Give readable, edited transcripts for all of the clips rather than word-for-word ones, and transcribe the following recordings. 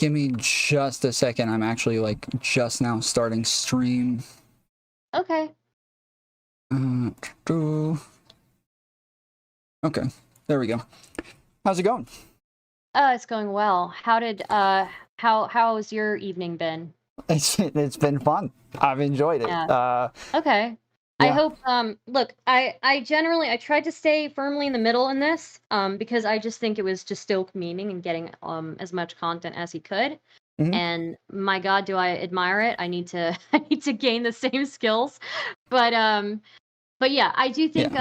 Give me just a second. I'm actually like just now starting stream. Okay. Okay, there we go. How's it going? It's going well. How's your evening been? It's been fun. I've enjoyed it. Yeah. Okay. I yeah. hope look, I generally I tried to stay firmly in the middle in this because I just think it was just still memeing and getting as much content as he could. Mhm. And my God, do I admire it. I need to I need to gain the same skills. But yeah, I do think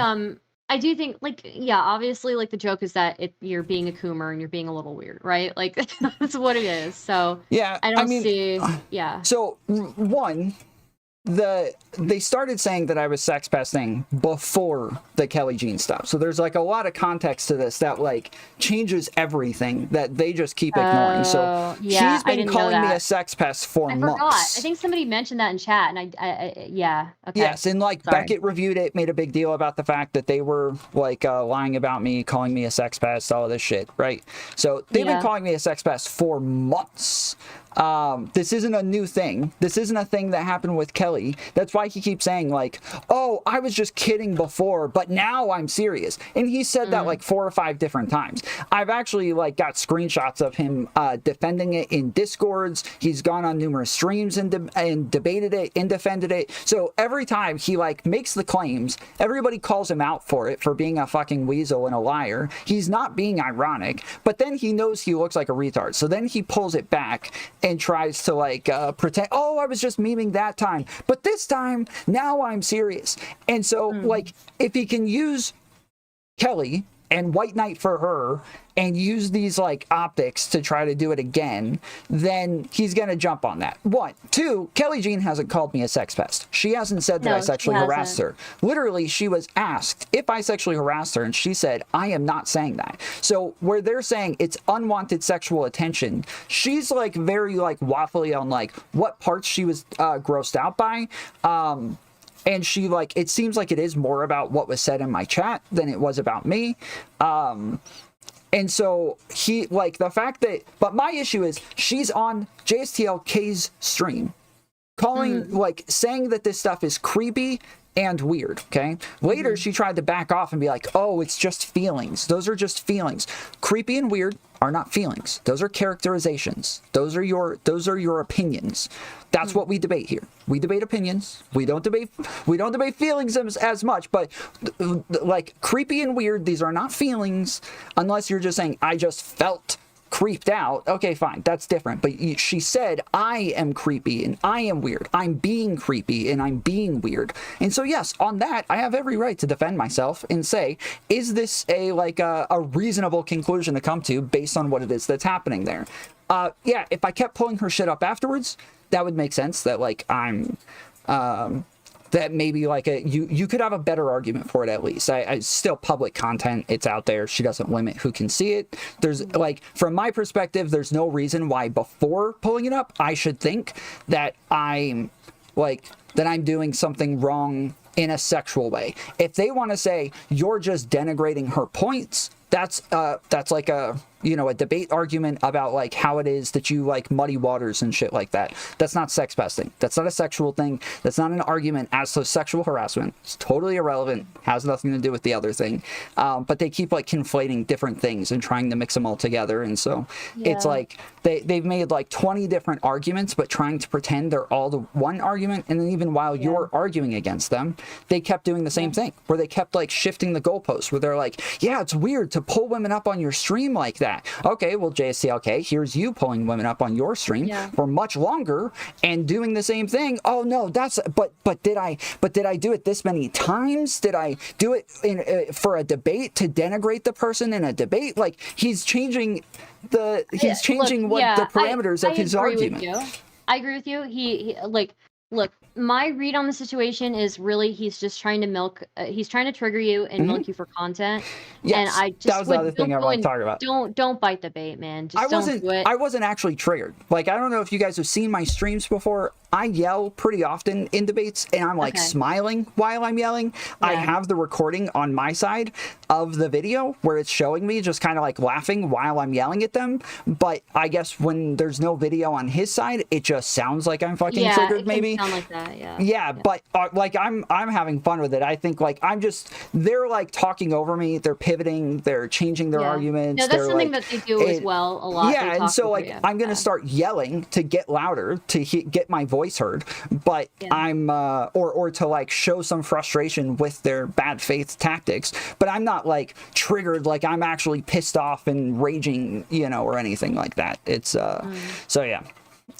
like yeah, obviously like the joke is that you're being a coomer and you're being a little weird, right? Like that's what it is. So Yeah, I don't see yeah. So one, they started saying that I was sex pesting before the Kelly Jean stuff. So there's like a lot of context to this that like changes everything that they just keep ignoring. So yeah, she's been calling me a sex pest for months. I think somebody mentioned that in chat, and I yeah. Okay. Yes, and like Sorry. Beckett reviewed it, made a big deal about the fact that they were like lying about me, calling me a sex pest, all of this shit, right? So they've been calling me a sex pest for months. This isn't a new thing. This isn't a thing that happened with Kelly. That's why he keeps saying like, oh, I was just kidding before, but now I'm serious. And he said that like 4 or 5 different times. I've actually like got screenshots of him defending it in Discords. He's gone on numerous streams and debated it and defended it. So every time he like makes the claims, everybody calls him out for it, for being a fucking weasel and a liar. He's not being ironic, but then he knows he looks like a retard. So then he pulls it back and tries to like pretend, oh, I was just memeing that time, but this time now I'm serious. And so like if he can use Kelly and White Knight for her and use these like optics to try to do it again, then he's gonna jump on that. 1, 2, Kelly Jean hasn't called me a sex pest. She hasn't said that I sexually harassed her. Literally, she was asked if I sexually harassed her and she said, I am not saying that. So where they're saying it's unwanted sexual attention, she's like very like waffly on like what parts she was grossed out by. And she like, it seems like it is more about what was said in my chat than it was about me. And so he like the fact that, but my issue is she's on JSTLK's stream calling like saying that this stuff is creepy and weird. Okay. Later, she tried to back off and be like, oh, it's just feelings. Those are just feelings. Creepy and weird are not feelings. Those are characterizations. Those are your opinions. That's what we debate here. We debate opinions. We don't debate feelings as much, but like creepy and weird, these are not feelings unless you're just saying, I just felt creeped out. Okay, fine, that's different. But she said, I am creepy and I am weird. I'm being creepy and I'm being weird. And so yes, on that, I have every right to defend myself and say, is this a reasonable conclusion to come to based on what it is that's happening there? Yeah, if I kept pulling her shit up afterwards, that would make sense that like I'm that maybe like you could have a better argument for it. At least I still public content, it's out there. She doesn't limit who can see it. There's like, from my perspective, there's no reason why before pulling it up I should think that I'm doing something wrong in a sexual way. If they want to say you're just denigrating her points, that's like a a debate argument about like how it is that you like muddy waters and shit like that. That's not sex pesting. That's not a sexual thing. That's not an argument as to sexual harassment. It's totally irrelevant. Has nothing to do with the other thing. But they keep like conflating different things and trying to mix them all together. And so it's like they've made like 20 different arguments, but trying to pretend they're all the one argument. And then even while you're arguing against them, they kept doing the same thing where they kept like shifting the goalposts where they're like, yeah, it's weird to pull women up on your stream like that. Okay, well, JSTLK, here's you pulling women up on your stream for much longer and doing the same thing. Oh no, that's but did I do it this many times? Did I do it for a debate to denigrate the person in a debate? Like he's changing the parameters of his argument. I agree with you. He look, my read on the situation is really he's just trying to milk, he's trying to trigger you and milk you for content. Yes, and I just that was the other thing I want to talk about. Don't bite the bait, man. Just don't do it. I wasn't actually triggered. Like, I don't know if you guys have seen my streams before. I yell pretty often in debates, and I'm like smiling while I'm yelling. I have the recording on my side of the video where it's showing me just kind of like laughing while I'm yelling at them. But I guess when there's no video on his side, it just sounds like I'm fucking triggered. Maybe sound like that. Yeah. But like I'm having fun with it. I think like they're like talking over me. They're pivoting. They're changing their arguments. No, that's something that they do as well a lot. Yeah, and so like I'm gonna start yelling to get louder to get my voice heard. But I'm or to like show some frustration with their bad faith tactics. But I'm not like triggered, like I'm actually pissed off and raging, you know, or anything like that. It's so yeah.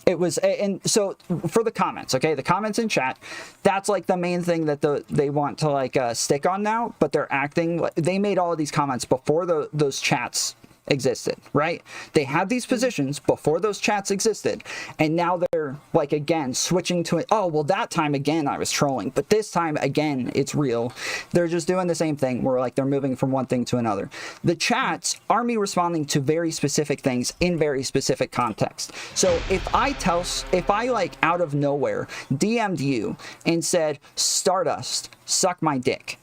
It was, and so for the comments, okay, the comments in chat, that's like the main thing that they want to like stick on now, but they're acting, they made all of these comments before those chats existed, right? They had these positions before those chats existed, and now they're like again switching to it. Oh well, that time again I was trolling, but this time again it's real. They're just doing the same thing where like they're moving from one thing to another. The chats are me responding to very specific things in very specific context. So if I like out of nowhere DM'd you and said Stardust suck my dick,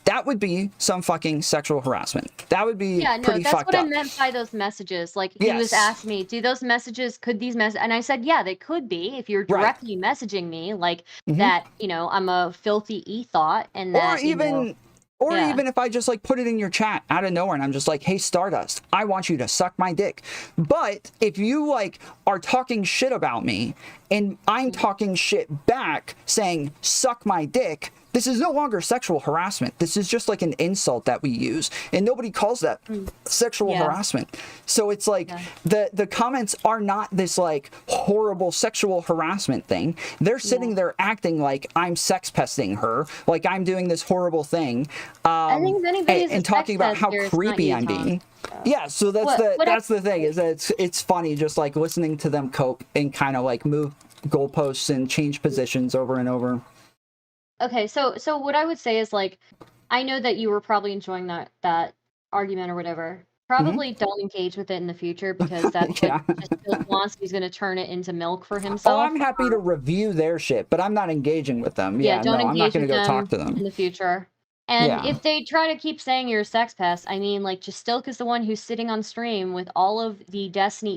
that would be some fucking sexual harassment. That would be pretty that's fucked what up. I meant by those messages. Like he was asking me, could these messages, and I said, yeah, they could be if you're directly messaging me like that, you know, I'm a filthy e-thought and that, or even if I just like put it in your chat out of nowhere and I'm just like, hey Stardust, I want you to suck my dick. But if you like are talking shit about me and I'm talking shit back saying suck my dick, this is no longer sexual harassment. This is just like an insult that we use, and nobody calls that sexual harassment. So it's like the comments are not this like horrible sexual harassment thing. They're sitting there acting like I'm sex pesting her, like I'm doing this horrible thing, I think if anybody's and talking about how creepy I'm being. Yeah, so that's the thing is that it's funny just like listening to them cope and kind of like move goalposts and change positions over and over. Okay, so what I would say is like, I know that you were probably enjoying that argument or whatever. Probably don't engage with it in the future because that's what just Bill wants. He's going to turn it into milk for himself. Oh, I'm happy to review their shit, but I'm not engaging with them. Don't engage I'm not going to go talk to them in the future. And if they try to keep saying you're a sex pest, I mean, like, Jastilk is the one who's sitting on stream with all of the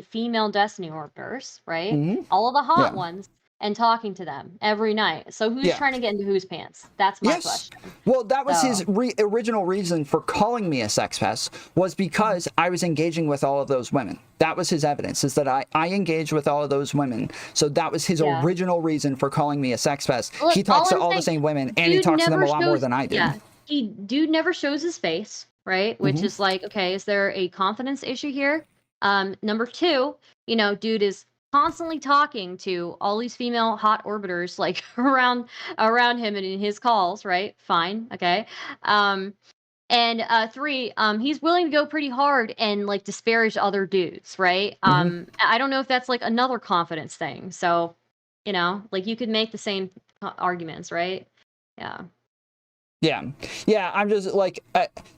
female Destiny orbiters, right? All of the hot ones. And talking to them every night. So who's trying to get into whose pants? That's my question. Well, that was his original reason for calling me a sex pest, was because I was engaging with all of those women. That was his evidence, is that I engaged with all of those women. So that was his original reason for calling me a sex pest. Look, he talks to all the same women, and he talks to them a lot more than I do. Yeah, dude never shows his face, right? Which is like, okay, is there a confidence issue here? Number two, you know, dude is constantly talking to all these female hot orbiters like around him and in his calls, right? Fine, okay. And three, he's willing to go pretty hard and like disparage other dudes, right? I don't know if that's like another confidence thing. So, you know, like you could make the same arguments, right? Yeah, I'm just like,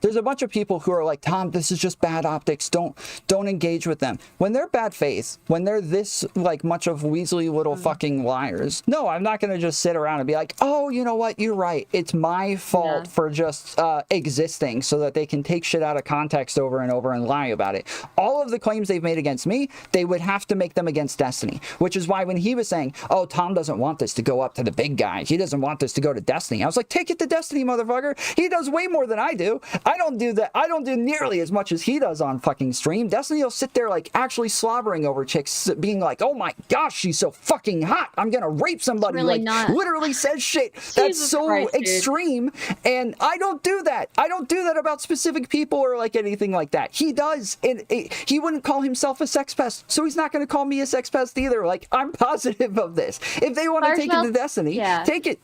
there's a bunch of people who are like, Tom, this is just bad optics. Don't engage with them. When they're bad faith, when they're this like much of Weasley little fucking liars, no, I'm not going to just sit around and be like, oh, you know what? You're right. It's my fault for just existing so that they can take shit out of context over and over and lie about it. All of the claims they've made against me, they would have to make them against Destiny, which is why when he was saying, oh, Tom doesn't want this to go up to the big guy. He doesn't want this to go to Destiny. I was like, take it to Destiny, motherfucker. He does way more than I do. I don't do that. I don't do nearly as much as he does on fucking stream. Destiny will sit there like actually slobbering over chicks, being like, oh my gosh, she's so fucking hot. I'm gonna rape somebody. Really like not. Literally says shit that's so Christ, extreme. And I don't do that. I don't do that about specific people or like anything like that. He does. And he wouldn't call himself a sex pest, so he's not going to call me a sex pest either. Like, I'm positive of this. If they want to take it to Destiny, take it.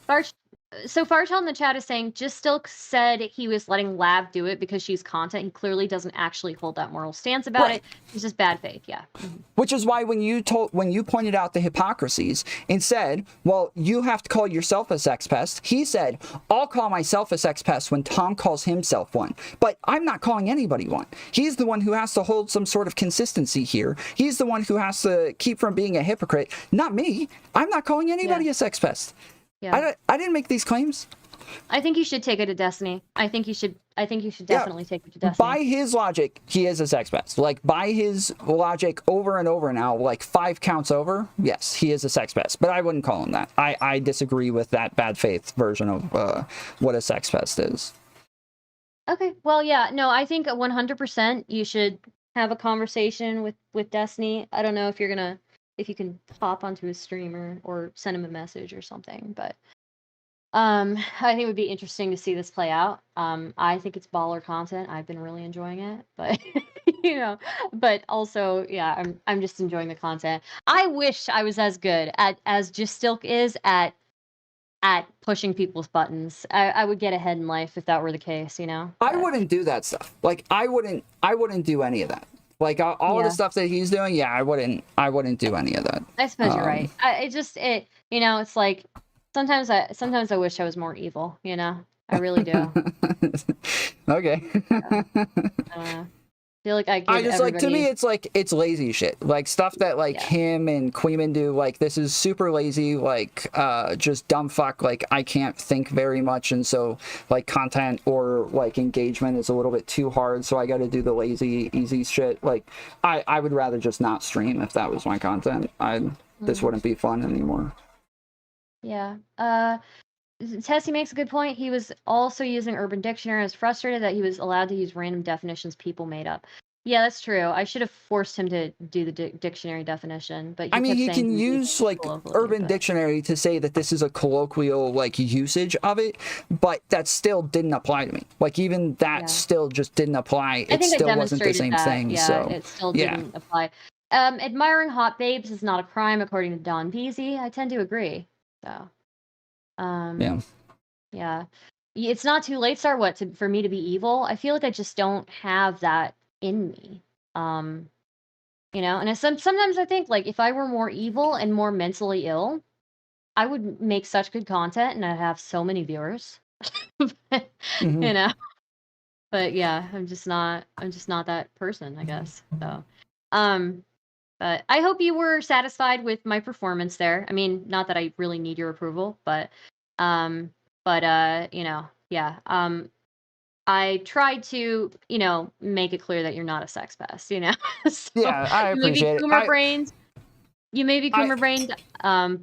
So Fartell in the chat is saying, just still said he was letting Lav do it because she's content. He clearly doesn't actually hold that moral stance about Right. it. It's just bad faith. Yeah. Which is why when you pointed out the hypocrisies and said, well, you have to call yourself a sex pest, he said, I'll call myself a sex pest when Tom calls himself one. But I'm not calling anybody one. He's the one who has to hold some sort of consistency here. He's the one who has to keep from being a hypocrite, not me. I'm not calling anybody a sex pest. Yeah. I didn't make these claims. I think you should take it to Destiny. I think you should definitely take it to Destiny. By his logic, he is a sex pest. Like, by his logic over and over now, like 5 counts over, yes, he is a sex pest. But I wouldn't call him that. I disagree with that bad faith version of what a sex pest is. Okay. Well, yeah. No, I think 100% you should have a conversation with Destiny. I don't know if you can hop onto his stream or send him a message or something, but I think it would be interesting to see this play out. I think it's baller content. I've been really enjoying it, but but also, yeah, I'm just enjoying the content. I wish I was as good as Just Stilk is at pushing people's buttons. I would get ahead in life if that were the case, I wouldn't do that stuff. Like, I wouldn't do any of that. Like, all of the stuff that he's doing, yeah, I wouldn't do any of that. I suppose you're right. It's like sometimes I wish I was more evil, I really do. Okay. I feel like I just like, to me, it's lazy shit. Like, stuff that him and Queeman do, like, this is super lazy, like, just dumb fuck. Like, I can't think very much, and so like content or like engagement is a little bit too hard, so I got to do the lazy easy shit. Like, I would rather just not stream if that was my content. This wouldn't be fun anymore. Yeah. Tessie makes a good point. He was also using Urban Dictionary. I was frustrated that he was allowed to use random definitions people made up. Yeah, that's true. I should have forced him to do the dictionary definition, but he can use like Urban Dictionary to say that this is a colloquial like usage of it, but that still didn't apply to me. Like, even that still just didn't apply. It still wasn't the same thing. Yeah, so it still didn't apply. Admiring hot babes is not a crime, according to Don Beasy. I tend to agree. So. Yeah. It's not too late, for me to be evil. I feel like I just don't have that in me. And sometimes I think, like, if I were more evil and more mentally ill, I would make such good content and I'd have so many viewers. But yeah, I'm just not that person, I guess. So, but I hope you were satisfied with my performance there. I mean, not that I really need your approval, but yeah. I tried to, make it clear that you're not a sex pest, So yeah, I appreciate it. You may be Coomer brained,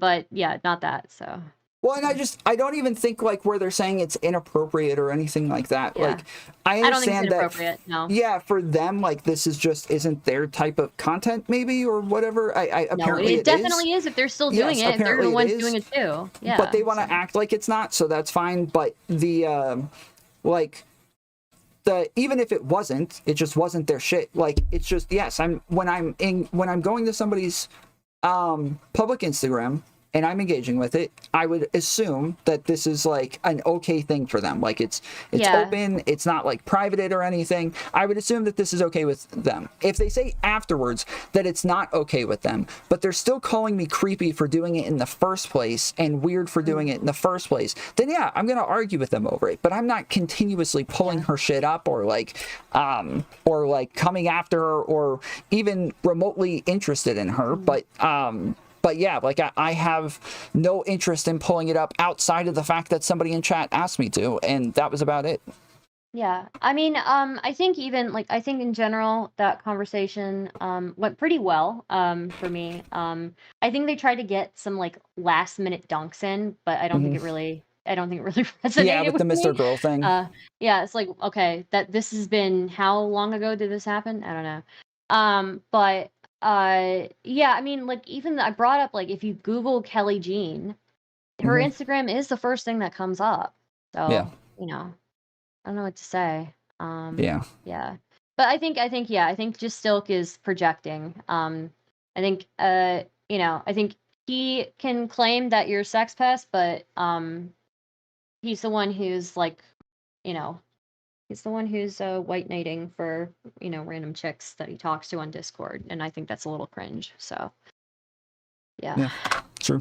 but yeah, not that. So. Well, and I don't even think like where they're saying it's inappropriate or anything like that. Yeah. Like, I understand don't think it's inappropriate, no. Yeah, for them, like, this is just isn't their type of content, maybe, or whatever. Apparently it definitely is if they're still doing it. They're the ones doing it too. Yeah. But they want to act like it's not, so that's fine. But the even if it wasn't, it just wasn't their shit. Like, it's just, yes, when I'm going to somebody's public Instagram and I'm engaging with it, I would assume that this is like an okay thing for them. Like, it's open, it's not like privated or anything. I would assume that this is okay with them. If they say afterwards that it's not okay with them, but they're still calling me creepy for doing it in the first place and weird for doing it in the first place, then yeah, I'm gonna argue with them over it. But I'm not continuously pulling her shit up or coming after her or even remotely interested in her. But yeah, like, I have no interest in pulling it up outside of the fact that somebody in chat asked me to, and that was about it. Yeah, I mean, I think I think in general that conversation went pretty well for me. I think they tried to get some like last minute dunks in, but I don't think it really resonated. Yeah, with the Mr. Me. Girl thing. Yeah, it's like, okay, that this has been, how long ago did this happen? I don't know. But yeah, I mean, like, even I brought up, like, if you Google Kelly Jean, her Instagram is the first thing that comes up. So, yeah. I don't know what to say. Yeah. But I think just Stilk is projecting. I think I think he can claim that you're a sex pest, but he's the one who's like, you know, he's the one who's white knighting for, random chicks that he talks to on Discord, and I think that's a little cringe. So, yeah. True.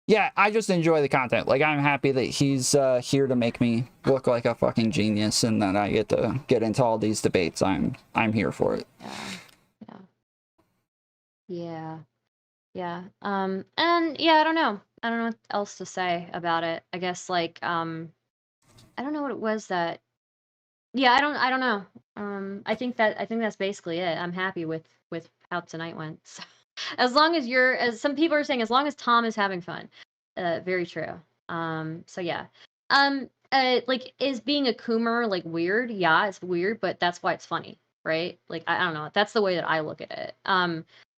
Yeah, I just enjoy the content. Like, I'm happy that he's here to make me look like a fucking genius, and that I get to get into all these debates. I'm here for it. Yeah. And yeah, I don't know what else to say about it. I guess like I don't know what it was that. Yeah, I don't know. I think that's basically it. I'm happy with how tonight went. So, as long as as some people are saying, as long as Tom is having fun. Very true. So yeah. Like, is being a coomer like weird? Yeah, it's weird, but that's why it's funny, right? Like, I don't know. That's the way that I look at it.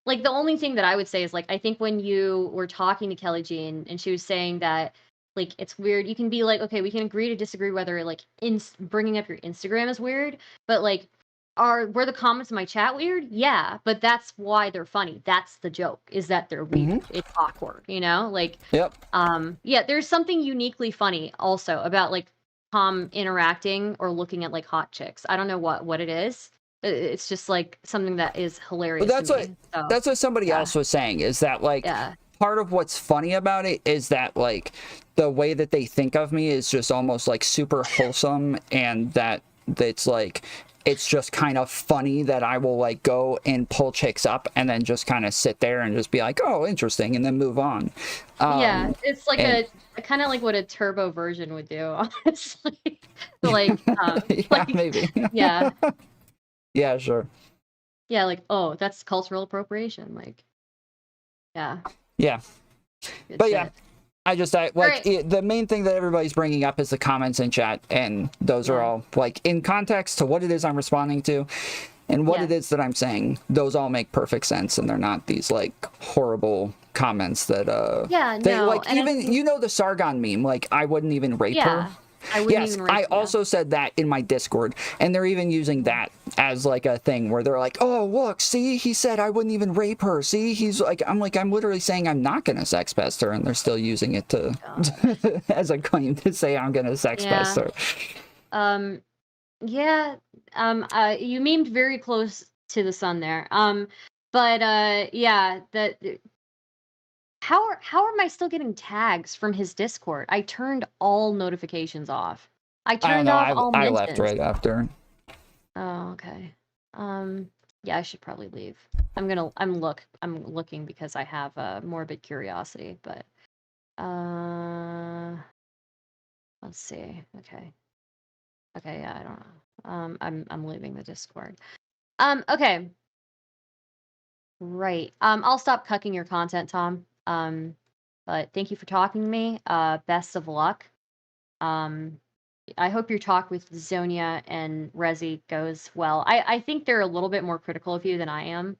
Like, the only thing that I would say is, like, I think when you were talking to Kelly Jean and she was saying that, like, it's weird, you can be like, okay, we can agree to disagree whether, like, bringing up your Instagram is weird, but, like, were the comments in my chat weird? Yeah, but that's why they're funny. That's the joke, is that they're weird. It's awkward, Like, yep. Yeah, there's something uniquely funny also about, like, Tom interacting or looking at, like, hot chicks. I don't know what it is. It's just like something that is hilarious. But that's what somebody else was saying, is that, like, part of what's funny about it is that, like, the way that they think of me is just almost like super wholesome, and that it's like, it's just kind of funny that I will, like, go and pull chicks up and then just kind of sit there and just be like, oh, interesting, and then move on. Yeah, it's like a kind of like what a turbo version would do, honestly. Like, yeah, like, maybe. Yeah. Yeah, sure. Yeah, like, oh, that's cultural appropriation. Like, yeah. Yeah. Good but shit. Yeah, the main thing that everybody's bringing up is the comments in chat, and those are all, like, in context to what it is I'm responding to and what it is that I'm saying. Those all make perfect sense, and they're not these, like, horrible comments that like, and even the Sargon meme, like, I wouldn't even rape her. I wouldn't even rape her. I also said that in my Discord, and they're even using that as, like, a thing where they're like, oh, look, see, he said I wouldn't even rape her. See, he's like, I'm literally saying I'm not gonna sex pest her, and they're still using it to as a claim to say I'm gonna sex pest her. You memed very close to the sun there. How am I still getting tags from his Discord? I turned all notifications off. I turned off all mentions. I left right after. Oh, okay. Yeah, I should probably leave. I'm looking because I have a morbid curiosity, but let's see. Okay, yeah, I don't know. I'm leaving the Discord. Okay. Right. I'll stop cucking your content, Tom. But thank you for talking to me. Best of luck. I hope your talk with Zonia and Rezi goes well. I think they're a little bit more critical of you than I am.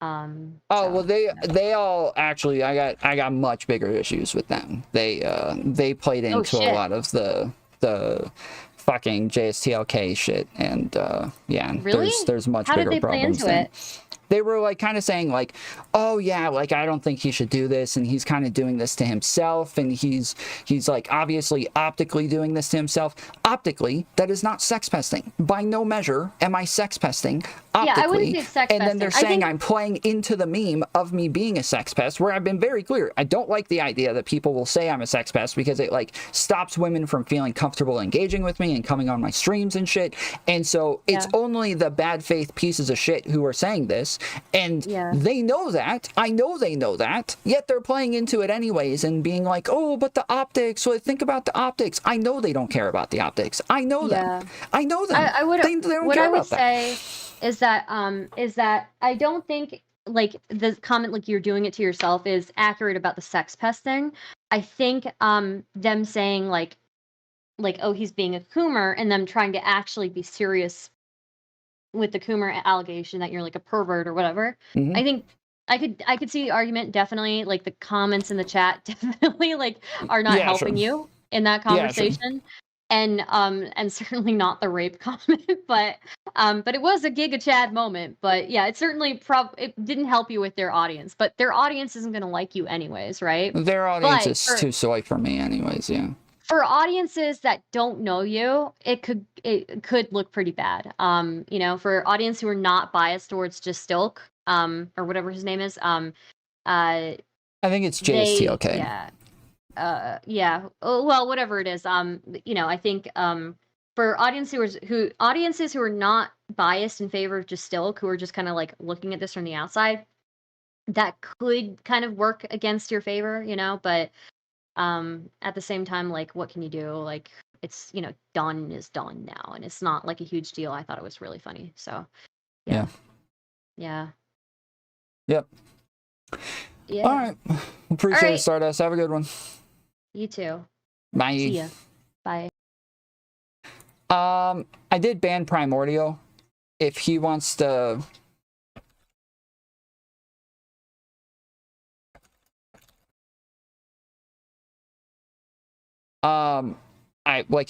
Well, they all actually, I got much bigger issues with them. They played into a lot of the fucking JSTLK shit, and yeah, really? there's much How bigger did they problems play into it? They were, like, kind of saying, like, oh yeah, like, I don't think he should do this, and he's kind of doing this to himself, and he's like, obviously optically doing this to himself. Optically, that is not sex pesting. By no measure am I sex pesting optically. Yeah, I wouldn't say sex and then they're saying I'm playing into the meme of me being a sex pest, where I've been very clear. I don't like the idea that people will say I'm a sex pest, because it, like, stops women from feeling comfortable engaging with me and coming on my streams and shit. And so it's only the bad faith pieces of shit who are saying this. And they know that. I know they know that. Yet they're playing into it anyways and being like, oh, but the optics. Well, think about the optics. I know they don't care about the optics. I know them. I know them. They don't care about that. Is that I don't think, like, the comment, like, you're doing it to yourself, is accurate about the sex pesting. I think them saying like, oh, he's being a coomer, and them trying to actually be serious with the coomer allegation that you're, like, a pervert or whatever. I think I could see the argument, definitely. Like, the comments in the chat definitely, like, are not helping you in that conversation. And certainly not the rape comment, but it was a Giga Chad moment. But yeah, it certainly it didn't help you with their audience, but their audience isn't going to like you anyways, right? Their audience is too soy for me anyways, yeah. for audiences that don't know you, it could look pretty bad. You know, for audience who are not biased towards just Stilk, or whatever his name is, I think it's they, JSTLK. yeah, yeah, well, whatever it is, you know, I think, for audiences who are not biased in favor of just Stilk, who are just kind of like looking at this from the outside, that could kind of work against your favor, you know, but at the same time, like, what can you do? Like, it's, you know, done is done now, and it's not like a huge deal. I thought it was really funny. So yeah. Yeah. Yep. Yeah. All right. Appreciate All right. it, Stardust. Have a good one. You too. Bye. See ya. Bye. I did ban Primordial. If he wants to...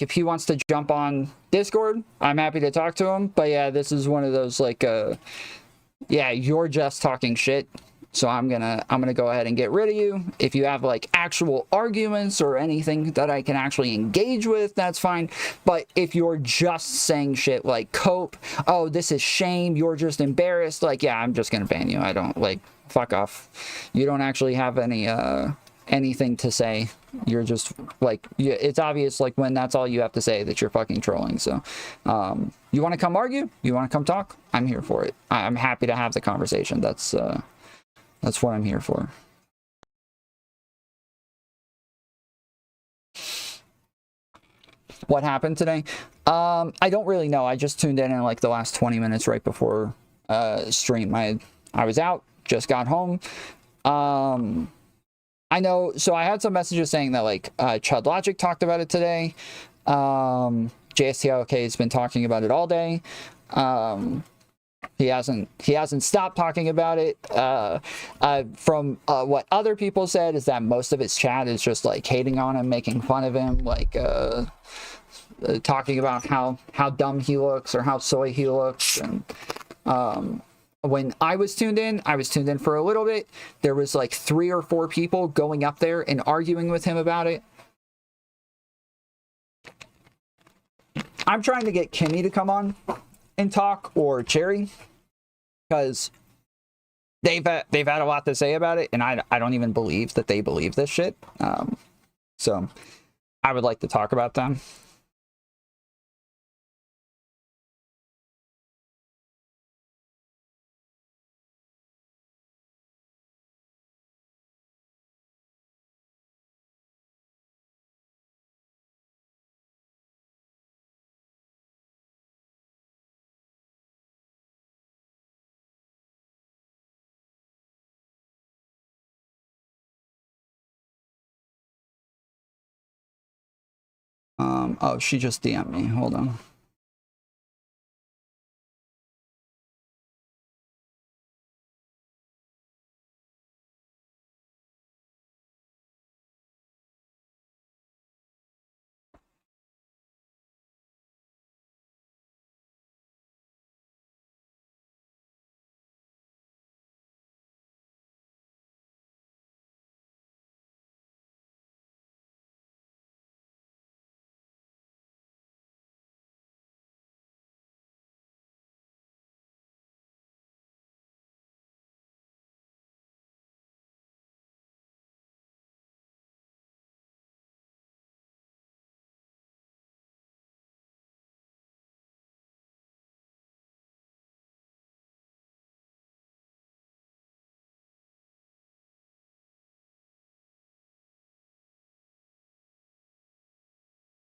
if he wants to jump on Discord, I'm happy to talk to him. But yeah, this is one of those, like, yeah, you're just talking shit. So I'm gonna go ahead and get rid of you. If you have like actual arguments or anything that I can actually engage with, that's fine. But if you're just saying shit like cope, oh, this is shame, you're just embarrassed, like, yeah, I'm just gonna ban you. I don't, like, fuck off. You don't actually have any anything to say. You're just like, it's obvious, like, when that's all you have to say, that you're fucking trolling. So you want to come argue, you want to come talk, I'm here for it. I'm happy to have the conversation. That's what I'm here for. What happened today? I don't really know. I just tuned in like the last 20 minutes right before stream. I was out, just got home. I know, so I had some messages saying that, like, Chud Logic talked about it today. JSTLK has been talking about it all day. He hasn't stopped talking about it. From what other people said is that most of his chat is just like hating on him, making fun of him, like talking about how dumb he looks or how soy he looks. And when I was tuned in for a little bit. There was like 3 or 4 people going up there and arguing with him about it. I'm trying to get Kimmy to come on and talk, or Cherry, because they've had a lot to say about it, and I don't even believe that they believe this shit. So I would like to talk about them. Oh, she just DM'd me. Hold on.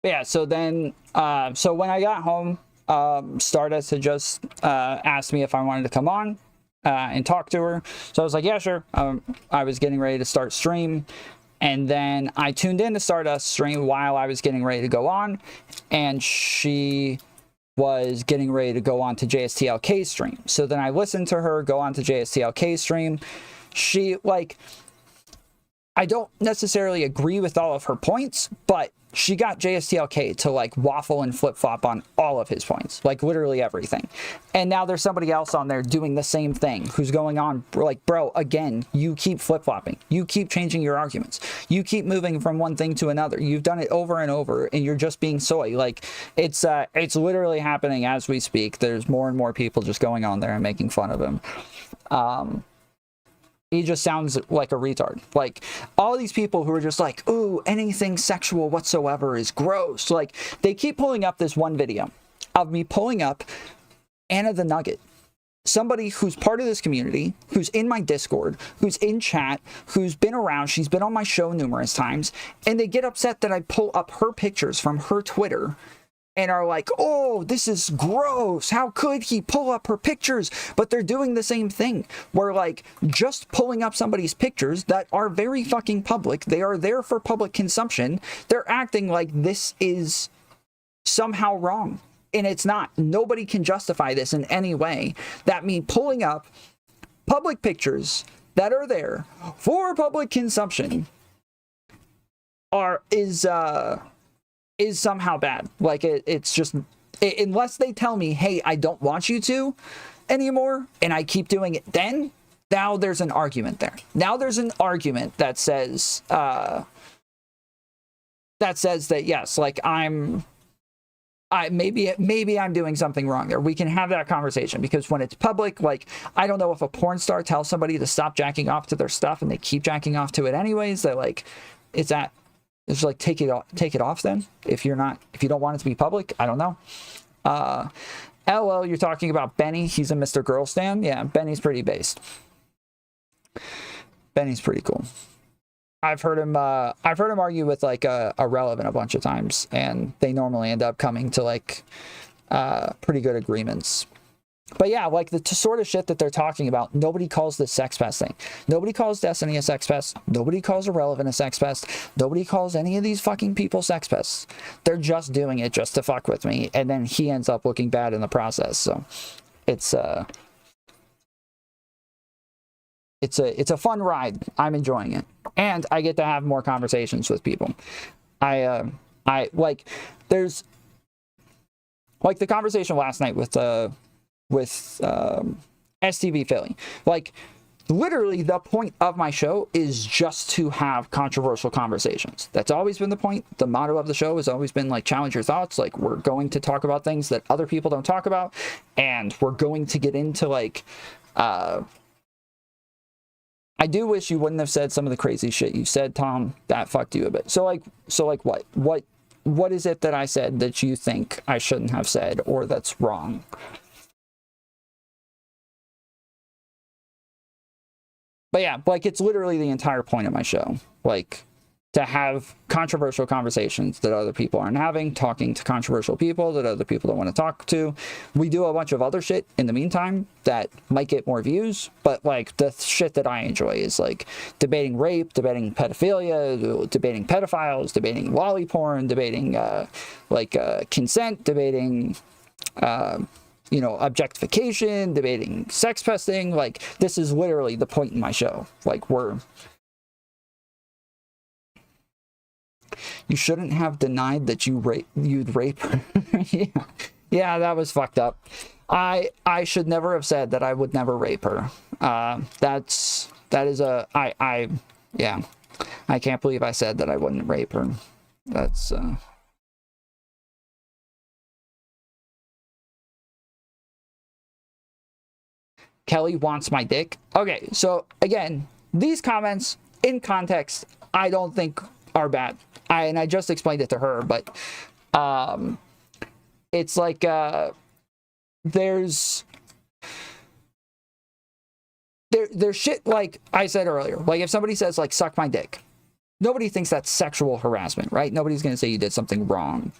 Yeah, so then, so when I got home, Stardust had just asked me if I wanted to come on and talk to her. So I was like, yeah, sure. I was getting ready to start stream. And then I tuned in to Stardust stream while I was getting ready to go on. And she was getting ready to go on to JSTLK stream. So then I listened to her go on to JSTLK stream. She, like, I don't necessarily agree with all of her points, but she got JSTLK to like waffle and flip-flop on all of his points, like literally everything. And now there's somebody else on there doing the same thing who's going on like, bro, again, you keep flip-flopping. You keep changing your arguments. You keep moving from one thing to another. You've done it over and over and you're just being soy. Like it's literally happening as we speak. There's more and more people just going on there and making fun of him. He just sounds like a retard. Like, all these people who are just like, ooh, anything sexual whatsoever is gross. Like, they keep pulling up this one video of me pulling up Anna the Nugget. Somebody who's part of this community, who's in my Discord, who's in chat, who's been around, she's been on my show numerous times, and they get upset that I pull up her pictures from her Twitter and are like, oh, this is gross. How could he pull up her pictures? But they're doing the same thing. Where, like, just pulling up somebody's pictures that are very fucking public, they are there for public consumption, they're acting like this is somehow wrong. And it's not. Nobody can justify this in any way. That me pulling up public pictures that are there for public consumption is somehow bad. Like it's just, unless they tell me, hey, I don't want you to anymore, and I keep doing it, then now there's an argument there. Now there's an argument that says that yes, like maybe I'm doing something wrong there. We can have that conversation, because when it's public, like, I don't know if a porn star tells somebody to stop jacking off to their stuff and they keep jacking off to it anyways, that like it's like, take it off then, if you don't want it to be public. I don't know. LL, you're talking about Benny. He's a Mr. Girl stan. Yeah, Benny's pretty based. Benny's pretty cool. I've heard him argue with like a Relevant a bunch of times, and they normally end up coming to like pretty good agreements. But yeah, like the sort of shit that they're talking about, nobody calls this sex pest thing. Nobody calls Destiny a sex pest. Nobody calls Irrelevant a sex pest. Nobody calls any of these fucking people sex pests. They're just doing it just to fuck with me, and then he ends up looking bad in the process. So it's a fun ride. I'm enjoying it, and I get to have more conversations with people. I like, there's like the conversation last night with STV Philly. Like, literally the point of my show is just to have controversial conversations. That's always been the point. The motto of the show has always been like, challenge your thoughts. Like, we're going to talk about things that other people don't talk about, and we're going to get into like I do wish you wouldn't have said some of the crazy shit you said, Tom. That fucked you a bit. So like what is it that I said that you think I shouldn't have said, or that's wrong? But yeah, like, it's literally the entire point of my show. Like, to have controversial conversations that other people aren't having, talking to controversial people that other people don't want to talk to. We do a bunch of other shit in the meantime that might get more views, but like, the shit that I enjoy is like debating rape, debating pedophilia, debating pedophiles, debating lolly porn, debating consent, debating objectification, debating sex pesting. Like, this is literally the point in my show. Like, you shouldn't have denied that you'd rape her. yeah, that was fucked up. I should never have said that I would never rape her. I can't believe I said that I wouldn't rape her. That's Kelly wants my dick. Okay, so again, these comments in context, I don't think are bad. I just explained it to her, but it's like there's shit, like I said earlier. Like, if somebody says like, suck my dick, nobody thinks that's sexual harassment, right? Nobody's gonna say you did something wrong.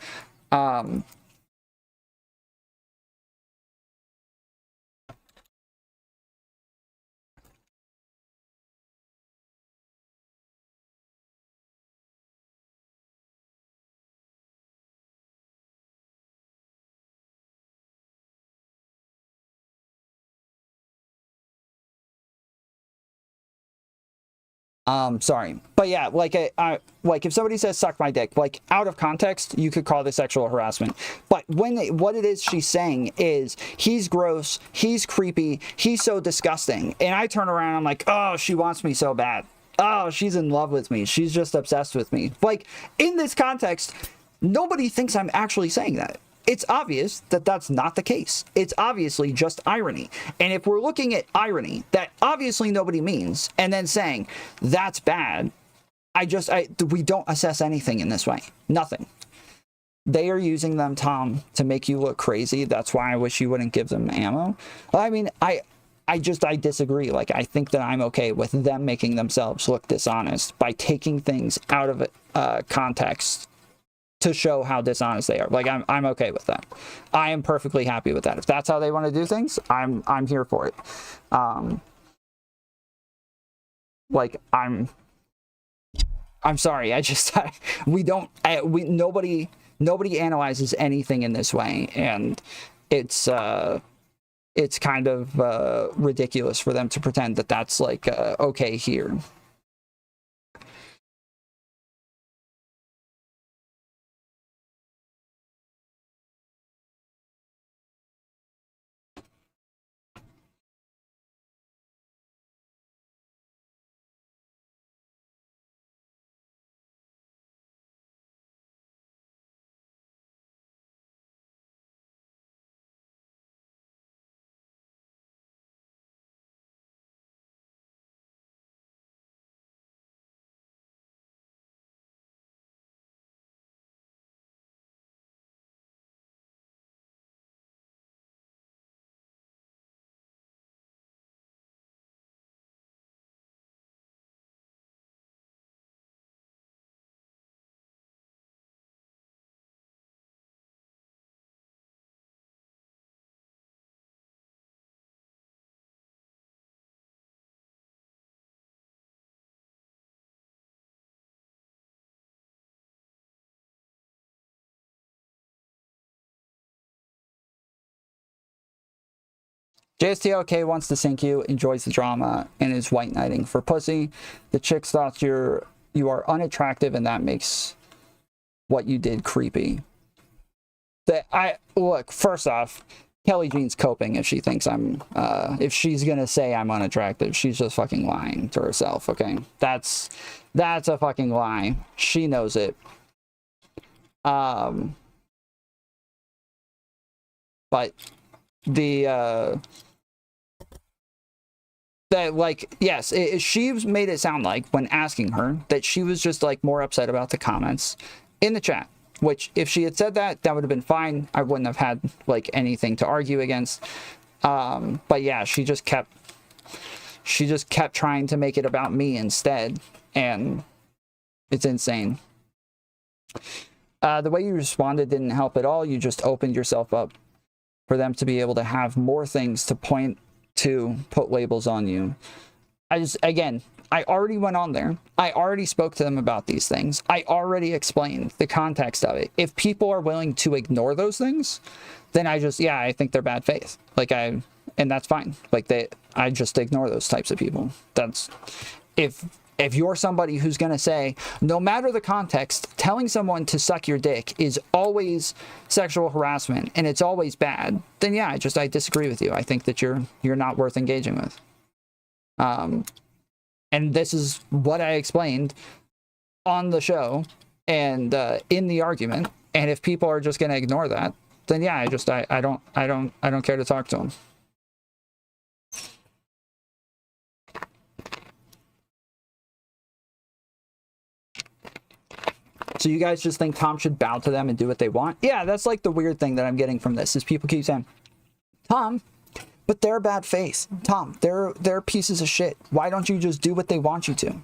Sorry, but yeah, like I like if somebody says suck my dick, like out of context, you could call this sexual harassment. But what it is she's saying is he's gross, he's creepy, he's so disgusting, and I turn around, I'm like, oh, she wants me so bad. Oh, she's in love with me. She's just obsessed with me. Like in this context, nobody thinks I'm actually saying that. It's obvious that that's not the case. It's obviously just irony. And if we're looking at irony that obviously nobody means and then saying that's bad, we don't assess anything in this way. Nothing. They are using them, Tom, to make you look crazy. That's why I wish you wouldn't give them ammo. I mean, I disagree. Like, I think that I'm okay with them making themselves look dishonest by taking things out of context to show how dishonest they are. Like, I'm okay with that. I am perfectly happy with that. If that's how they want to do things, I'm here for it. Like, I'm sorry. Nobody analyzes anything in this way, and it's kind of ridiculous for them to pretend that that's like okay here. JSTLK wants to sink you, enjoys the drama, and is white knighting for pussy. The chicks thought you are unattractive, and that makes what you did creepy. Look, first off, Kelly Jean's coping if she thinks if she's gonna say I'm unattractive, she's just fucking lying to herself, okay? That's a fucking lie. She knows it. But that, like, yes, she's made it sound like when asking her that she was just like more upset about the comments in the chat, which if she had said that would have been fine. I wouldn't have had like anything to argue against. But yeah, she just kept trying to make it about me instead, and it's insane. The way you responded didn't help at all. You just opened yourself up for them to be able to have more things to point to, put labels on you. Again, I already went on there. I already spoke to them about these things. I already explained the context of it. If people are willing to ignore those things, then I think they're bad faith. Like and that's fine. Like I just ignore those types of people. That's if you're somebody who's going to say, no matter the context, telling someone to suck your dick is always sexual harassment and it's always bad, then yeah, I disagree with you. I think that you're not worth engaging with. And this is what I explained on the show and in the argument. And if people are just going to ignore that, then yeah, I don't care to talk to them. So you guys just think Tom should bow to them and do what they want? Yeah, that's like the weird thing that I'm getting from this is people keep saying, Tom, but they're bad faith. Tom, they're pieces of shit. Why don't you just do what they want you to?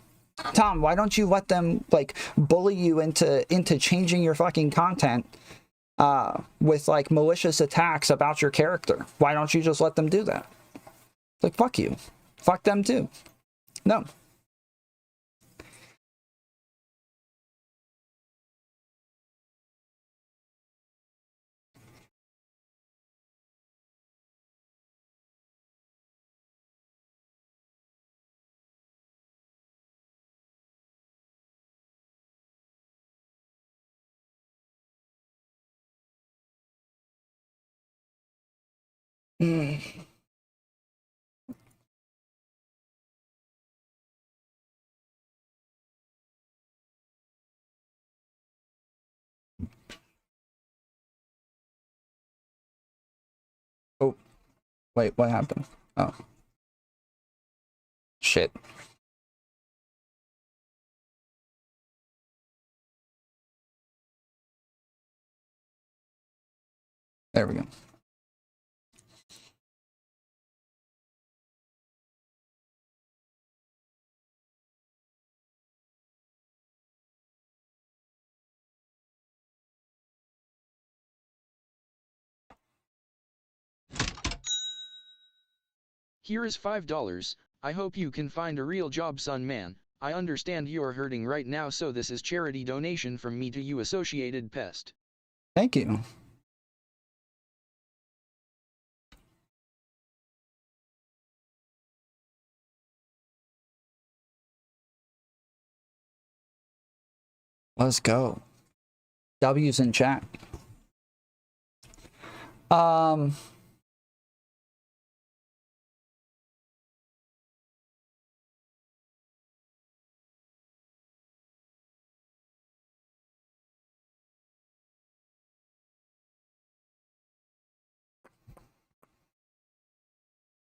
Tom, why don't you let them like bully you into changing your fucking content with like malicious attacks about your character? Why don't you just let them do that? Like, fuck you. Fuck them too. No. Mm. Oh, wait, what happened? Oh. Shit. There we go. Here is $5. I hope you can find a real job, son man. I understand you're hurting right now, so this is charity donation from me to you, Associated Pest. Thank you. Let's go. W's in chat.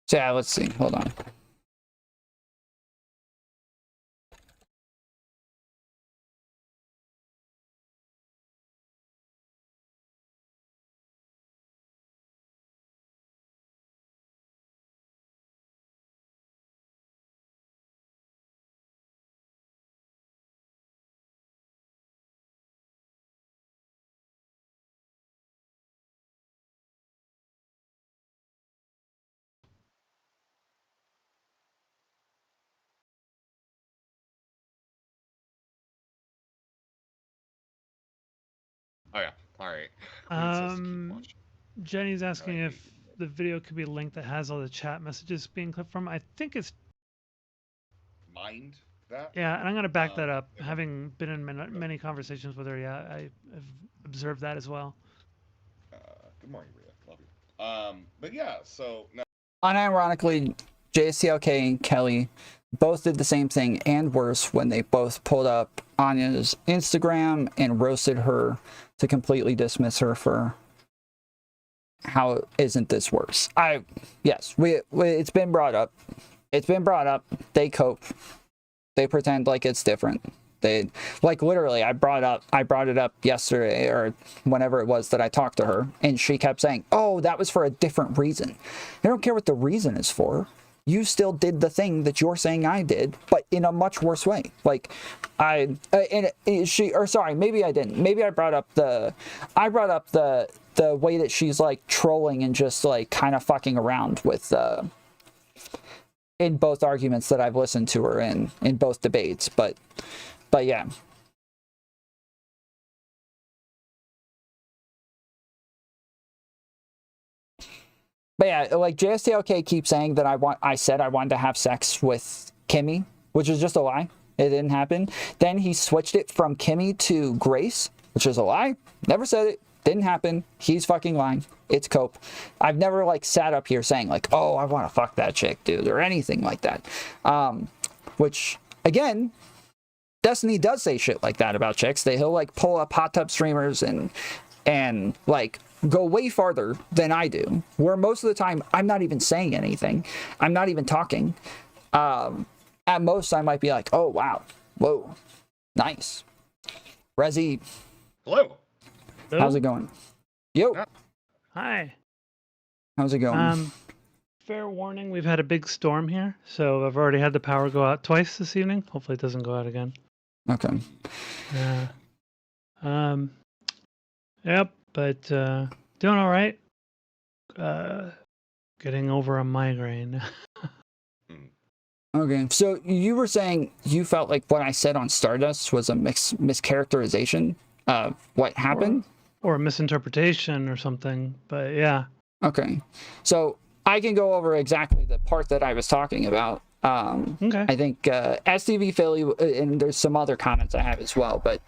So yeah, let's see. Hold on. Oh yeah, all right. Jenny's asking if the video could be a link that has all the chat messages being clipped from. I think it's mind that. Yeah, and I'm gonna back that up. Having been in many conversations with her, yeah, I have observed that as well. Good morning, Rhea. Love you. But yeah, so now. Unironically, JSTLK and Kelly both did the same thing and worse when they both pulled up Anya's Instagram and roasted her to completely dismiss her for how isn't this worse. Yes, it's been brought up. It's been brought up. They cope. They pretend like it's different. They like literally I brought it up yesterday or whenever it was that I talked to her, and she kept saying, "Oh, that was for a different reason." I don't care what the reason is for. You still did the thing that you're saying I did, but in a much worse way. Like maybe I didn't. Maybe I brought up the way that she's like trolling and just like kind of fucking around with in both arguments that I've listened to her in both debates, but yeah. But yeah, like JSTLK keeps saying that I said I wanted to have sex with Kimmy, which is just a lie. It didn't happen. Then he switched it from Kimmy to Grace, which is a lie. Never said it. Didn't happen. He's fucking lying. It's cope. I've never like sat up here saying like, oh, I want to fuck that chick, dude, or anything like that. Which again, Destiny does say shit like that about chicks. He'll like pull up hot tub streamers and like go way farther than I do, where most of the time I'm not even saying anything. I'm not even talking. At most I might be like, oh wow, whoa, nice. Rezi. Hello. How's it going? Yo. Hi. How's it going? Fair warning, we've had a big storm here, so I've already had the power go out twice this evening. Hopefully it doesn't go out again. Okay. Yep, but doing all right. Getting over a migraine. Okay, so you were saying you felt like what I said on Stardust was a mischaracterization of what happened? Or a misinterpretation or something, but yeah. Okay, so I can go over exactly the part that I was talking about. Okay. I think STV Philly, and there's some other comments I have as well, but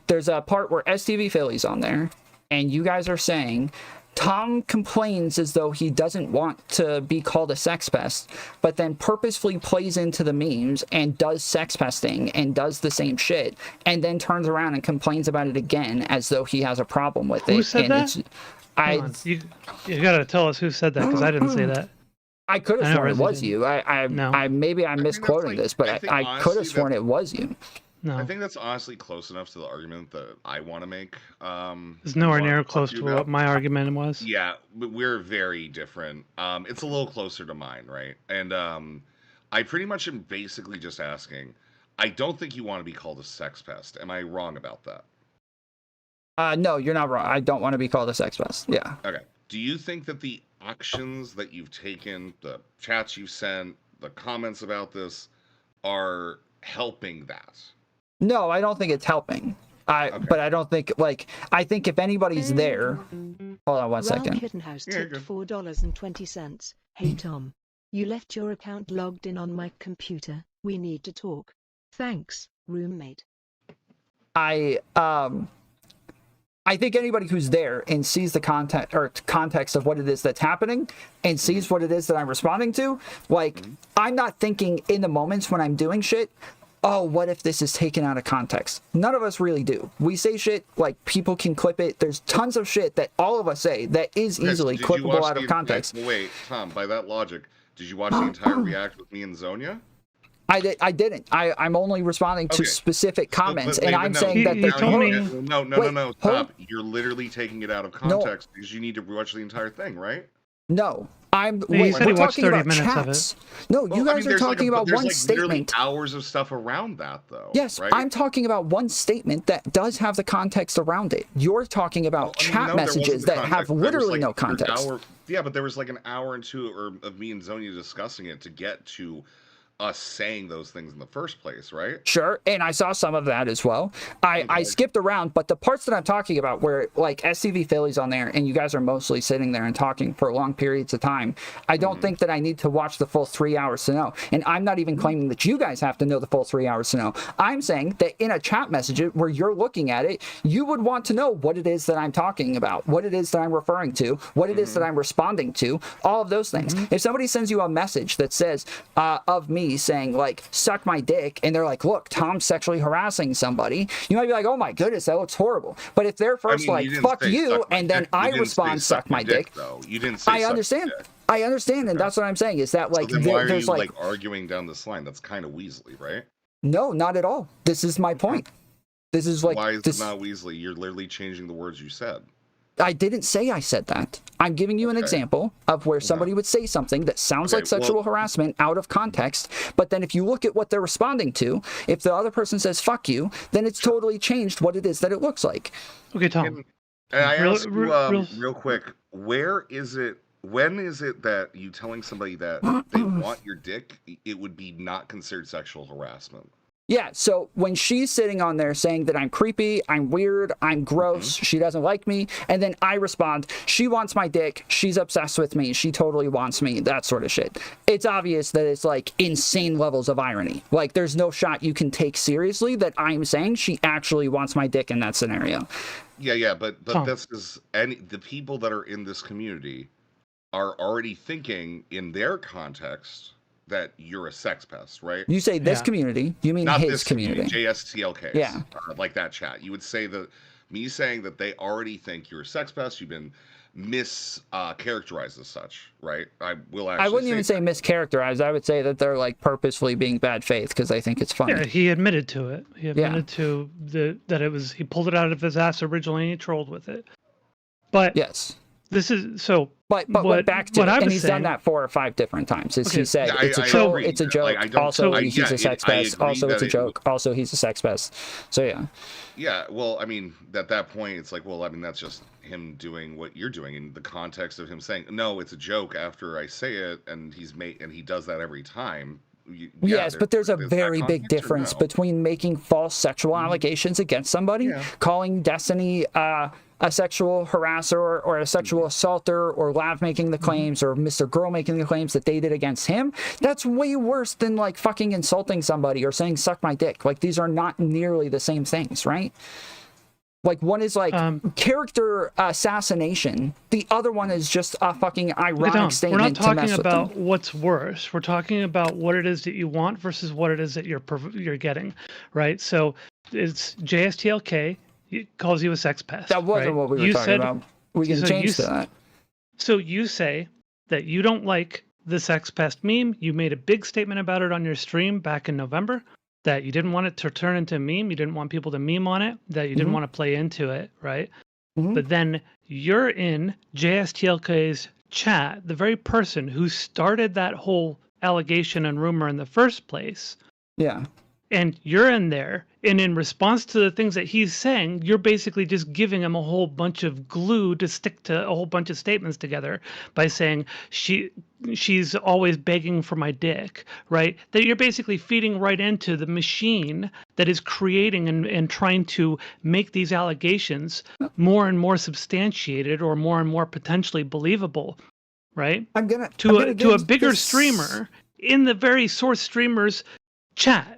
there's a part where STV Philly's on there, and you guys are saying Tom complains as though he doesn't want to be called a sex pest, but then purposefully plays into the memes and does sex pesting and does the same shit, and then turns around and complains about it again as though he has a problem with it. Who said and that? You gotta tell us who said that, because I didn't say that. I could have sworn it was you. Maybe I'm misquoting this, but I could have sworn it was you. No. I think that's honestly close enough to the argument that I want to make. It's nowhere near close to what my argument was. Yeah, but we're very different. It's a little closer to mine, right? And I pretty much am basically just asking, I don't think you want to be called a sex pest. Am I wrong about that? No, you're not wrong. I don't want to be called a sex pest. Yeah. Okay. Do you think that the actions that you've taken, the chats you've sent, the comments about this are helping that? No, I don't think it's helping. But I don't think, like, I think if anybody's there... Hold on one second. Kittenhouse tipped $4.20. Hey Tom, you left your account logged in on my computer. We need to talk. Thanks, roommate. I think anybody who's there and sees the context of what it is that's happening and sees what it is that I'm responding to, like, I'm not thinking in the moments when I'm doing shit, oh, what if this is taken out of context? None of us really do. We say shit, like, people can clip it. There's tons of shit that all of us say that is easily clippable out of context. Wait, Tom, by that logic, did you watch the entire React with me and Zonia? I didn't. I'm only responding to specific comments, and I'm saying He- that he they're told me- No, stop. You're literally taking it out of context because you need to watch the entire thing, right? No, He said he we're watched talking 30 about minutes of chats. No, you guys are talking about one statement. Literally hours of stuff around that, though. Yes, right? I'm talking about one statement that does have the context around it. You're talking about chat messages that have literally no context. Yeah, but there was like an hour and two of me and Zonia discussing it to get to us saying those things in the first place, right? Sure, and I saw some of that as well. I skipped around, but the parts that I'm talking about where, like, SCV Philly's on there and you guys are mostly sitting there and talking for long periods of time, I don't think that I need to watch the full 3 hours to know. And I'm not even claiming that you guys have to know the full 3 hours to know. I'm saying that in a chat message where you're looking at it, you would want to know what it is that I'm talking about, what it is that I'm referring to, what it is that I'm responding to, all of those things. If somebody sends you a message that says, of me saying, like, suck my dick, and they're like, look, Tom's sexually harassing somebody, you might be like, oh my goodness, that looks horrible. But if they're first like, fuck you, and then I respond, suck my dick, though. You didn't say I understand. I understand, and that's what I'm saying, is that, like, so then why are there's you, like arguing down this line? That's kind of Weasley, right? No, not at all. This is my point. This is like, why is it not Weasley? You're literally changing the words you said. I didn't say I said that. I'm giving you an example of where somebody would say something that sounds like sexual harassment out of context, but then if you look at what they're responding to, if the other person says fuck you, then it's totally changed what it is that it looks like. Okay, Tom. And I ask you, real quick, when is it that you telling somebody that they want your dick, it would be not considered sexual harassment? Yeah, so when she's sitting on there saying that I'm creepy, I'm weird, I'm gross, she doesn't like me, and then I respond, she wants my dick, she's obsessed with me, she totally wants me, that sort of shit. It's obvious that it's, like, insane levels of irony. Like, there's no shot you can take seriously that I'm saying she actually wants my dick in that scenario. Yeah, but this is the people that are in this community are already thinking in their context that you're a sex pest, right? You say this community, you mean not his this community. JSTLK. Yeah. Like that chat. You would say that me saying that they already think you're a sex pest, you've been characterized as such, right? I wouldn't even say mischaracterized. I would say that they're, like, purposefully being bad faith because they think it's funny. Yeah, he admitted to it. He admitted to that it was, he pulled it out of his ass originally and he trolled with it. But yes. This is so. But back to it, and he's done that 4 or 5 different times. He said it's a troll, it's a joke. Like, also, he's a sex pest. Also, it's a joke. Also, he's a sex pest. So yeah. Yeah, well, I mean, at that point, it's like, well, I mean, that's just him doing what you're doing in the context of him saying, no, it's a joke after I say it, and he does that every time. Yes, but there's a very big difference between making false sexual allegations against somebody, calling Destiny a sexual harasser or a sexual assaulter, or Lav making the claims, or Mr. Girl making the claims that they did against him. That's way worse than, like, fucking insulting somebody or saying suck my dick. Like, these are not nearly the same things, right? Like, one is like character assassination. The other one is just a fucking ironic statement. We're not to mess talking with about them. what's worse. We're talking about what it is that you want versus what it is that you're getting, right? So it's JSTLK calls you a sex pest. That wasn't right? what we were talking about. We can change to that. So you say that you don't like the sex pest meme. You made a big statement about it on your stream back in November, that you didn't want it to turn into a meme. You didn't want people to meme on it, that you didn't want to play into it, right? But then you're in JSTLK's chat, the very person who started that whole allegation and rumor in the first place. Yeah. And you're in there, and in response to the things that he's saying, you're basically just giving him a whole bunch of glue to stick to a whole bunch of statements together by saying she's always begging for my dick, right? That you're basically feeding right into the machine that is creating and trying to make these allegations more and more substantiated or more potentially believable, right? To a bigger streamer in the very source streamer's chat.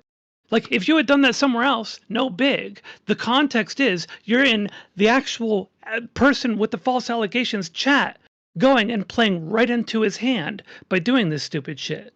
Like, if you had done that somewhere else, no big. The context is you're in the actual person with the false allegations chat going and playing right into his hand by doing this stupid shit.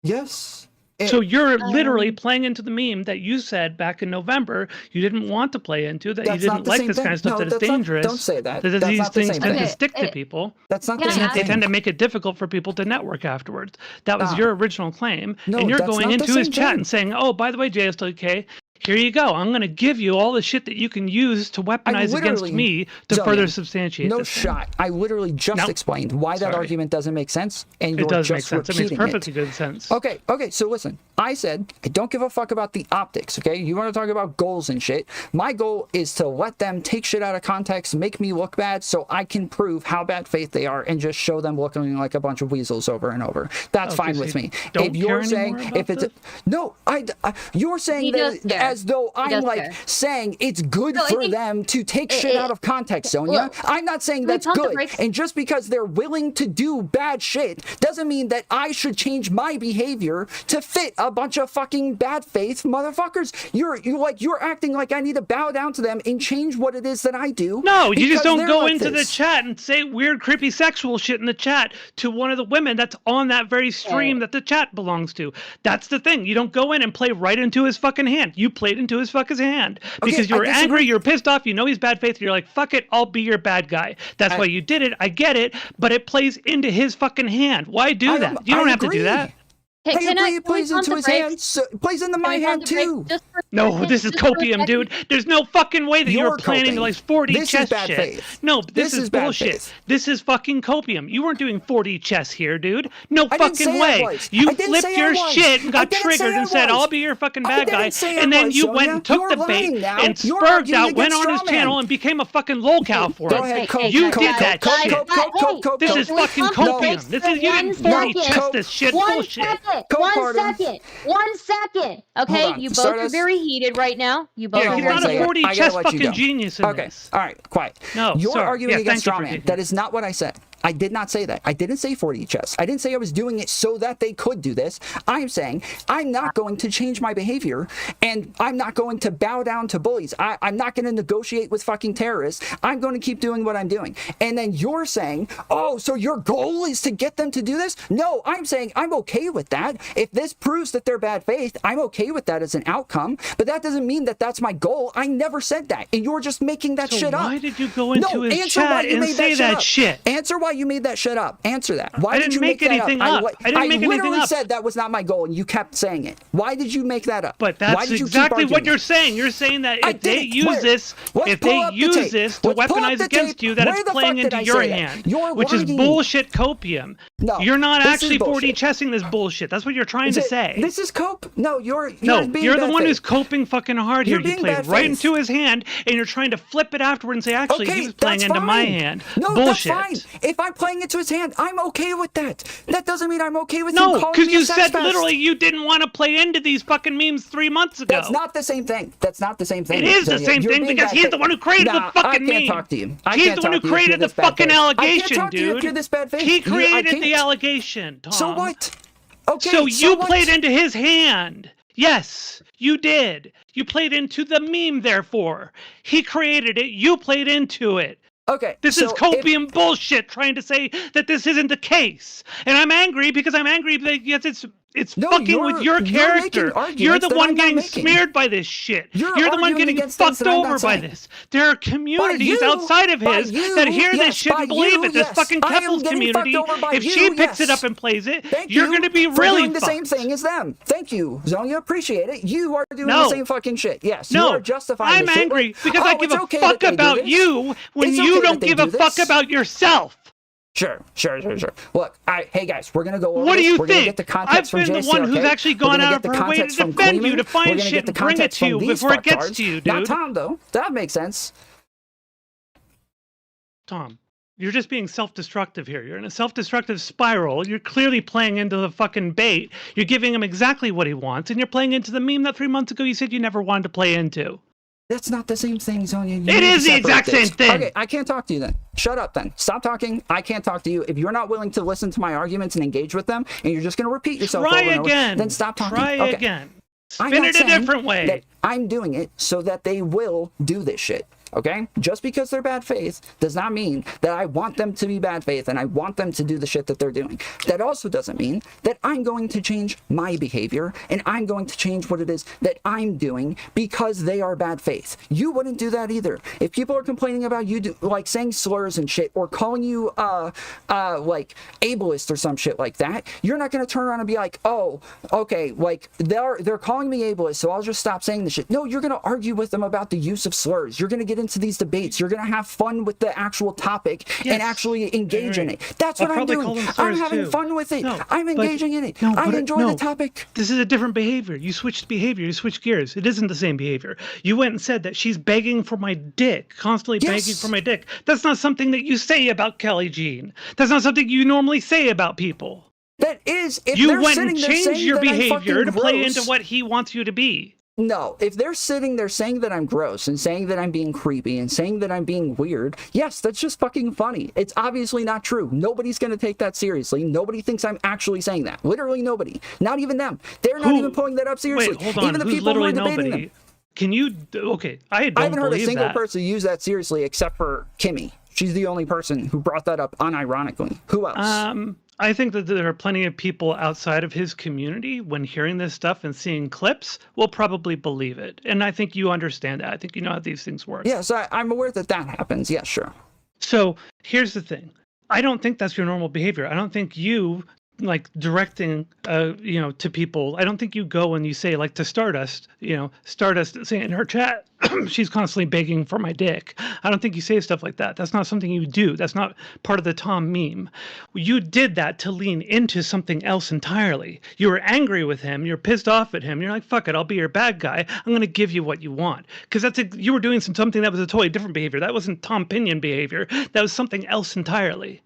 Yes. So you're literally playing into the meme that you said back in November you didn't want to play into, that you didn't like this kind of stuff, that it's dangerous. Don't say that. That these things tend thing. to stick to people. That's not the same They thing. tend to make it difficult for people to network afterwards. That was No. your original claim. No, and you're that's going not the into his same chat thing. and saying, oh, by the way, JSTK, here you go. I'm going to give you all the shit that you can use to weaponize against me to further substantiate no this shot. thing. I literally just explained why that argument doesn't make sense, and It you're does just make sense. It makes repeating perfectly good sense. Okay, so listen. I said I don't give a fuck about the optics, okay? You want to talk about goals and shit. My goal is to let them take shit out of context, make me look bad, so I can prove how bad faith they are and just show them looking like a bunch of weasels over and over. That's fine with me. If you're saying, if it's you're saying that as though I'm like saying it's good for them to take shit out of context, Sonia. I'm not saying that's good. And just because they're willing to do bad shit doesn't mean that I should change my behavior to fit a bunch of fucking bad faith motherfuckers. You're acting like I need to bow down to them and change what it is that I do. No, you just don't go like into the chat and say weird, creepy, sexual shit in the chat to one of the women that's on that very stream that the chat belongs to. That's the thing. You don't go in and play right into his fucking hand. You played into his fucking hand because you're angry, you're pissed off, you know he's bad faith, and you're like, fuck it, I'll be your bad guy. That's why you did it. I get it, but it plays into his fucking hand. Why do that? You don't have to do that. It plays into his hand. So, it plays into my hand too. No, this is copium, dude. There's no fucking way that you're planning like 4D chess bad shit. Faith. No, this is bullshit. This is fucking copium. You weren't doing 4D chess here, dude. No fucking way. You flipped your shit and got triggered and said, I'll be your fucking bad guy. And then you went and took the bait and spurged out, went on his channel and became a fucking lolcow for him. You did that shit. This is fucking copium. This is, you didn't 4D chess this shit bullshit. One second. Okay, you both are very heated right now. You both are he's not a 4D chess fucking genius in this. All right, quiet. No, you're arguing against strawman. That is not what I said. I did not say that. I didn't say 4D chess. I didn't say I was doing it so that they could do this. I'm saying I'm not going to change my behavior, and I'm not going to bow down to bullies. I'm not going to negotiate with fucking terrorists. I'm going to keep doing what I'm doing. And then you're saying, oh, so your goal is to get them to do this? No, I'm saying I'm okay with that. If this proves that they're bad faith, I'm okay with that as an outcome. But that doesn't mean that that's my goal. I never said that. And you're just making that shit up. Why did you go into his chat and say that shit? Answer why you made that shit up. Answer that. Why I did you make anything up? I didn't make anything up. I literally said that was not my goal, and you kept saying it. Why did you make that up? But that's exactly what you're saying. You're saying that if they use this, to weaponize against you, that it's playing into your hand, which is bullshit copium. No, you're not actually 4D chessing this bullshit. That's what you're trying to say. This is cope. No, you're the one who's coping fucking hard here. You played right into his hand, and you're trying to flip it afterward and say, actually, he was playing into my hand. No, bullshit. That's fine. If I'm playing into his hand, I'm okay with that. That doesn't mean I'm okay with no, him calling me because you a sex said pest. literally you didn't want to play into these fucking memes 3 months ago. That's not the same thing. That's not the same thing. It is the same thing because he's the one who created the fucking meme. I can't talk to you. He's the one who created the fucking allegation, dude. If you're this bad faith. He created the allegation, Tom. So what? Okay. So you played into his hand. Yes, you did. You played into the meme, therefore. He created it. You played into it. Okay. This is copium bullshit trying to say that this isn't the case. And I'm angry because I'm angry that yes, it's fucking with your character. You're the one getting smeared by this shit. You're the one getting fucked over by this. There are communities outside of his that hear this shit and believe it. This fucking Keppel's community, if she picks it up and plays it, you're going to be really doing the same thing as them. Thank you, Zonia. Appreciate it. You are doing the same fucking shit. Yes, you are justifying this shit. I'm angry because I give a fuck about you when you don't give a fuck about yourself. Sure. Look, hey guys, we're gonna go over What do you we're think? Gonna get the context I've been from the one who's actually gone out of her way to defend you, to find shit and bring it to you before it gets to you, dude. Not Tom, though. That makes sense. Tom, you're just being self-destructive here. You're in a self-destructive spiral. You're clearly playing into the fucking bait. You're giving him exactly what he wants, and you're playing into the meme that 3 months ago you said you never wanted to play into. That's not the same thing, Zonia. It is the exact same thing. Okay, I can't talk to you then. Shut up then. Stop talking. I can't talk to you. If you're not willing to listen to my arguments and engage with them, and you're just going to repeat yourself over and over, then stop talking. Try again. Spin it a different way. I'm doing it so that they will do this shit. Okay? Just because they're bad faith does not mean that I want them to be bad faith and I want them to do the shit that they're doing. That also doesn't mean that I'm going to change my behavior and I'm going to change what it is that I'm doing because they are bad faith. You wouldn't do that either. If people are complaining about you like saying slurs and shit or calling you like ableist or some shit like that, you're not going to turn around and be like, oh, okay, like they're calling me ableist, so I'll just stop saying this shit. No, you're going to argue with them about the use of slurs. You're going to get into these debates. You're going to have fun with the actual topic and actually engage in it. That's what I'm doing. I'm having fun with it. I'm engaging in it. I enjoy the topic. This is a different behavior. You switched behavior. You switched gears. It isn't the same behavior. You went and said that she's begging for my dick, constantly begging for my dick. That's not something that you say about Kelly Jean. That's not something you normally say about people. That is, if you went and changed your behavior to play into what he wants you to be. No, if they're sitting there saying that I'm gross and saying that I'm being creepy and saying that I'm being weird, yes, that's just fucking funny. It's obviously not true. Nobody's going to take that seriously. Nobody thinks I'm actually saying that. Literally nobody. Not even them. They're not even pulling that up seriously. Wait, hold on. Even the people who are debating them. Can you, okay, I haven't heard a single person use that seriously except for Kimmy. She's the only person who brought that up unironically. Who else? I think that there are plenty of people outside of his community, when hearing this stuff and seeing clips, will probably believe it. And I think you understand that. I think you know how these things work. Yes, I'm aware that that happens. Yeah, sure. So here's the thing. I don't think that's your normal behavior. I don't think you, like, directing, to people. I don't think you go and you say, like, to Stardust, Stardust saying in her chat, she's constantly begging for my dick. I don't think you say stuff like that. That's not something you do. That's not part of the Tom meme. You did that to lean into something else entirely. You were angry with him. You're pissed off at him. You're like, fuck it, I'll be your bad guy. I'm going to give you what you want. Because you were doing something that was a totally different behavior. That wasn't Tom Pinion behavior. That was something else entirely.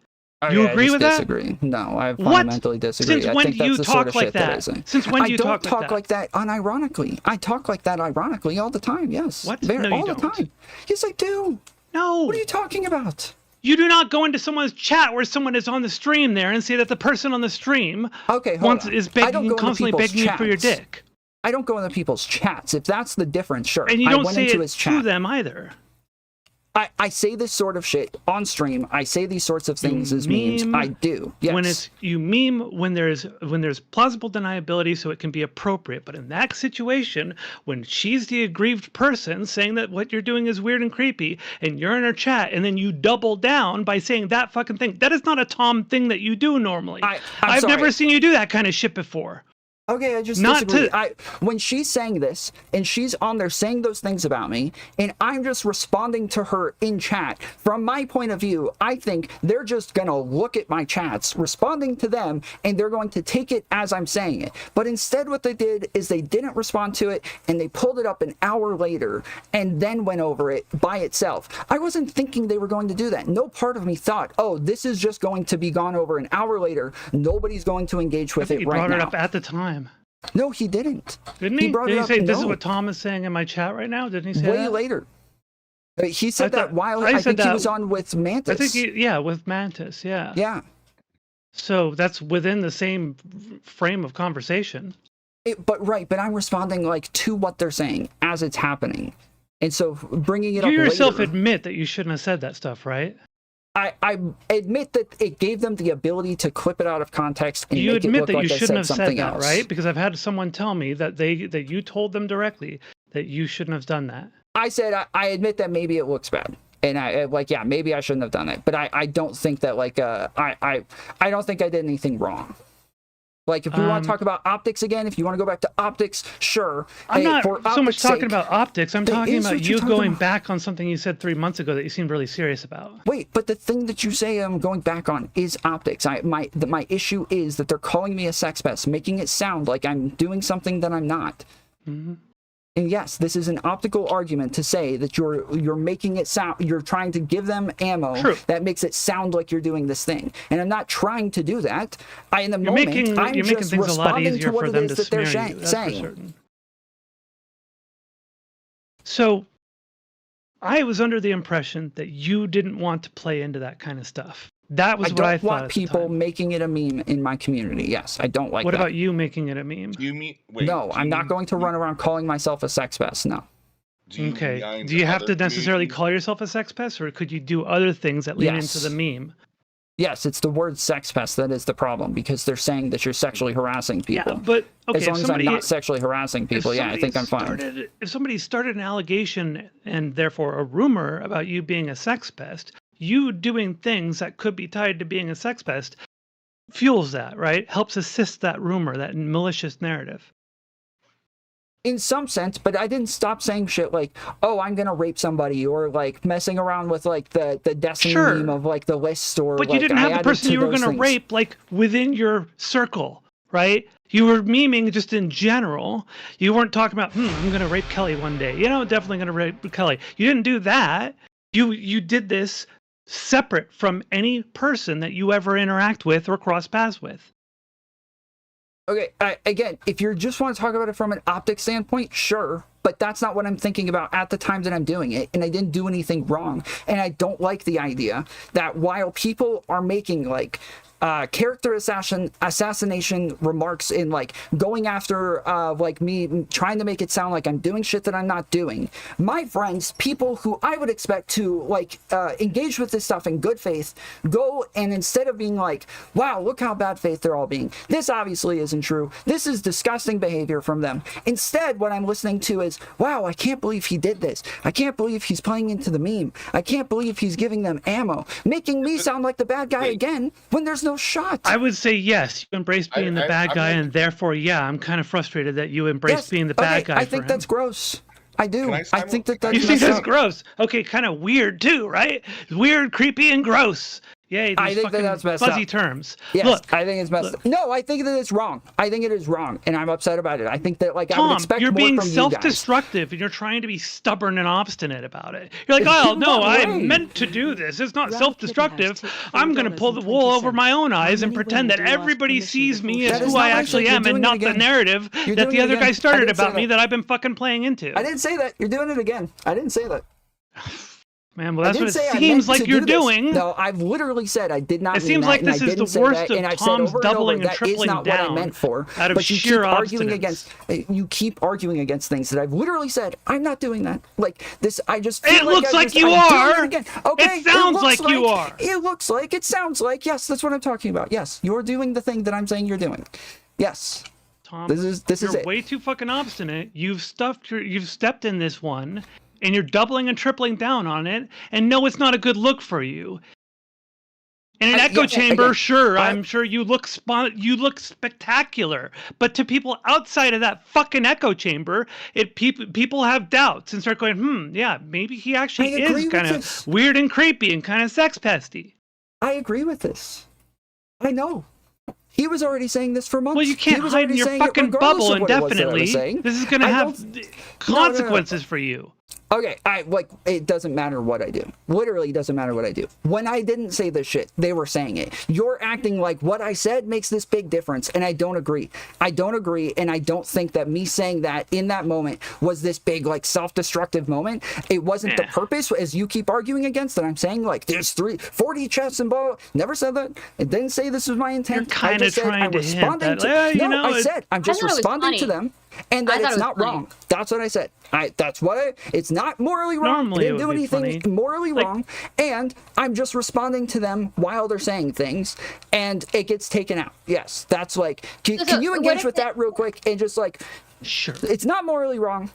You agree with that? Disagree. No, I fundamentally disagree. Since when do you talk like that? Since when do you talk like that? I don't talk like that unironically. I talk like that ironically all the time, yes. What? No, all the time. Yes, I do. No. What are you talking about? You do not go into someone's chat where someone is on the stream there and say that the person on the stream is constantly begging you for your dick. I don't go into people's chats. If that's the difference, sure. And you don't say it to them either. I say this sort of shit on stream. I say these sorts of things as memes. I do. Yes. You meme when there's plausible deniability, so it can be appropriate. But in that situation, when she's the aggrieved person saying that what you're doing is weird and creepy, and you're in her chat, and then you double down by saying that fucking thing, that is not a Tom thing that you do normally. I've never seen you do that kind of shit before. Okay, I just disagree. When she's saying this, and she's on there saying those things about me, and I'm just responding to her in chat, from my point of view, I think they're just going to look at my chats, responding to them, and they're going to take it as I'm saying it. But instead what they did is they didn't respond to it, and they pulled it up an hour later, and then went over it by itself. I wasn't thinking they were going to do that. No part of me thought, oh, this is just going to be gone over an hour later. Nobody's going to engage with it right now. He brought it up at the time. No, he didn't. Didn't he? Did he say this is what Tom is saying in my chat right now? Didn't he say that? Way later. He said that while I think he was on with Mantis. I think with Mantis, yeah. Yeah. So that's within the same frame of conversation. But I'm responding like to what they're saying as it's happening. And so bringing it you up yourself later, admit that you shouldn't have said that stuff, right? I admit that it gave them the ability to clip it out of context and You make it admit look that like you I shouldn't said have said something that, else. right? Because I've had someone tell me that that you told them directly that you shouldn't have done that. I said I admit that maybe it looks bad. And yeah, maybe I shouldn't have done it. But I don't think that I don't think I did anything wrong. Like, if we want to talk about optics again, if you want to go back to optics, sure. I'm not so much talking sake, about optics. I'm talking is about what you're you talking going about. back on something you said 3 months ago that you seemed really serious about. Wait, but the thing that you say I'm going back on is optics. My issue is that they're calling me a sex pest, making it sound like I'm doing something that I'm not. Mm-hmm. And yes, this is an optical argument to say that you're making it sound, you're trying to give them ammo. True. That makes it sound like you're doing this thing. And I'm not trying to do that. I'm You're just making things a lot responding easier to what for it them is to that they're smear you. That's for saying. certain. So, I was under the impression that you didn't want to play into that kind of stuff. That was what I don't thought want at the people time. making it a meme in my community. Yes, I don't like What that. about you making it a meme? Do you mean? Wait. No, do I'm you not mean- going to run around calling myself a sex pest. No. Do you Okay. mean Do you have other to necessarily communities? call yourself a sex pest, or could you do other things that lean into Yes. the meme? Yes, it's the word sex pest that is the problem, because they're saying that you're sexually harassing people. Yeah, but okay, as long if as somebody, I'm not sexually harassing people, yeah, I think I'm fine. If somebody started an allegation and therefore a rumor about you being a sex pest, you doing things that could be tied to being a sex pest fuels that, right? Helps assist that rumor, that malicious narrative. In some sense, but I didn't stop saying shit like, oh, I'm gonna rape somebody, or like messing around with like the Destiny Sure. meme of like the list, or But like, you didn't I have the added person to you were those going to things. rape like within your circle, right? You were memeing just in general. You weren't talking about, I'm going to rape Kelly one day. You know, definitely going to rape Kelly. You didn't do that. You did this separate from any person that you ever interact with or cross paths with. Okay, again, if you just want to talk about it from an optics standpoint, sure, but that's not what I'm thinking about at the time that I'm doing it, and I didn't do anything wrong. And I don't like the idea that while people are making like character assassination remarks in like going after like me, trying to make it sound like I'm doing shit that I'm not doing, my friends, people who I would expect to like engage with this stuff in good faith, go and instead of being like, wow, look how bad faith they're all being, this obviously isn't true, this is disgusting behavior from them, instead what I'm listening to is, wow, I can't believe he did this, I can't believe he's playing into the meme, I can't believe he's giving them ammo, making me sound like the bad guy again when there's no shot. I would say yes, you embraced being the bad guy, and therefore, yeah, I'm kind of frustrated that you embraced being the bad guy. I think that's gross. I do. I think that that's You think that's up. gross? Okay, kind of weird too, right? Weird, creepy, and gross. Yay, I these think fucking that's messed fuzzy up. terms. Yes, Look, I think it's messed up. No, I think that it's wrong. I think it is wrong, and I'm upset about it. I think that like I would Tom, expect you're more being from you guys. self-destructive and you're trying to be stubborn and obstinate about it. You're like, oh, no, I meant to do this. It's not Ralph self-destructive. Kitten has I'm going to pull the wool over my own eyes and many pretend women that do ask everybody permission sees me before as That is who not I what I actually said. You're am and doing it not the again. narrative You're that doing the it other again. guy I started didn't say about me that. that I've been fucking playing into. I didn't say that. You're doing it again. I didn't say that. Man, well, that's what I didn't say it I seems meant like to you're do this. doing. No, I've literally said I did not It mean seems that, like and I this is didn't the say worst that, of and I've Tom's said over and over, doubling and that is tripling not what I down meant for. out of But you sheer keep arguing obstinance. against you keep arguing against things that I've literally said I'm not doing that. Like this, I just feel It looks like you I'm doing are. it again. Okay, It sounds looks like you are. It looks like. It sounds like. Yes, that's what I'm talking about. Yes, you're doing the thing that I'm saying you're doing. Yes. Tom, This is you're it. way too fucking obstinate. You've stepped in this one, and you're doubling and tripling down on it. And no, it's not a good look for you. In an echo chamber, again, sure, I'm sure you look spectacular. But to people outside of that fucking echo chamber, people have doubts and start going, yeah, maybe he actually I agree is with kind this. of weird and creepy and kind of sex pesty. I agree with this. I know. He was already saying this for months. Well, you can't He was hide already in your saying it fucking regardless bubble of what it was that I was indefinitely. saying. This is going to I have don't- consequences for you. Okay, it doesn't matter what I do. Literally, it doesn't matter what I do. When I didn't say this shit, they were saying it. You're acting like what I said makes this big difference, and I don't agree. I don't agree, and I don't think that me saying that in that moment was this big, like, self-destructive moment. It wasn't the purpose, as you keep arguing against, that I'm saying, like, there's 40 chests and blah, blah. Never said that. It didn't say this was my intent. You're kind of trying to hint that, I said, I'm just responding to them. And that it's not wrong. That's what I said. It's not morally wrong. Normally I didn't do anything morally wrong. And I'm just responding to them while they're saying things. And it gets taken out. Yes. That's like, can you engage with that real quick? And just like, sure. It's not morally wrong.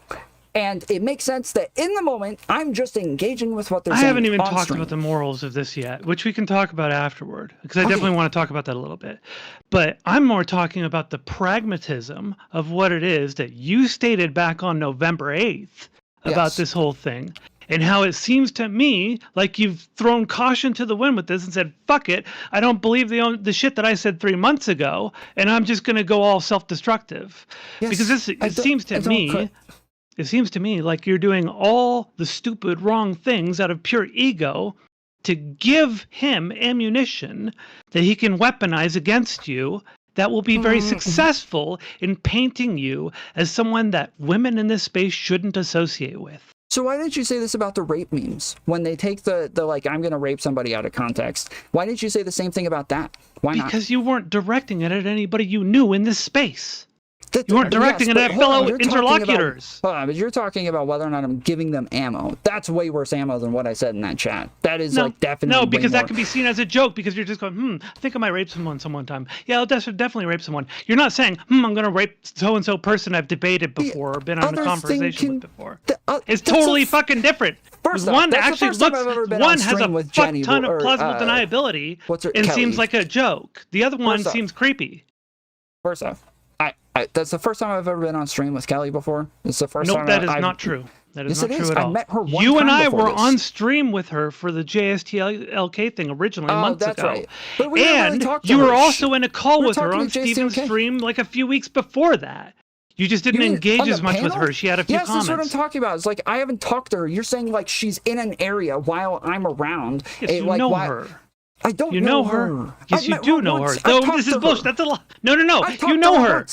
And it makes sense that in the moment, I'm just engaging with what they're saying. I haven't even talked about the morals of this yet, which we can talk about afterward, because I definitely want to talk about that a little bit. But I'm more talking about the pragmatism of what it is that you stated back on November 8th about this whole thing, and how it seems to me like you've thrown caution to the wind with this and said, fuck it, I don't believe the shit that I said 3 months ago, and I'm just going to go all self-destructive. Yes, because it seems to me like you're doing all the stupid, wrong things out of pure ego to give him ammunition that he can weaponize against you that will be very successful in painting you as someone that women in this space shouldn't associate with. So why didn't you say this about the rape memes? When they take the like, I'm going to rape somebody out of context. Why didn't you say the same thing about that? Why not? Because you weren't directing it at anybody you knew in this space. You weren't directing it at fellow interlocutors. But you're talking about whether or not I'm giving them ammo. That's way worse ammo than what I said in that chat. That is definitely no, because that can be seen as a joke, because you're just going, I think I might rape someone some time. Yeah, I'll definitely rape someone. You're not saying, I'm going to rape so-and-so person I've debated before or been on a conversation with before. It's totally fucking different. One actually has a fuck ton of plausible deniability and seems like a joke. The other one seems creepy. First off, that's the first time I've ever been on stream with Kelly before. It's the first time. Nope, that is not true. That is not true at all. I met her one you and I were on stream with her for the JSTLK thing originally months ago. Right. But we and really you were also in a call with her on Steven's stream like a few weeks before that. You just didn't engage as much with her. She had a few comments. Yes, that's what I'm talking about. It's like, I haven't talked to her. You're saying like she's in an area while I'm around. Yes, you know her. I don't know her. Yes, you do know her. No, this is bullshit. That's a lie. No. You know her.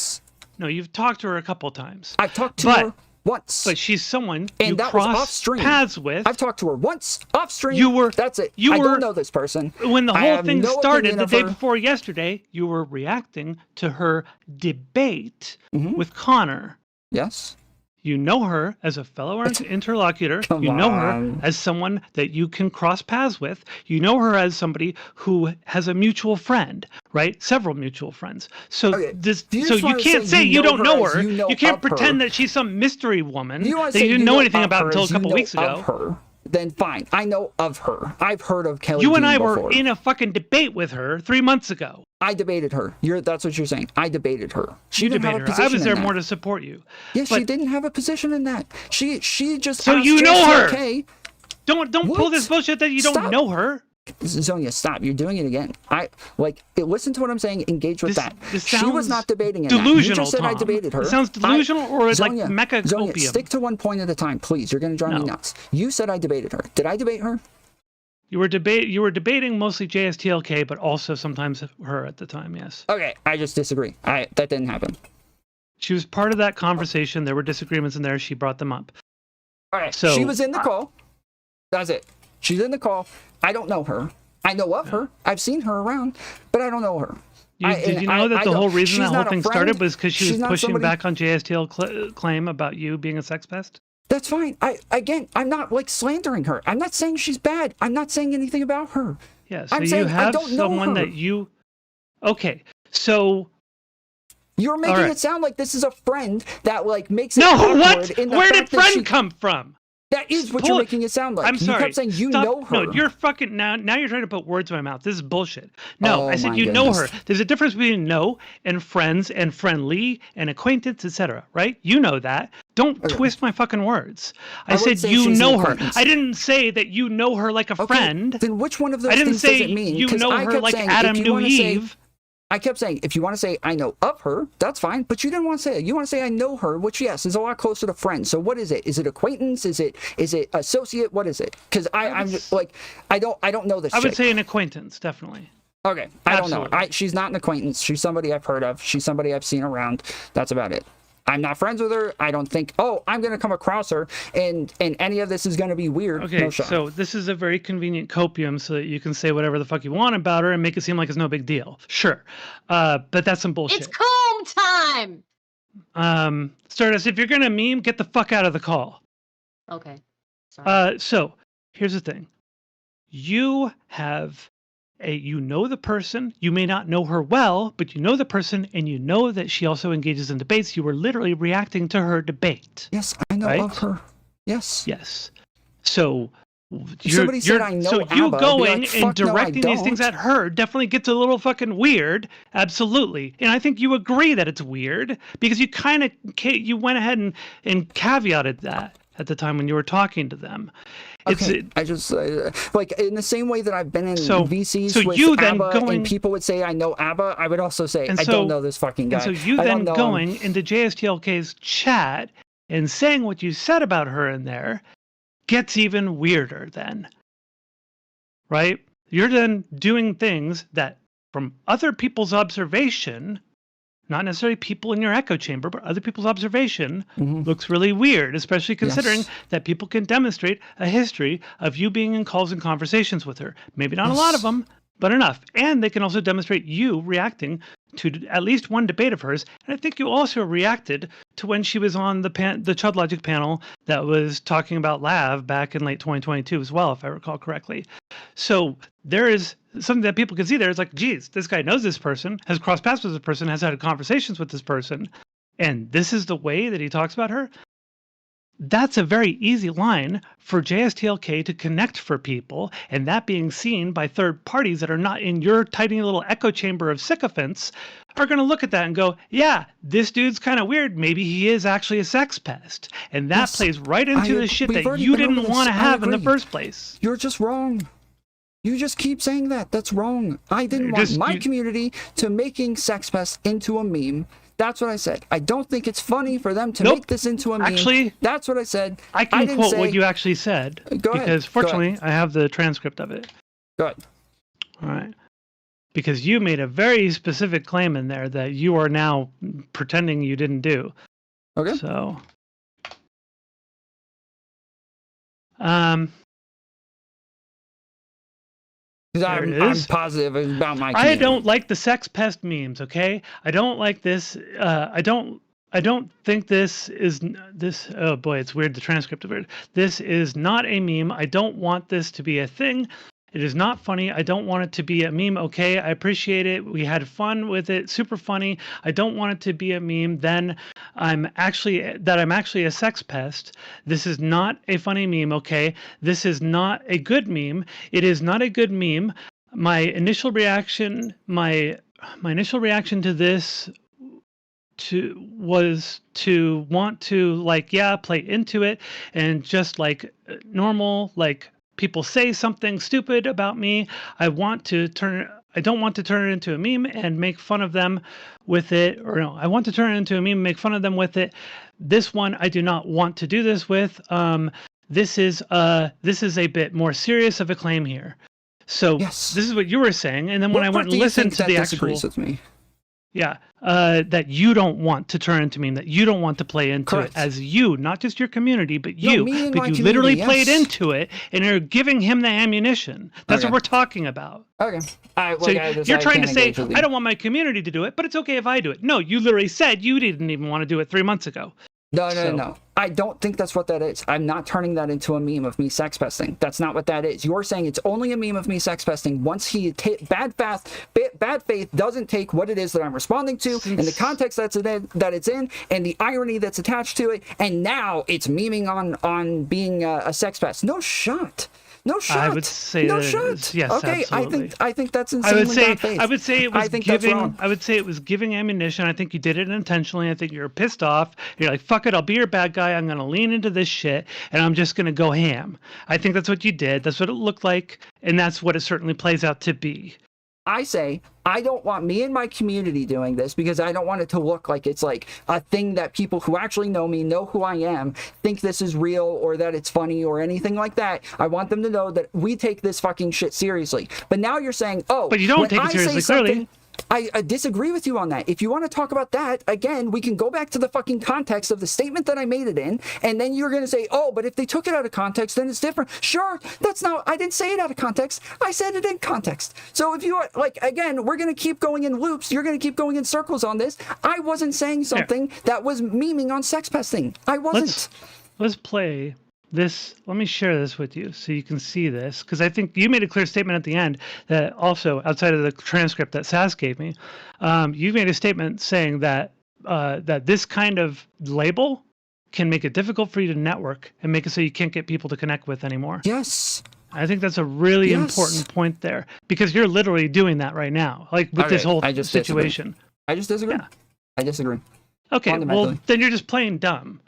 No, you've talked to her a couple times. I've talked to her once. But she's someone you cross paths with. I've talked to her once off stream. That's it. I don't know this person. When the whole thing started the day before yesterday, you were reacting to her debate with Connor. Yes. You know her as a fellow interlocutor. You know her as someone that you can cross paths with. You know her as somebody who has a mutual friend, right? Several mutual friends. So you can't say you don't know her. You can't pretend that she's some mystery woman that you didn't know anything about until a couple weeks ago. Then fine, I know of her. I've heard of Kelly. You and I were in a fucking debate with her 3 months ago. I debated her. That's what you're saying. I debated her. She debated her. I was there more to support you. Yes, she didn't have a position in that. She just. So you know her. Don't pull this bullshit that you don't know her. Zonia, stop. You're doing it again. Listen to what I'm saying. Engage with that. She was not debating it. Delusional, you just said Tom. I debated her. It sounds delusional or like mecha Zonia, opium. Stick to one point at a time, please. You're going to drive me nuts. You said I debated her. Did I debate her? You were debating mostly JSTLK, but also sometimes her at the time, yes. Okay, I just disagree. That didn't happen. She was part of that conversation. There were disagreements in there. She brought them up. All right, so she was in the call. That's it. She's in the call. I don't know her. I know of her. I've seen her around, but I don't know her. Did you know that the whole reason that whole thing started was because she was pushing back on JSTL claim about you being a sex pest? That's fine. I'm not like slandering her. I'm not saying she's bad. I'm not saying anything about her. Yeah, so you have someone that you... Okay, so... You're making it sound like this is a friend that like makes it awkward. Where did friend come from? That is what you're making it sound like. I'm sorry. You kept saying you know her. No, you're fucking now you're trying to put words in my mouth. This is bullshit. No, I said you know her. There's a difference between know and friends and friendly and acquaintance, etc. Right? You know that. Don't twist my fucking words. I said you know her. I didn't say that you know her like a friend. Then which one of those things does it mean? I didn't say you know her like Adam knew Eve. I kept saying, if you want to say I know of her, that's fine, but you didn't want to say it. You want to say I know her, which, yes, is a lot closer to friends. So what is it? Is it acquaintance? Is it associate? What is it? Because I'm just like, I don't know this I would chick. say an acquaintance, definitely. Okay, I don't know. She's not an acquaintance. She's somebody I've heard of. She's somebody I've seen around. That's about it. I'm not friends with her. I don't think, I'm going to come across her and any of this is going to be weird. Okay, no shot. So this is a very convenient copium so that you can say whatever the fuck you want about her and make it seem like it's no big deal. Sure. But that's some bullshit. It's comb time! Stardust, if you're going to meme, get the fuck out of the call. Okay. Sorry. So here's the thing. You have you know the person. You may not know her well, but you know the person, and you know that she also engages in debates. You were literally reacting to her debate. Yes, I know of her. Yes. Yes. So somebody said I know so you ABBA, going like, and directing these things at her definitely gets a little fucking weird. Absolutely. And I think you agree that it's weird because you kind of you went ahead and caveated that at the time when you were talking to them. I just like in the same way that I've been in VCs so with you then ABBA and people would say I know ABBA, I would also say I don't know this fucking guy. And so you then going into JSTLK's chat and saying what you said about her in there gets even weirder then. Right? You're then doing things that from other people's observation, not necessarily people in your echo chamber, but other people's observation looks really weird, especially considering that people can demonstrate a history of you being in calls and conversations with her. Maybe not a lot of them, but enough. And they can also demonstrate you reacting to at least one debate of hers. And I think you also reacted to when she was on the Chud Logic panel that was talking about Lav back in late 2022 as well, if I recall correctly. So there is something that people can see there. It's like, geez, this guy knows this person, has crossed paths with this person, has had conversations with this person, and this is the way that he talks about her. That's a very easy line for JSTLK to connect for people, and that being seen by third parties that are not in your tiny little echo chamber of sycophants are going to look at that and go, yeah, this dude's kind of weird. Maybe he is actually a sex pest. And that plays right into the shit that you didn't want to have in the first place. You're just wrong. You just keep saying that. That's wrong. I didn't want my community to making sex pests into a meme. That's what I said. I don't think it's funny for them to make this into a meme. Actually, that's what I said. I can quote what you actually said. Go ahead. Because fortunately, I have the transcript of it. Go ahead. All right. Because you made a very specific claim in there that you are now pretending you didn't do. Okay. So, I'm positive about my community. I don't like the sex pest memes, okay? I don't like this. I don't think this is oh boy, it's weird, the transcript of it. This is not a meme. I don't want this to be a thing. It is not funny. I don't want it to be a meme. Okay, I appreciate it. We had fun with it. Super funny. I don't want it to be a meme. Then I'm actually a sex pest. This is not a funny meme. Okay, this is not a good meme. It is not a good meme. My initial reaction to this was to want to play into it and just like normal people say something stupid about me. I don't want to turn it into a meme and make fun of them with it. Or no, I want to turn it into a meme and make fun of them with it. This one, I do not want to do this with. This is a bit more serious of a claim here. So this is what you were saying. And then when I went and listened to the actual... with me? Yeah, that you don't want to turn into meme, that you don't want to play into it as you, not just your community, but you. But you literally played into it, and you're giving him the ammunition. That's what we're talking about. Okay. So you're trying to say, I don't want my community to do it, but it's okay if I do it. No, you literally said you didn't even want to do it 3 months ago. No. I don't think that's what that is. I'm not turning that into a meme of me sex pesting. That's not what that is. You're saying it's only a meme of me sex pesting once bad faith doesn't take what it is that I'm responding to and the context that it's in and the irony that's attached to it, and now it's memeing on being a sex pest. No shot. No shot. I would say no that shot. It is. Yes, okay, absolutely. I think that's insanely bad faith. I would say it was that's wrong. I would say it was giving ammunition. I think you did it intentionally. I think you're pissed off. You're like, fuck it, I'll be your bad guy. I'm gonna lean into this shit and I'm just gonna go ham. I think that's what you did. That's what it looked like, and that's what it certainly plays out to be. I say, I don't want me and my community doing this because I don't want it to look like it's like a thing that people who actually know me, know who I am, think this is real or that it's funny or anything like that. I want them to know that we take this fucking shit seriously. But now you're saying, oh, but you don't take it seriously, clearly. I disagree with you on that. If you want to talk about that, again, we can go back to the fucking context of the statement that I made it in, and then you're going to say, oh, but if they took it out of context, then it's different. Sure, that's not, I didn't say it out of context. I said it in context. So if you are, like, again, we're going to keep going in loops. You're going to keep going in circles on this. I wasn't saying something that was memeing on sex pesting. I wasn't. Let's play this. Let me share this with you so you can see this, because I think you made a clear statement at the end that also, outside of the transcript that Sass gave me, you made a statement saying that that this kind of label can make it difficult for you to network and make it so you can't get people to connect with anymore. Yes. I think that's a really important point there, because you're literally doing that right now, like with this whole situation. I just disagree. Yeah. I disagree. Okay, well, then you're just playing dumb.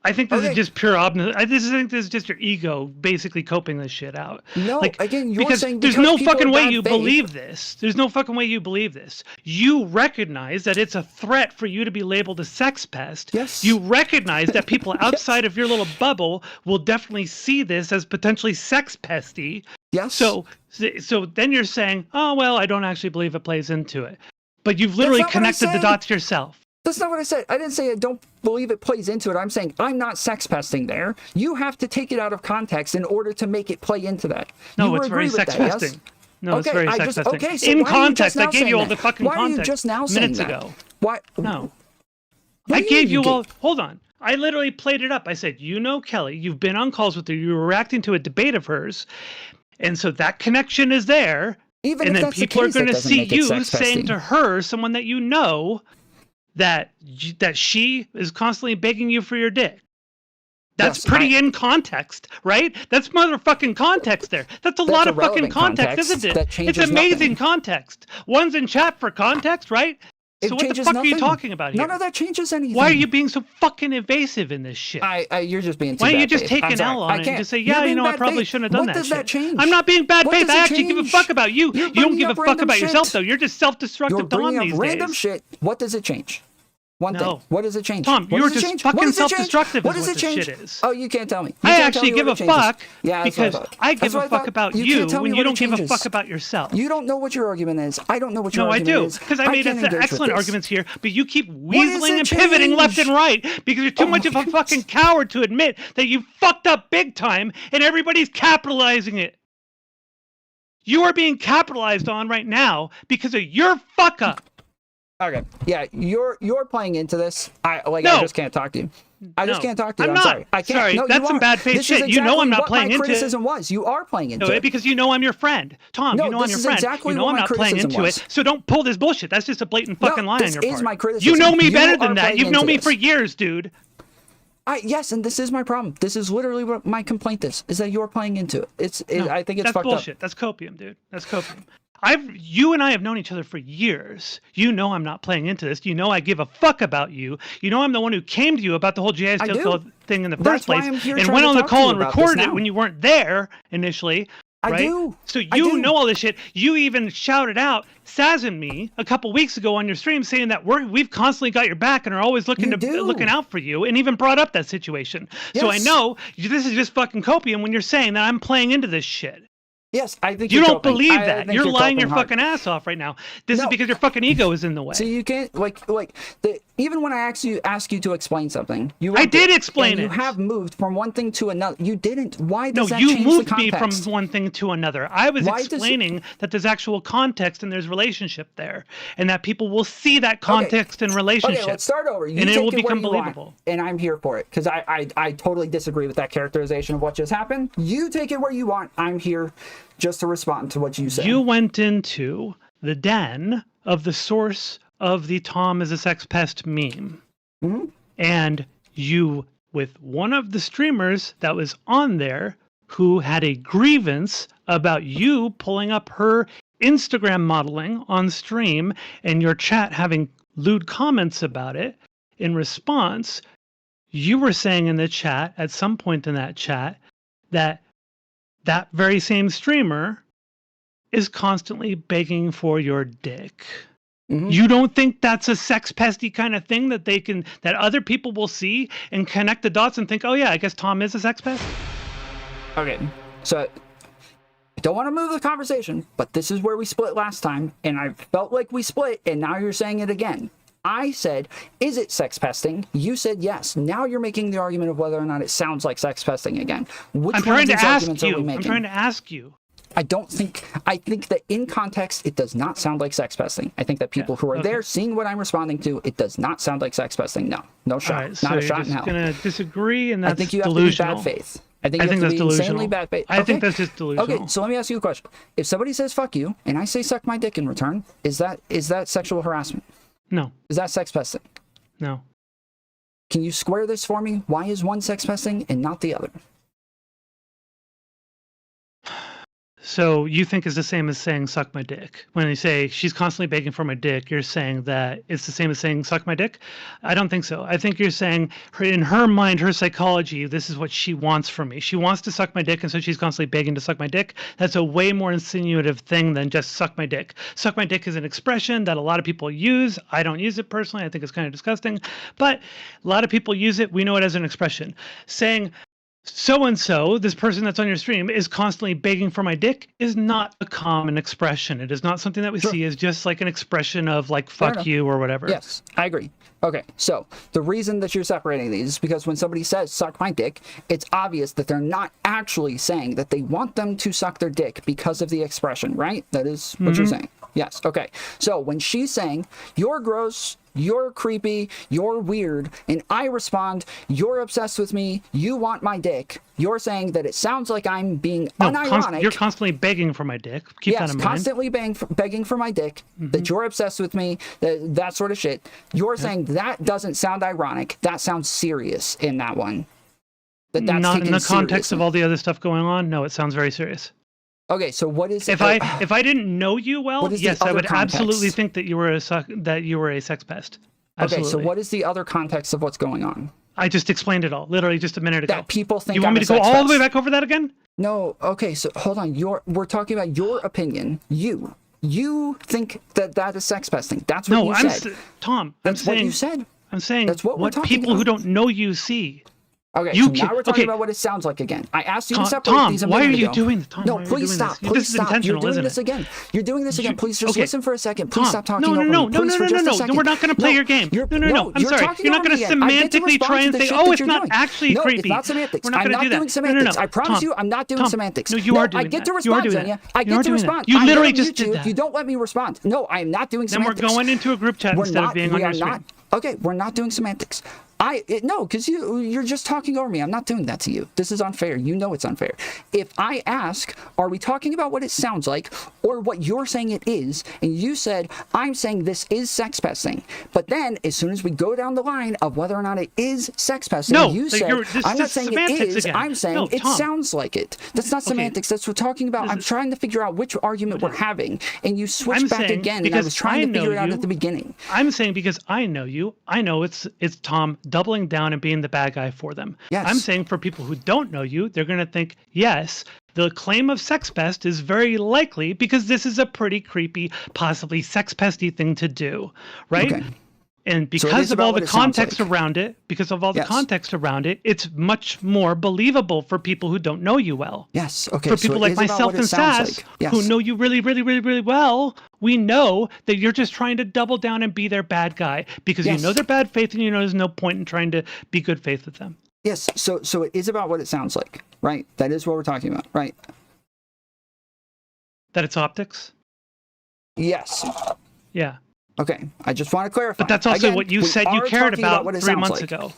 I think this is just pure obnoxious. I think this is just your ego basically coping this shit out. No, like, again, you're saying there's no fucking way you believe this. There's no fucking way you believe this. You recognize that it's a threat for you to be labeled a sex pest. Yes. You recognize that people outside of your little bubble will definitely see this as potentially sex pesty. Yes. So then you're saying, oh, well, I don't actually believe it plays into it. But you've literally connected the dots yourself. That's not what I said. I didn't say I don't believe it plays into it. I'm saying I'm not sex pesting there. You have to take it out of context in order to make it play into that. No, it's very sex pesting. Yes? No, it's very sex pesting. Okay, so in context, I gave you all the fucking context. Why are you just now saying minutes ago? Why? No. I gave you all... Hold on. I literally played it up. I said, you know Kelly, you've been on calls with her, you were reacting to a debate of hers, and so that connection is there. Even and if then that's people the are going to see you saying pesting. to her, someone that you know, that she is constantly begging you for your dick. That's pretty in context, right? That's motherfucking context there. That's a lot of fucking context, isn't it? It's amazing context. One's in chat for context, right? So what the fuck are you talking about here? None of that changes anything. Why are you being so fucking evasive in this shit? You're just being too Why don't you bad just faith. take I'm an sorry. L on it and just say, yeah, you know, I probably shouldn't have done that shit. What does that change? I'm not being bad faith. I actually give a fuck about you. You're You don't give a bringing fuck about shit. yourself, though. You're just self-destructive Don these random days. shit. What does it change? One thing. What does it change? Tom, you're just fucking self-destructive. What does it change? Shit is. Oh, you can't tell me. I actually give a fuck because I give a fuck about you when you don't give a fuck about yourself. You don't know what your argument is. I don't know what your argument is. No, I do, because I made excellent arguments here, but you keep weaseling and pivoting left and right because you're too much of a fucking coward to admit that you fucked up big time and everybody's capitalizing it. You are being capitalized on right now because of your fuck up. Okay. Yeah, you're playing into this. I just can't talk to you. I just can't talk to you. I'm not. Sorry. I can't. Sorry, no, that's some bad faith shit. You know I'm not playing into it. My criticism was. You are playing into it. Because you know I'm your friend. Tom, you know I'm your friend. You know I'm not playing into it. So don't pull this bullshit. That's just a blatant fucking lie on your part. This is my criticism. You know me better than that. You've known me for years, dude. Yes, and this is my problem. This is literally what my complaint is that you're playing into it. I think it's fucked up. That's bullshit. That's copium, dude. That's copium. You and I have known each other for years. You know I'm not playing into this. You know I give a fuck about you. You know I'm the one who came to you about the whole JSW thing in the first place and went on the call and recorded it when you weren't there initially. Right? I do. So you know all this shit. You even shouted out Saz and me a couple weeks ago on your stream saying that we've constantly got your back and are always looking out for you, and even brought up that situation. Yes. So I know this is just fucking copium when you're saying that I'm playing into this shit. Yes, I think you don't believe that. You're lying your fucking ass off right now. This is because your fucking ego is in the way. So you can't even when I ask you to explain something, I did explain it. You have moved from one thing to another. You didn't. Why does that change the context? No, you moved me from one thing to another. I was explaining that there's actual context and there's relationship there, and that people will see that context and relationship. Okay, let's start over. And it will become believable. And I'm here for it because I totally disagree with that characterization of what just happened. You take it where you want. I'm here just to respond to what you said. You went into the den of the source of the Tom is a sex pest meme. Mm-hmm. And you, with one of the streamers that was on there who had a grievance about you pulling up her Instagram modeling on stream and your chat having lewd comments about it, in response, you were saying in the chat, at some point in that chat, that very same streamer is constantly begging for your dick. Mhm. You don't think that's a sex pesty kind of thing that other people will see and connect the dots and think, oh yeah, I guess Tom is a sex pest? Okay, so I don't want to move the conversation, but this is where we split last time, and I felt like we split, and now you're saying it again. I said, is it sex pesting? You said yes. Now you're making the argument of whether or not it sounds like sex pesting again. Which I'm one of trying to these ask arguments are we you. I'm making? trying to ask you. I think that in context, it does not sound like sex pesting. I think that people who are there seeing what I'm responding to, it does not sound like sex pesting. No shot. Right, not so a shot in you're hell. just going to disagree, and that's I think you have delusional. to be bad faith. I think I you think have that's to be insanely delusional. bad faith. I think that's just delusional. Okay, so let me ask you a question. If somebody says fuck you, and I say suck my dick in return, is that sexual harassment? No. Is that sex pesting? No. Can you square this for me? Why is one sex pesting and not the other? So you think it's the same as saying suck my dick. When you say she's constantly begging for my dick, you're saying that it's the same as saying suck my dick? I don't think so. I think you're saying in her mind, her psychology, this is what she wants from me. She wants to suck my dick, and so she's constantly begging to suck my dick. That's a way more insinuative thing than just suck my dick. Suck my dick is an expression that a lot of people use. I don't use it personally. I think it's kind of disgusting. But a lot of people use it. We know it as an expression. Saying so-and-so, this person that's on your stream, is constantly begging for my dick is not a common expression. It is not something that we see as just like an expression of like fuck you or whatever. Yes, I agree. Okay, so the reason that you're separating these is because when somebody says suck my dick, it's obvious that they're not actually saying that they want them to suck their dick because of the expression, right? That is what you're saying. Yes, okay. So when she's saying, you're gross, you're creepy, you're weird, and I respond, you're obsessed with me, you want my dick, you're saying that it sounds like I'm being unironic. You're constantly begging for my dick. Keep that in mind. Constantly begging for my dick, that you're obsessed with me, that sort of shit. You're saying that doesn't sound ironic, that sounds serious in that one. That's not in the context seriously. of all the other stuff going on. No, it sounds very serious. Okay, so what is if I didn't know you well, yes, I would absolutely think that you were a sex pest. Absolutely. Okay, so what is the other context of what's going on? I just explained it all, literally just a minute ago. That people think you want me to go all the way back over that again? No. Okay, so hold on. We're talking about your opinion. You think that is sex pesting. That's what you said. Tom, that's what you said. I'm saying that's what people who don't know you see. Okay, so now we're talking about what it sounds like again. I asked you to separate these a minute ago. Why are you doing this? Tom, no, please stop. Please stop. You're doing this again. You're doing this again. Please just listen for a second. Please stop talking over me. No. We're not going to play your game. No. I'm sorry. You're not going to semantically try and say, oh, it's not actually creepy. No, it's not semantics. We're not I'm going to do not doing that. semantics. I promise you, I'm not doing semantics. No, you are doing that. I get to respond, Zenya. I get to respond. You literally just did that. You don't let me respond. No, I am not doing semantics. Then we're going into a group chat instead of being on your screen. Okay, we're not doing semantics. No, because you're just talking over me. I'm not doing that to you. This is unfair. You know it's unfair. If I ask, are we talking about what it sounds like or what you're saying it is, and you said, I'm saying this is sex pesting, but then as soon as we go down the line of whether or not it is sex pesting, you said, I'm not saying it is, again. I'm saying it sounds like it. That's not semantics. That's what we're talking about. I'm trying to figure out which argument we're having, and you switched back again, and I was trying to figure it out at the beginning. I'm saying because I know you, I know it's Tom doubling down and being the bad guy for them. Yes. I'm saying for people who don't know you, they're going to think, yes, the claim of sex pest is very likely because this is a pretty creepy, possibly sex pesty thing to do, right? Okay. And because of all the context around it, it's much more believable for people who don't know you well. Yes. Okay. For people like myself and Sass, who know you really, really, really, really well, we know that you're just trying to double down and be their bad guy because you know they're bad faith and you know there's no point in trying to be good faith with them. Yes. So it is about what it sounds like, right? That is what we're talking about, right? That it's optics? Yes. Yeah. Okay, I just want to clarify. But that's also what you said you cared about 3 months ago.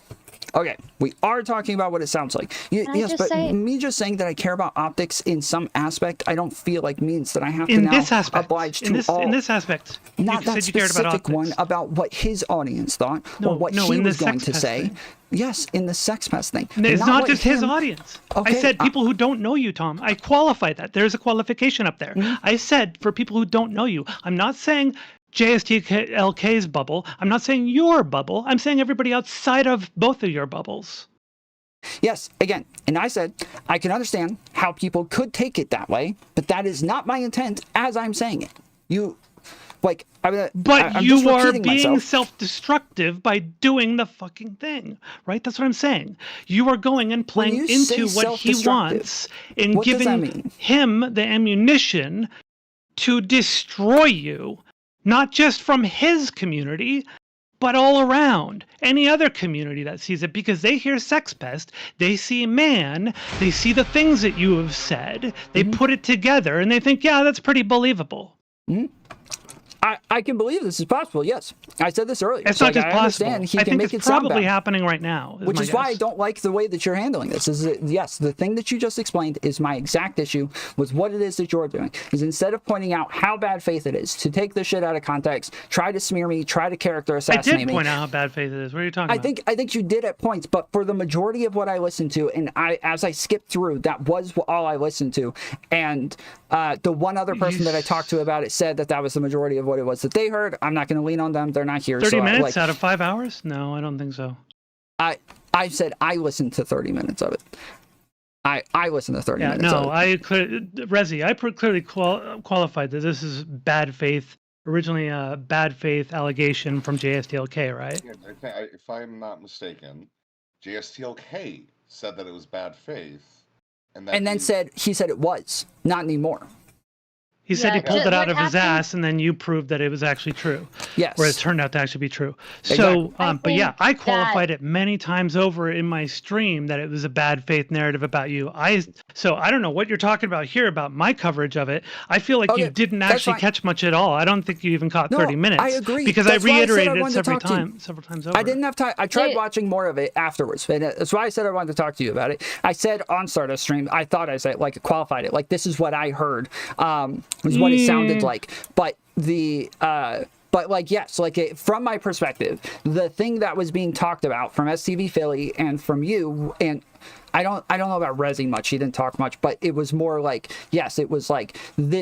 Okay, we are talking about what it sounds like. Yes, but me just saying that I care about optics in some aspect, I don't feel like means that I have to now oblige to all. In this aspect, not that specific one about what his audience thought or what he was going to say. Yes, in the sex pest thing. It's not just his audience. Okay, I said people who don't know you, Tom. I qualified that. There's a qualification up there. I said for people who don't know you. I'm not saying JSTLK's bubble. I'm not saying your bubble. I'm saying everybody outside of both of your bubbles. Yes, again, and I said, I can understand how people could take it that way, but that is not my intent as I'm saying it. You, like, But I'm you just are repeating being myself. self-destructive by doing the fucking thing, right? That's what I'm saying. You are going and When playing you say into what he self-destructive, wants and what does that giving mean? him the ammunition to destroy you, not just from his community, but all around any other community that sees it, because they hear sex pest, they see man, they see the things that you have said, they put it together and they think, yeah, that's pretty believable. I can believe this is possible. Yes, I said this earlier. It's So, not just I possible. understand he I can think make it's it sound probably bad. happening right now. Which is why I don't like the way that you're handling this. Is that, yes, the thing that you just explained is my exact issue with what it is that you're doing. Is instead of pointing out how bad faith it is to take this shit out of context, try to smear me, try to character I assassinate did me. point out how bad faith it is. What are you talking about? I think you did at points, but for the majority of what I listened to, and as I skipped through, that was all I listened to. And the one other person that I talked to about it said that was the majority of what it was that they heard. I'm not going to lean on them; they're not here. 30 so minutes out of 5 hours? No, I don't think so. I said I listened to 30 minutes of it. I listened to 30 minutes of it. Resi, I clearly qualified that this is bad faith. Originally a bad faith allegation from JSTLK, right? Yeah, if I'm not mistaken, JSTLK said that it was bad faith, and then he said it was not anymore. He said he pulled it out of his happened- ass, and then you proved that it was actually true. Yes. Or it turned out to actually be true. Exactly. So, but yeah, I qualified it many times over in my stream that it was a bad faith narrative about you. So I don't know what you're talking about here about my coverage of it. I feel like you didn't actually catch much at all. I don't think you even caught 30 minutes. I agree. Because That's I reiterated why I it several times over. I didn't have time. I tried watching more of it afterwards. And that's why I said I wanted to talk to you about it. I said on Stardust stream, I thought I said, like, qualified it. Like, this is what I heard, was what it sounded like. But yes, from my perspective, the thing that was being talked about from STV Philly and from you, and I don't know about Resi much. He didn't talk much, but it was more like, yes, it was like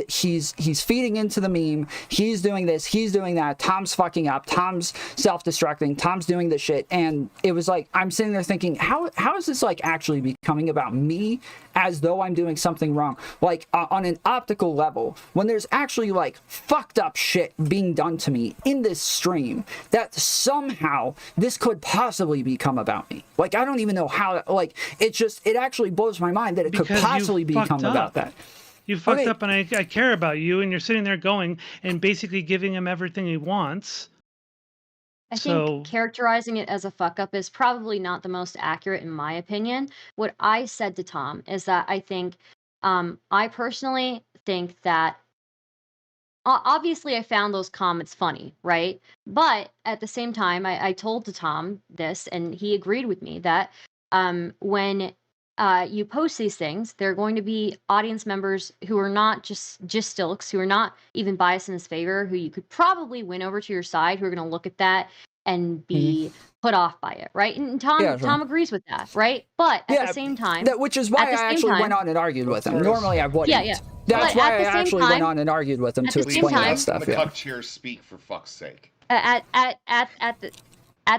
he's feeding into the meme. He's doing this. He's doing that. Tom's fucking up. Tom's self-destructing. Tom's doing this shit. And it was like, I'm sitting there thinking, how is this like actually becoming about me as though I'm doing something wrong? Like on an optical level, when there's actually like fucked up shit being done to me in this stream, that somehow this could possibly become about me. Like, I don't even know how, like, it actually blows my mind that it could possibly become about that. You fucked up, and I care about you, and you're sitting there going and basically giving him everything he wants. I think characterizing it as a fuck up is probably not the most accurate in my opinion. What I said to Tom is that I think, I personally think that obviously I found those comments funny, right? But at the same time, I told to Tom this, and he agreed with me that when you post these things, there are going to be audience members who are not just stilks, who are not even biased in his favor, who you could probably win over to your side, who are going to look at that and be put off by it, right? And Tom agrees with that, right? But at the same time, which is why I actually went on and argued with him. Normally I wouldn't. Yeah. That's why I actually went on and argued with him to explain that stuff. The cuck cheers speak, for fuck's sake. At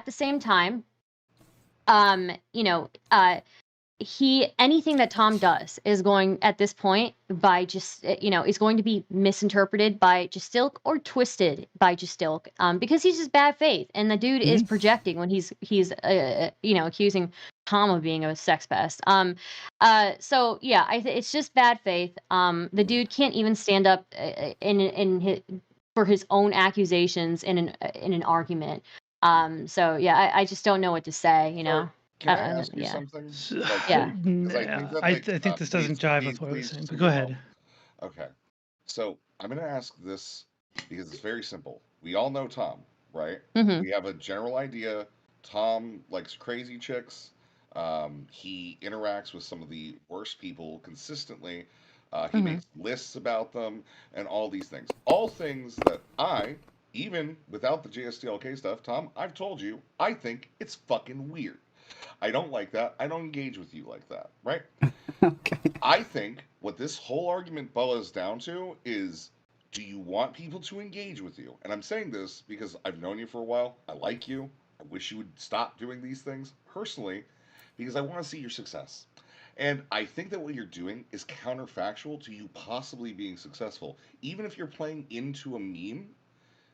the same time, anything that Tom does is going at this point by is going to be misinterpreted by Justilk or twisted by Justilk, because he's just bad faith, and the dude is projecting when he's accusing Tom of being a sex pest. So yeah, it's just bad faith. The dude can't even stand up for his own accusations in an argument. So yeah, I just don't know what to say, you know. Can I ask you something? I think this doesn't jive with what I was saying, but go ahead. Okay. So I'm going to ask this because it's very simple. We all know Tom, right? Mm-hmm. We have a general idea. Tom likes crazy chicks. He interacts with some of the worst people consistently. He makes lists about them and all these things. All things that even without the JSTLK stuff, Tom, I've told you, I think it's fucking weird. I don't like that. I don't engage with you like that, right? Okay. I think what this whole argument boils down to is, do you want people to engage with you? And I'm saying this because I've known you for a while. I like you. I wish you would stop doing these things. Personally, because I want to see your success. And I think that what you're doing is counterfactual to you possibly being successful, even if you're playing into a meme.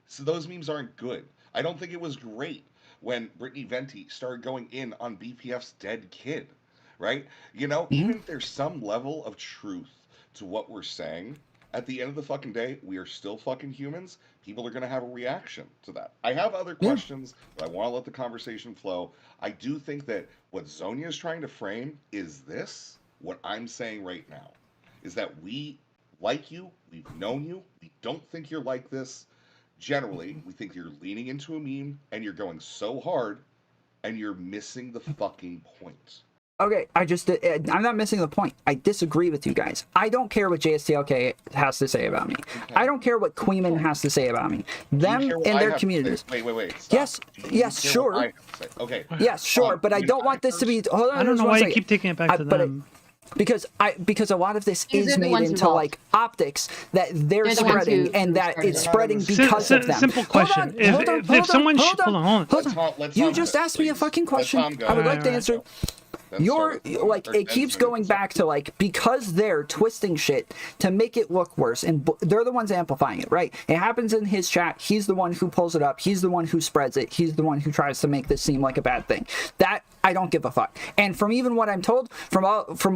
So those memes aren't good. I don't think it was great when Brittany Venti started going in on BPF's dead kid, right? You know, even if there's some level of truth to what we're saying, at the end of the fucking day, we are still fucking humans. People are going to have a reaction to that. I have other questions, but I want to let the conversation flow. I do think that what Zonia is trying to frame is this, what I'm saying right now, is that we like you, we've known you, we don't think you're like this. Generally, we think you're leaning into a meme and you're going so hard and you're missing the fucking point. Okay, I'm not missing the point. I disagree with you guys. I don't care what JSTLK has to say about me. Okay. I don't care what Queeman has to say about me. Them and their communities. Wait. Stop. Yes, sure. Okay. Yes, sure, but I don't want this to be. Hold on, I don't know why you keep taking it back to them. Because a lot of this is made into like optics that they're spreading and that it's spreading because of them. Simple question: If someone hold on, you just asked me a fucking question. I would like to answer. It keeps going back to like, because they're twisting shit to make it look worse, and they're the ones amplifying it, right? It happens in his chat. He's the one who pulls it up. He's the one who spreads it. He's the one who tries to make this seem like a bad thing. That I don't give a fuck. And from even what I'm told from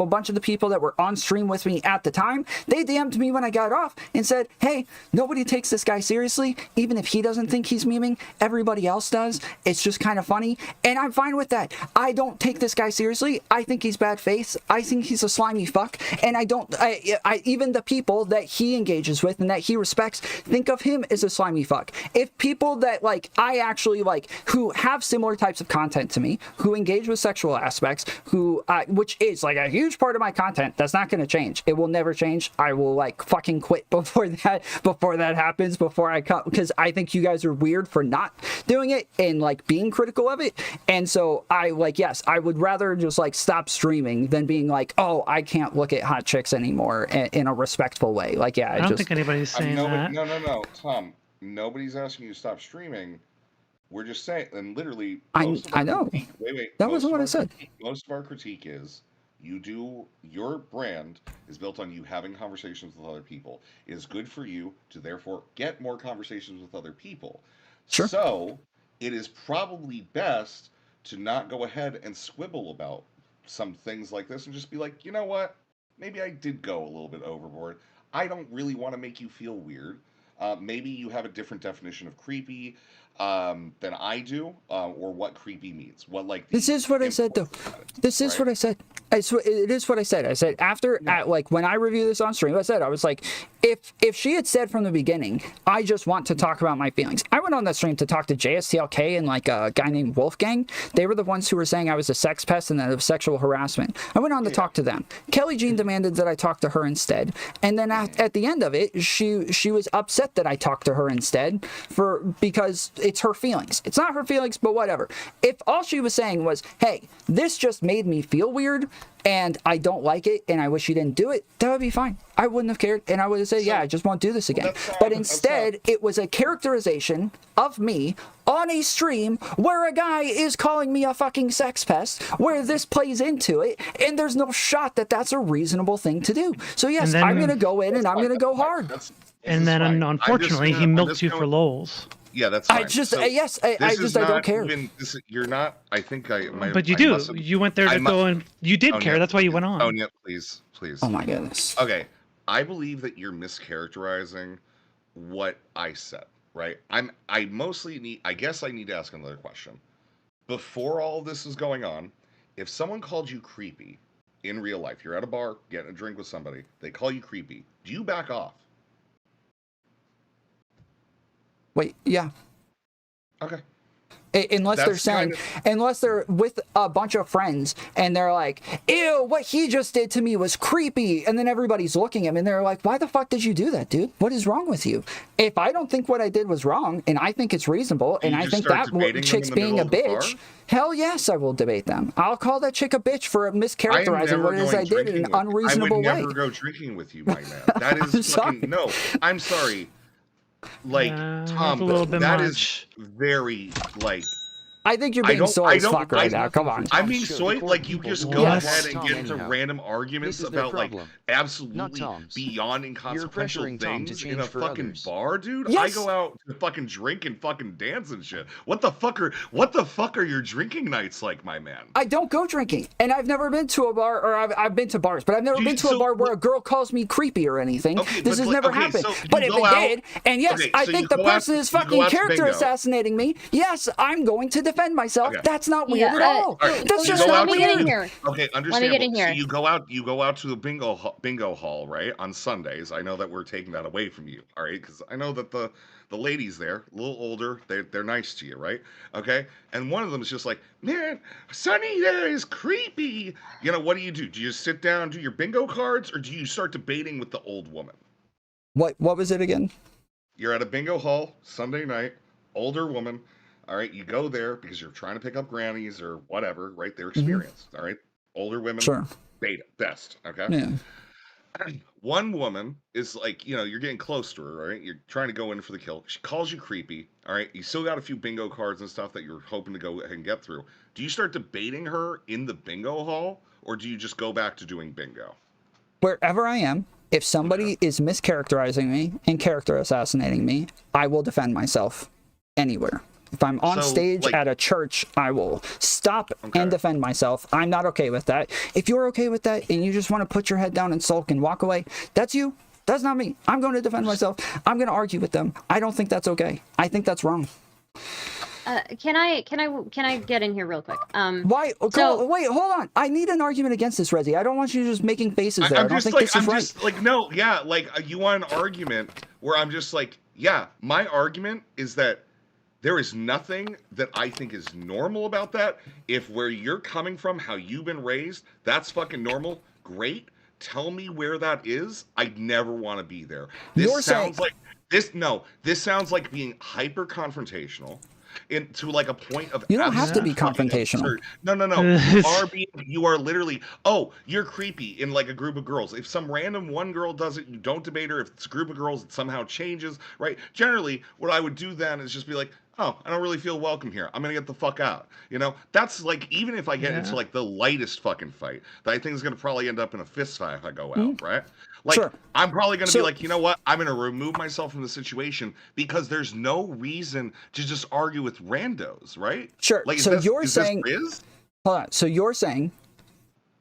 a bunch of the people that were on stream with me at the time, they DM'd me when I got off and said, hey, nobody takes this guy seriously. Even if he doesn't think he's memeing, everybody else does. It's just kind of funny. And I'm fine with that. I don't take this guy seriously. I think he's bad faith. I think he's a slimy fuck. And I even the people that he engages with and that he respects think of him as a slimy fuck. If people that like I actually like, who have similar types of content to me, who engage with sexual aspects, who which is like a huge part of my content, that's not going to change. It will never change. I will like fucking quit before that happens, before I come, because I think you guys are weird for not doing it and like being critical of it. And so I like, yes, I would rather just like stop streaming than being like, oh, I can't look at hot chicks anymore in a respectful way. Like, yeah, I don't think anybody's saying that. No, Tom. Nobody's asking you to stop streaming. We're just saying, and literally, I know. Wait. That wasn't what I said. Most of our critique is your brand is built on you having conversations with other people. It is good for you to therefore get more conversations with other people. Sure. So it is probably best to not go ahead and squibble about some things like this and just be like, you know what? Maybe I did go a little bit overboard. I don't really want to make you feel weird. Maybe you have a different definition of creepy than I do, or what creepy means. What like this is what I said though. This is what I said. It is what I said. I said after like when I review this on stream, I was like, if she had said from the beginning, I just want to talk about my feelings. I went on that stream to talk to JSTLK and like a guy named Wolfgang. They were the ones who were saying I was a sex pest and that it was sexual harassment. I went on to talk to them. Kelly Jean demanded that I talk to her instead, and then at the end of it, she was upset that I talked to her instead because it's her feelings. It's not her feelings, but whatever. If all she was saying was, hey, this just made me feel weird and I don't like it and I wish you didn't do it, that would be fine. I wouldn't have cared and I would have said, yeah, I just won't do this again. But instead, it was a characterization of me on a stream where a guy is calling me a fucking sex pest, where this plays into it, and there's no shot that that's a reasonable thing to do. So yes, I'm going to go in and I'm going to go hard. And then unfortunately, he milked you for lols. Yeah, that's fine. I don't care. You're not. I think I. But you do. You went there to go and you did care. That's why you went on. Oh yeah, please. Oh my goodness. Okay, I believe that you're mischaracterizing what I said. Right. I mostly need. I guess I need to ask another question. Before all this is going on, if someone called you creepy in real life, you're at a bar getting a drink with somebody, they call you creepy. Do you back off? Wait, yeah. Okay. Unless they're with a bunch of friends and they're like, ew, what he just did to me was creepy. And then everybody's looking at him and they're like, why the fuck did you do that, dude? What is wrong with you? If I don't think what I did was wrong and I think it's reasonable and I think that chick's being a bitch, hell yes, I will debate them. I'll call that chick a bitch for mischaracterizing what it is I did in an unreasonable way. I would never go drinking with you, my man. That is fucking, no, I'm sorry. Like, Tom, that is very, like, I think you're being soy as fuck right now. Come on. I'm being soy. Like, you just go Yes. ahead and get into Anyhow. random arguments This is their about like problem. absolutely Tom's. beyond inconsequential pressuring Tom to things in change a for fucking others. bar, dude. I Yes. go out to fucking drink and fucking dance and shit. What the fuck are your drinking nights like, my man? I don't go drinking, and I've never been to a bar, or I've been to bars, but I've never been to a So- bar where a girl calls me creepy or anything. Okay, This but has like- never okay, happened. so you But if go it out- did, and yes, okay, I so think you the go out- person is you go fucking out to character bingo. assassinating me, yes, I'm going to defend myself. Okay. That's not weird at Yeah, all. Alright, That's you just go not out let me to- get in weird. here. Okay, Let me understandable. get in here. So you go out to the bingo hall, right, on Sundays. I know that we're taking that away from you, all right? Because I know that the ladies there, a little older, they're nice to you, right? Okay, and one of them is just like, man, Sonny there is creepy. You know, what do? Do you just sit down, do your bingo cards, or do you start debating with the old woman? What was it again? You're at a bingo hall Sunday night, older woman. All right, you go there because you're trying to pick up grannies or whatever, right? Their experience. All right, older women, Sure. best. Okay. Yeah. One woman is like, you're getting close to her, right? You're trying to go in for the kill. She calls you creepy. All right, you still got a few bingo cards and stuff that you're hoping to go ahead and get through. Do you start debating her in the bingo hall, or do you just go back to doing bingo? Wherever I am, if somebody is mischaracterizing me and character assassinating me, I will defend myself anywhere. If I'm on So, stage like- at a church, I will stop Okay. and defend myself. I'm not okay with that. If you're okay with that and you just want to put your head down and sulk and walk away, that's you. That's not me. I'm going to defend myself. I'm going to argue with them. I don't think that's okay. I think that's wrong. Can I get in here real quick? Why? So- Wait, hold on. I need an argument against this, Rezzy. I don't want you just making faces there. I I'm don't just think like, this is I'm right. just like, no, yeah, like you want an argument where I'm just like, yeah, my argument is that there is nothing that I think is normal about that. If where you're coming from, how you've been raised, that's fucking normal, great. Tell me where that is. I never want to be there. This You're sounds saying- like this. No, this sounds like being hyper confrontational. To like a point of You don't have to be absolute fucking confrontational. absurd. No. You are literally, oh, you're creepy in like a group of girls. If some random one girl does it, you don't debate her. If it's a group of girls, it somehow changes, right? Generally, what I would do then is just be like, oh, I don't really feel welcome here. I'm gonna get the fuck out. That's like, even if I get into like the lightest fucking fight, that I think is gonna probably end up in a fist fight if I go out, right? Like, Sure. I'm probably gonna So- be like, you know what? I'm gonna remove myself from the situation because there's no reason to just argue with randos, right? Sure. Like, So you're is saying- this Riz? Hold on. So you're saying,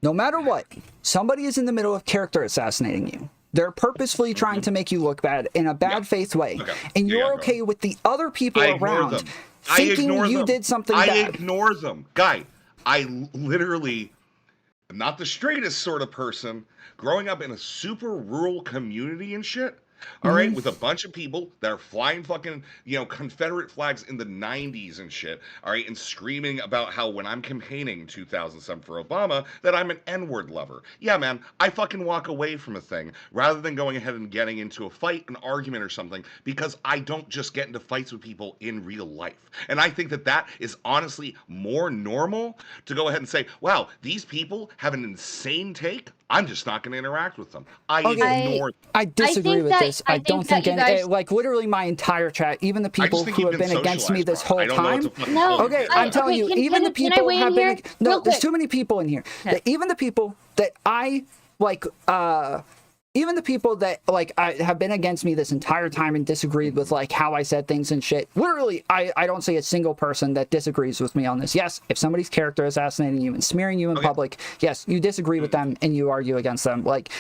no matter what, somebody is in the middle of character assassinating you. They're purposefully trying to make you look bad in a bad faith way. Okay. And Yeah, you're go okay with the other people I ignore around them. thinking I ignore you them. did something I bad. ignore them. Guy, I literally am not the straightest sort of person. Growing up in a super rural community and shit, all right, with a bunch of people that are flying fucking, Confederate flags in the 90s and shit, all right, and screaming about how when I'm campaigning in 2007 for Obama, that I'm an N-word lover. Yeah, man, I fucking walk away from a thing rather than going ahead and getting into a fight, an argument or something, because I don't just get into fights with people in real life. And I think that that is honestly more normal to go ahead and say, wow, these people have an insane take. I'm just not going to interact with them. I Okay. ignore them. I disagree think with that- this. I I don't think that think you any, guys- like literally my entire chat, even the I just people think who you've have been against me socialized this wrong. whole I don't know what time. to fucking No. tell you. Okay, I'm telling you, even the can I people weigh in have been here? no. Real There's quick. too many people in here. Okay. Even the people that I like, even the people that like I have been against me this entire time and disagreed with like how I said things and shit. Literally, I don't see a single person that disagrees with me on this. Yes, if somebody's character assassinating you and smearing you in public, yes, you disagree with them and you argue against them. Like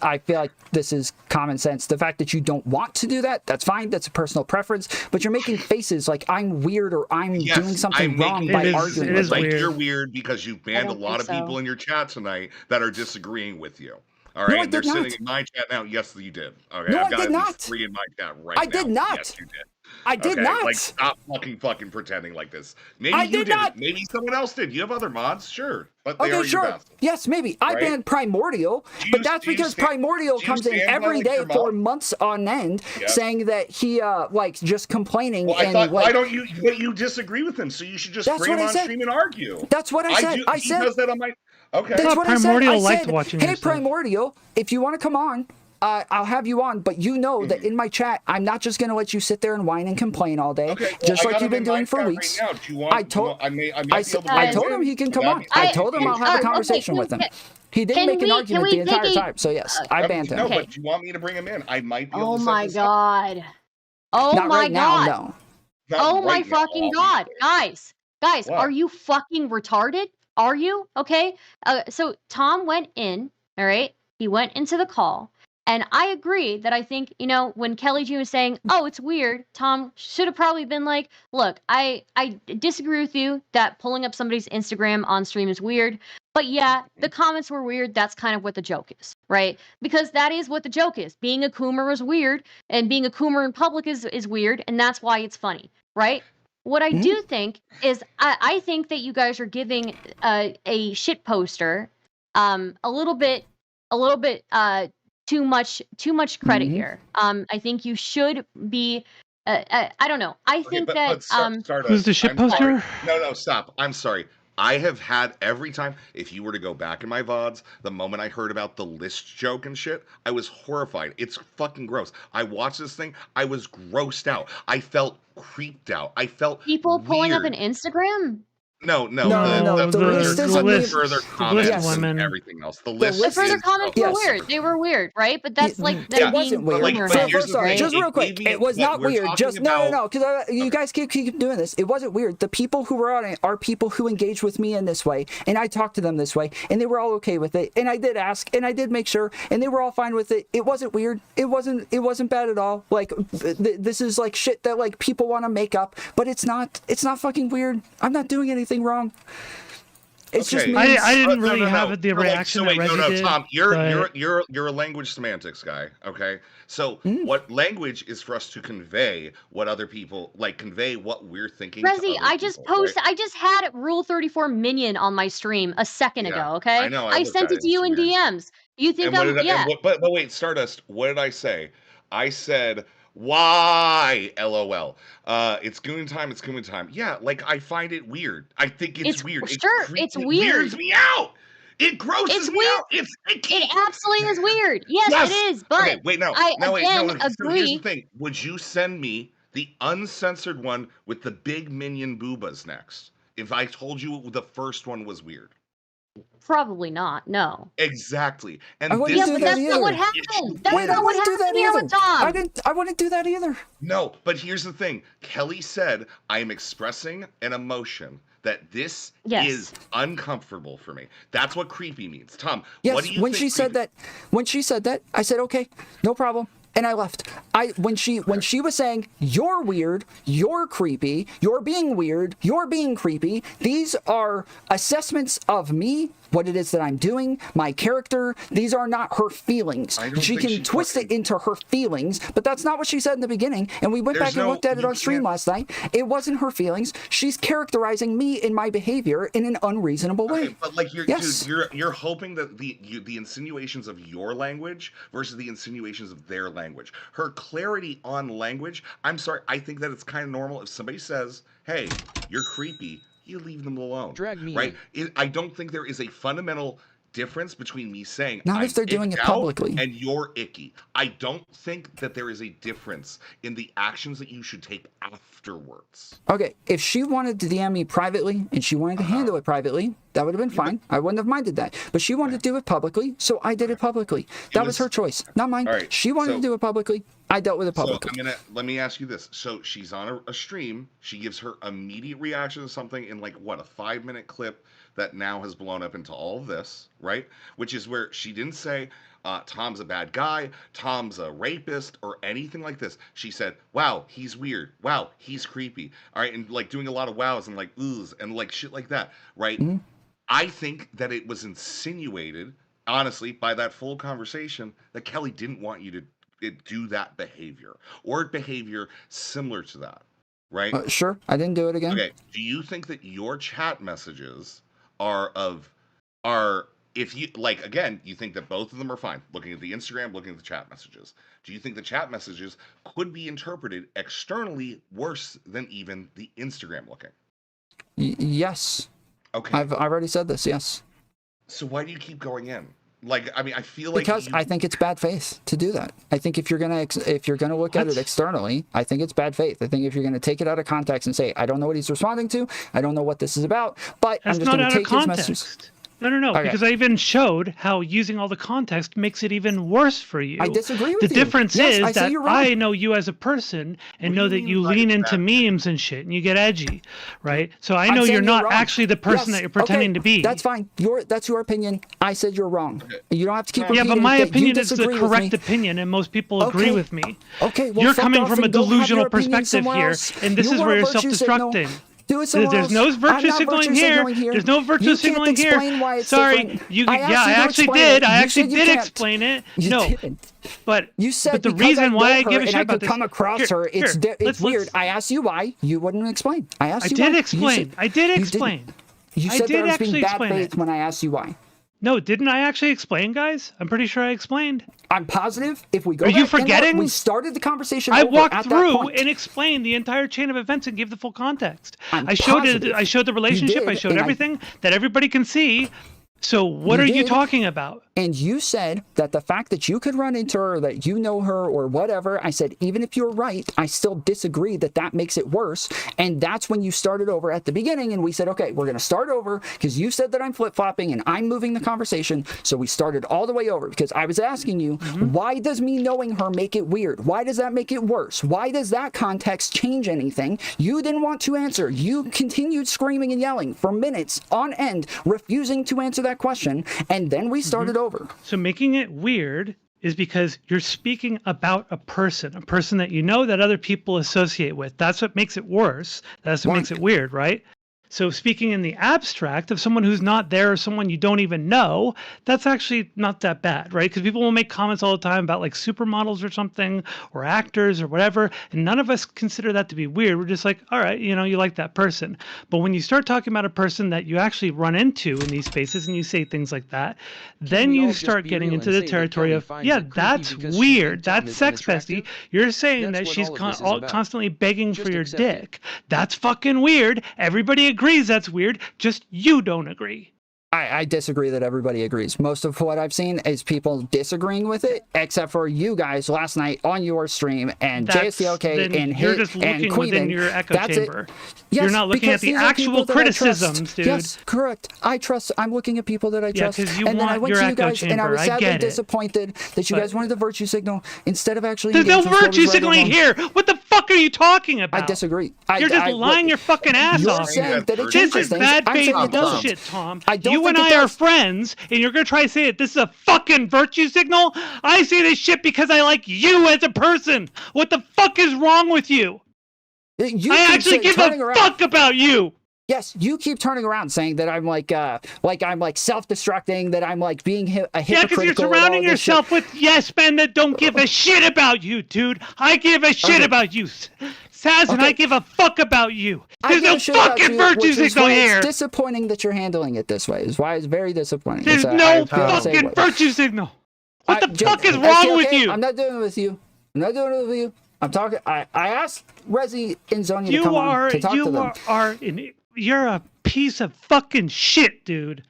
I feel like this is common sense. The fact that you don't want to do that, that's fine. That's a personal preference. But you're making faces like I'm weird or I'm Yes, doing something I'm wrong making by It is- arguing it with is them. like weird. you're weird because you've banned a don't lot of think so. people in your chat tonight that are disagreeing with you. All No, right, I and they're did not. sitting in my chat now. Yes, you did. Okay, No, I've I got did at not. least 3 in my chat right I now. did not. Yes, you did. I did Okay, not. Like, stop fucking pretending like this. Maybe I you did did not. it. Maybe someone else did. You have other mods, sure, but they Okay, are sure. your best. Yes, maybe. I Right? banned Primordial, Do you- but that's do you because stand- Primordial do you comes in stand by, every like, day your for mom? months on end Yeah. saying that he like just complaining Well, I and thought, like why don't you? But you disagree with him, so you should just That's bring what him I on said. stream and argue. that's what I said. do, I he said does that on my. Okay. that's thought what I said. Primordial I liked said, watching hey your stuff. Primordial, if you want to come on, I'll have you on, but you know that in my chat, I'm not just gonna let you sit there and whine and complain all day, Okay, well, just I like got you've him been in my doing for chat right weeks. now. Do you want? I told I might be I able to Guys, told him he can come on. I told him I'll have a okay, conversation with him. He didn't make an argument the entire time, so yes, I banned him. No, Okay. but do you want me to bring him in? I might be able Oh to set my this up. god. Oh Not my right now, god. no. Not Oh my right now, fucking god. obviously. Guys, What? are you fucking retarded? Are you? Okay. So Tom went in, all right? He went into the call. And I agree that I think, when Kelly G was saying, "Oh, it's weird," Tom should have probably been like, "Look, I disagree with you that pulling up somebody's Instagram on stream is weird. But yeah, the comments were weird. That's kind of what the joke is, right? Because that is what the joke is. Being a coomer is weird, and being a coomer in public is weird, and that's why it's funny, right? What I do think is I think that you guys are giving a shit poster a little bit too much credit here. I think you should be I don't know. I think that Stardust, Who's the shit I'm sorry. poster? No, stop. I'm sorry. I have had every time, if you were to go back in my VODs, the moment I heard about the list joke and shit, I was horrified. It's fucking gross. I watched this thing, I was grossed out. I felt creeped out. I felt people pulling up weird. an Instagram. No. No, the list the isn't list, further the comments list and women. everything else. The list The list further is comments yes. were weird. They were weird, right? But that's like It them wasn't being weird. coomer but heads, here's the Sorry, thing, right? just real quick, it was not weird. Just no, because you guys keep doing this. It wasn't weird. The people who were on it are people who engage with me in this way, and I talked to them this way, and they were all okay with it. And I did ask, and I did make sure, and they were all fine with it. It wasn't weird. It wasn't bad at all. Like this is like shit that like people want to make up, but it's not. It's not fucking weird. I'm not doing anything wrong. It's just me. I didn't really have the reaction that Reggie did. Tom, you're a language semantics guy, okay? So what language is for us to convey what other people convey what we're thinking. Rezi, I just I just had Rule 34 minion on my stream a second ago, okay? I know. I sent it to you in DMs. You think But wait, Stardust, what did I say? I said, why? LOL. It's goon time. It's goon time. Yeah, I find it weird. I think it's weird. It's It weird. weirds me out. It grosses me out. It's icky. It absolutely is weird. Yes, it is. But okay, wait, no. I No, wait, again no. So here's the agree. thing. Would you send me the uncensored one with the big minion boobas next? If I told you the first one was weird. Probably not. No. Exactly. And I wouldn't Yeah, do but that that's either. not what happened. That's Wait, I not what wouldn't do that happened here either. with Tom. I wouldn't do that either. No, but here's the thing. Kelly said, I am expressing an emotion that this Yes. is uncomfortable for me. That's what creepy means. Tom, Yes, what do you when think she said that, I said, okay, no problem. And I left. When she was saying, you're weird, you're creepy, you're being weird, you're being creepy, these are assessments of me, what it is that I'm doing, my character. These are not her feelings. She can twist it into her feelings, but that's not what she said in the beginning. And we went back and looked at it on stream last night. It wasn't her feelings. She's characterizing me in my behavior in an unreasonable way. Okay, but you're hoping that the insinuations of your language versus the insinuations of their language. Her clarity on language, I'm sorry, I think that it's kind of normal if somebody says, hey, you're creepy, you leave them alone. Drag me right? I don't think there is a fundamental difference between me saying not if they're doing it publicly and you're icky. I don't think that there is a difference in the actions that you should take afterwards. Okay, if she wanted to DM me privately and she wanted to handle it privately, that would have been fine. I wouldn't have minded that. But she wanted to do it publicly, so I did it publicly. That was her choice, not mine. Right, she wanted to do it publicly. I dealt with it publicly. So let me ask you this. So she's on a stream. She gives her immediate reaction to something in a 5-minute clip that now has blown up into all of this, right? Which is where she didn't say, Tom's a bad guy, Tom's a rapist, or anything like this. She said, wow, he's weird. Wow, he's creepy. All right, and doing a lot of wows and oohs and shit like that, right? Mm-hmm. I think that it was insinuated, honestly, by that full conversation that Kelly didn't want you to do that behavior or behavior similar to that, right? Sure, I didn't do it again. Okay, do you think that your chat messages are if you again, you think that both of them are fine? Looking at the Instagram, looking at the chat messages, do you think the chat messages could be interpreted externally worse than even the Instagram looking? Yes. Okay. I've already said this. Yes. So why do you keep going in? Like, I mean, I feel like because I think it's bad faith to do that. I think if you're gonna look at it externally, I think it's bad faith. I think if you're gonna take it out of context and say, I don't know what he's responding to, I don't know what this is about, but That's I'm just not gonna out take of his context. message. No, Okay. because I even showed how using all the context makes it even worse for you. I disagree with the you. difference Yes, I is say that you're wrong. I know you as a person and know that you Right, lean into exactly. memes and shit and you get edgy, right? So I I'm know saying you're not wrong. actually the person Yes, that you're pretending okay, to be. That's fine. That's your opinion. I said you're wrong. You don't have to keep Yeah, repeating but my that you opinion is the disagree with correct me. opinion, and most people agree Okay. with me. Okay, well, You're fuck coming off from a and go have delusional your opinion perspective somewhere here, else. and this You is want where a you're virtue signal? self-destructing. Do it somewhere There's no else. virtue I'm not signaling virtue here. signaling here. There's no virtue You signaling can't here. explain why it's Sorry, different. you. I Yeah, asked I you to actually explain did. it. I You actually said you did can't. explain it. You No, didn't. but You said but the because reason why I know her give a and shit I about could this. come across Here, her, it's here, it's weird. let's- I asked you why. You wouldn't explain. I asked I you did why. explain. I did explain. You I said did that I was actually being bad explain faith it. when I asked you why. No, didn't I actually explain, guys? I'm pretty sure I explained. I'm positive if we go Are you back and look, forgetting? we started the conversation I over walked at that through point. and explained the entire chain of events and gave the full context. I'm I showed it. positive I showed the relationship. I did, showed and everything that everybody can see. So what You are you did. talking about? And you said that the fact that you could run into her, that you know her or whatever, I said, even if you're right, I still disagree that that makes it worse. And that's when you started over at the beginning. And we said, okay, we're going to start over because you said that I'm flip-flopping and I'm moving the conversation. So we started all the way over because I was asking you, why does me knowing her make it weird? Why does that make it worse? Why does that context change anything? You didn't want to answer. You continued screaming and yelling for minutes on end, refusing to answer that question. And then we started over. So making it weird is because you're speaking about a person that you know that other people associate with. That's what makes it worse. That's what makes it weird, right? So speaking in the abstract of someone who's not there or someone you don't even know, that's actually not that bad, right? Because people will make comments all the time about like supermodels or something or actors or whatever, and none of us consider that to be weird. We're just like, all right, you know, you like that person. But when you start talking about a person that you actually run into in these spaces and you say things like that, then we all you just start be getting real into and the say that territory Kelly of, finds yeah, it creepy that's because she weird. thinks Tom That's is sex bestie. unattractive? You're saying That's that what she's all of this is about. constantly begging Just for your accept it. dick. That's fucking weird. Everybody agrees that's weird. Just you don't agree. I disagree that everybody agrees. Most of what I've seen is people disagreeing with it, except for you guys last night on your stream and JSTLK then and you're Hit just and looking Queen. within your echo That's chamber. it. Yes, You're not looking because at the these are people actual that I trust. criticisms, dude. Yes, correct. I trust. I'm looking at people that I Yeah, trust. 'cause you and then I want went your to you echo guys, and I chamber. was I sadly get it. disappointed that you But- guys wanted the virtue signal instead of actually. There's no engaging what was virtue right or signaling wrong. here. What the fuck are you talking about? I disagree. You're just lying your fucking ass You're off. saying that it This changes is things. bad I'm faith saying it doesn't. bullshit, Tom. I don't You think and it I are does. friends, and you're gonna try to say that this is a fucking virtue signal? I say this shit because I like you as a person. What the fuck is wrong with you? You I keep actually give turning a around. fuck about you. Yes, you keep turning around saying that I'm like I'm like self-destructing, that I'm like being a Yeah, hypocritical. because you're and all surrounding this shit. yourself with yes men that don't give a shit about you, dude. I give a shit Okay. about you. Saz and I Okay. give a fuck about you. I There's give no a shit about fucking you, virtue which is signal why here. It's disappointing that you're handling it this way. Is why it's very disappointing. There's It's, I no feel the same fucking way. virtue signal. What the Jay, fuck is I wrong say, with okay, you? I'm not doing it with you. I'm not doing it with you. I'm talking. I asked Rezi and Zonia to You come are on to talk to them. you're a piece of fucking shit, dude.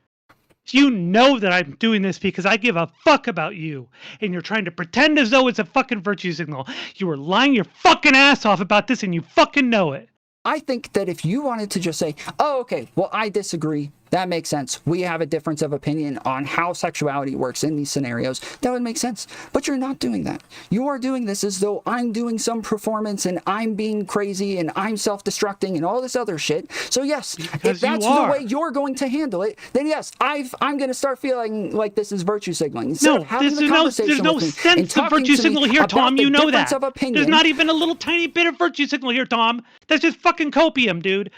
You know that I'm doing this because I give a fuck about you. And you're trying to pretend as though it's a fucking virtue signal. You were lying your fucking ass off about this and you fucking know it. I think that if you wanted to just say, oh, okay, well, I disagree. That makes sense. We have a difference of opinion on how sexuality works in these scenarios. That would make sense. But you're not doing that. You are doing this as though I'm doing some performance and I'm being crazy and I'm self-destructing and all this other shit. So yes, Because if that's you the are. way you're going to handle it, then yes, I'm going to start feeling like this is virtue signaling. Instead No, of having there's the no conversation with me and sense of talking virtue to me signal here, about Tom. the You know difference that. of opinion. There's not even a little tiny bit of virtue signal here, Tom. That's just fucking copium, dude.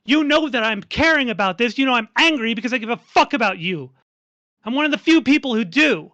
You know that I'm caring about this. You know I'm angry because I give a fuck about you. I'm one of the few people who do.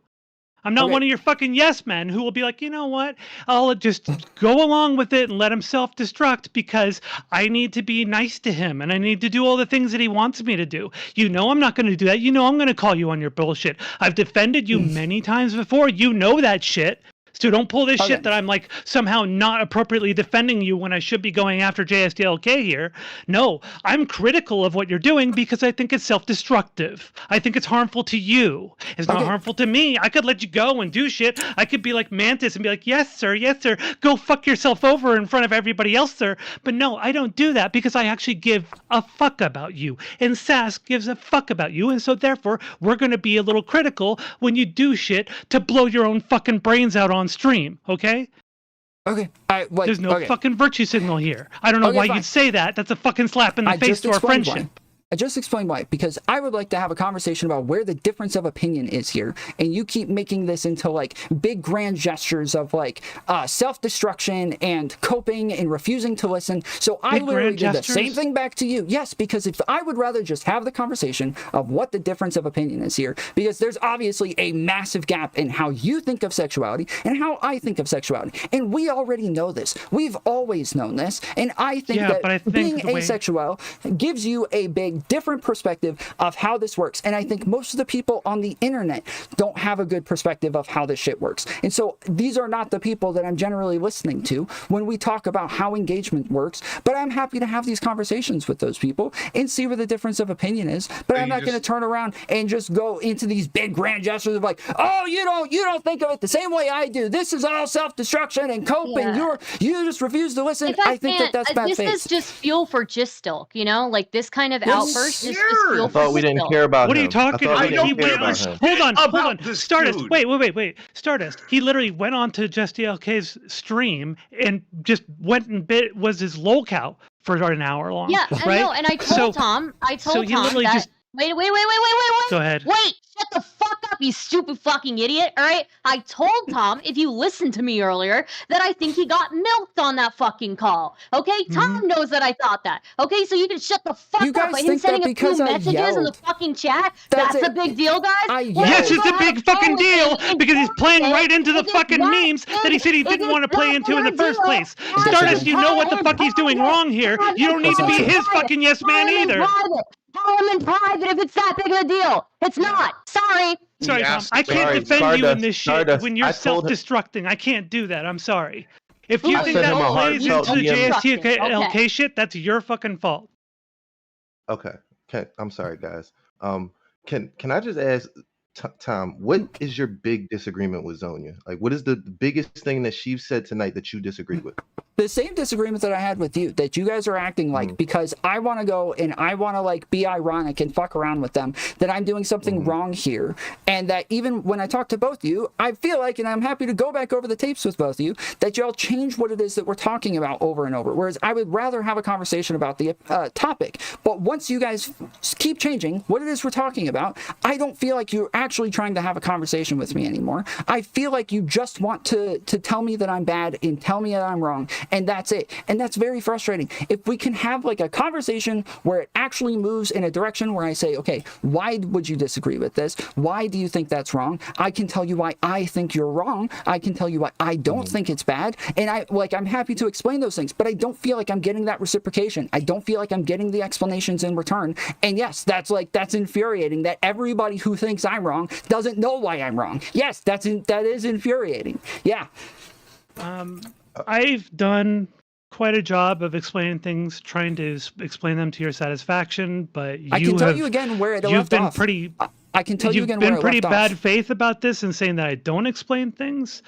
I'm not Okay. one of your fucking yes men who will be like, you know what? I'll just go along with it and let him self-destruct because I need to be nice to him and I need to do all the things that he wants me to do. You know I'm not going to do that. You know I'm going to call you on your bullshit. I've defended you many times before. You know that shit. So don't pull this Okay. shit that I'm like somehow not appropriately defending you when I should be going after JSDLK here. No, I'm critical of what you're doing because I think it's self-destructive. I think it's harmful to you. It's not harmful to me. I could let you go and do shit. I could be like Mantis and be like, yes, sir, go fuck yourself over in front of everybody else, sir. But no, I don't do that because I actually give a fuck about you. And Sass gives a fuck about you. And so therefore, we're going to be a little critical when you do shit to blow your own fucking brains out on stream, okay? Okay. There's no fucking virtue signal here. I don't know why you'd say that. That's a fucking slap in the face to our friendship. I just explained why, because I would like to have a conversation about where the difference of opinion is here, and you keep making this into like big grand gestures of like self-destruction and coping and refusing to listen. So I literally did the same thing back to you. Yes, because if I would rather just have the conversation of what the difference of opinion is here, because there's obviously a massive gap in how you think of sexuality and how I think of sexuality, and we already know this. We've always known this, and I think that being asexual gives you a big different perspective of how this works. And I think most of the people on the internet don't have a good perspective of how this shit works. And so these are not the people that I'm generally listening to when we talk about how engagement works. But I'm happy to have these conversations with those people and see where the difference of opinion is. But I'm not going to turn around and just go into these big grand gestures of like, oh, you don't think of it the same way I do. This is all self-destruction and coping. You just refuse to listen. I think that's bad faith. This is just fuel for Gistilk, you know, like this kind of outburst. I thought we didn't care about him. What are you talking about? Hold on. Stardust. Wait. Stardust. He literally went on to JSDLK's stream and just went and was his lolcow for an hour long. Yeah, right? I know. And I told Tom that. Wait. Go ahead. Wait, shut the fuck up, you stupid fucking idiot. All right. I told Tom, if you listened to me earlier, that I think he got milked on that fucking call. Okay? Tom knows that I thought that. Okay? So you can shut the fuck up by him sending a few messages in the fucking chat. That's a big deal, guys. Yes, it's a big fucking deal because he's playing right into the fucking memes that he said he didn't want to play into in the first place. Stardust, you know what the fuck he's doing wrong here. You don't need to be his fucking yes man either. Tell him in private if it's that big of a deal. It's not. Sorry, Tom. I can't defend you in this shit when you're self-destructing. I can't do that. I'm sorry. If you think that plays into the JSDLK shit, that's your fucking fault. Okay. I'm sorry, guys. Can I just ask Tom, what is your big disagreement with Zonia? Like, what is the biggest thing that she said tonight that you disagree with? The same disagreement that I had with you, that you guys are acting like because I want to go and I want to like be ironic and fuck around with them, that I'm doing something wrong here. And that even when I talk to both of you, I feel like, and I'm happy to go back over the tapes with both of you, that y'all change what it is that we're talking about over and over. Whereas I would rather have a conversation about the topic. But once you guys keep changing what it is we're talking about, I don't feel like you're actually trying to have a conversation with me anymore. I feel like you just want to tell me that I'm bad and tell me that I'm wrong. And that's it. And that's very frustrating. If we can have like a conversation where it actually moves in a direction where I say, okay, why would you disagree with this? Why do you think that's wrong? I can tell you why I think you're wrong. I can tell you why I don't think it's bad. And I'm happy to explain those things, but I don't feel like I'm getting that reciprocation. I don't feel like I'm getting the explanations in return. And yes, that's infuriating that everybody who thinks I'm wrong doesn't know why I'm wrong. Yes, that is infuriating. Yeah. I've done quite a job of explaining things, trying to explain them to your satisfaction, but I can tell you again where it left off. I can tell you again where it left off. You've been pretty bad faith about this and saying that I don't explain things.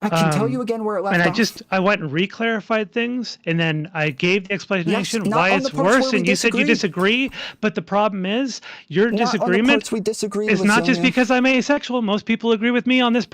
I can tell you again where it left off. And I went and re-clarified things, and then I gave the explanation why it's worse, and you said you disagree. But the problem is, your disagreement is not just because I'm asexual. Most people agree with me on this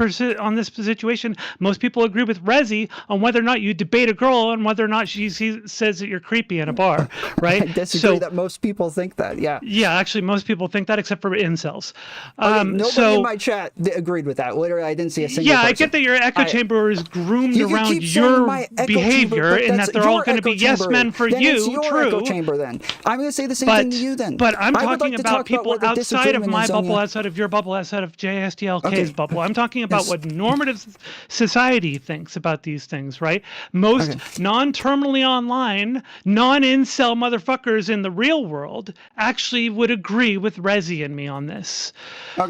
situation. Most people agree with Rezi on whether or not you debate a girl on whether or not she says that you're creepy in a bar, right? I disagree that most people think that, yeah. Yeah, actually, most people think that except for incels. Nobody in my chat agreed with that. Literally, I didn't see a single person. I get that your echo chamber is groomed around your behavior and that they're all going to be yes men for you. It's your echo chamber then. I'm going to say the same thing to you then. But I'm talking about people outside of my bubble, outside of your bubble, outside of JSDLK's bubble. I'm talking about what normative society thinks about these things, right? Most non-terminally online, non-incel motherfuckers in the real world actually would agree with Rezi and me on this.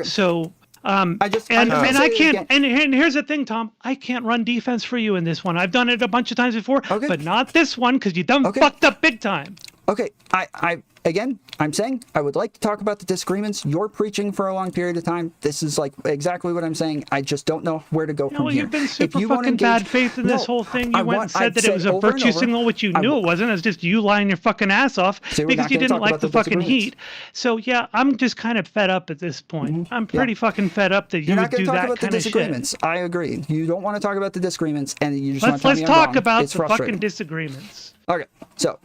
So And I can't. And here's the thing, Tom. I can't run defense for you in this one. I've done it a bunch of times before, but not this one because you done fucked up big time. Okay, I'm saying I would like to talk about the disagreements. You're preaching for a long period of time. This is like exactly what I'm saying. I just don't know where to go from here. You've been super fucking bad faith in this whole thing. You went and said that it was a virtue signal, which you knew it wasn't. It was just you lying your fucking ass off because you didn't like the fucking heat. So yeah, I'm just kind of fed up at this point. I'm pretty fucking fed up that you would do that kind of shit. I agree. You don't want to talk about the disagreements, and you just want to tell me I'm wrong. Let's talk about the fucking disagreements. Okay, so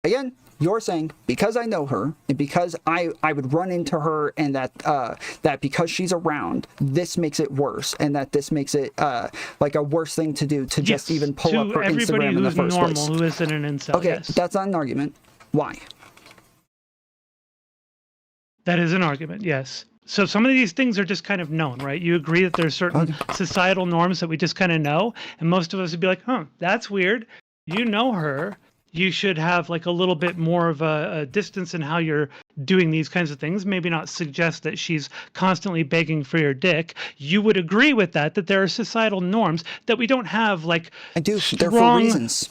again, you're saying because I know her and because I would run into her and that because she's around, this makes it worse, and that this makes it like a worse thing to do to just even pull up her Instagram in the first place. Who isn't an incel. Okay, that's not an argument. Why? That is an argument, yes. So some of these things are just kind of known, right? You agree that there's certain societal norms that we just kind of know, and most of us would be like, that's weird. You know her. You should have like a little bit more of a distance in how you're doing these kinds of things. Maybe not suggest that she's constantly begging for your dick. You would agree with that there are societal norms that we don't have like I do. They're for reasons.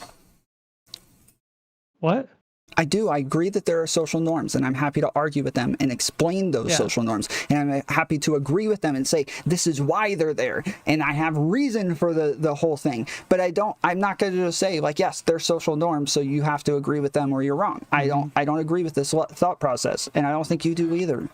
What? I do. I agree that there are social norms, and I'm happy to argue with them and explain those social norms. And I'm happy to agree with them and say, this is why they're there. And I have reason for the whole thing. But I'm not going to just say, like, yes, they're social norms, so you have to agree with them or you're wrong. I don't agree with this thought process. And I don't think you do either.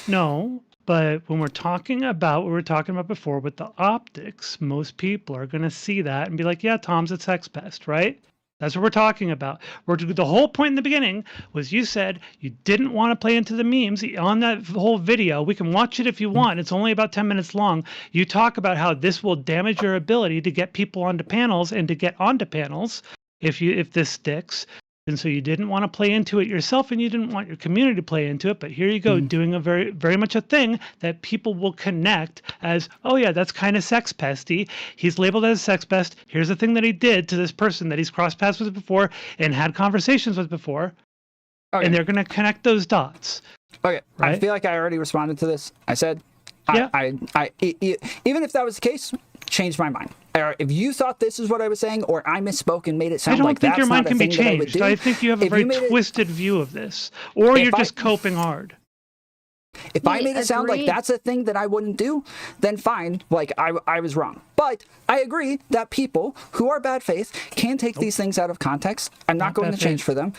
No. But when we're talking about what we were talking about before with the optics, most people are going to see that and be like, yeah, Tom's a sex pest, right? That's what we're talking about. The whole point in the beginning was you said you didn't want to play into the memes on that whole video. We can watch it if you want. It's only about 10 minutes long. You talk about how this will damage your ability to get people onto panels and to get onto panels if this sticks. And so you didn't want to play into it yourself, and you didn't want your community to play into it. But here you go, doing a very, very much a thing that people will connect as, oh yeah, that's kind of sex pesty. He's labeled as a sex pest. Here's the thing that he did to this person that he's crossed paths with before and had conversations with before. Okay. And they're going to connect those dots. Okay, right? I feel like I already responded to this. I said, even if that was the case, changed my mind. If you thought this is what I was saying, or I misspoke and made it sound like that's not a thing that I would do. I don't think your mind can be changed. I think you have a very twisted view of this, or you're just coping hard. If I made it sound like that's a thing that I wouldn't do, then fine, like I was wrong. But I agree that people who are bad faith can take these things out of context. I'm not going to change for them.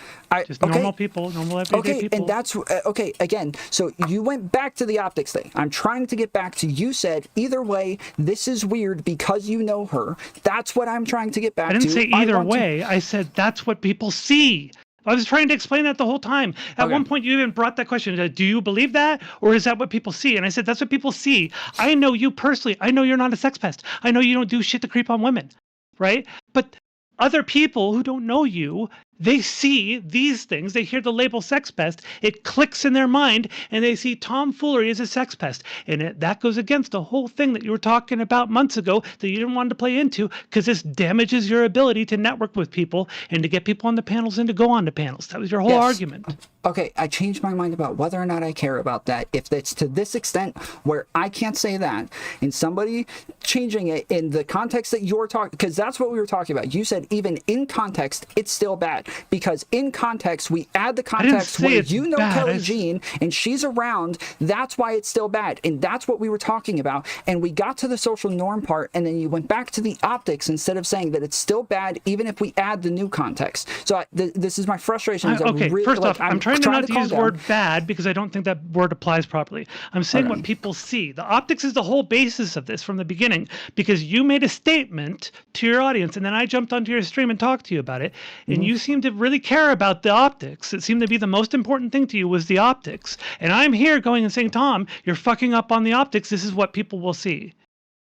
Just normal people, normal everyday people. And that's, okay, again, so you went back to the optics thing. I'm trying to get back to, you said, either way, this is weird because you know her. That's what I'm trying to get back to. I didn't say either way. I said that's what people see. I was trying to explain that the whole time. At one point, you even brought that question. Do you believe that? Or is that what people see? And I said, that's what people see. I know you personally. I know you're not a sex pest. I know you don't do shit to creep on women, right? But other people who don't know you, they see these things. They hear the label sex pest. It clicks in their mind, and they see Tom Foolery as a sex pest. And that goes against the whole thing that you were talking about months ago that you didn't want to play into, because this damages your ability to network with people and to get people on the panels and to go on to panels. That was your whole argument. Okay, I changed my mind about whether or not I care about that. If it's to this extent where I can't say that, and somebody changing it in the context that you're talking, because that's what we were talking about. You said even in context, it's still bad. Because in context, we add the context where you know Kelly Jean and she's around. That's why it's still bad. And that's what we were talking about. And we got to the social norm part, and then you went back to the optics instead of saying that it's still bad, even if we add the new context. So this is my frustration. First off, I'm trying not to use the word bad because I don't think that word applies properly. I'm saying what people see. The optics is the whole basis of this from the beginning, because you made a statement to your audience, and then I jumped onto your stream and talked to you about it, and you seem to really care about the optics. It seemed to be the most important thing to you was the optics. And I'm here going and saying, Tom, you're fucking up on the optics. This is what people will see.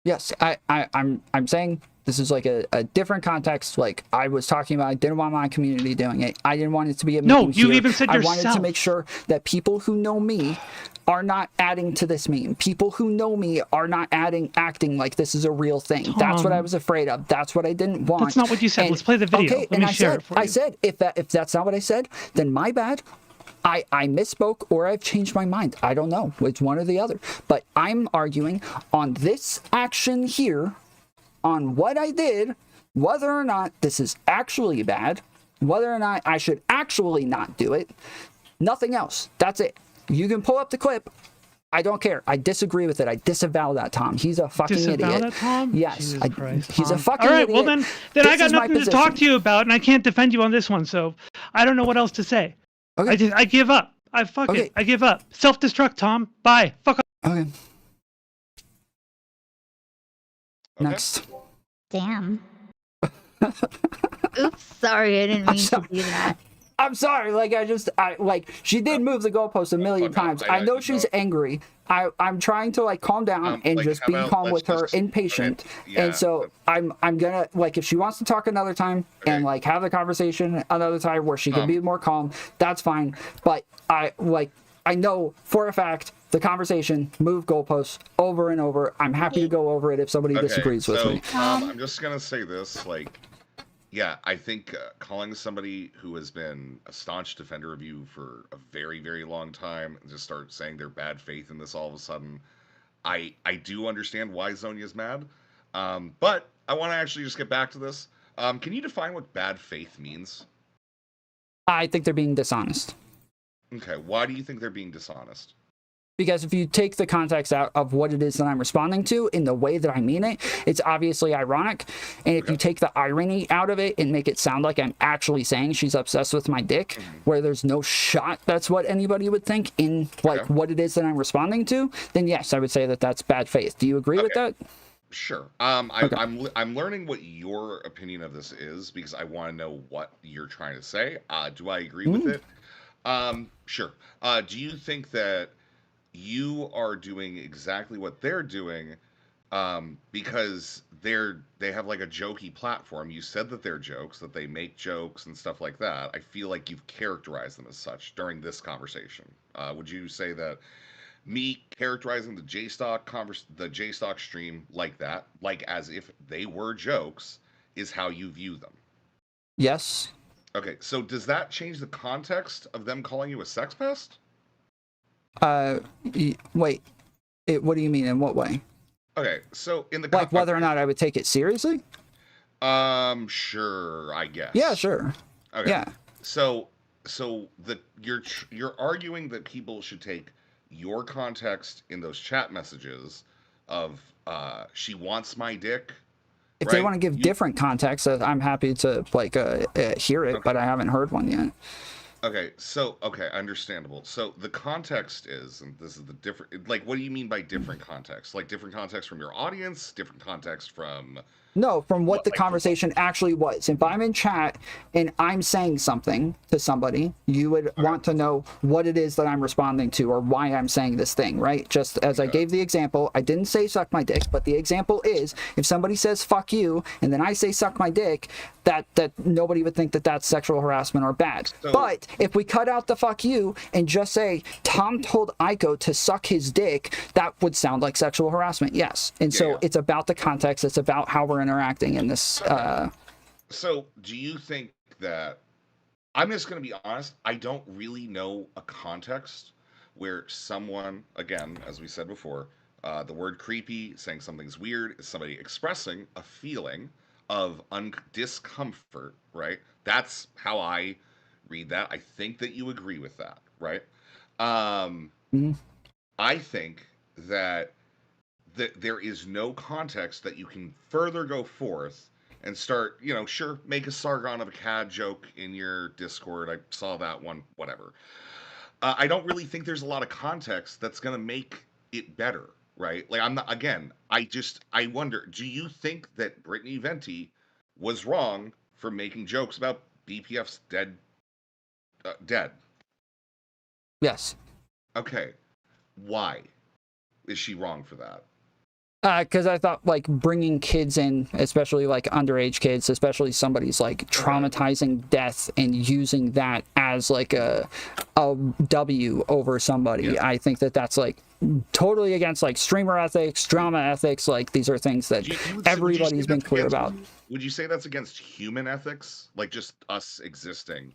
Yes, I'm saying this is like a different context. Like I was talking about, I didn't want my community doing it. I didn't want it to be a meme. No, you even said yourself. I wanted to make sure that people who know me are not adding to this meme. People who know me are not acting like this is a real thing. That's what I was afraid of. That's what I didn't want. That's not what you said. Let's play the video. Okay, Let me share it for you. I said, if that's not what I said, then my bad. I misspoke or I've changed my mind. I don't know. It's one or the other. But I'm arguing on this action here, on what I did, whether or not this is actually bad, whether or not I should actually not do it. Nothing else. That's it. You can pull up the clip. I don't care. I disagree with it. I disavow that, Tom. He's a fucking idiot. Disavow that, Tom? Yes. Jesus Christ, he's a Tom. fucking All right, idiot. well then This I got is my nothing to talk to position. you about, and I can't defend you on this one, so I don't know what else to say. Okay. I give up. Fuck it. I give up. Self-destruct, Tom. Bye. Fuck off. Okay. Next. Damn. Oops, sorry, I didn't mean to do that. I'm sorry. She did move the goalpost a million times. I know she's angry. I'm trying to calm down and just be calm with her, impatient. And so I'm gonna if she wants to talk another time and have the conversation another time where she can be more calm, that's fine. But I know for a fact the conversation moved goalposts over and over. I'm happy to go over it if somebody disagrees with me. I'm just gonna say this, yeah, I think calling somebody who has been a staunch defender of you for a very, very long time and just start saying they're bad faith in this all of a sudden, I do understand why Zonia's mad. But I want to actually just get back to this. Can you define what bad faith means? I think they're being dishonest. Okay, why do you think they're being dishonest? Because if you take the context out of what it is that I'm responding to in the way that I mean it, it's obviously ironic. And if you take the irony out of it and make it sound like I'm actually saying she's obsessed with my dick, where there's no shot that's what anybody would think in what it is that I'm responding to, then yes, I would say that that's bad faith. Do you agree with that? Sure. I'm learning what your opinion of this is because I want to know what you're trying to say. Do I agree with it? Sure. Do you think that you are doing exactly what they're doing because they have a jokey platform? You said that they're jokes, that they make jokes and stuff like that. I feel like you've characterized them as such during this conversation. Would you say that me characterizing the JStock stream like that, as if they were jokes, is how you view them? Yes. Okay, so does that change the context of them calling you a sex pest? Wait. What do you mean? In what way? Okay, so in the whether or not I would take it seriously? Sure, I guess. Yeah, sure. Okay. Yeah. So you're arguing that people should take your context in those chat messages of she wants my dick. If they want to give different context, I'm happy to hear it, but I haven't heard one yet. Okay, understandable. So the context is, and this is the different, what do you mean by different context? Different context from your audience, different context from... No, from what the conversation actually was. If I'm in chat and I'm saying something to somebody, you would want to know what it is that I'm responding to or why I'm saying this thing, right? Just as I gave the example, I didn't say suck my dick, but the example is if somebody says fuck you and then I say suck my dick, that nobody would think that that's sexual harassment or bad. But if we cut out the fuck you and just say Tom told Aiko to suck his dick, that would sound like sexual harassment, yes. And it's about the context, it's about how we're interacting in this. So do you think that, I'm just going to be honest, I don't really know a context where someone, again, as we said before, the word creepy, saying something's weird, is somebody expressing a feeling of discomfort, right? That's how I read that. I think that you agree with that, right? I think that there is no context that you can further go forth and start, sure, make a Sargon of Akkad joke in your Discord. I saw that one, whatever. I don't really think there's a lot of context that's going to make it better, right? I'm not, again, I wonder, do you think that Brittany Venti was wrong for making jokes about BPF's dead? Yes. Okay. Why is she wrong for that? Because I thought bringing kids in, especially underage kids, especially somebody's traumatizing death and using that as a W over somebody. I think that's totally against streamer ethics, drama ethics. These are things that everybody's been clear about. Would you say that's against human ethics? Just us existing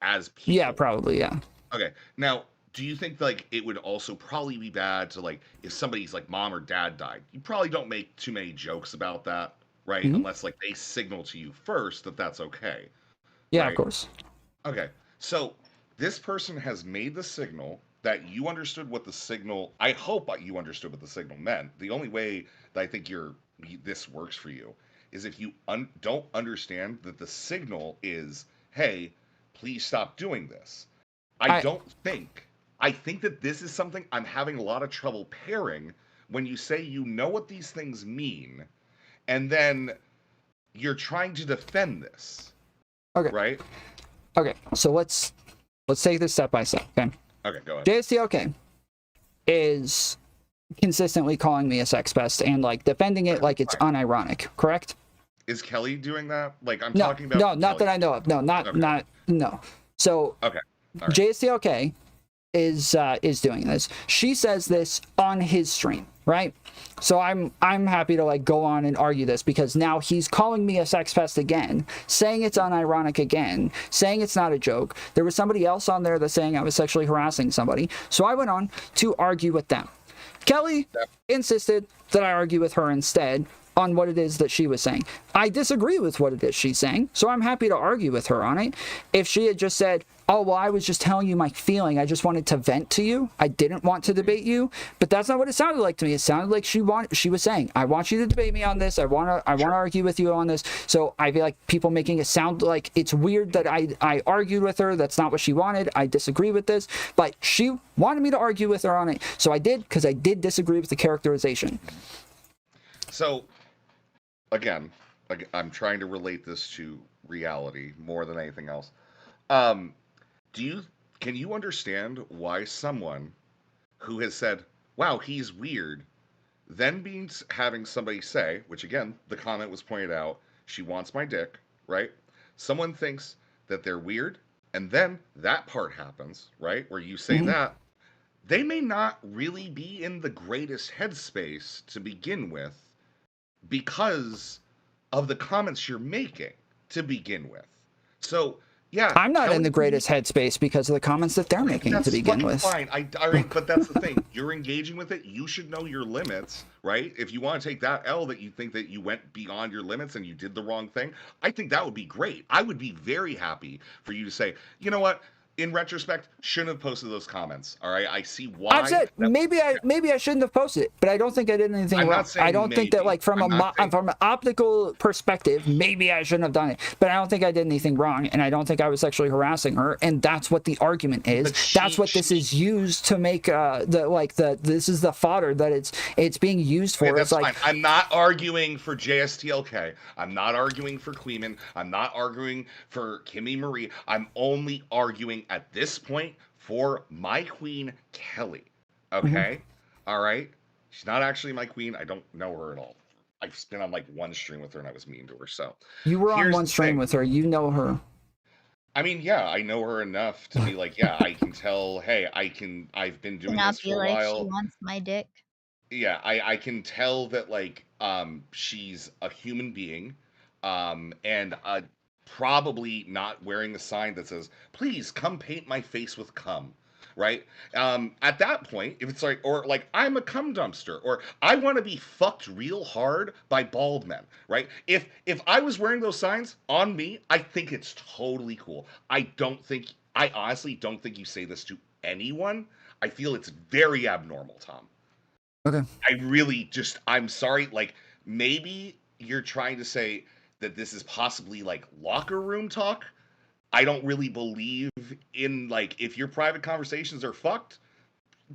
as people? Yeah, probably. Yeah. Okay. Now, do you think like it would also probably be bad to like if somebody's like mom or dad died? You probably don't make too many jokes about that, right? Mhm. Unless like they signal to you first that that's okay, Yeah, of right? course. Okay. So this person has made the signal that you understood what the signal. I hope you understood what the signal meant. The only way that I think this works for you is if you don't understand that the signal is, "Hey, please stop doing this." I I don't think. I think that this is something I'm having a lot of trouble pairing when you say you know what these things mean, and then you're trying to defend this, okay. right? Okay. So let's take this step by step. Okay. Okay, go ahead. JSTLK is consistently calling me a sex pest and like defending it like it's unironic, correct? Is Kelly doing that? Like I'm No, talking about no, not Kelly. that I know of. No, Okay. no. So Okay. All right. JSTLK is doing this. She says this on his stream, right? So I'm happy to like go on and argue this because now he's calling me a sex pest again, saying it's unironic again, saying it's not a joke. There was somebody else on there that's saying I was sexually harassing somebody. So I went on to argue with them. Kelly insisted that I argue with her instead on what it is that she was saying. I disagree with what it is she's saying, so I'm happy to argue with her on it. If she had just said, oh, well, I was just telling you my feeling, I just wanted to vent to you, I didn't want to debate you, but that's not what it sounded like to me. It sounded like she was saying, I want you to debate me on this, I want to argue with you on this. So I feel like people making it sound like it's weird that I argued with her. That's not what she wanted. I disagree with this, but she wanted me to argue with her on it, so I did, because I did disagree with the characterization. So again, I'm trying to relate this to reality more than anything else. Um, can you understand why someone who has said, "Wow, he's weird," then having somebody say, which again, the comment was pointed out, she wants my dick, right? Someone thinks that they're weird, and then that part happens, right? Where you say that, they may not really be in the greatest headspace to begin with because of the comments you're making to begin with. So, yeah, I'm not in the greatest headspace because of the comments that they're making to begin with. Fine. All right, but that's the thing. You're engaging with it. You should know your limits, right? If you want to take that L that you think that you went beyond your limits and you did the wrong thing, I think that would be great. I would be very happy for you to say, you know what? In retrospect, shouldn't have posted those comments. All right, I see why. I've said maybe I shouldn't have posted it, but I don't think I did anything wrong. I don't think that like from an optical perspective, maybe I shouldn't have done it, but I don't think I did anything wrong, and I don't think I was sexually harassing her, and that's what the argument is. That's what this is used to make this is the fodder that it's being used for. Okay, that's like, fine. I'm not arguing for JSTLK. I'm not arguing for Kleeman. I'm not arguing for KimiMarie. I'm only arguing at this point for my queen, Kelly. Okay? All right? She's not actually my queen. I don't know her at all. I've been on like one stream with her and I was mean to her. So you were on one stream with her. You know her. I mean, yeah, I know her enough to be like, yeah, I can tell. Hey, I've been doing this for a while. She wants my dick. Yeah, I can tell that like she's a human being, and probably not wearing a sign that says, "Please come paint my face with cum." Right? At that point, if it's like, or like, I'm a cum dumpster, or I want to be fucked real hard by bald men, right? If I was wearing those signs on me, I think it's totally cool. I honestly don't think you say this to anyone. I feel it's very abnormal, Tom. Okay. I'm sorry, like, maybe you're trying to say that this is possibly like locker room talk. I don't really believe in, like, if your private conversations are fucked,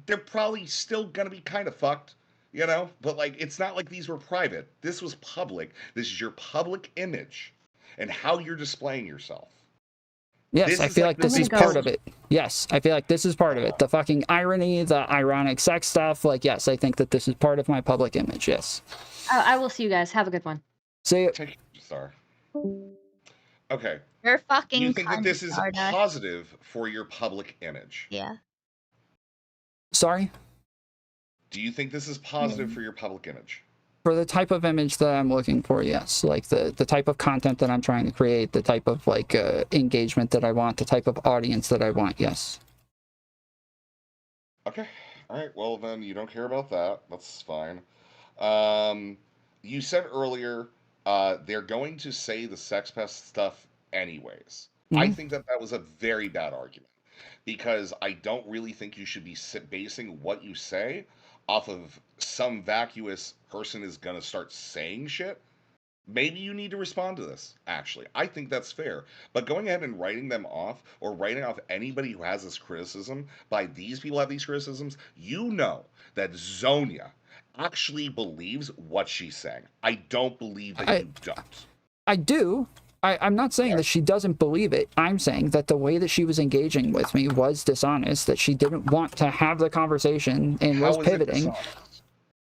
they're probably still gonna be kind of fucked, you know? But, like, it's not like these were private. This was public. This is your public image and how you're displaying yourself. Yes, I feel like this is part of it. Yes, I feel like this is part of it. The fucking irony, the ironic sex stuff. Like, yes, I think that this is part of my public image. Yes. I will see you guys. Have a good one. See you. Take your star. Okay. You're fucking. You think that this is positive for your public image? Yeah. Sorry? Do you think this is positive for your public image? For the type of image that I'm looking for, yes. Like the type of content that I'm trying to create, the type of like engagement that I want, the type of audience that I want, yes. Okay. All right. Well, then you don't care about that. That's fine. Um, you said earlier they're going to say the sex pest stuff anyways. I Mhm. think that that was a very bad argument because I don't really think you should be basing what you say off of some vacuous person is going to start saying shit. Maybe you need to respond to this, actually. I think that's fair. But going ahead and writing them off or writing off anybody who has this criticism by these people have these criticisms, you know that Zonia actually believes what she's saying. I don't believe that I you don't. I do. I'm not saying Yeah. that she doesn't believe it. I'm saying that the way that she was engaging with me was dishonest, that she didn't want to have the conversation and was How is it pivoting. dishonest?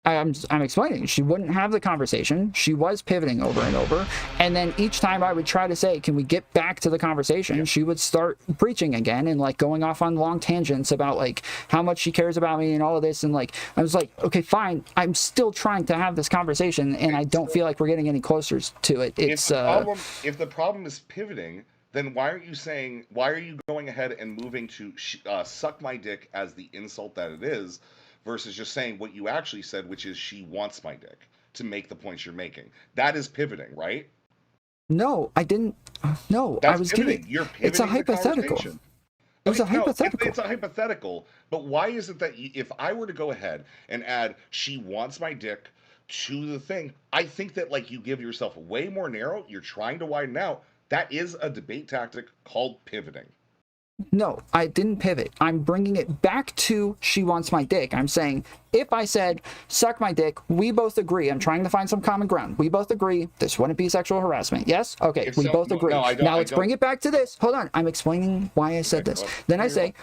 I'm explaining. She wouldn't have the conversation. She was pivoting over and over. And then each time I would try to say, can we get back to the conversation? Yeah. She would start preaching again and like going off on long tangents about like how much she cares about me and all of this. And like, I was like, okay, fine. I'm still trying to have this conversation and I don't feel like we're getting any closer to it. It's if the problem is pivoting, then why are you going ahead and moving to suck my dick as the insult that it is versus just saying what you actually said, which is she wants my dick to make the points you're making? That is pivoting, right? no, I didn't. No, That's I was pivoting. giving. You're pivoting It's a the hypothetical. conversation. It was a Okay, no, hypothetical. it's a hypothetical, but why is it that if I were to go ahead and add she wants my dick to the thing, I think that like you give yourself way more narrow, you're trying to widen out. That is a debate tactic called pivoting. No, I didn't pivot. I'm bringing it back to she wants my dick. I'm saying if I said suck my dick, we both agree. I'm trying to find some common ground. We both agree this wouldn't be sexual harassment. Yes? Okay, If we so, both no, agree. no, I don't- Now I let's don't- bring it back to this. Hold on. I'm explaining why I said Okay, this. well, Then I you're say,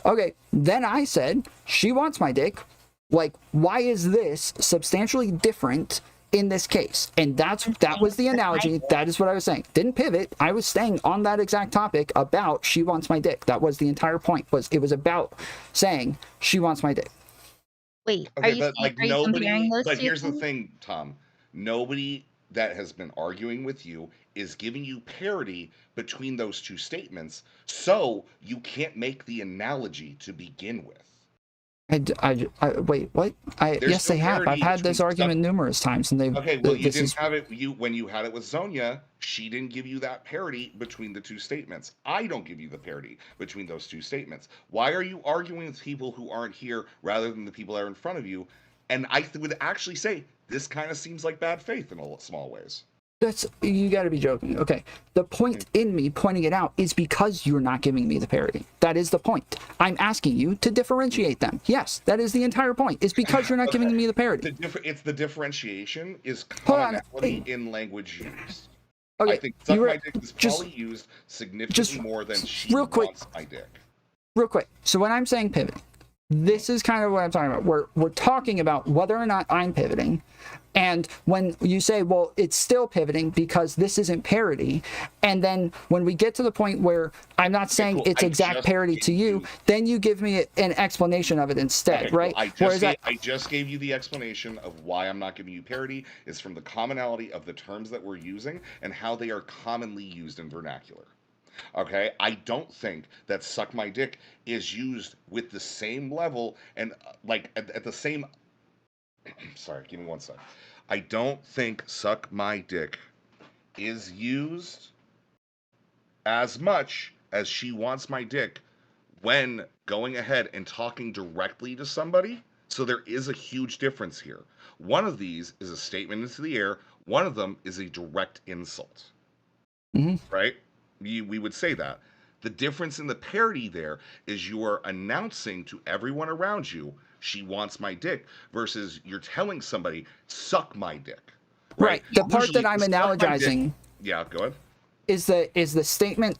okay, then I said she wants my dick. Like, why is this substantially different in this case? And that was the analogy. That is what I was saying. Didn't pivot. I was staying on that exact topic about she wants my dick. That was the entire point. It was about saying she wants my dick. Wait, are Okay, you but like are you comparing nobody. those But two here's the things? thing, Tom. Nobody that has been arguing with you is giving you parity between those two statements, so you can't make the analogy to begin with. Wait, what? There's Yes, no they have. I've parity had this between argument numerous times, and Okay, well, you this didn't is have it. When you had it with Zonia, she didn't give you that parity between the two statements. I don't give you the parity between those two statements. Why are you arguing with people who aren't here rather than the people that are in front of you? And I would actually say this kind of seems like bad faith in small ways. you got to be joking. Okay, the point in me pointing it out is because you're not giving me the parity. That is the point. I'm asking you to differentiate them. Yes, that is the entire point. It's because you're not giving me the parity. It's the differentiation is Hold on. commonality in language used. Okay, I think suck my dick is just- probably used significantly just more than she real quick. wants my dick. Real quick. So when I'm saying pivoting, this is kind of what I'm talking about. We're talking about whether or not I'm pivoting. And when you say, well, it's still pivoting because this isn't parity, and then when we get to the point where I'm not saying cool. it's I exact just parity to gave you, you- then you give me an explanation of it instead, Okay, cool. right? I just gave you the explanation of why I'm not giving you parity is from the commonality of the terms that we're using and how they are commonly used in vernacular. Okay, I don't think that suck my dick is used with the same level and like at the same. Sorry, give me one sec. I don't think suck my dick is used as much as she wants my dick when going ahead and talking directly to somebody. So there is a huge difference here. One of these is a statement into the air. One of them is a direct insult. Right? We would say that. The difference in the parody there is you are announcing to everyone around you, she wants my dick, versus you're telling somebody, suck my dick. Right. The part Usually, that I'm suck my dick- analogizing Yeah, go ahead. is the statement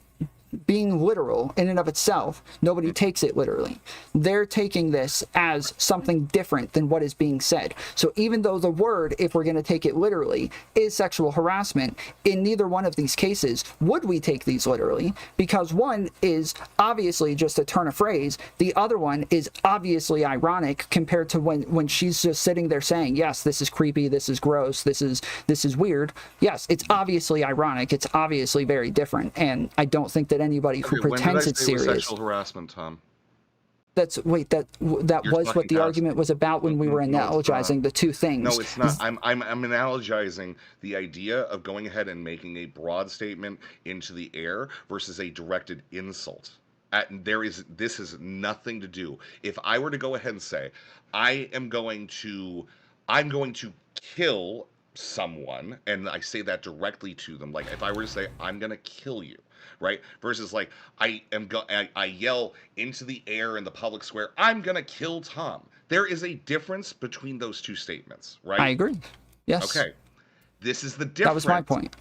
being literal in and of itself. Nobody takes it literally. They're taking this as something different than what is being said. So even though the word, if we're going to take it literally, is sexual harassment, in neither one of these cases would we take these literally, because one is obviously just a turn of phrase. The other one is obviously ironic compared to when she's just sitting there saying, yes, this is creepy, this is gross, this is weird. Yes, it's obviously ironic. It's obviously very different. And I don't think that anybody who pretends it's serious. Sexual harassment, Tom? Wait, that You're was what talking the past. argument was about when we were No, it's not. analogizing the two things. No, it's not. I'm analogizing the idea of going ahead and making a broad statement into the air versus a directed insult. This has nothing to do. If I were to go ahead and say, I'm going to kill someone, and I say that directly to them, like if I were to say, I'm gonna kill you, right? Versus like I yell into the air in the public square, I'm gonna kill Tom. There is a difference between those two statements, right? I agree. Yes. Okay. This is the difference. That was my point.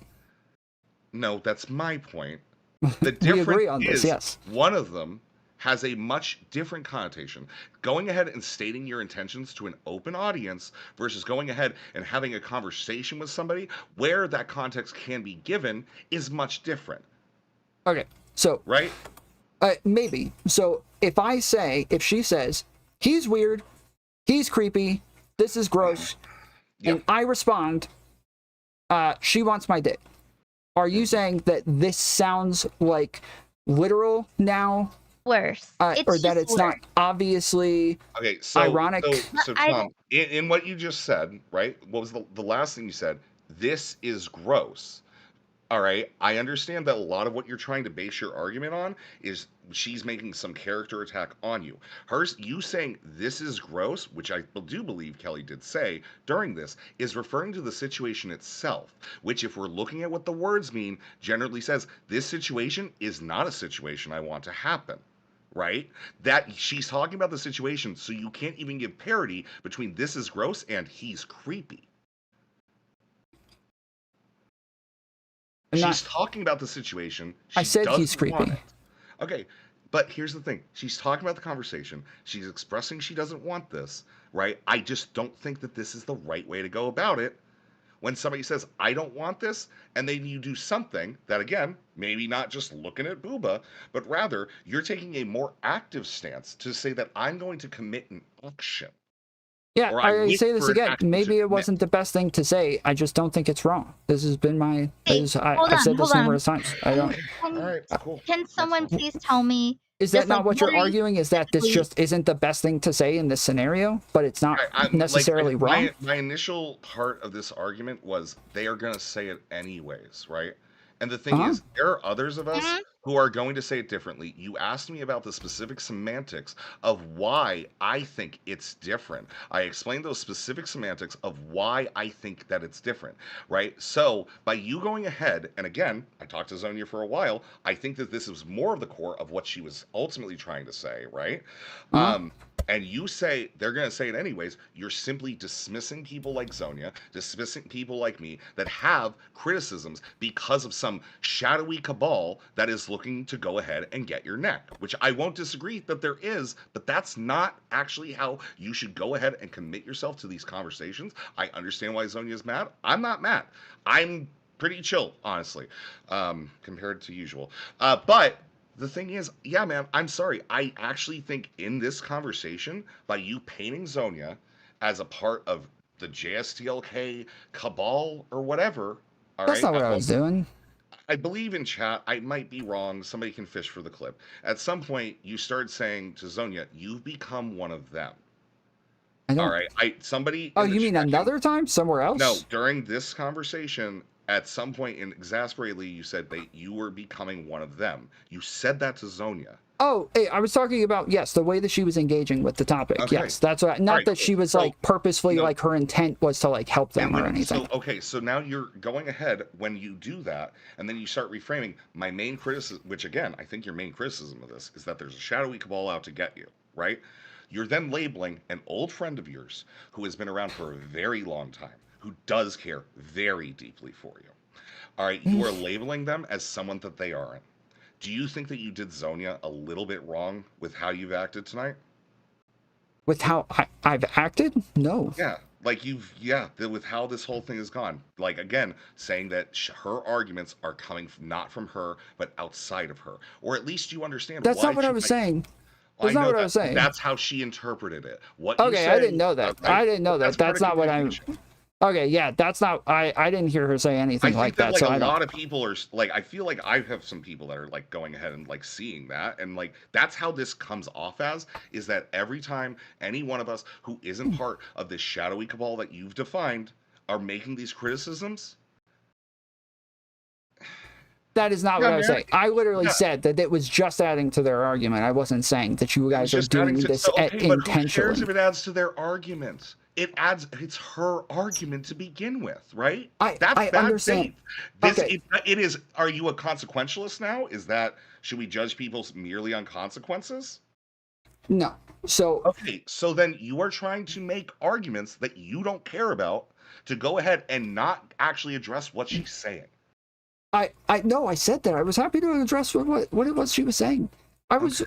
No, that's my point. The We difference agree on this, is yes. one of them has a much different connotation. Going ahead and stating your intentions to an open audience versus going ahead and having a conversation with somebody where that context can be given is much different. Okay, so right? Maybe. So if she says, he's weird, he's creepy, this is gross, and I respond, she wants my dick. Are you saying that this sounds like literal now? Worse. Or that it's not obviously ironic? So Tom, in what you just said, right? What was the last thing you said? This is gross. All right, I understand that a lot of what you're trying to base your argument on is she's making some character attack on you. You saying this is gross, which I do believe Kelly did say during this, is referring to the situation itself, which if we're looking at what the words mean, generally says this situation is not a situation I want to happen. Right? That she's talking about the situation, so you can't even give parity between this is gross and he's creepy. She's talking about the situation. I said he's creepy. Okay, but here's the thing. She's talking about the conversation. She's expressing she doesn't want this, right? I just don't think that this is the right way to go about it. When somebody says, I don't want this, and then you do something that, again, maybe not just looking at booba, but rather you're taking a more active stance to say that I'm going to commit an action. Yeah, I say this again. Maybe it wasn't the best thing to say. I just don't think it's wrong. This has been my... I've said this numerous times. I don't... All right, cool. Can someone please tell me... Is that not what you're arguing? Is that this just isn't the best thing to say in this scenario? But it's not necessarily wrong? My initial part of this argument was they are going to say it anyways, right? And the thing is, there are others of us who are going to say it differently. You asked me about the specific semantics of why I think it's different. I explained those specific semantics of why I think that it's different, right? So by you going ahead, and again, I talked to Zonia for a while, I think that this is more of the core of what she was ultimately trying to say, right? And you say they're going to say it anyways, you're simply dismissing people like Zonia, dismissing people like me that have criticisms because of some shadowy cabal that is looking to go ahead and get your neck, which I won't disagree that there is, but that's not actually how you should go ahead and commit yourself to these conversations. I understand why Zonia's mad. I'm not mad. I'm pretty chill, honestly, compared to usual. But the thing is, yeah, man, I'm sorry. I actually think in this conversation, by you painting Zonia as a part of the JSTLK cabal or whatever, That's not what I was doing. I believe in chat, I might be wrong. Somebody can fish for the clip. At some point, you start saying to Zonia, you've become one of them. All right. Oh, you mean another time? Somewhere else? No, during this conversation, at some point in Exasperately, you said that you were becoming one of them. You said that to Zonia. Oh, hey, I was talking about, yes, the way that she was engaging with the topic. Okay. Yes, that's what. Not that she was like purposefully, like her intent was to like help them or anything. So now you're going ahead when you do that, and then you start reframing my main criticism, which again, I think your main criticism of this is that there's a shadowy cabal out to get you, right? You're then labeling an old friend of yours who has been around for a very long time, who does care very deeply for you. All right, you are labeling them as someone that they aren't. Do you think that you did Zonia a little bit wrong with how you've acted tonight? With how I've acted? No. Yeah, like with how this whole thing has gone. Like, again, saying that her arguments are coming not from her, but outside of her. Or at least you understand. That's not what I was saying. That's not what I was saying. That's how she interpreted it. Okay, I didn't know that. I didn't know that. That's not what I'm... Okay, yeah, that's not. I didn't hear her say anything like that. Like so a I don't. lot of people are like, I feel like I have some people that are like going ahead and like seeing that, and like that's how this comes off as, is that every time any one of us who isn't part of this shadowy cabal that you've defined are making these criticisms. That is not Yeah, what I was man. saying. I literally Yeah. said that it was just adding to their argument. I wasn't saying that you guys are Just doing adding to, this so, okay, but who cares intentionally. if it adds to their argument? It's her argument to begin with, right? I That's bad understand. faith. Okay. It is. Are you a consequentialist now? Is that, should we judge people merely on consequences? No. So Okay, so then you are trying to make arguments that you don't care about to go ahead and not actually address what she's saying. I no, I said that. I was happy to address what it was she was saying. That's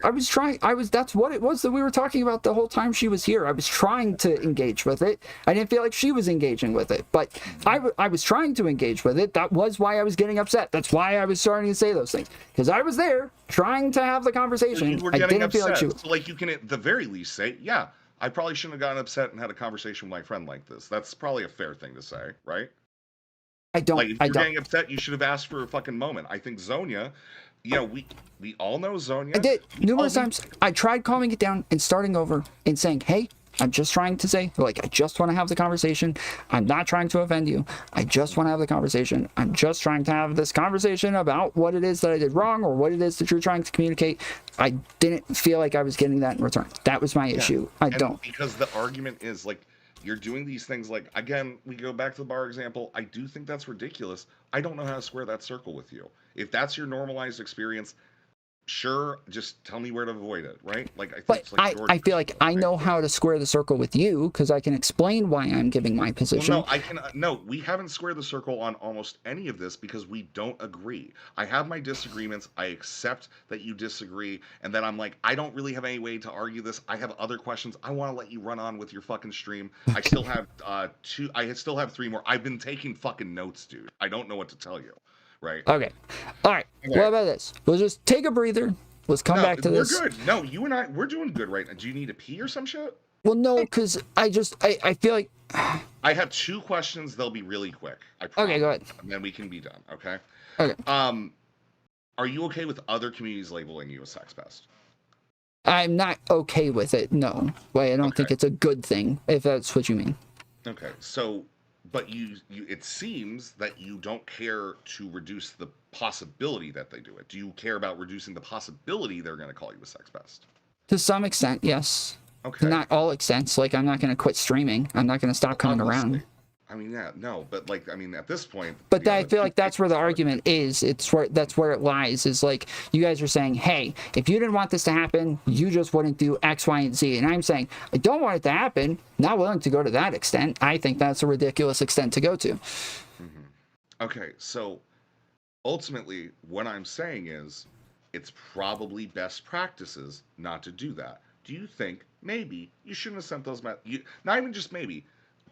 what it was that we were talking about the whole time she was here. I was trying to engage with it. I didn't feel like she was engaging with it, but I was trying to engage with it. That was why I was getting upset. That's why I was starting to say those things, because I was there trying to have the conversation. You were I getting didn't feel like she was. So like you can at the very least say, yeah, I probably shouldn't have gotten upset and had a conversation with my friend like this. That's probably a fair thing to say, right? I don't. Like if you're getting upset, you should have asked for a fucking moment. I think Zonia, you know, we all know Zonia. I did numerous times. I tried calming it down and starting over and saying, hey, I'm just trying to say, like, I just want to have the conversation. I'm not trying to offend you. I just want to have the conversation. I'm just trying to have this conversation about what it is that I did wrong or what it is that you're trying to communicate. I didn't feel like I was getting that in return. That was my issue. I don't. Because the argument is like, you're doing these things like, again, we go back to the bar example. I do think that's ridiculous. I don't know how to square that circle with you. If that's your normalized experience, sure, just tell me where to avoid it, right? Like I think But it's like I feel like I know how to square the circle with you because I can explain why I'm giving my position. Well, no, we haven't squared the circle on almost any of this because we don't agree. I have my disagreements. I accept that you disagree, and then I'm like, I don't really have any way to argue this. I have other questions. I want to let you run on with your fucking stream. I still have two. I still have three more. I've been taking fucking notes, dude. I don't know what to tell you. Right. Okay. All right. Okay. What about this? We'll just take a breather. Let's come back to this. We're good. No, you and I, we're doing good right now. Do you need to pee or some shit? Well, no, because I feel like. I have two questions. They'll be really quick. I promise. Okay, go ahead. And then we can be done. Okay. Okay. Are you okay with other communities labeling you a sex pest? I'm not okay with it. No. Wait, I don't think it's a good thing, if that's what you mean. Okay. So, but you it seems that you don't care to reduce the possibility that they do it. Do you care about reducing the possibility they're going to call you a sex pest? To some extent, yes. Okay. Not all extents. Like, I'm not going to quit streaming. I'm not going to stop coming around. I mean, yeah, no, but like, I mean, at this point. But I feel like that's where the argument is. That's where it lies. Is like, you guys are saying, hey, if you didn't want this to happen, you just wouldn't do X, Y, and Z. And I'm saying, I don't want it to happen. Not willing to go to that extent. I think that's a ridiculous extent to go to. Okay, so ultimately, what I'm saying is, it's probably best practices not to do that. Do you think maybe you shouldn't have sent those? Not even just maybe.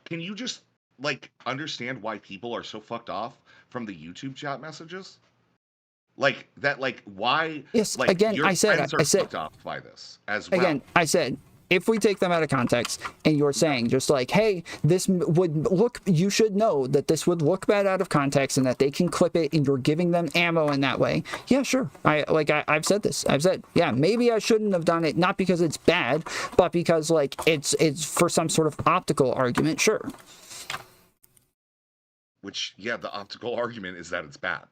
Can you just like understand why people are so fucked off from the YouTube chat messages? Like that, like why? Yes. Like, again, your I said fucked off by this as well. Again, I said, if we take them out of context and you're saying just like, hey, this would look, you should know that this would look bad out of context and that they can clip it and you're giving them ammo in that way. Yeah, sure. I've said this. I've said, yeah, maybe I shouldn't have done it, not because it's bad, but because like it's for some sort of optical argument. Sure. Which, yeah, the optical argument is that it's bad.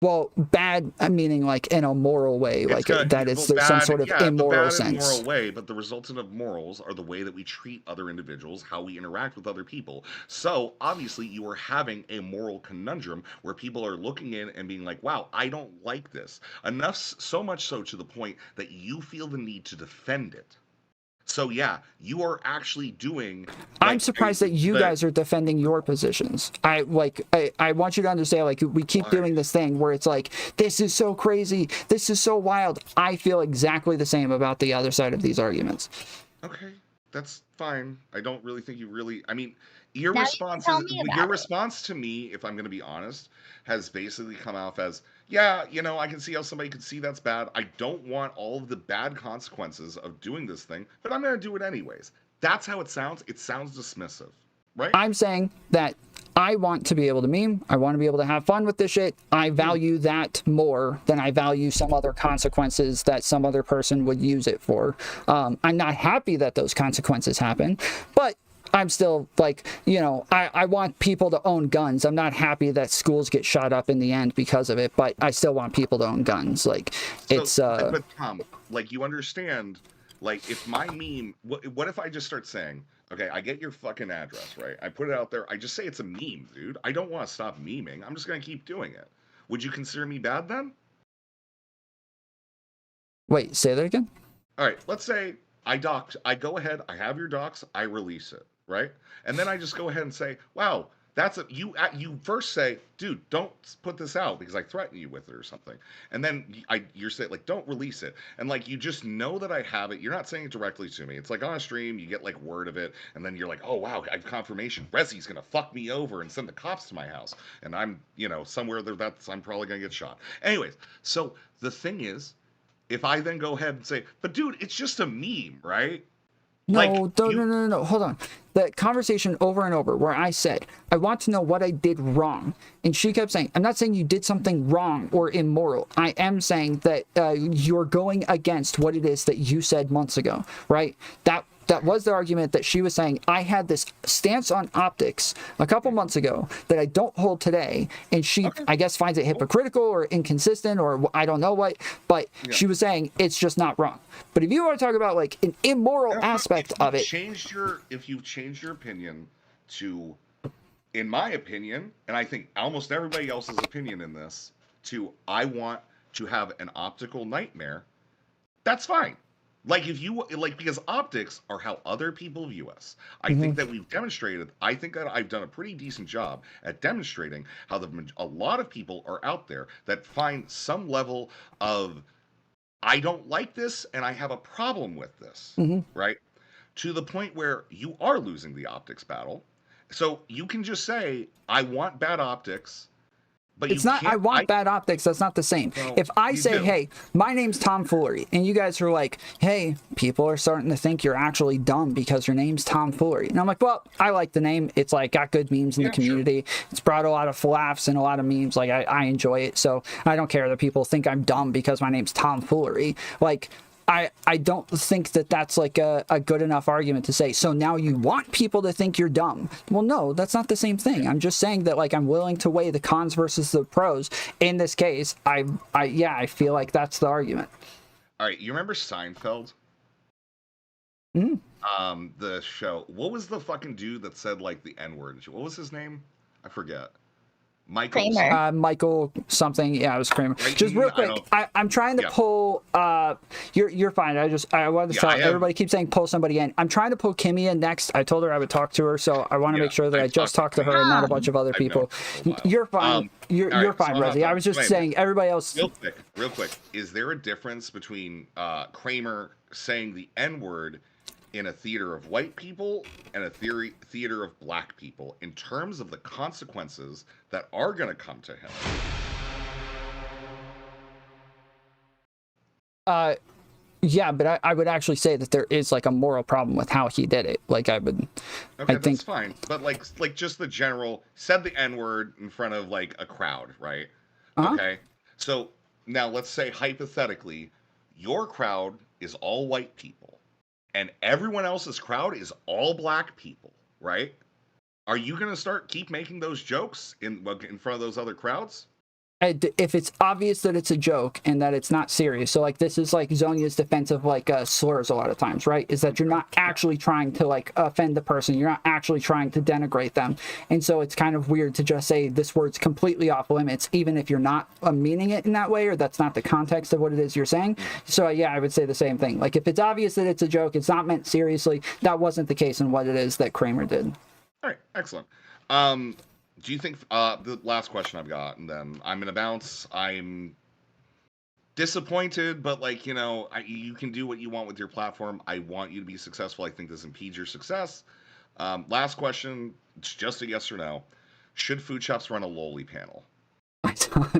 Well, bad meaning like in a moral way, like that is some sort of immoral sense. Immoral way, but the resultant of morals are the way that we treat other individuals, how we interact with other people. So obviously, you are having a moral conundrum where people are looking in and being like, "Wow, I don't like this." Enough, so much so to the point that you feel the need to defend it. So yeah, you are actually doing. I'm surprised that you guys are defending your positions. I want you to understand, like, we keep doing this thing where it's like, this is so crazy, this is so wild. I feel exactly the same about the other side of these arguments. Okay, that's fine. I don't really think you really. I mean, your response to me, if I'm going to be honest, has basically come off as, yeah, you know, I can see how somebody could see that's bad. I don't want all of the bad consequences of doing this thing, but I'm going to do it anyways. That's how it sounds. It sounds dismissive. right? I'm saying that I want to be able to meme. I want to be able to have fun with this shit. I value that more than I value some other consequences that some other person would use it for. I'm not happy that those consequences happen, but I'm still like, you know, I want people to own guns. I'm not happy that schools get shot up in the end because of it, but I still want people to own guns. Like, it's but Tom, like, you understand, like, if my meme, what if I just start saying, okay, I get your fucking address, right? I put it out there. I just say it's a meme, dude. I don't want to stop memeing. I'm just gonna keep doing it. Would you consider me bad then? Wait, say that again? All right, let's say I go ahead, I have your docs, I release it, right? And then I just go ahead and say, wow, that's you first say, dude, don't put this out because I threaten you with it or something. And then you're saying, like, don't release it. And, like, you just know that I have it. You're not saying it directly to me. It's like on a stream, you get, like, word of it, and then you're like, oh, wow, I have confirmation. Rezzy's going to fuck me over and send the cops to my house. And I'm, you know, somewhere there I'm probably going to get shot. Anyways, so the thing is, if I then go ahead and say, but dude, it's just a meme, right? No, Like, no. Hold on. The conversation over and over where I said, I want to know what I did wrong. And she kept saying, I'm not saying you did something wrong or immoral. I am saying that you're going against what it is that you said months ago, right? That was the argument that she was saying. I had this stance on optics a couple months ago that I don't hold today. And she, I guess, finds it hypocritical or inconsistent or I don't know what. But she was saying it's just not wrong. But if you want to talk about like an immoral aspect of it. If you've changed your opinion to, in my opinion, and I think almost everybody else's opinion in this, to I want to have an optical nightmare, that's fine. Like, if you like, because optics are how other people view us. I think that we've demonstrated. I think that I've done a pretty decent job at demonstrating how a lot of people are out there that find some level of, I don't like this and I have a problem with this, right? To the point where you are losing the optics battle. So you can just say, I want bad optics. But it's not, I want bad optics. That's not the same. Well, if I say, hey, my name's Tom Foolery, and you guys are like, hey, people are starting to think you're actually dumb because your name's Tom Foolery. And I'm like, well, I like the name. It's like got good memes in the community. Sure. It's brought a lot of laughs and a lot of memes. Like, I enjoy it. So I don't care that people think I'm dumb because my name's Tom Foolery. Like, I don't think that that's like a good enough argument to say, so now you want people to think you're dumb. Well, no, that's not the same thing. I'm just saying that, like, I'm willing to weigh the cons versus the pros. In this case, I feel like that's the argument. All right, you remember Seinfeld? The show. What was the fucking dude that said, like, the N-word? What was his name? I forget. Michael. Michael something. Yeah, it was Kramer. Right, just real quick, I'm trying to pull. You're fine. I wanted to start. Everybody keeps saying pull somebody in. I'm trying to pull Kimmy in next. I told her I would talk to her, so I want to make sure that I just talked to her and not a bunch of other people. You're fine. You're fine, Rezzy. I was just saying everybody else. Real quick. Is there a difference between Kramer saying the N-word in a theater of white people and a theater of black people in terms of the consequences that are going to come to him? Yeah, but I would actually say that there is like a moral problem with how he did it. Like I would. Okay, I think that's fine. But like just the general said the N-word in front of like a crowd, right? Okay. So now let's say hypothetically, your crowd is all white people. And everyone else's crowd is all black people, right? Are you going to keep making those jokes in front of those other crowds? If it's obvious that it's a joke and that it's not serious, so like this is like Zonia's defense of like slurs a lot of times, right? Is that you're not actually trying to like offend the person, you're not actually trying to denigrate them, and so it's kind of weird to just say this word's completely off limits, even if you're not meaning it in that way or that's not the context of what it is you're saying. So yeah, I would say the same thing. Like if it's obvious that it's a joke, it's not meant seriously. That wasn't the case in what it is that Kramer did. All right, excellent. Do you think the last question I've got, and then I'm gonna bounce. I'm disappointed, but like, you know, you can do what you want with your platform. I want you to be successful. I think this impedes your success. Last question, it's just a yes or no. Should food shops run a loli panel?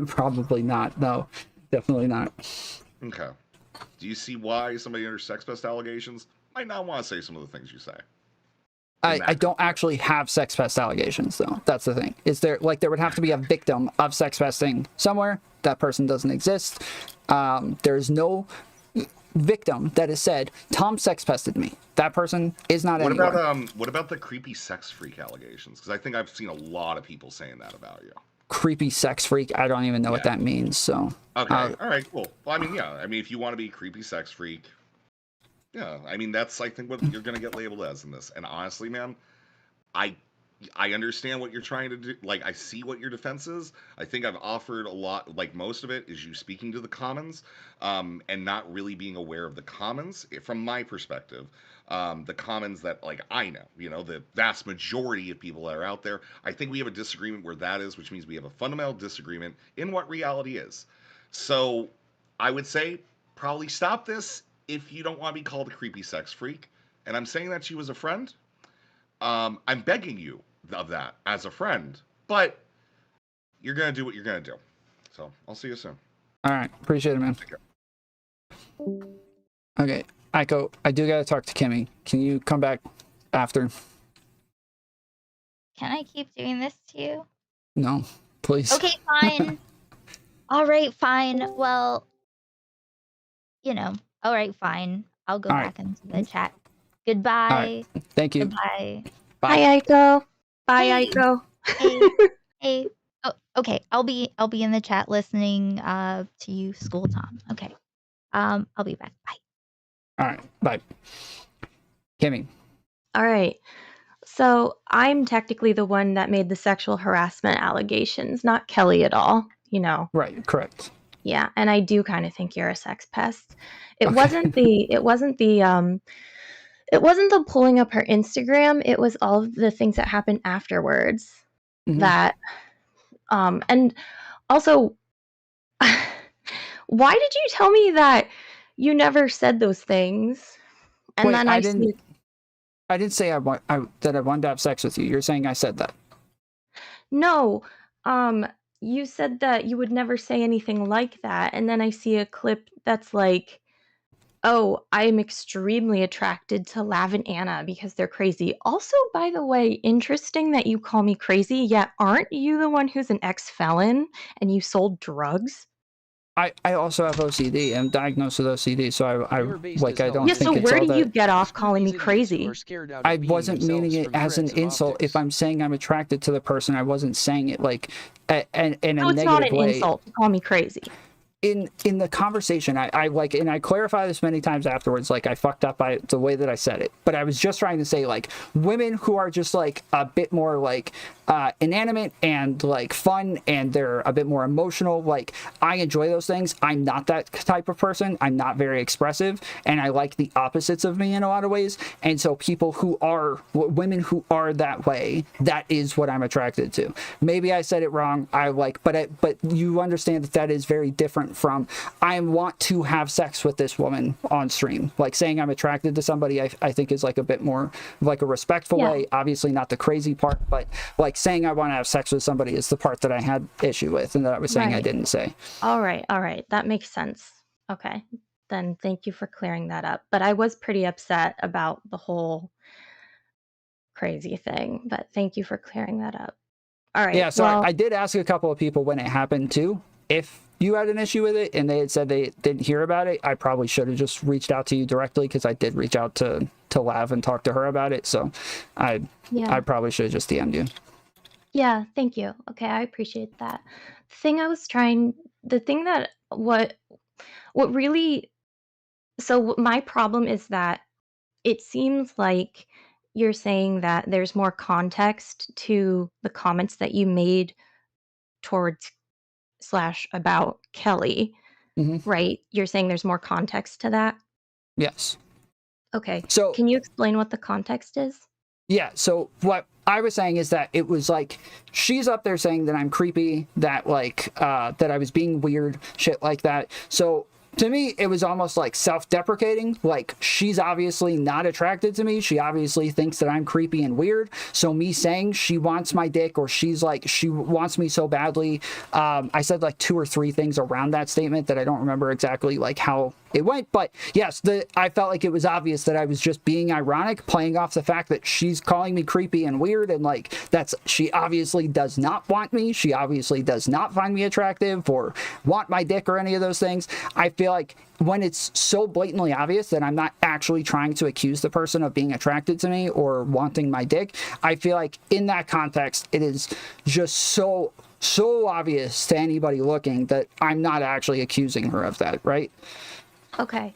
Probably not. No, definitely not. Okay. Do you see why somebody under sex pest allegations might not want to say some of the things you say? I don't actually have sex pest allegations, though. That's the thing. Is there would have to be a victim of sex pesting somewhere. That person doesn't exist. There's no victim that has said Tom sex pested me. That person is not anywhere. What about the creepy sex freak allegations? Because I think I've seen a lot of people saying that about you. Creepy sex freak? I don't even know what that means. So okay, all right, cool. Well, I mean, yeah. I mean, if you want to be creepy sex freak, yeah. I mean, that's I think what you're gonna get labeled as in this. And honestly, man, I understand what you're trying to do. Like, I see what your defense is. I think I've offered a lot. Like, most of it is you speaking to the commons, and not really being aware of the commons from my perspective. The commons that like I know, the vast majority of people that are out there. I think we have a disagreement where that is, which means we have a fundamental disagreement in what reality is. So I would say probably stop this if you don't want to be called a creepy sex freak. And I'm saying that to you as a friend. I'm begging you of that as a friend, but you're going to do what you're going to do. So I'll see you soon. All right. Appreciate it, man. Okay. Aiko, I do got to talk to Kimmy. Can you come back after? Can I keep doing this to you? No, please. Okay, fine. All right, fine. Well, all right, fine. I'll go back into the chat. Goodbye. Right. Thank you. Goodbye. Bye. Hi, Aiko. Bye, Hey. Aiko. Hey. Hey. Oh, okay. I'll be in the chat listening to you, School Tom. Okay. I'll be back. Bye. All right. Bye. Kimmy. All right. So I'm technically the one that made the sexual harassment allegations, not Kelly at all. Right. Correct. Yeah, and I do kind of think you're a sex pest. It Okay. wasn't the pulling up her Instagram. It was all of the things that happened afterwards. Mhm. That and also why did you tell me that you never said those things? And Wait, then I didn't say that I wanted to have sex with you. You're saying I said that. No, you said that you would never say anything like that, and then I see a clip that's like, oh, I'm extremely attracted to Lav and Anna because they're crazy. Also, by the way, interesting that you call me crazy, yet aren't you the one who's an ex-felon and you sold drugs? I also have OCD. I'm diagnosed with OCD, so I don't Yeah, so think it's all where do you that. get off calling me crazy? I wasn't meaning it as an insult. If I'm saying I'm attracted to the person, I wasn't saying it like in a No, it's negative not an way. insult to call me crazy. In the conversation, I like, and I clarify this many times afterwards, like I fucked up by the way that I said it, but I was just trying to say like women who are just like a bit more like inanimate and like fun, and they're a bit more emotional. Like I enjoy those things. I'm not that type of person. I'm not very expressive, and I like the opposites of me in a lot of ways. And so people who are women who are that way, that is what I'm attracted to. Maybe I said it wrong. But you understand that is very different from I want to have sex with this woman on stream. Like saying I'm attracted to somebody, I think is like a bit more like a respectful way. Obviously not the crazy part, but like saying I want to have sex with somebody is the part that I had issue with and that I was saying I didn't say. All right. That makes sense. Okay. Then thank you for clearing that up. But I was pretty upset about the whole crazy thing, but thank you for clearing that up. All right. Yeah, so I did ask a couple of people when it happened too, if you had an issue with it, and they had said they didn't hear about it. I probably should have just reached out to you directly, because I did reach out to Lav and talk to her about it. So I probably should have just DM'd you. Yeah, thank you. Okay, I appreciate that. My problem is that it seems like you're saying that there's more context to the comments that you made towards / about Kelly, right? You're saying there's more context to that? Yes. Okay. So can you explain what the context is? Yeah, so what I was saying is that it was like she's up there saying that I'm creepy, that like that I was being weird, shit like that. So to me, it was almost like self-deprecating. Like, she's obviously not attracted to me. She obviously thinks that I'm creepy and weird. So me saying she wants my dick, or she's like, she wants me so badly. I said like 2 or 3 things around that statement that I don't remember exactly like how it went. But yes, I felt like it was obvious that I was just being ironic, playing off the fact that she's calling me creepy and weird. And like, she obviously does not want me. She obviously does not find me attractive or want my dick or any of those things. I feel like when it's so blatantly obvious that I'm not actually trying to accuse the person of being attracted to me or wanting my dick, I feel like in that context, it is just so obvious to anybody looking that I'm not actually accusing her of that, right? Okay.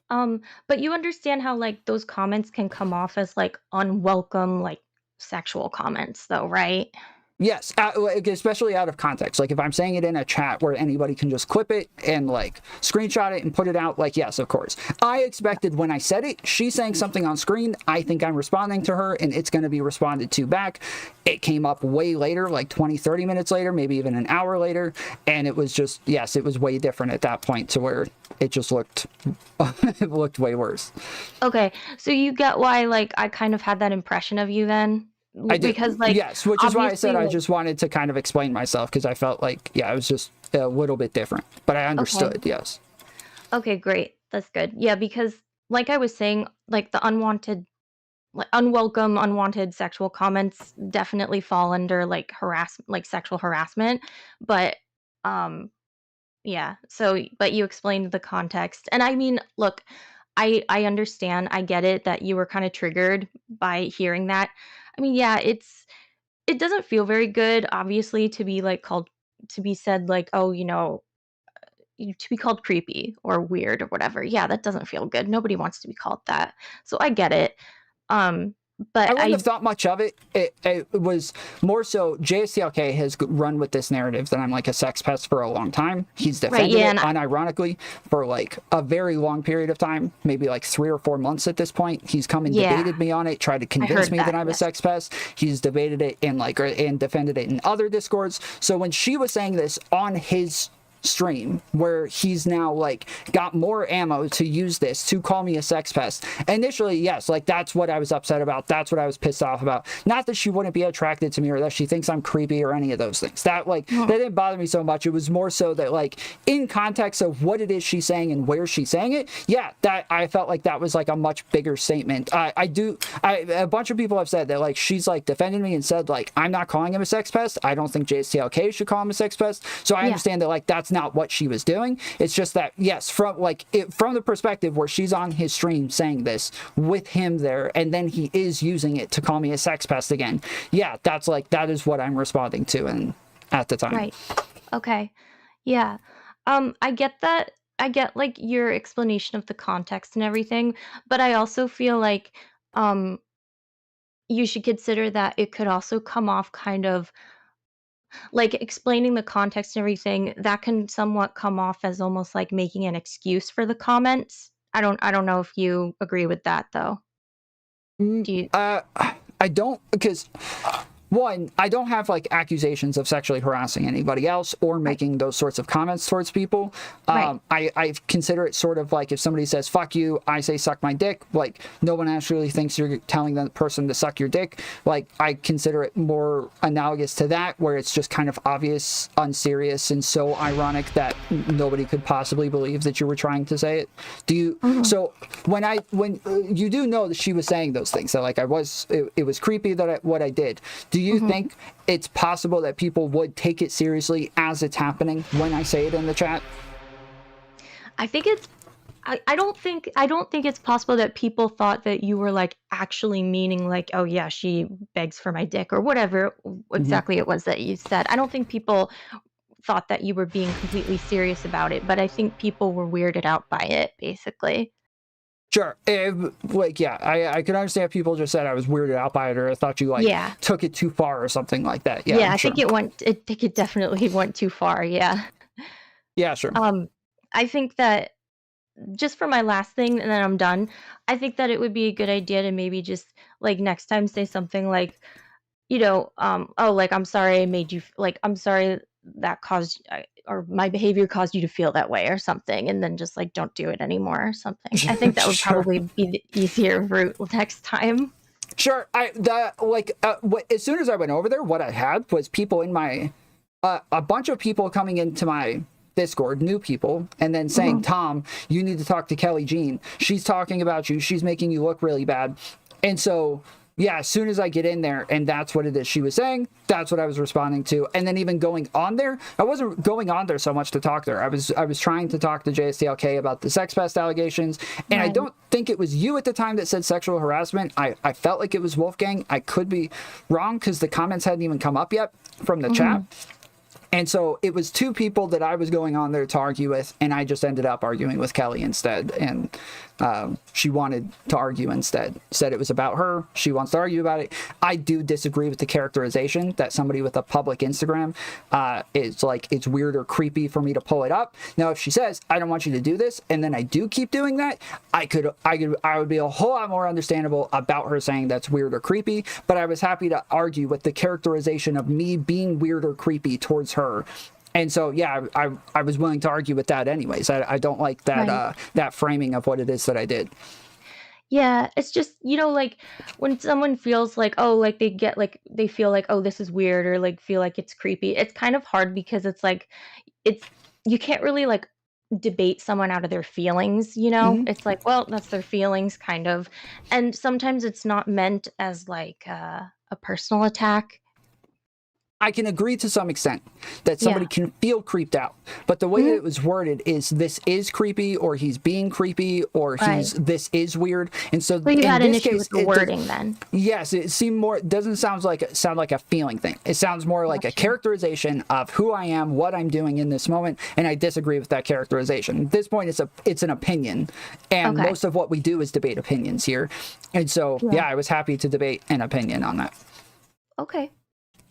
But you understand how like those comments can come off as like unwelcome, like sexual comments though, right? Yes, like, especially out of context. Like if I'm saying it in a chat where anybody can just clip it and like screenshot it and put it out, like, yes, of course. I expected when I said it, she's saying something on screen, I think I'm responding to her and it's going to be responded to back. It came up way later, like 20, 30 minutes later, maybe even an hour later. And it was just, yes, it was way different at that point to where it just looked, it looked way worse. Okay, so you get why like I kind of had that impression of you then? I did. Because like, yes, which is why I said obviously, I like, just wanted to kind of explain myself, because I felt like, yeah, it was just a little bit different, but I understood. Yes. okay, great. That's good. Yeah, because like I was saying, like the unwanted, like unwelcome, unwanted sexual comments definitely fall under like like sexual harassment. But um yeah, so but you explained the context. And I mean, look, I understand. I get it that you were kind of triggered by hearing that. I mean, yeah, it doesn't feel very good obviously to be like called to be said like, oh, to be called creepy or weird or whatever. Yeah, that doesn't feel good. Nobody wants to be called that. So I get it. Um I but wouldn't have thought much of it. It was more so JSTLK has run with this narrative that I'm like a sex pest for a long time. He's defended it unironically for like a very long period of time, maybe like 3 or 4 months at this point. He's come and debated me on it, tried to convince me that I'm a sex pest. He's debated it in like, and defended it in other discords. So when she was saying this on his stream, where he's now like got more ammo to use this to call me a sex pest, initially, yes, like that's what I was upset about, that's what I was pissed off about. Not that she wouldn't be attracted to me or that she thinks I'm creepy or any of those things. That like that didn't bother me so much. It was more so that like in context of what it is she's saying and where she's saying it, yeah, that I felt like that was like a much bigger statement. A bunch of people have said that like she's like defended me and said like I'm not calling him a sex pest. I don't think JSTLK should call him a sex pest. So I understand that like that's not what she was doing. It's just that, yes, from the perspective where she's on his stream saying this with him there, and then he is using it to call me a sex pest again. Yeah, that's like, that is what I'm responding to and at the time. Right. Okay. Yeah. I get that. I get like your explanation of the context and everything, but I also feel like you should consider that it could also come off kind of like explaining the context and everything, that can somewhat come off as almost like making an excuse for the comments. I don't know if you agree with that though. Do you? I don't, because one, I don't have like accusations of sexually harassing anybody else or making those sorts of comments towards people. I consider it sort of like if somebody says fuck you, I say suck my dick, like no one actually thinks you're telling the person to suck your dick. Like I consider it more analogous to that, where it's just kind of obvious, unserious, and so ironic that nobody could possibly believe that you were trying to say it. Do you? So when you do know that she was saying those things, that like it was creepy that what I did. Do you think it's possible that people would take it seriously as it's happening when I say it in the chat? I think it's I don't think it's possible that people thought that you were like actually meaning like, oh yeah, she begs for my dick or whatever exactly it was that you said. I don't think people thought that you were being completely serious about it, but I think people were weirded out by it basically. Sure. Like, yeah, I can understand if people just said I was weirded out by it, or I thought you like took it too far or something like that. Yeah, I think it definitely went too far. Yeah. Yeah, sure. I think that just for my last thing, and then I'm done. I think that it would be a good idea to maybe just like next time say something like, oh, like I'm sorry I made you like I'm sorry that caused or my behavior caused you to feel that way or something, and then just like don't do it anymore or something. I think that would Sure. probably be the easier route next time. Sure. As soon as I went over there, what I had was people in my, a bunch of people coming into my Discord, new people, and then saying, Tom, you need to talk to Kelly Jean. She's talking about you. She's making you look really bad. And so, yeah, as soon as I get in there, and that's what it is she was saying, that's what I was responding to. And then even going on there, I wasn't going on there so much to talk to her. I was trying to talk to JSTLK about the sex pest allegations, and I don't think it was you at the time that said sexual harassment. I felt like it was Wolfgang. I could be wrong because the comments hadn't even come up yet from the chat. And so it was two people that I was going on there to argue with, and I just ended up arguing with Kelly instead. And she wanted to argue instead. Said it was about her. She wants to argue about it. I do disagree with the characterization that somebody with a public Instagram is like, it's weird or creepy for me to pull it up. Now, if she says, I don't want you to do this, and then I do keep doing that, I would be a whole lot more understandable about her saying that's weird or creepy. But I was happy to argue with the characterization of me being weird or creepy towards her. And so, yeah, I was willing to argue with that anyways. I don't like that that framing of what it is that I did. Yeah, it's just, you know, like when someone feels like, oh, like they feel like, oh, this is weird, or like feel like it's creepy. It's kind of hard because it's like, you can't really like debate someone out of their feelings, you know? It's like, well, that's their feelings kind of. And sometimes it's not meant as like a personal attack. I can agree to some extent that somebody can feel creeped out, but the way that it was worded is this is creepy, or he's being creepy, or this is weird. And so you had an issue case, with the wording then. Yes, it seemed more, it doesn't sound like a feeling thing. It sounds more like a characterization of who I am, what I'm doing in this moment, and I disagree with that characterization. At this point, it's an opinion, and most of what we do is debate opinions here. And so, yeah, I was happy to debate an opinion on that. Okay.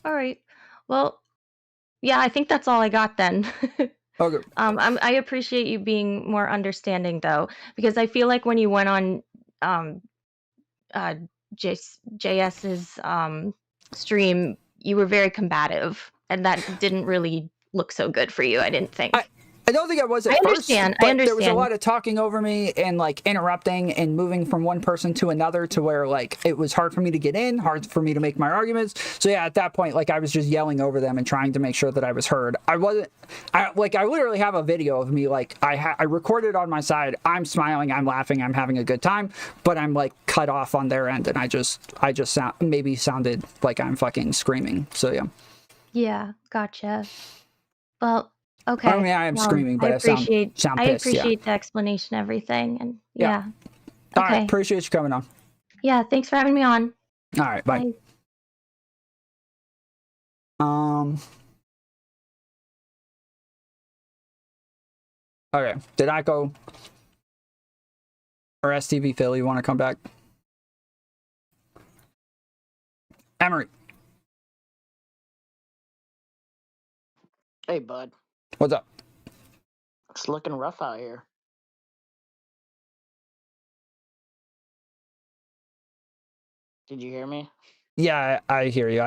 All right. Well, yeah, I think that's all I got then. Okay. I appreciate you being more understanding though, because I feel like when you went on JS's stream, you were very combative, and that didn't really look so good for you, I didn't think. I don't think I was at I first, understand. but there was a lot of talking over me and like interrupting and moving from one person to another to where like it was hard for me to get in, hard for me to make my arguments. So yeah, at that point, like I was just yelling over them and trying to make sure that I was heard. I literally have a video of me, like I recorded on my side. I'm smiling, I'm laughing, I'm having a good time, but I'm like cut off on their end, and I just sounded like I'm fucking screaming. So yeah. Yeah, gotcha. Well, okay. I mean, I am screaming, but I sound pissed. I appreciate the explanation, everything, and yeah. All right, appreciate you coming on. Yeah, thanks for having me on. All right, bye. Okay, did I go? Or STV Phil, you want to come back? Emery. Hey, bud. What's up? It's looking rough out here. Did you hear me? Yeah, I hear you.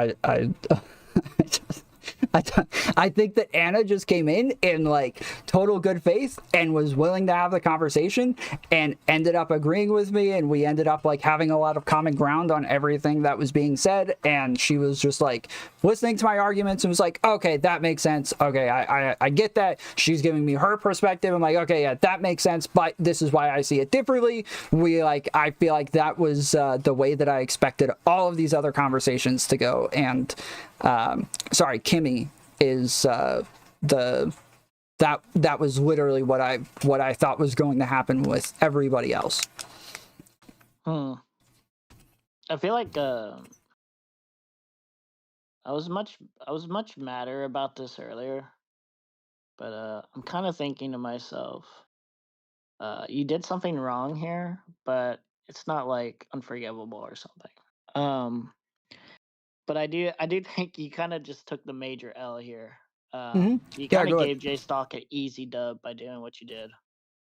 I think that Anna just came in like total good faith and was willing to have the conversation and ended up agreeing with me, and we ended up like having a lot of common ground on everything that was being said, and she was just like listening to my arguments and was like, okay, that makes sense. Okay, I get that. She's giving me her perspective. I'm like, okay, yeah, that makes sense, but this is why I see it differently. I feel like that was the way that I expected all of these other conversations to go. And sorry, Kimmy is that was literally what I thought was going to happen with everybody else. I feel like I was much madder about this earlier, but I'm kind of thinking to myself, you did something wrong here, but it's not like unforgivable or something. But I do think you kind of just took the major L here. You kind of gave J Stock an easy dub by doing what you did.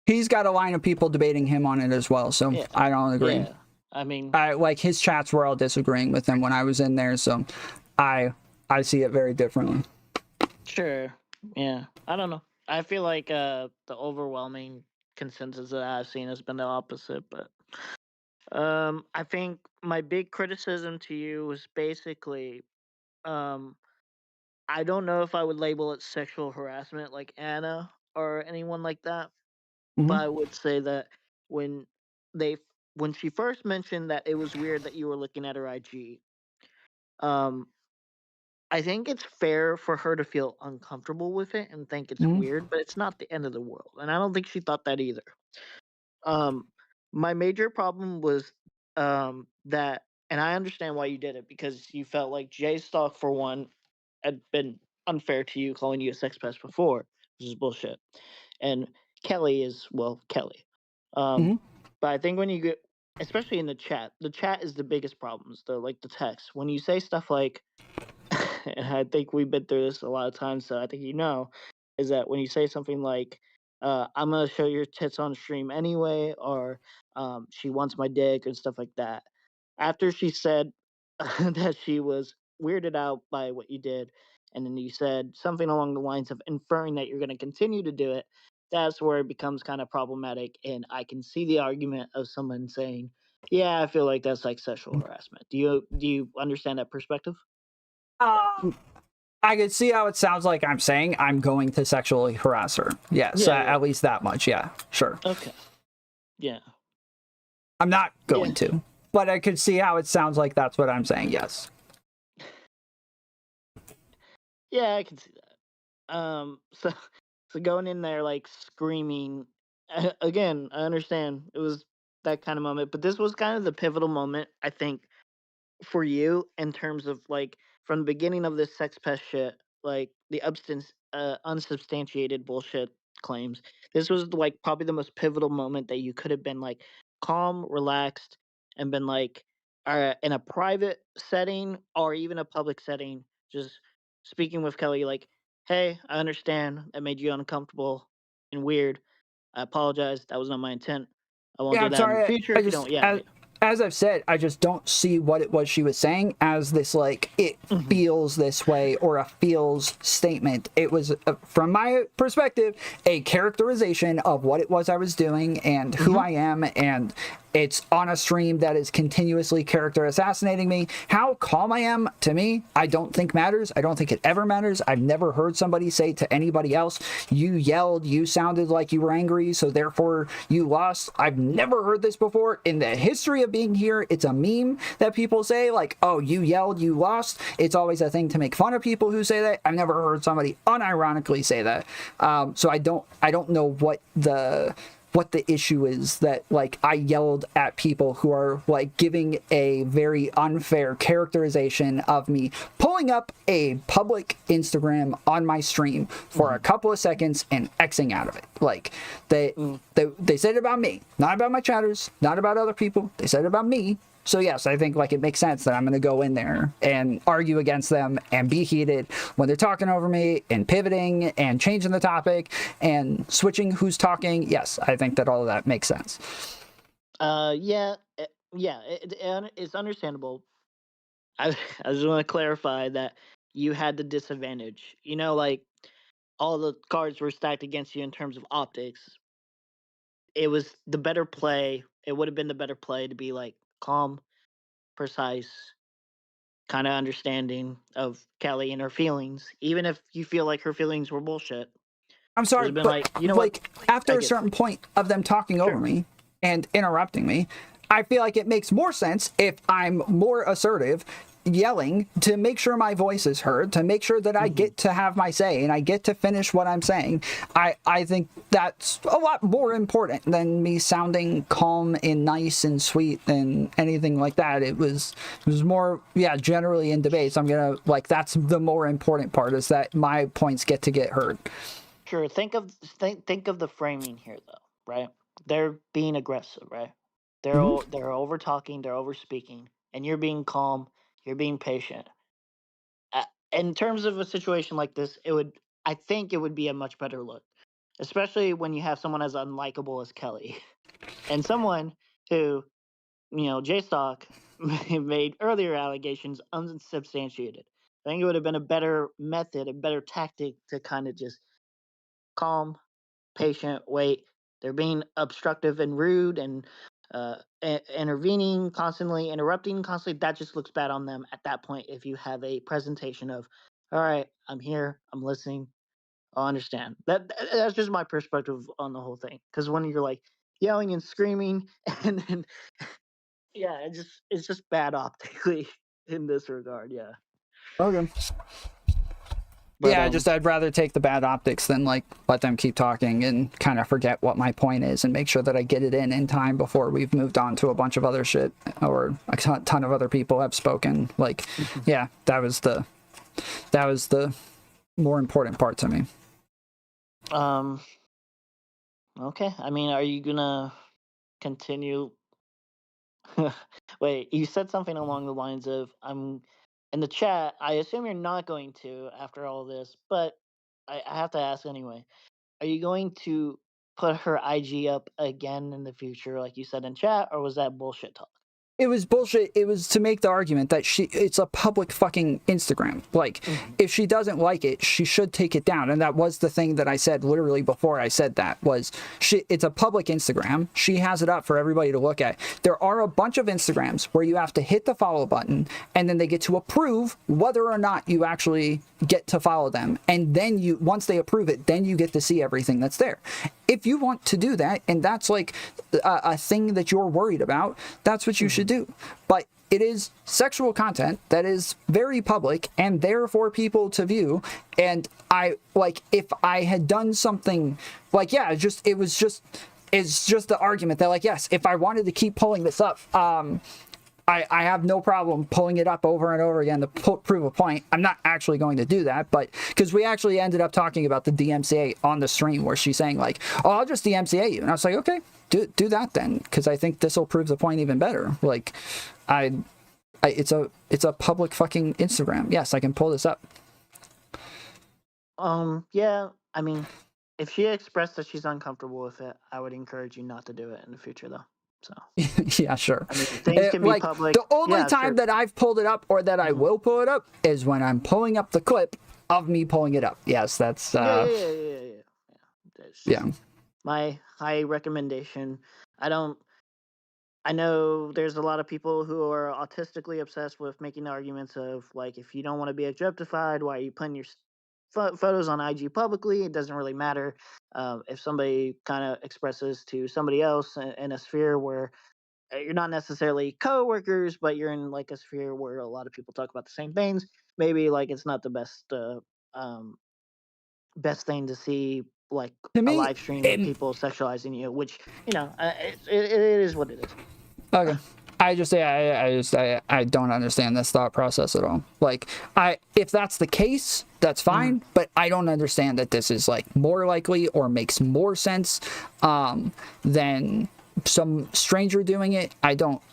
He's got a line of people debating him on it as well, so yeah. I don't agree. Yeah. I mean, like his chats were all disagreeing with him when I was in there, so I see it very differently. Sure, Yeah, I don't know. I feel like the overwhelming consensus that I've seen has been the opposite, but I think my big criticism to you was basically um I don't know if I would label it sexual harassment like Anna or anyone like that, but Hmm. I would say that when they when she first mentioned that it was weird that you were looking at her IG, um I think it's fair for her to feel uncomfortable with it and think it's Hmm. weird, but it's not the end of the world. And I don't think she thought that either. Um, my major problem was that, and I understand why you did it because you felt like Jay Stock, for one, had been unfair to you, calling you a sex pest before, which is bullshit. And Kelly is, well, Kelly. Um, Hmm. but I think when you get, especially in the chat is the biggest problems, the text. When you say stuff like, and I think we've been through this a lot of times, so I think you know, is that when you say something like, I'm gonna show your tits on stream anyway, or she wants my dick and stuff like that. After she said that she was weirded out by what you did, and then you said something along the lines of inferring that you're gonna continue to do it, that's where it becomes kind of problematic. And I can see the argument of someone saying, yeah, I feel like that's like sexual harassment. Do you understand that perspective? Um, I could see how it sounds like I'm saying I'm going to sexually harass her. Yes, Yeah, yeah. at least that much. Yeah, sure. Okay. Yeah. I'm not Yeah. going to, but I could see how it sounds like that's what I'm saying. Yes. Yeah, I can see that. So going in there like screaming again, I understand it was that kind of moment, but this was kind of the pivotal moment, I think, for you in terms of like from the beginning of this sex pest shit, like the unsubstantiated bullshit claims. This was like probably the most pivotal moment that you could have been like calm, relaxed, and been like in a private setting or even a public setting, just speaking with Kelly, like, hey, I understand that made you uncomfortable and weird. I apologize. That was not my intent. I won't Yeah, do I'm that in the sorry. future I if you just don't. Yeah. as I've said, I just don't see what it was she was saying as this like it Mhm. feels this way or a feels statement. It was from my perspective a characterization of what it was I was doing and who Mhm. I am, and it's on a stream that is continuously character assassinating me. How calm I am, to me, I don't think matters. I don't think it ever matters. I've never heard somebody say to anybody else, you yelled, you sounded like you were angry, so therefore you lost. I've never heard this before. In the history of being here, it's a meme that people say, like, oh, you yelled, you lost. It's always a thing to make fun of people who say that. I've never heard somebody unironically say that. So I don't know what the issue is that like I yelled at people who are like giving a very unfair characterization of me pulling up a public Instagram on my stream for a couple of seconds and Xing out of it. Like they said it about me, not about my chatters, not about other people. They said it about me. So yes, I think like it makes sense that I'm going to go in there and argue against them and be heated when they're talking over me and pivoting and changing the topic and switching who's talking. Yes, I think that all of that makes sense. Yeah, it's understandable. I I just want to clarify that you had the disadvantage. You know, like all the cards were stacked against you in terms of optics. It was the better play. It would have been the better play to be like calm, precise, kind of understanding of Kelly and her feelings, even if you feel like her feelings were bullshit. I'm Just sorry, been but like, you know what? like after I a get certain point of them talking over sure. me and interrupting me, I feel like it makes more sense if I'm more assertive, yelling to make sure my voice is heard, to make sure that I get to have my say and I get to finish what I'm saying. I think that's a lot more important than me sounding calm and nice and sweet and anything like that. It was more, yeah, generally in debates, I'm gonna like that's the more important part is that my points get to get heard. Sure. Think of the framing here, though. Right? They're being aggressive, right? Mm-hmm. They're over talking, they're over speaking, and you're being calm, you're being patient. In terms of a situation like this, I think it would be a much better look, especially when you have someone as unlikable as Kelly, and someone who, J Stock made earlier allegations unsubstantiated. I think it would have been a better method, a better tactic to kind of just calm, patient, wait. They're being obstructive and rude and intervening constantly, interrupting constantly. That just looks bad on them at that point. If you have a presentation of, all right, I'm here, I'm listening, I'll understand. That's just my perspective on the whole thing. Because when you're like yelling and screaming, and then yeah, it's just bad optically in this regard. Yeah. Okay. But yeah, I'd rather take the bad optics than like let them keep talking and kind of forget what my point is and make sure that I get it in time before we've moved on to a bunch of other shit or a ton of other people have spoken. Like, yeah, that was the more important part to me. Okay. I mean, are you gonna continue? Wait, you said something along the lines of I'm in the chat. I assume you're not going to after all this, but I have to ask anyway. Are you going to put her IG up again in the future, like you said in chat, or was that bullshit talk? It was bullshit. It was to make the argument that it's a public fucking Instagram. Like, if she doesn't like it, she should take it down. And that was the thing that I said literally before I said that was it's a public Instagram. She has it up for everybody to look at. There are a bunch of Instagrams where you have to hit the follow button and then they get to approve whether or not you actually get to follow them. And then once they approve it, then you get to see everything that's there. If you want to do that, and that's like a thing that you're worried about, that's what you should do. But it is sexual content that is very public and there for people to view. And if I had done something like, yeah, it's just the argument that like, yes, if I wanted to keep pulling this up, I have no problem pulling it up over and over again to prove a point. I'm not actually going to do that, but because we actually ended up talking about the DMCA on the stream where she's saying like, oh, I'll just DMCA you. And I was like, okay, do that then, because I think this will prove the point even better. Like, it's a public fucking Instagram. Yes, I can pull this up. Yeah, I mean, if she expressed that she's uncomfortable with it, I would encourage you not to do it in the future, though. So yeah, sure. I mean, things can be public. The only time that I've pulled it up or that I will pull it up is when I'm pulling up the clip of me pulling it up. Yes, that's yeah. My high recommendation. I know there's a lot of people who are autistically obsessed with making arguments of like, if you don't want to be objectified, why are you putting your photos on IG publicly? It doesn't really matter. If somebody kind of expresses to somebody else in a sphere where you're not necessarily co-workers, but you're in like a sphere where a lot of people talk about the same things, maybe like it's not the best thing to see, like to me, a live stream of people sexualizing you, which it is what it is. Okay. I don't understand this thought process at all. Like, if that's the case, that's fine, but I don't understand that this is like more likely or makes more sense than some stranger doing it.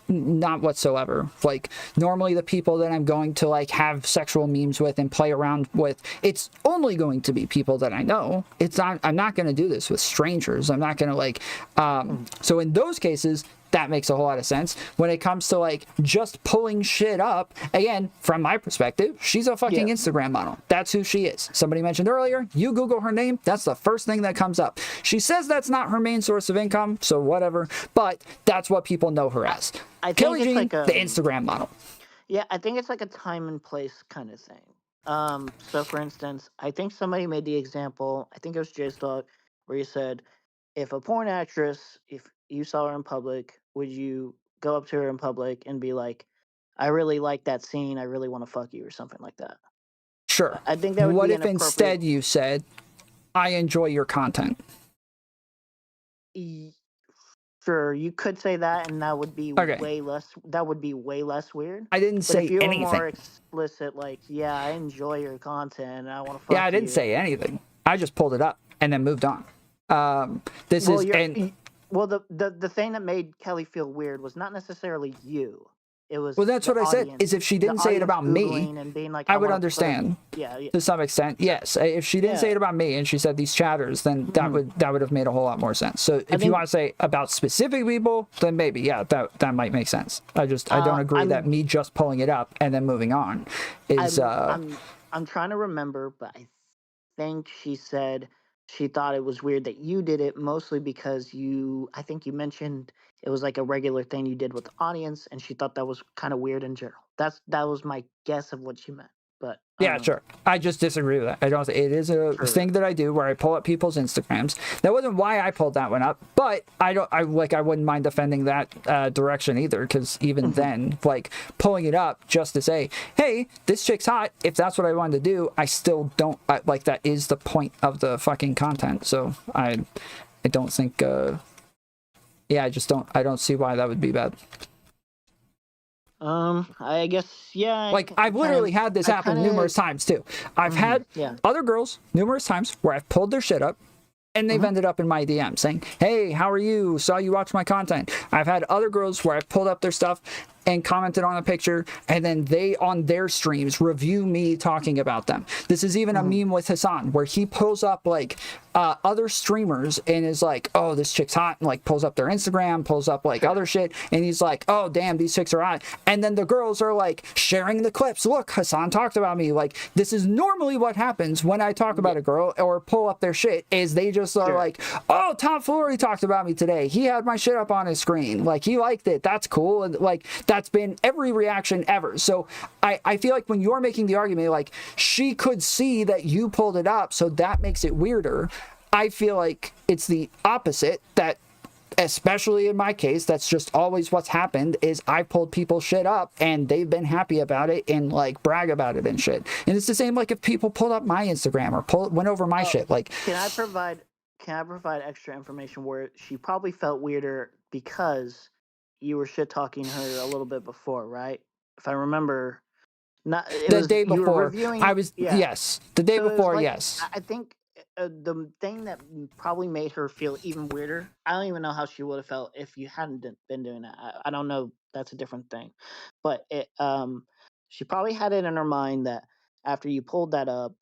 Not whatsoever. Like, normally the people that I'm going to like have sexual memes with and play around with, it's only going to be people that I know. I'm not going to do this with strangers. I'm not going to like so in those cases that makes a whole lot of sense. When it comes to like just pulling shit up, again, from my perspective, she's a fucking Instagram model. That's who she is. Somebody mentioned earlier, you Google her name, that's the first thing that comes up. She says that's not her main source of income, so whatever, but that's what people know her as. I think Kelly it's Jean, like the Instagram model. Yeah, I think it's like a time and place kind of thing. So for instance, I think somebody made the example, I think it was J-Dog, where he said, if a porn actress, if you saw her in public, would you go up to her in public and be like, I really like that scene, I really want to fuck you, or something like that? Sure. I think that would what be if instead you said, I enjoy your content? Sure, you could say that, and that would be way less. That would be way less weird. I didn't say if you anything. Were more explicit, like, yeah, I enjoy your content, and I want to fuck you. Yeah, I didn't say anything. I just pulled it up and then moved on. The thing that made Kelly feel weird was not necessarily you. it was Well, that's the what I said, audience, is if she the didn't say it audience about me, Googling and being like, I I would want to put a, understand yeah, yeah, to some extent. Yes, if she didn't say yeah. it about me and she said these chatters, then that would have made a whole lot more sense. So if you think- want to say about specific people, then maybe, yeah, that might make sense. I don't agree that me just pulling it up and then moving on is I'm trying to remember, but I think she said she thought it was weird that you did it, mostly because I think you mentioned it was like a regular thing you did with the audience, and she thought that was kind of weird in general. That was my guess of what she meant. But yeah, sure. I just disagree with that. I don't. It is a thing that I do where I pull up people's Instagrams. That wasn't why I pulled that one up, but I wouldn't mind defending that direction either, because even then, like pulling it up just to say, hey, this chick's hot. If that's what I wanted to do, I still don't like that. Is the point of the fucking content? So I don't think. Yeah, I don't see why that would be bad. I guess, yeah. Like, I've literally had this happen numerous times, too. I've had other girls numerous times where I've pulled their shit up, and they've ended up in my DM saying, hey, how are you? Saw you watch my content. I've had other girls where I've pulled up their stuff and commented on a picture, and then they, on their streams, review me talking about them. This is even a meme with Hassan, where he pulls up, like, other streamers and is like, oh, this chick's hot, and, like, pulls up their Instagram, pulls up, like, other shit, and he's like, oh, damn, these chicks are hot. And then the girls are, like, sharing the clips. Look, Hassan talked about me. Like, this is normally what happens when I talk about a girl or pull up their shit, is they just are like, oh, Tom Foolery talked about me today. He had my shit up on his screen. Like, he liked it. That's cool. And, like, that's been every reaction ever. So I feel like when you're making the argument, like, she could see that you pulled it up, so that makes it weirder. I feel like it's the opposite, that especially in my case, that's just always what's happened, is I pulled people's shit up and they've been happy about it and like brag about it and shit. And it's the same like if people pulled up my Instagram or went over my shit. Like, can I provide extra information where she probably felt weirder because you were shit talking her a little bit before, right? If I remember, the day before, I was, yes, the day before, like, yes. I think the thing that probably made her feel even weirder, I don't even know how she would have felt if you hadn't been doing that. I don't know. That's a different thing. But she probably had it in her mind that after you pulled that up,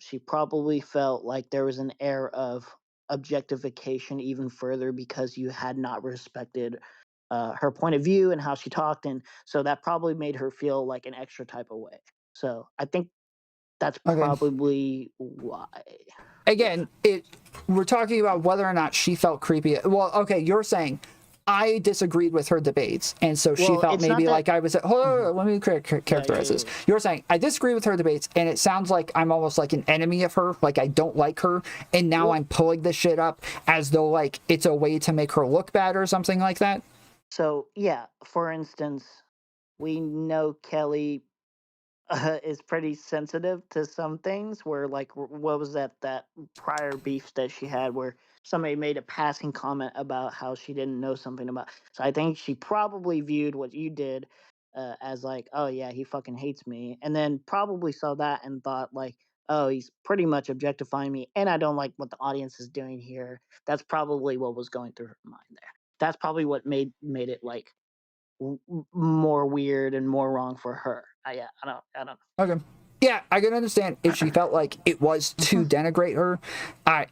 she probably felt like there was an air of objectification even further because you had not respected her point of view and how she talked. And so that probably made her feel like an extra type of way. So I think that's probably why. Again, we're talking about whether or not she felt creepy. Well, okay, you're saying I disagreed with her debates, and so she felt maybe like I was. Hold on, let me characterize this. You're saying I disagree with her debates, and it sounds like I'm almost like an enemy of her, like I don't like her, and now I'm pulling this shit up as though like it's a way to make her look bad or something like that. So yeah, for instance, we know Kelly is pretty sensitive to some things where like what was that prior beef that she had where somebody made a passing comment about how she didn't know something about, so I think she probably viewed what you did as like, oh yeah, he fucking hates me, and then probably saw that and thought like, oh, he's pretty much objectifying me and I don't like what the audience is doing here. That's probably what was going through her mind there. That's probably what made it like more weird and more wrong for her. I don't know. Okay. Yeah, I can understand if she felt like it was to denigrate her.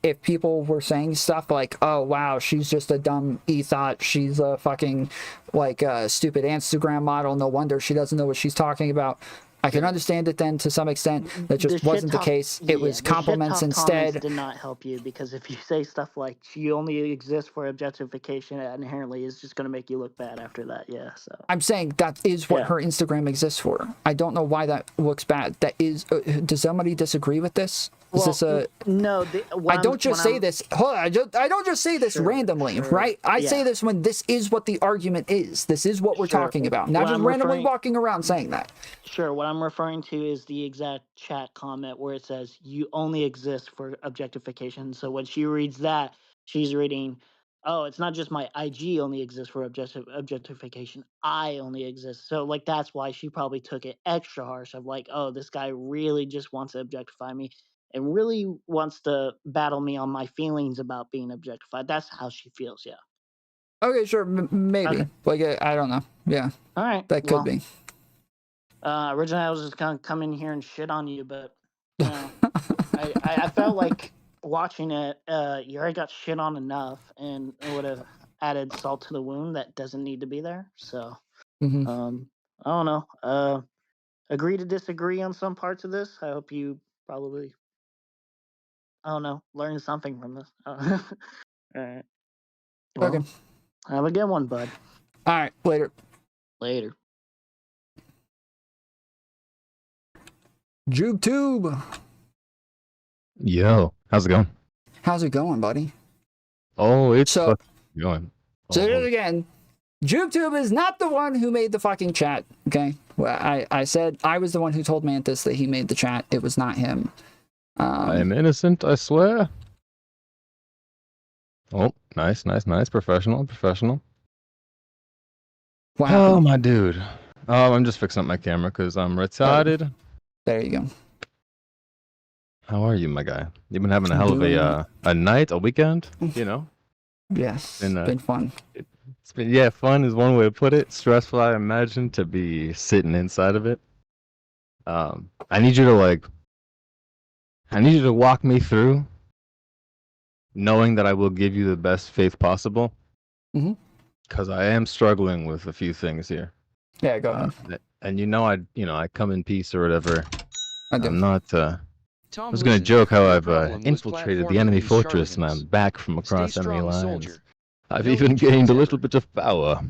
If people were saying stuff like, oh, wow, she's just a dumb e-thought. She's a fucking, like, stupid Instagram model. No wonder she doesn't know what she's talking about. I can understand it then to some extent. That just wasn't the case. It was compliments instead. Did not help you because if you say stuff like she only exists for objectification, it inherently is just going to make you look bad after that. Yeah. So I'm saying that is what her Instagram exists for. I don't know why that looks bad. That is. Does somebody disagree with this? Is this a no? I don't just say this. Hold on, I don't just say this randomly, right? I say this when this is what the argument is. This is what we're talking about. Not just randomly walking around saying that. Sure. What I'm referring to is the exact chat comment where it says you only exist for objectification. So when she reads that, she's reading, oh, it's not just my IG only exists for objectification. I only exist. So like that's why she probably took it extra harsh of like, oh, this guy really just wants to objectify me and really wants to battle me on my feelings about being objectified. That's how she feels. Yeah. Okay, sure, maybe. Okay. Like I don't know. Yeah, All right. that could be. Originally, I was just gonna come in here and shit on you, but you know, I felt like watching it. You already got shit on enough, and it would have added salt to the wound that doesn't need to be there. So, Mhm. I don't know. Agree to disagree on some parts of this. I hope you probably, I don't know, learn something from this. All right. Well, Okay. have a good one, bud. All right. Later. Later. JubeTube. Yo, how's it going? How's it going, buddy? Oh, it's So- fucking going. So Oh, here's again. JubeTube is not the one who made the fucking chat. Okay. Well, I said I was the one who told Mantis that he made the chat. It was not him. I am innocent, I swear. Oh, nice. Professional. What Oh, happened? my dude. Oh, I'm just fixing up my camera because I'm retarded. There you go. How are you, my guy? You've been having a hell of a night, a weekend, you know? Yes. And, Been fun. It's been, yeah, fun is one way to put it. Stressful, I imagine, to be sitting inside of it. I need you to walk me through, knowing that I will give you the best faith possible. Mhm. Because I am struggling with a few things here. Yeah, go ahead. And I come in peace or whatever. I do. I'm not. I Tom was gonna listened. joke how Your I've problem was infiltrated the platforming enemy these fortress and I'm charlatans. back from across Stay enemy strong, lines. soldier. I've No even retreat gained a ever. little bit of power.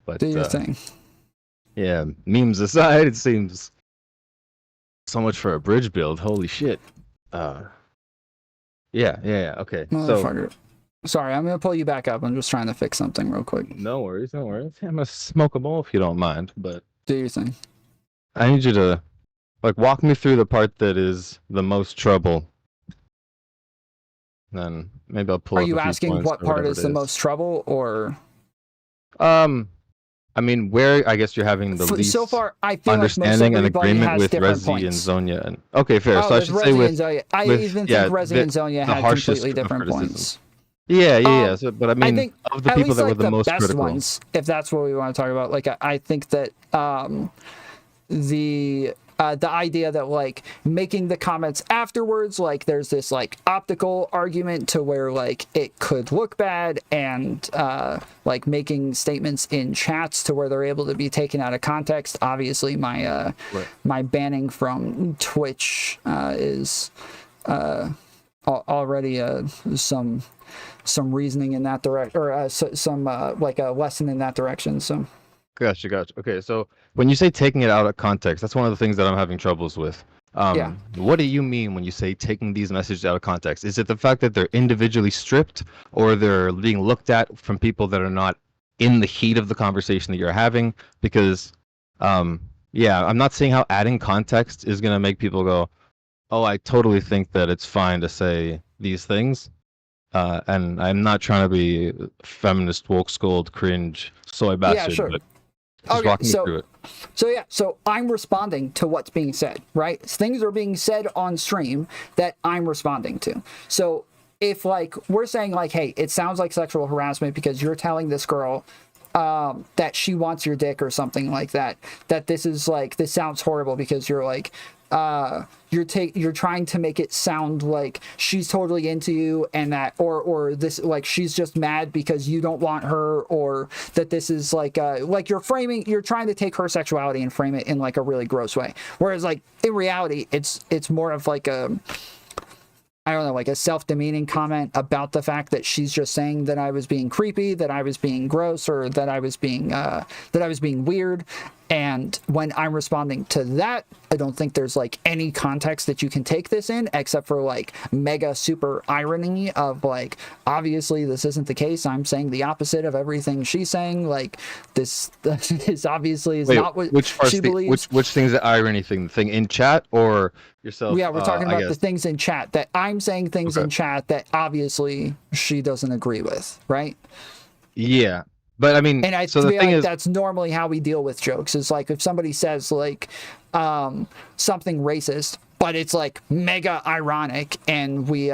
But Do your thing. yeah, memes aside, it seems so much for a bridge build. Holy shit. Yeah. Okay. So Motherfucker. Sorry, I'm gonna pull you back up. I'm just trying to fix something real quick. no worries. I'm gonna smoke a bowl if you don't mind. But Do your thing. I need you to walk me through the part that is the most trouble. Then maybe I'll pull Are up you a few asking points what or part whatever is it the most trouble, or I mean, where I guess you're having the least so far? I feel like most understanding and everybody agreement has with different Resi and points. Zonia. And okay, fair. Oh, So I with should say Resi with and Zonia. I with- even yeah, think Resi and Zonia the had harshest completely of different criticisms. points. Yeah. So, but I mean, think of the at people least that were like the most best critical. ones, if that's what we want to talk about. Like I think that the idea that like making the comments afterwards, like there's this like optical argument to where like it could look bad, and like making statements in chats to where they're able to be taken out of context. Obviously my my banning from Twitch is already some reasoning in that direction, or some like a lesson in that direction. So Gotcha. Okay, so when you say taking it out of context, that's one of the things that I'm having troubles with. Yeah. What do you mean when you say taking these messages out of context? Is it the fact that they're individually stripped, or they're being looked at from people that are not in the heat of the conversation that you're having? Because, yeah, I'm not seeing how adding context is going to make people go, oh, I totally think that it's fine to say these things. And I'm not trying to be feminist, woke, scold, cringe, soy bastard, sure. but just Okay, walk me through it. So I'm responding to what's being said, right? Things are being said on stream that I'm responding to. So if like we're saying like, hey, it sounds like sexual harassment because you're telling this girl that she wants your dick or something like that, that this sounds horrible because you're like you're trying to make it sound like she's totally into you, and that or this like she's just mad because you don't want her, or that this is like you're trying to take her sexuality and frame it in like a really gross way, whereas like in reality it's more of like a, I don't know, like a self-demeaning comment about the fact that she's just saying that I was being creepy, that I was being gross, or that I was being weird. And when I'm responding to that, I don't think there's like any context that you can take this in, except for like mega super irony of like, obviously this isn't the case. I'm saying the opposite of everything she's saying. Like this obviously is not what she believes. Which thing's the irony thing? The thing in chat or yourself? Yeah, we're talking about the things in chat, that I'm saying things in chat that obviously she doesn't agree with, right? Yeah. But I mean, and I so the feel thing like is, that's normally how we deal with jokes. Is like if somebody says like something racist, but it's like mega ironic, and we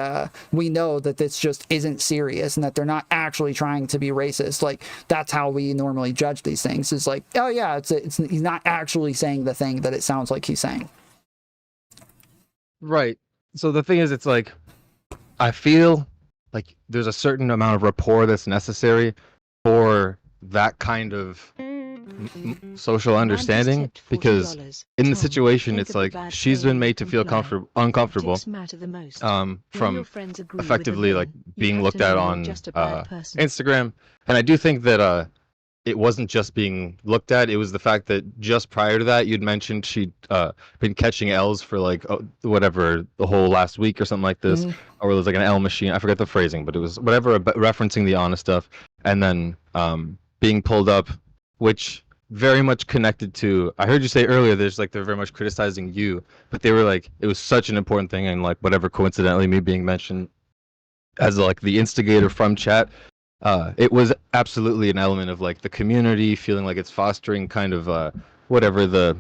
know that this just isn't serious and that they're not actually trying to be racist. Like, that's how we normally judge these things. Is like, oh yeah, it's he's not actually saying the thing that it sounds like he's saying. Right. So the thing is, it's like, I feel like there's a certain amount of rapport that's necessary for that kind of social understanding, because in the situation, it's like she's been made to feel uncomfortable from effectively like being looked at on Instagram. And I do think that it wasn't just being looked at, it was the fact that just prior to that, you'd mentioned she'd been catching L's for like whatever, the whole last week or something like this, or it was like an L machine, I forget the phrasing, but it was whatever, referencing the honest stuff, and then being pulled up, which very much connected to, I heard you say earlier, there's like, they're very much criticizing you, but they were like, it was such an important thing, and like whatever, coincidentally me being mentioned as like the instigator from chat, it was absolutely an element of like the community feeling like it's fostering kind of whatever, the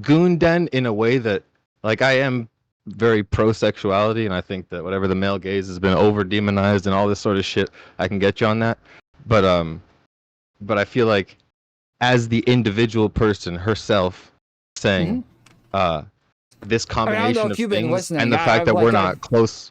goon den, in a way that, like, I am very pro sexuality, and I think that whatever, the male gaze has been over demonized and all this sort of shit, I can get you on that, but I feel like as the individual person herself saying this combination of things, and the fact that we're not close.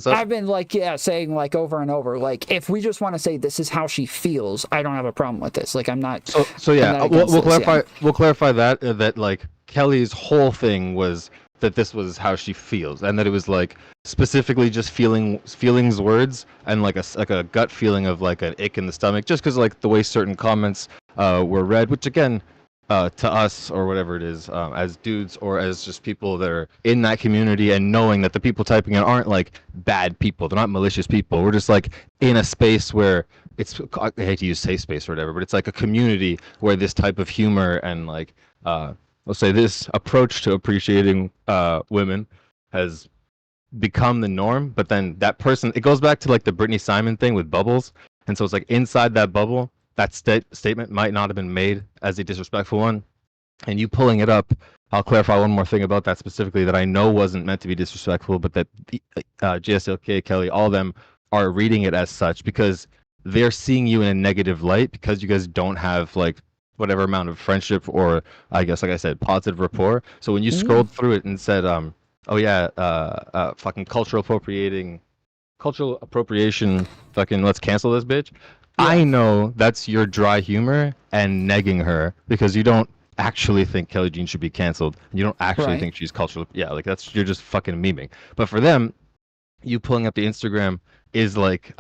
I've been like, saying like over and over, like, if we just want to say this is how she feels, I don't have a problem with this. Like, I'm not. So yeah, we'll clarify. We'll clarify that like Kelly's whole thing was that this was how she feels, and that it was like specifically just feelings words, and like a gut feeling of like an ick in the stomach, just because like the way certain comments were read, which again, to us or whatever it is, as dudes or as just people that are in that community, and knowing that the people typing it aren't like bad people, they're not malicious people, we're just like in a space where it's, I hate to use safe space or whatever, but it's like a community where this type of humor and like let's say this approach to appreciating women has become the norm. But then that person, it goes back to like the Brittany Simon thing with bubbles, and so it's like inside that bubble, that statement might not have been made as a disrespectful one, and you pulling it up. I'll clarify one more thing about that specifically, that I know wasn't meant to be disrespectful, but that GSLK, Kelly, all of them are reading it as such, because they're seeing you in a negative light, because you guys don't have like whatever amount of friendship, or I guess, like I said, positive rapport. So when you scrolled through it and said, oh yeah, fucking cultural appropriation, fucking let's cancel this bitch. Yeah. I know that's your dry humor and negging her, because you don't actually think Kelly Jean should be canceled. You don't actually think she's cultural. Yeah, like you're just fucking memeing. But for them, you pulling up the Instagram is like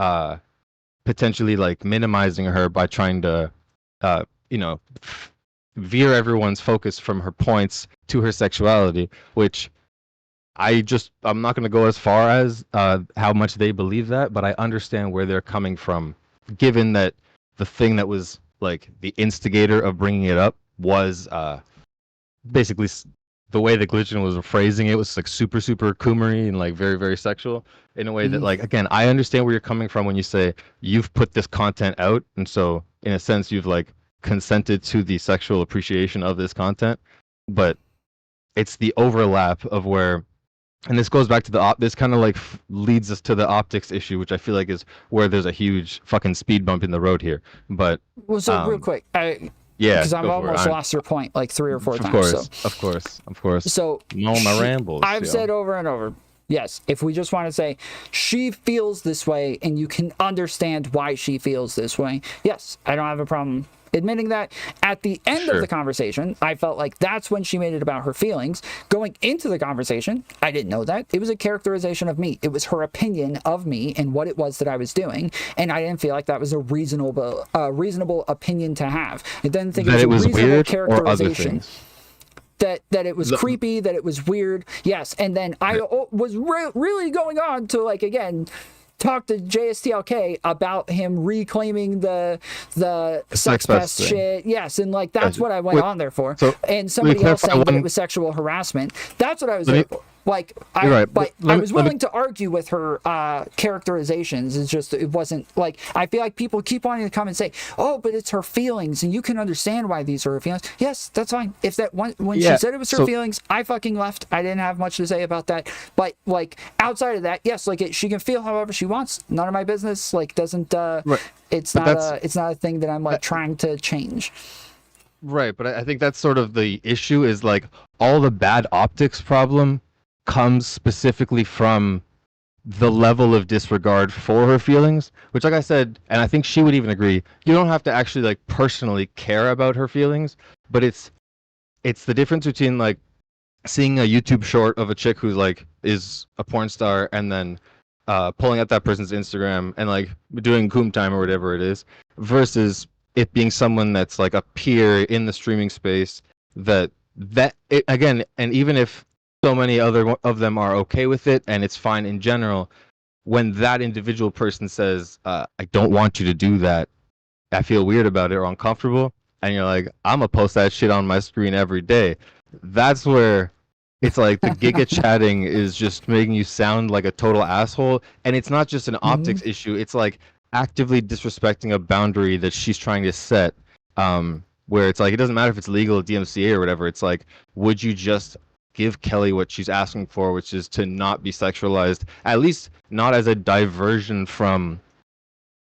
potentially like minimizing her by trying to veer everyone's focus from her points to her sexuality, which I'm not going to go as far as how much they believe that, but I understand where they're coming from, given that the thing that was like the instigator of bringing it up was basically the way that Glitchin was phrasing it was like super KimiMarie and like very, very sexual, in a way that, like, again, I understand where you're coming from when you say you've put this content out, and so in a sense you've like consented to the sexual appreciation of this content, but it's the overlap of where, and this goes back to this kind of like leads us to the optics issue, which I feel like is where there's a huge fucking speed bump in the road here. But so real quick, because I've almost lost your point like 3 or 4 times. Of course. So my rambles. I've said over and over, yes, if we just want to say she feels this way and you can understand why she feels this way, yes, I don't have a problem admitting that. At the end of the conversation, I felt like that's when she made it about her feelings. Going into the conversation, I didn't know that. It was a characterization of me. It was her opinion of me and what it was that I was doing, and I didn't feel like that was a reasonable opinion to have. I didn't think it was a reasonable characterization. That it was creepy, that it was weird. Yes, and then I was really going on to, like, again, talk to JSTLK about him reclaiming the sex pest shit. Yes, and like that's what I went on there for. And somebody else saying that it was sexual harassment. That's what I was there for. Like, You're right, but let I me- was let me- willing to argue with her characterizations. It's just, it wasn't like, I feel like people keep wanting to come and say, oh, but it's her feelings and you can understand why these are her feelings. Yes, that's fine. If that when Yeah, she said it was her so- feelings, I fucking left. I didn't have much to say about that. But like outside of that, yes, like she can feel however she wants. None of my business. Like doesn't Right. it's But it's not a thing that I'm like trying to change. Right, but I think that's sort of the issue is like all the bad optics problem comes specifically from the level of disregard for her feelings, which like I said, and I think she would even agree, you don't have to actually like personally care about her feelings, but it's the difference between like seeing a YouTube short of a chick who's like is a porn star and then pulling up that person's Instagram and like doing coom time or whatever it is versus it being someone that's like a peer in the streaming space again, and even if so many other of them are okay with it and it's fine in general, when that individual person says, I don't want you to do that, I feel weird about it or uncomfortable, and you're like, I'm gonna post that shit on my screen every day. That's where it's like the giga chatting is just making you sound like a total asshole, and it's not just an optics issue. It's like actively disrespecting a boundary that she's trying to set. Where it's like it doesn't matter if it's legal DMCA or whatever. It's like, would you just give Kelly what she's asking for, which is to not be sexualized, at least not as a diversion from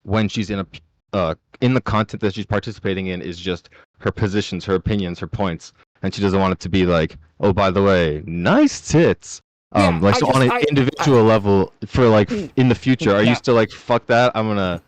when she's in the content that she's participating in is just her positions, her opinions, her points, and she doesn't want it to be like, oh, by the way, nice tits. Like so on an individual level for like in the future, are you still like fuck that? I'm gonna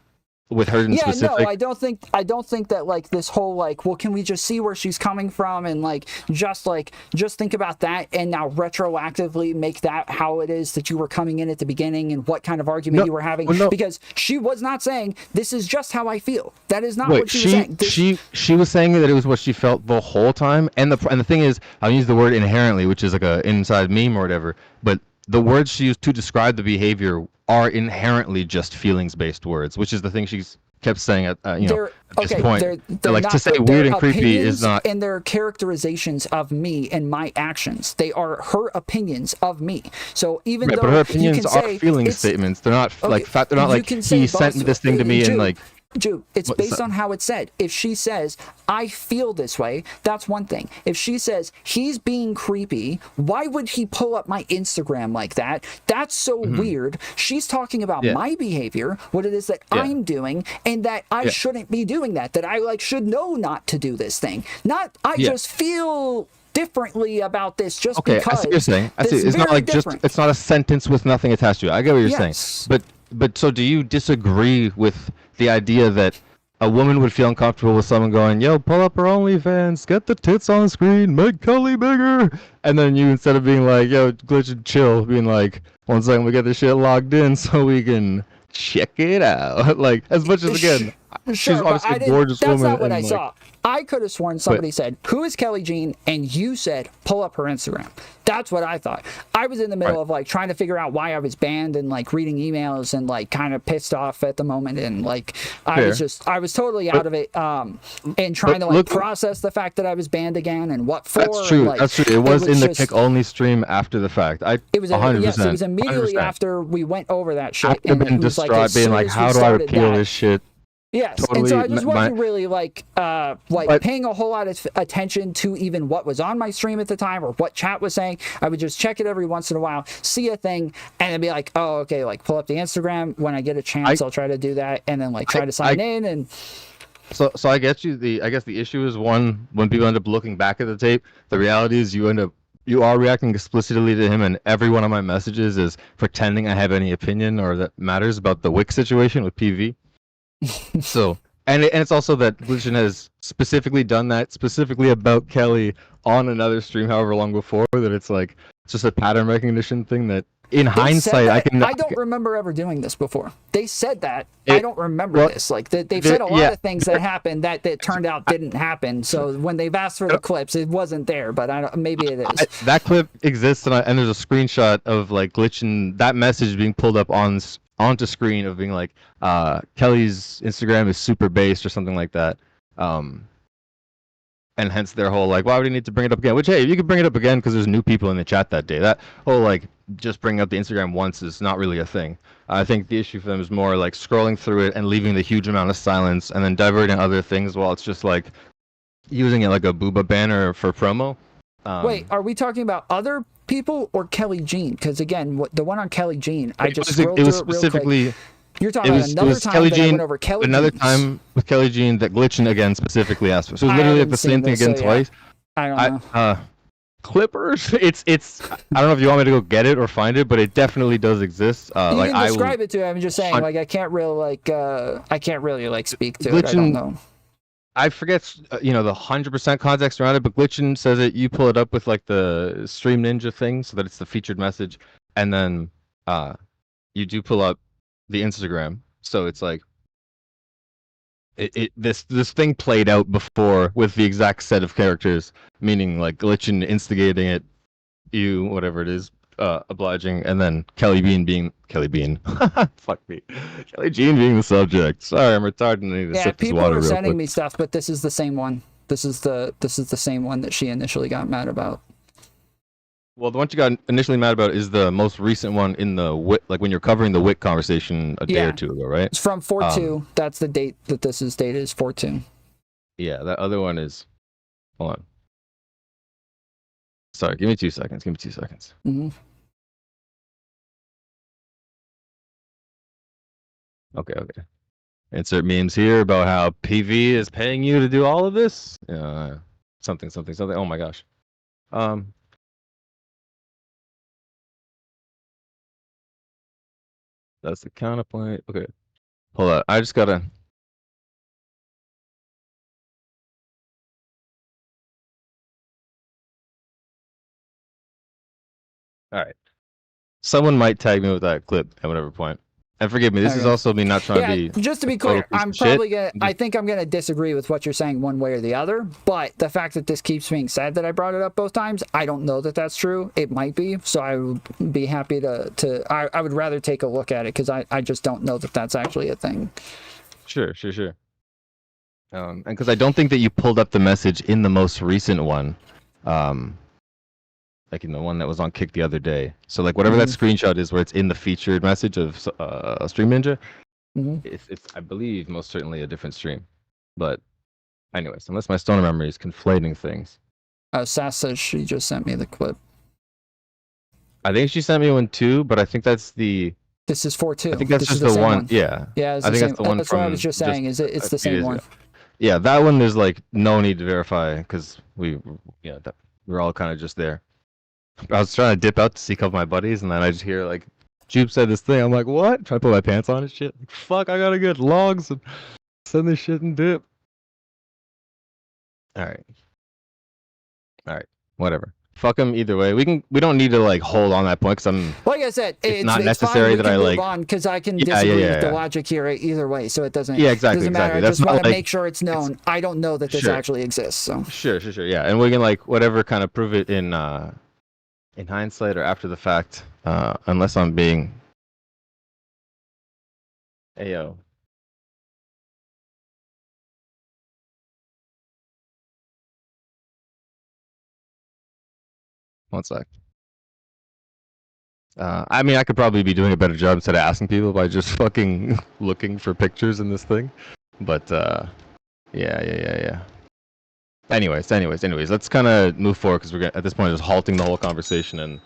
with her in specific. No, I don't think that like this whole like, well, can we just see where she's coming from and like just think about that and now retroactively make that how it is that you were coming in at the beginning and what kind of argument you were having, because she was not saying this is just how I feel. That is not what she was saying. She was saying that it was what she felt the whole time, and the thing is, I'll use the word inherently, which is like a inside meme or whatever, but the words she used to describe the behavior are inherently just feelings-based words, which is the thing she's kept saying at this point. They're like not, to say weird and creepy is not. And they're characterizations of me and my actions. They are her opinions of me. So even though but her opinions you can are say feeling statements. They're not like fact. They're not like he sent me this thing to me and like. Jude, it's based on how it's said. If she says, I feel this way, that's one thing. If she says, he's being creepy, why would he pull up my Instagram like that? That's so weird. She's talking about my behavior, what it is that I'm doing, and that I shouldn't be doing that I like should know not to do this thing. Not, I just feel differently about this just because. I see what you're saying. It's not like different. it's not a sentence with nothing attached to it. I get what you're saying. But so do you disagree with the idea that a woman would feel uncomfortable with someone going, yo, pull up her OnlyFans, get the tits on screen, make Kelly bigger, and then you, instead of being like, yo, glitch and chill, being like, one second, we get this shit logged in so we can check it out. Like, as much as, again, she's obviously a gorgeous woman. That's not what I like, saw. I could have sworn somebody said, who is Kelly Jean? And you said, pull up her Instagram. That's what I thought. I was in the middle of like trying to figure out why I was banned and like reading emails and like kind of pissed off at the moment. And like, I was totally out of it and trying to like process the fact that I was banned again and what for. That's true. Like, that's true. It was in the kick only stream after the fact. It was 100%. Yes, it was immediately 100%. after we went over that shit. I've been distraught, being like, how do I repeal this shit? Yes, totally, and so I just wasn't really like paying a whole lot of attention to even what was on my stream at the time or what chat was saying. I would just check it every once in a while, see a thing, and then be like, oh, okay, like pull up the Instagram. When I get a chance, I'll try to do that, and then like try to sign in. And so I get you. I guess the issue is one, when people end up looking back at the tape, the reality is you are reacting explicitly to him, and every one of my messages is pretending I have any opinion or that matters about the Wick situation with PV. So, and it's also that Lucian has specifically done that specifically about Kelly on another stream however long before, that it's like it's just a pattern recognition thing that in hindsight I don't remember ever doing this before. They said that. I don't remember this. Like they've said a lot of things that happened that turned out didn't happen. So when they've asked for the clips, it wasn't there, but maybe it is. That clip exists, and there's a screenshot of like glitching that message being pulled up onto screen of being like Kelly's Instagram is super based or something like that. and hence their whole like, why would you need to bring it up again? Which, hey, you could bring it up again because there's new people in the chat that day. That whole like just bringing up the Instagram once is not really a thing. I think the issue for them is more like scrolling through it and leaving the huge amount of silence and then diverting other things while it's just like using it like a booba banner for promo. Wait, are we talking about other people or Kelly Jean? Because again, the one on Kelly Jean, I just scrolled it was through it real specifically. quick. You're talking about another time Kelly that I Jean, went over Kelly another Jean's. time with Kelly Jean that Glitchin again specifically asked for. So it was literally the same thing again twice. I don't know. Clippers. It's. I don't know if you want me to go get it or find it, but it definitely does exist. You like can describe it to me. I'm just saying, like I can't really speak to it. I don't know. I forget, the 100% context around it, but Glitchin says it. You pull it up with like the Stream Ninja thing, so that it's the featured message, and then you do pull up the Instagram. So it's like this thing played out before with the exact set of characters, meaning like Glitchin instigating it, you whatever it is, obliging, and then Kelly Bean fuck me, Kelly Jean being the subject. Sorry, I'm retarded. I need to sip this people water are real sending quick. me stuff, but this is the same one. This is the same one that she initially got mad about. Well, the one you got initially mad about is the most recent one in the WIT, like when you're covering the WIT conversation a day or two ago, right? It's from 4/2. That's the date that this is dated, is 4/2. Yeah, that other one is. Hold on. Sorry, give me 2 seconds. Mm-hmm. Okay. Insert memes here about how PV is paying you to do all of this. Something. Oh my gosh. That's the counterpoint. Okay. Hold on. I just gotta. All right. Someone might tag me with that clip at whatever point. And forgive me, this is also me not trying to be. Just to be clear, I think I'm gonna disagree with what you're saying one way or the other. But the fact that this keeps being said that I brought it up both times, I don't know that that's true. It might be, so I would be happy to. I would rather take a look at it because I just don't know that that's actually a thing. Sure. And because I don't think that you pulled up the message in the most recent one, like in the one that was on Kick the other day. So like whatever that screenshot is, where it's in the featured message of Stream Ninja, it's I believe most certainly a different stream. But anyways, unless my stoner memory is conflating things. Sass says she just sent me the clip. I think she sent me one too, but I think that's the. This is 4/2. I think that's just the one. Yeah. Yeah, I think that's the one. That's what I was just saying. It's the same one. Yeah, that one there's like no need to verify because we're all kind of just there. I was trying to dip out to see a couple of my buddies, and then I just hear like, Jupe said this thing. I'm like, what? Trying to put my pants on and shit. Like, fuck, I gotta get logs and send this shit and dip. All right, whatever. Fuck them either way. We don't need to like hold on that point because like I said, it's not necessary that I like move on because I can disagree with the logic here either way, so it doesn't. Yeah, exactly. Doesn't matter. That's I just want to like, make sure it's known. I don't know that this actually exists. So sure. Yeah, and we can like whatever kind of prove it in hindsight or after the fact, unless I'm being. Hey yo. One sec. I mean, I could probably be doing a better job instead of asking people by just fucking looking for pictures in this thing. But, yeah. Anyways, let's kind of move forward because we're at this point just halting the whole conversation and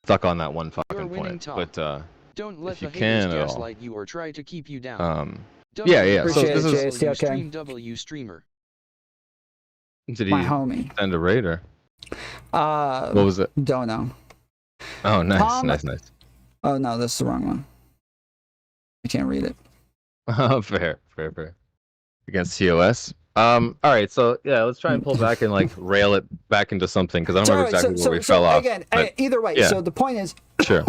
stuck on that one fucking point. But, don't let if you the can haters at all. gaslight you or try to keep you down. Yeah. So appreciate this it, is JST, Stream W streamer. Did he my homie. send a raid or? What was it? Don't know. Oh, nice. Oh no, this is the wrong one. I can't read it. Oh, fair. Against TOS. All right, so yeah, let's try and pull back and like rail it back into something because I don't remember exactly where we fell off. Again, but, either way. yeah. So the point is. Sure.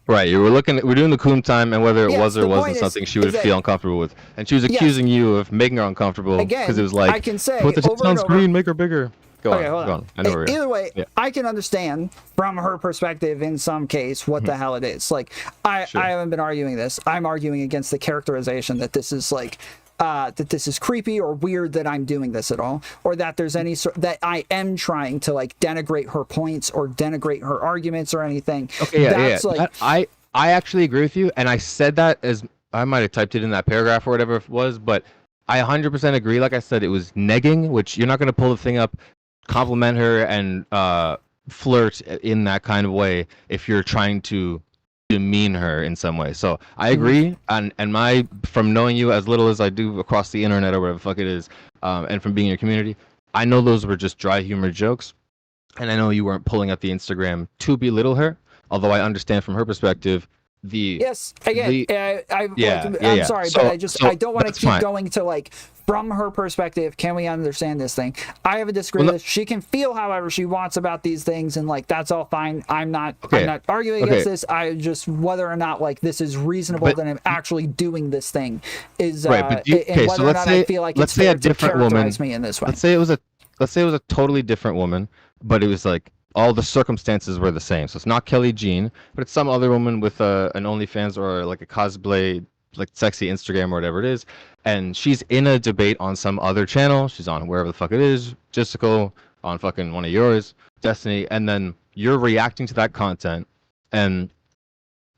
Right, we're doing the Coom time and whether it was or wasn't something she would feel uncomfortable with, and she was accusing you of making her uncomfortable because it was like, I can say put the text on screen, make her bigger. Go on. I know where either way, I can understand from her perspective in some case what the hell it is. Like I haven't been arguing this. I'm arguing against the characterization that this is like that this is creepy or weird that I'm doing this at all, or that there's any sort that I am trying to like denigrate her points or denigrate her arguments or anything. Okay, That's like I actually agree with you, and I said that as I might have typed it in that paragraph or whatever it was, but I 100% agree. Like I said, it was negging, which you're not going to pull the thing up, compliment her, and flirt in that kind of way if you're trying to demean her in some way. So I agree, and my from knowing you as little as I do across the internet or whatever the fuck it is, and from being in your community, I know those were just dry humor jokes, and I know you weren't pulling up the Instagram to belittle her. Although I understand from her perspective, yes, again, I'm sorry, so, but I don't want to keep going to like from her perspective. Can we understand this thing? I have a disagreement. She can feel however she wants about these things, and like that's all fine. I'm not arguing against this. I just whether or not like this is reasonable that I'm actually doing this thing is right. But and whether or not I feel like it's fair to characterize me in this way. Let's say it was a totally different woman, but it was like all the circumstances were the same. So it's not Kelly Jean, but it's some other woman with an OnlyFans or like a cosplay, like sexy Instagram or whatever it is. And she's in a debate on some other channel. She's on wherever the fuck it is, Jessica, on fucking one of yours, Destiny. And then you're reacting to that content. And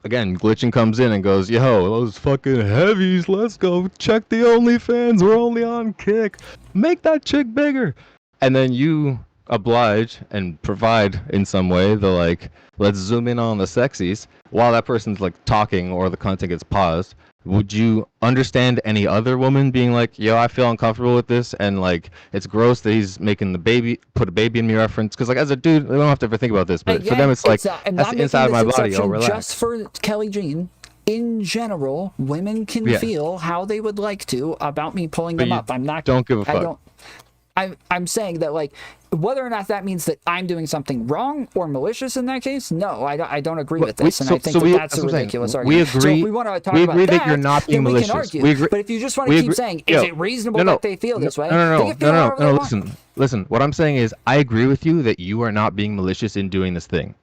again, Glitching comes in and goes, yo, those fucking heavies, let's go check the OnlyFans. We're only on Kick. Make that chick bigger. And then you oblige and provide in some way the like, let's zoom in on the sexies while that person's like talking or the content gets paused. Would you understand any other woman being like, yo, I feel uncomfortable with this, and like it's gross that he's making the baby put a baby in me reference? Because like as a dude, we don't have to ever think about this, but for them it's like that's the inside of my body. I'll relax. Just for Kelly Jean, in general, women can feel how they would like to about me pulling them up. Don't give a fuck. I'm saying that like whether or not that means that I'm doing something wrong or malicious in that case, no, I don't agree with this, and I think that's a ridiculous argument. We agree. So if we want to talk about that you're not being malicious. We can argue. But if you just want to keep saying, is it reasonable that they feel this way? No. Listen. What I'm saying is, I agree with you that you are not being malicious in doing this thing.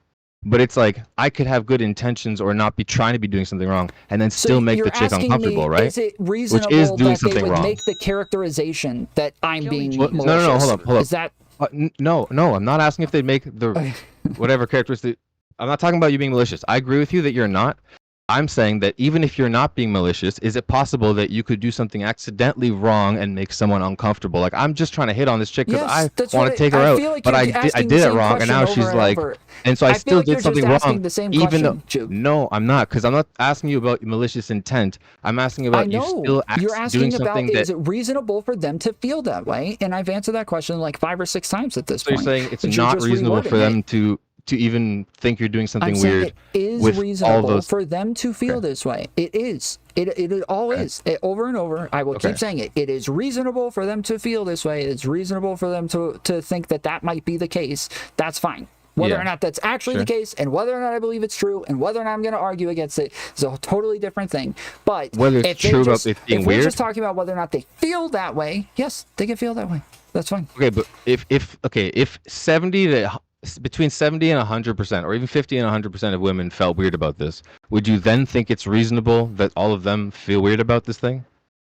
But it's like I could have good intentions or not be trying to be doing something wrong, and then still make the chick uncomfortable, right? Is it reasonable Which is doing that something they would wrong. make the characterization that I'm being malicious? No, hold up. Is that no, I'm not asking if they make the whatever characteristic. I'm not talking about you being malicious. I agree with you that you're not. I'm saying that even if you're not being malicious, is it possible that you could do something accidentally wrong and make someone uncomfortable? Like, I'm just trying to hit on this chick because I want to take her out, like but I did it wrong, and now she's like, and so I still like did something wrong. Even though, Juke. no, I'm not, because I'm not asking you about malicious intent. I'm asking about you still doing something that. Is it reasonable for them to feel that way? And I've answered that question like 5 or 6 times at this point. So you're saying it's not reasonable for them to even think you're doing something weird. It is reasonable for them to feel this way. It is. It all is. Over and over, I will keep saying it. It is reasonable for them to feel this way. It's reasonable for them to think that might be the case. That's fine. Whether or not that's actually the case, and whether or not I believe it's true, and whether or not I'm going to argue against it, is a totally different thing. But whether it's true about it being weird, we're just talking about whether or not they feel that way, yes, they can feel that way. That's fine. Okay, but if between 70 and 100%, or even 50 and 100% of women felt weird about this, would you then think it's reasonable that all of them feel weird about this thing?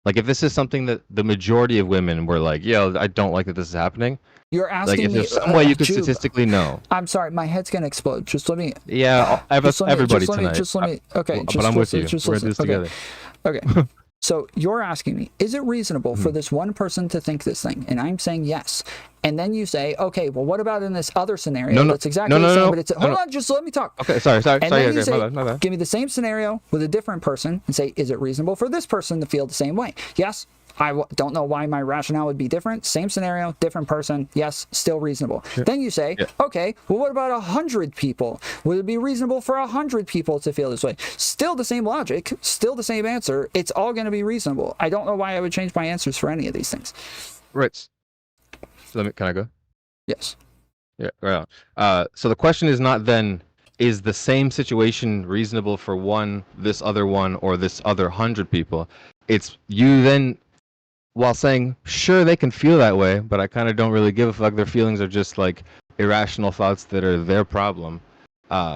Like, if this is something that the majority of women were like, yo, I don't like that this is happening. You're asking like, if me, there's some way you could statistically know. I'm sorry, my head's gonna explode. Just let me. Yeah, everybody tonight. Just let me. Okay, but I'm with you. We're in this together. Okay. So you're asking me, is it reasonable for this one person to think this thing? And I'm saying yes. And then you say, okay, well, what about in this other scenario? That's exactly the same, but it's hold on, just let me talk. Okay, sorry. And then you say, my bad. Give me the same scenario with a different person and say, is it reasonable for this person to feel the same way? Yes. I don't know why my rationale would be different. Same scenario, different person. Yes, still reasonable. Sure. Then you say, okay, well, what about 100 people? Would it be reasonable for 100 people to feel this way? Still the same logic, still the same answer. It's all going to be reasonable. I don't know why I would change my answers for any of these things. Right. Can I go? Yes. Yeah, right on. So the question is not then, is the same situation reasonable for this other one, or this other 100 people? It's you then, while saying, sure, they can feel that way, but I kind of don't really give a fuck. Their feelings are just like irrational thoughts that are their problem.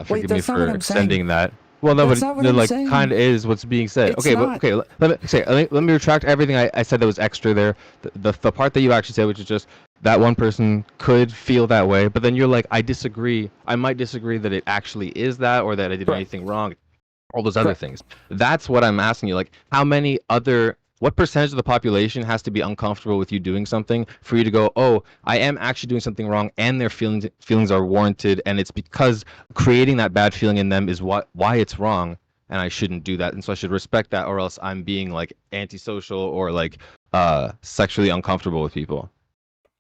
Forgive me for extending that. Well, no, That's but not what it, I'm like saying. kind of is what's being said. It's Okay, but not. okay, let me retract everything I said that was extra there. The part that you actually said, which is just that one person could feel that way, but then you're like, I disagree. I might disagree that it actually is that, or that I did Correct. anything wrong. All those other Correct. things. That's what I'm asking you. Like, what percentage of the population has to be uncomfortable with you doing something for you to go, oh, I am actually doing something wrong, and their feelings are warranted, and it's because creating that bad feeling in them is why it's wrong, and I shouldn't do that, and so I should respect that, or else I'm being like antisocial or like sexually uncomfortable with people.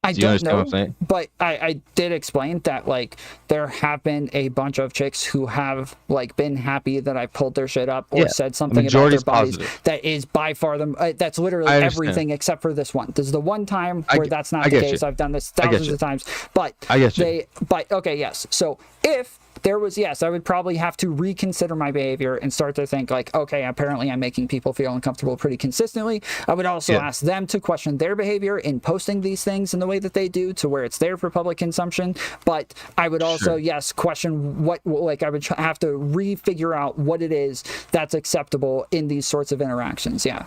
I Do you don't understand what I'm know, saying? but I did explain that like there have been a bunch of chicks who have like been happy that I pulled their shit up or Yeah, said the something about majority their is bodies positive. that is by far them. That's literally I understand. everything except for this one. This is the one time I where get- that's not I the get case. you. I've done this I get thousands you. of times, but I get you. okay, yes. So if there was, yes, I would probably have to reconsider my behavior and start to think like, okay, apparently I'm making people feel uncomfortable pretty consistently. I would also ask them to question their behavior in posting these things in the way that they do to where it's there for public consumption. But I would also, Sure. yes, question what, like I would have to refigure out what it is that's acceptable in these sorts of interactions. Yeah.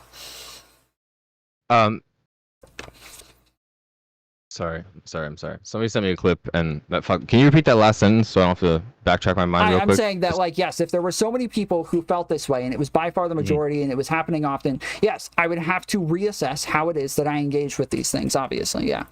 Sorry. Somebody sent me a clip, and can you repeat that last sentence so I don't have to backtrack my mind real I'm quick? saying that, like, yes, if there were so many people who felt this way and it was by far the majority and it was happening often, yes, I would have to reassess how it is that I engage with these things, obviously, yeah.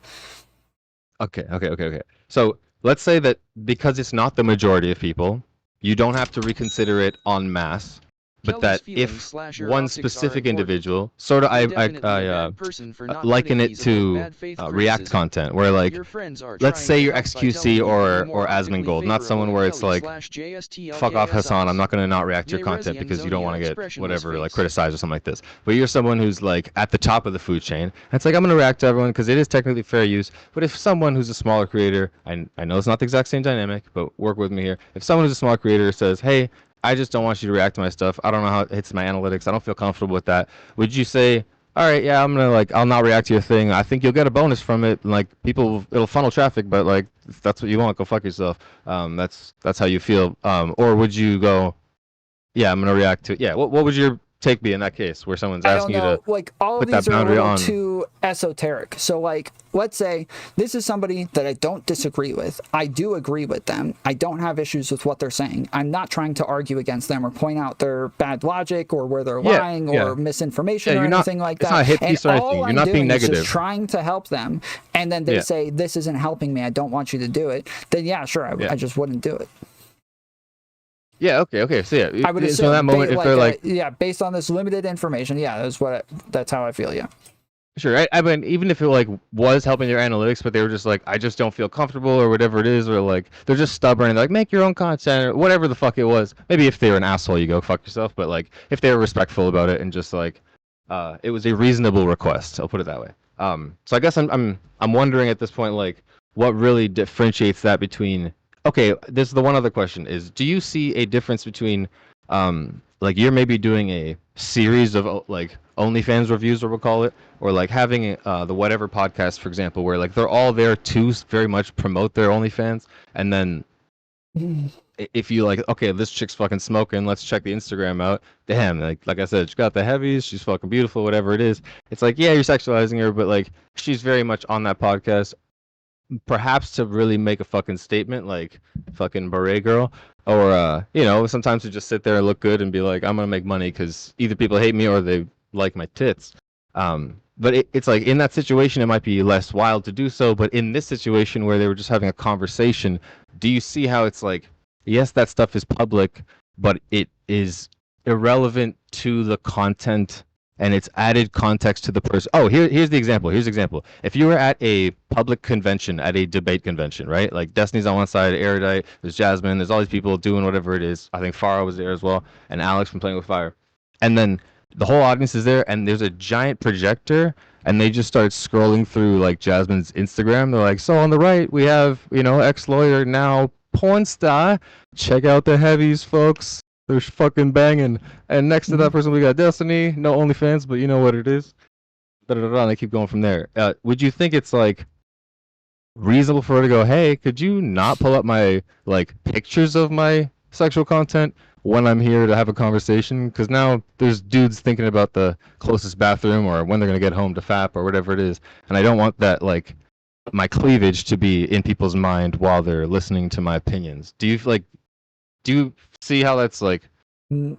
Okay. So let's say that because it's not the majority of people, you don't have to reconsider it en masse. But Kelly's that if feelings / your one optics are specific important. individual, sort of, You're definitely a bad person for not liken putting it these above to bad faith React criticism. content, where like, Your friends are let's trying say to you're help by XQC telling you you're or more optically Asmongold, not someone favorable where than it's like, Kelly fuck off Hassan, I'm not going to not react to your Jay content Rezi because you don't Anzonia want to get expressionless whatever, like face. criticized or something like this. But you're someone who's like at the top of the food chain. And it's like, I'm going to react to everyone because it is technically fair use. But if someone who's a smaller creator, I know it's not the exact same dynamic, but work with me here. If someone who's a small creator says, hey, I just don't want you to react to my stuff, I don't know how it hits my analytics, I don't feel comfortable with that, would you say, all right, yeah, I'll not react to your thing, I think you'll get a bonus from it, and like it'll funnel traffic, but like if that's what you want, go fuck yourself. That's how you feel. Or would you go, yeah, I'm gonna react to it? Yeah, what would your take be in that case where someone's I don't asking you know, to like all of put that these are a boundary little on? too esoteric. So like, let's say this is somebody that I don't disagree with. I do agree with them. I don't have issues with what they're saying. I'm not trying to argue against them or point out their bad logic or where they're lying or misinformation or anything like that. It's not a hit And piece or anything. all You're I'm not doing being is negative. just trying to help them, and then they say this isn't helping me, I don't want you to do it. Then yeah, sure, I just wouldn't do it. Yeah, okay. So yeah, I would so assume in that moment, if they're like, yeah, based on this limited information, yeah, that's how I feel. Yeah. sure, I mean, even if it like was helping their analytics, but they were just like, I just don't feel comfortable or whatever it is, or like they're just stubborn and they're like, make your own content or whatever the fuck it was. Maybe if they were an asshole, you go fuck yourself. But like if they were respectful about it and just like, it was a reasonable request. I'll put it that way. So I guess I'm wondering at this point, like, what really differentiates that between? Okay, this is the one other question is, do you see a difference between, like you're maybe doing a series of like OnlyFans reviews, or we'll call it, or like having the whatever podcast, for example, where like they're all there to very much promote their OnlyFans, and then if you like, okay, this chick's fucking smoking, let's check the Instagram out. Damn, like I said, she got the heavies, she's fucking beautiful, whatever it is. It's like, yeah, you're sexualizing her, but like she's very much on that podcast, perhaps to really make a fucking statement, like fucking beret girl, or sometimes to just sit there and look good and be like, I'm gonna make money because either people hate me or they like my tits. But it's like in that situation it might be less wild to do so, but in this situation where they were just having a conversation, do you see how it's like, yes, that stuff is public, but it is irrelevant to the content and it's added context to the person. Oh, here's the example. If you were at a public convention, at a debate convention, right? Like Destiny's on one side, Erudite, there's Jasmine, there's all these people doing whatever it is. I think Farah was there as well, and Alex from Playing with Fire. And then the whole audience is there, and there's a giant projector, and they just start scrolling through like Jasmine's Instagram. They're like, so on the right, we have, ex-lawyer, now porn star. Check out the heavies, folks. They're fucking banging. And next to that person, we got Destiny. No OnlyFans, but you know what it is. And they keep going from there. Would you think it's like reasonable for her to go, hey, could you not pull up my like pictures of my sexual content? when I'm here to have a conversation, because now there's dudes thinking about the closest bathroom or when they're gonna get home to fap or whatever it is, and I don't want that like my cleavage to be in people's mind while they're listening to my opinions. Do you see how that's like an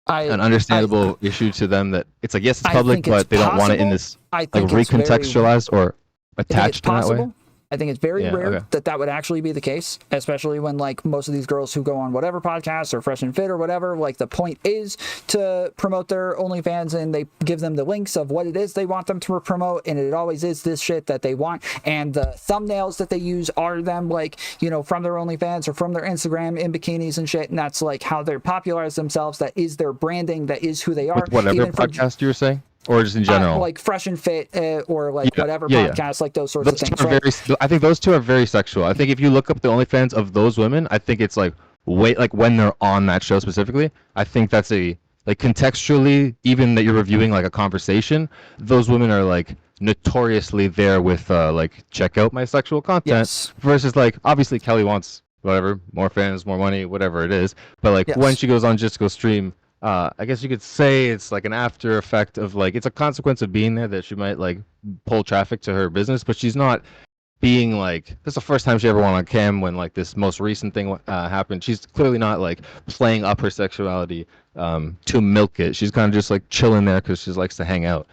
understandable issue to them, that it's like, yes, it's public, but they don't want it in this like recontextualized or attached in that way? I think it's very rare that would actually be the case, especially when like most of these girls who go on whatever podcasts or Fresh and Fit or whatever, like the point is to promote their OnlyFans, and they give them the links of what it is they want them to promote, and it always is this shit that they want, and the thumbnails that they use are them like, you know, from their OnlyFans or from their Instagram in bikinis and shit, and that's like how they popularize themselves. That is their branding. That is who they are. With whatever podcast you were saying? Or just in general, like Fresh and Fit, or like whatever podcasts, like those sorts of things. Right? I think those two are very sexual. I think if you look up the OnlyFans of those women, I think it's like like when they're on that show specifically. I think that's like contextually, even that you're reviewing like a conversation, those women are like notoriously there with like check out my sexual content versus like obviously Kelly wants whatever, more fans, more money, whatever it is. But like when she goes on Just Go Stream. I guess you could say it's like an after effect of like, it's a consequence of being there that she might like pull traffic to her business, but she's not being like, this is the first time she ever went on cam when like this most recent thing happened. She's clearly not like playing up her sexuality to milk it. She's kind of just like chilling there because she likes to hang out.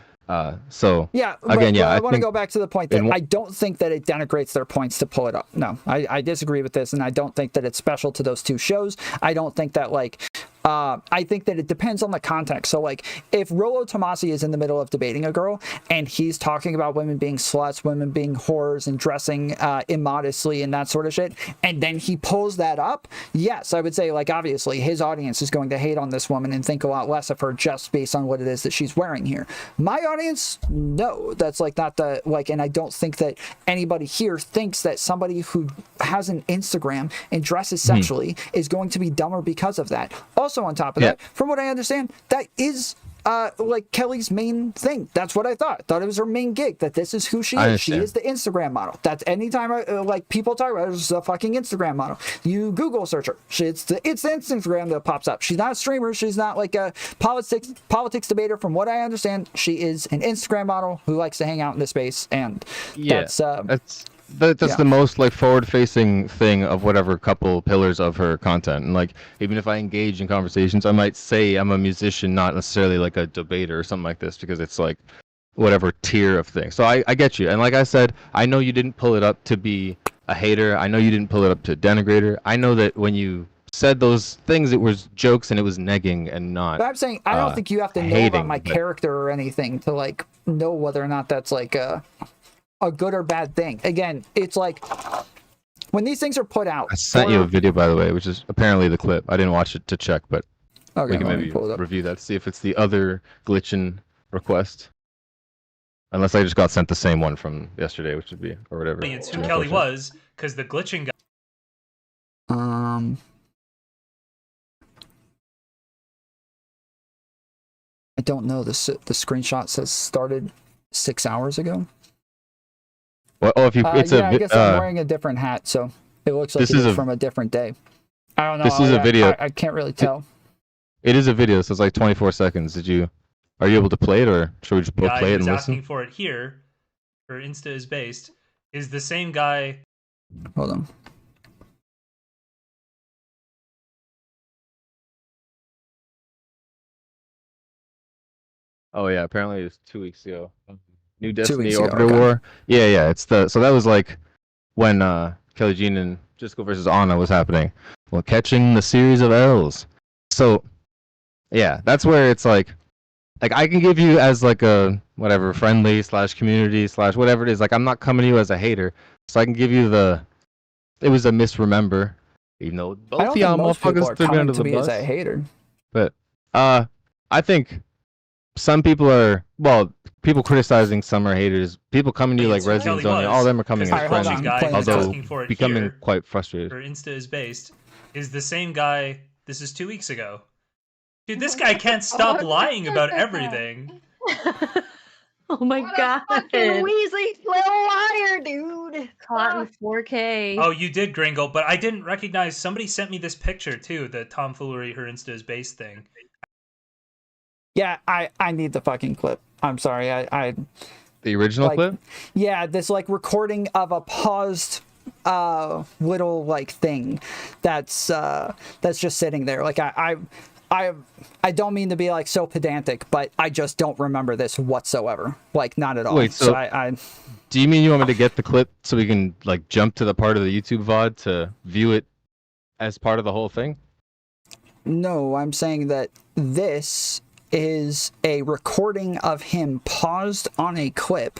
So again, I want to go back to the point that I don't think that it denigrates their points to pull it up. No, I disagree with this, and I don't think that it's special to those two shows. I don't think that like I think that it depends on the context. So like if Rollo Tomasi is in the middle of debating a girl and he's talking about women being sluts, women being whores and dressing immodestly and that sort of shit, and then he pulls that up, yes, I would say like obviously his audience is going to hate on this woman and think a lot less of her just based on what it is that she's wearing here. My audience, no, that's like not the like, and I don't think that anybody here thinks that somebody who has an Instagram and dresses sexually is going to be dumber because of that. Also on top of that, from what I understand, that is like Kelly's main thing. That's what I thought it was her main gig, that this is who she is. She is the Instagram model. That's anytime like people talk about her, she's a fucking Instagram model. You Google search her, it's the Instagram that pops up. She's not a streamer, she's not like a politics debater. From what I understand, she is an Instagram model who likes to hang out in this space, and that's the most like forward-facing thing of whatever couple pillars of her content. And like even if I engage in conversations, I might say I'm a musician, not necessarily like a debater or something like this, because it's like whatever tier of thing. So I get you. And like I said, I know you didn't pull it up to be a hater. I know you didn't pull it up to denigrate her. I know that when you said those things, it was jokes and it was negging and not. But I'm saying I don't think you have to know about my character or anything to like know whether or not that's like a good or bad thing. Again, it's like when these things are put out. I sent you a video, by the way, which is apparently the clip. I didn't watch it to check, but we can maybe review that, see if it's the other glitching request. Unless I just got sent the same one from yesterday, which would be, or whatever. It's who Kelly was, because the glitching guy. I don't know. The screenshot says started 6 hours ago. Well, if you, it's I guess I'm wearing a different hat, so it looks like it's from a different day. I don't know. This is a video. I can't really tell. It is a video, so it's like 24 seconds. Are you able to play it, or should we just both play it and listen? Asking for it here, where Insta is based, is the same guy. Hold on. Oh yeah, apparently it's 2 weeks ago. New Destiny Orbiter War. Yeah. It's so that was like when Kelly Jean and Jisco versus Anna was happening. Well, catching the series of L's. So yeah, that's where it's like I can give you as like a whatever friendly / community / whatever it is. Like I'm not coming to you as a hater, so I can give you it was a misremember, even though both y'all motherfuckers threw me under the bus. As a hater. But I think some people are people criticizing some are haters. People coming to you like Resident Zone, all of them are coming as friends, although becoming quite frustrated. Where Insta is based is the same guy. This is 2 weeks ago. Dude, this guy can't stop lying about everything. Oh my god. Fucking Weasley, little liar, dude. Caught in 4K. Oh, you did, Gringle, but I didn't recognize. Somebody sent me this picture too, the tomfoolery her Insta is based thing. Yeah, I need the fucking clip. I'm sorry. I The original like, clip? Yeah, this like recording of a paused little like thing that's just sitting there. Like I don't mean to be like so pedantic, but I just don't remember this whatsoever. Like not at all. Wait, so I do you mean you want me to get the clip so we can like jump to the part of the YouTube VOD to view it as part of the whole thing? No, I'm saying that this is a recording of him paused on a clip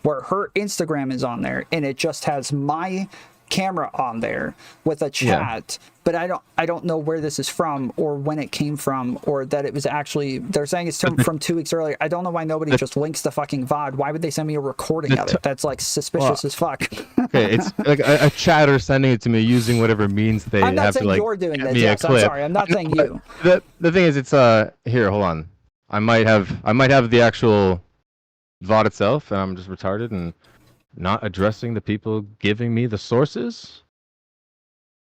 where her Instagram is on there, and it just has my camera on there with a chat. Yeah. But I don't know where this is from or when it came from, or that it was actually, they're saying it's from 2 weeks earlier. I don't know why nobody just links the fucking VOD. Why would they send me a recording of it? That's like suspicious as fuck. Okay, it's like a chatter sending it to me using whatever means they I'm not have saying to like you're doing this. me Yes, a clip. I'm sorry. I'm not saying you. The thing is, it's here. Hold on. I might have the actual VOD itself, and I'm just retarded and not addressing the people giving me the sources.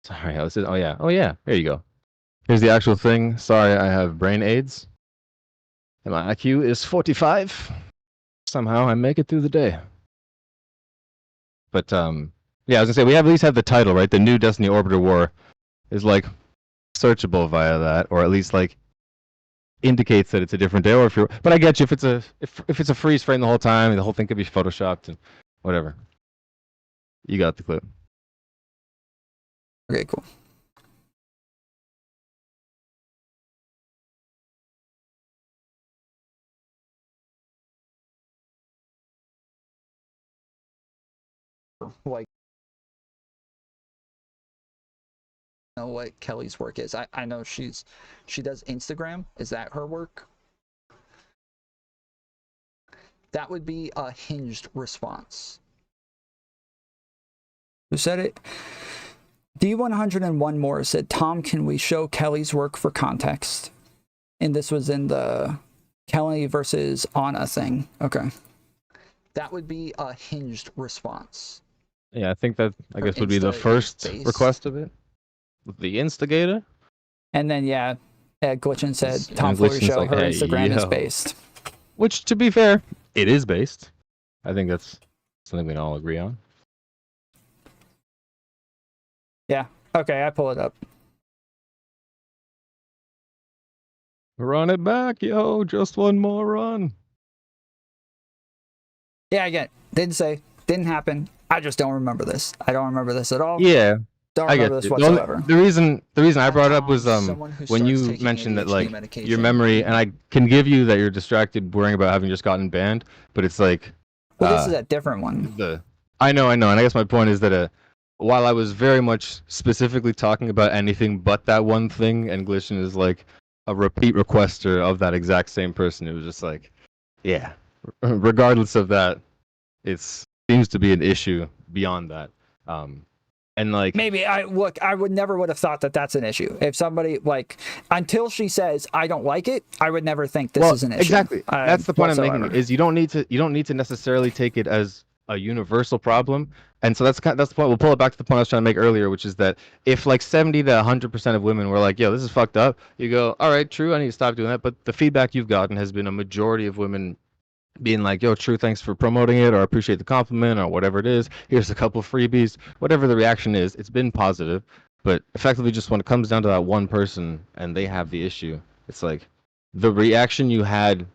Sorry, this is. Oh yeah. Here you go. Here's the actual thing. Sorry, I have brain AIDS, and my IQ is 45. Somehow I make it through the day. But yeah, I was gonna say we at least have the title, right? The new Destiny Orbiter War is like searchable via that, or at least like indicates that it's a different day. Or if you're, but I get you if it's a freeze frame the whole time, and the whole thing could be photoshopped and whatever. You got the clip. Okay, cool. Like, know what Kelly's work is. I know she does Instagram. Is that her work? That would be a hinged response. Who said it? D101 more said, Tom, can we show Kelly's work for context? And this was in the Kelly versus Anna thing. Okay. That would be a hinged response. Yeah, I think that, I guess, would be the first request of it. The instigator. And then, yeah, Glitchin said, Tom Foolery show, like, her Instagram is based. Which, to be fair, it is based. I think that's something we can all agree on. Yeah. Okay, I pull it up. Run it back, yo. Just one more run. Yeah, again, didn't happen. I just don't remember this. I don't remember this at all. Yeah. Don't remember this whatsoever. The reason I brought it up was when you mentioned that like your memory, and I can give you that you're distracted worrying about having just gotten banned, but it's like well, this is a different one. I know, and I guess my point is that while I was very much specifically talking about anything but that one thing, and Glitchin is like a repeat requester of that exact same person, it was just like, yeah, regardless of that, it seems to be an issue beyond that. And like maybe I would never have thought that that's an issue. If somebody like until she says I don't like it, I would never think this is an issue. Exactly. That's the point whatsoever. I'm making. Is you don't need to necessarily take it as a universal problem. And so that's the point. We'll pull it back to the point I was trying to make earlier, which is that if like 70 to 100% of women were like, yo, this is fucked up, you go, all right, true, I need to stop doing that. But the feedback you've gotten has been a majority of women being like, yo, true, thanks for promoting it, or I appreciate the compliment, or whatever it is. Here's a couple freebies. Whatever the reaction is, it's been positive. But effectively, just when it comes down to that one person and they have the issue, it's like the reaction you had,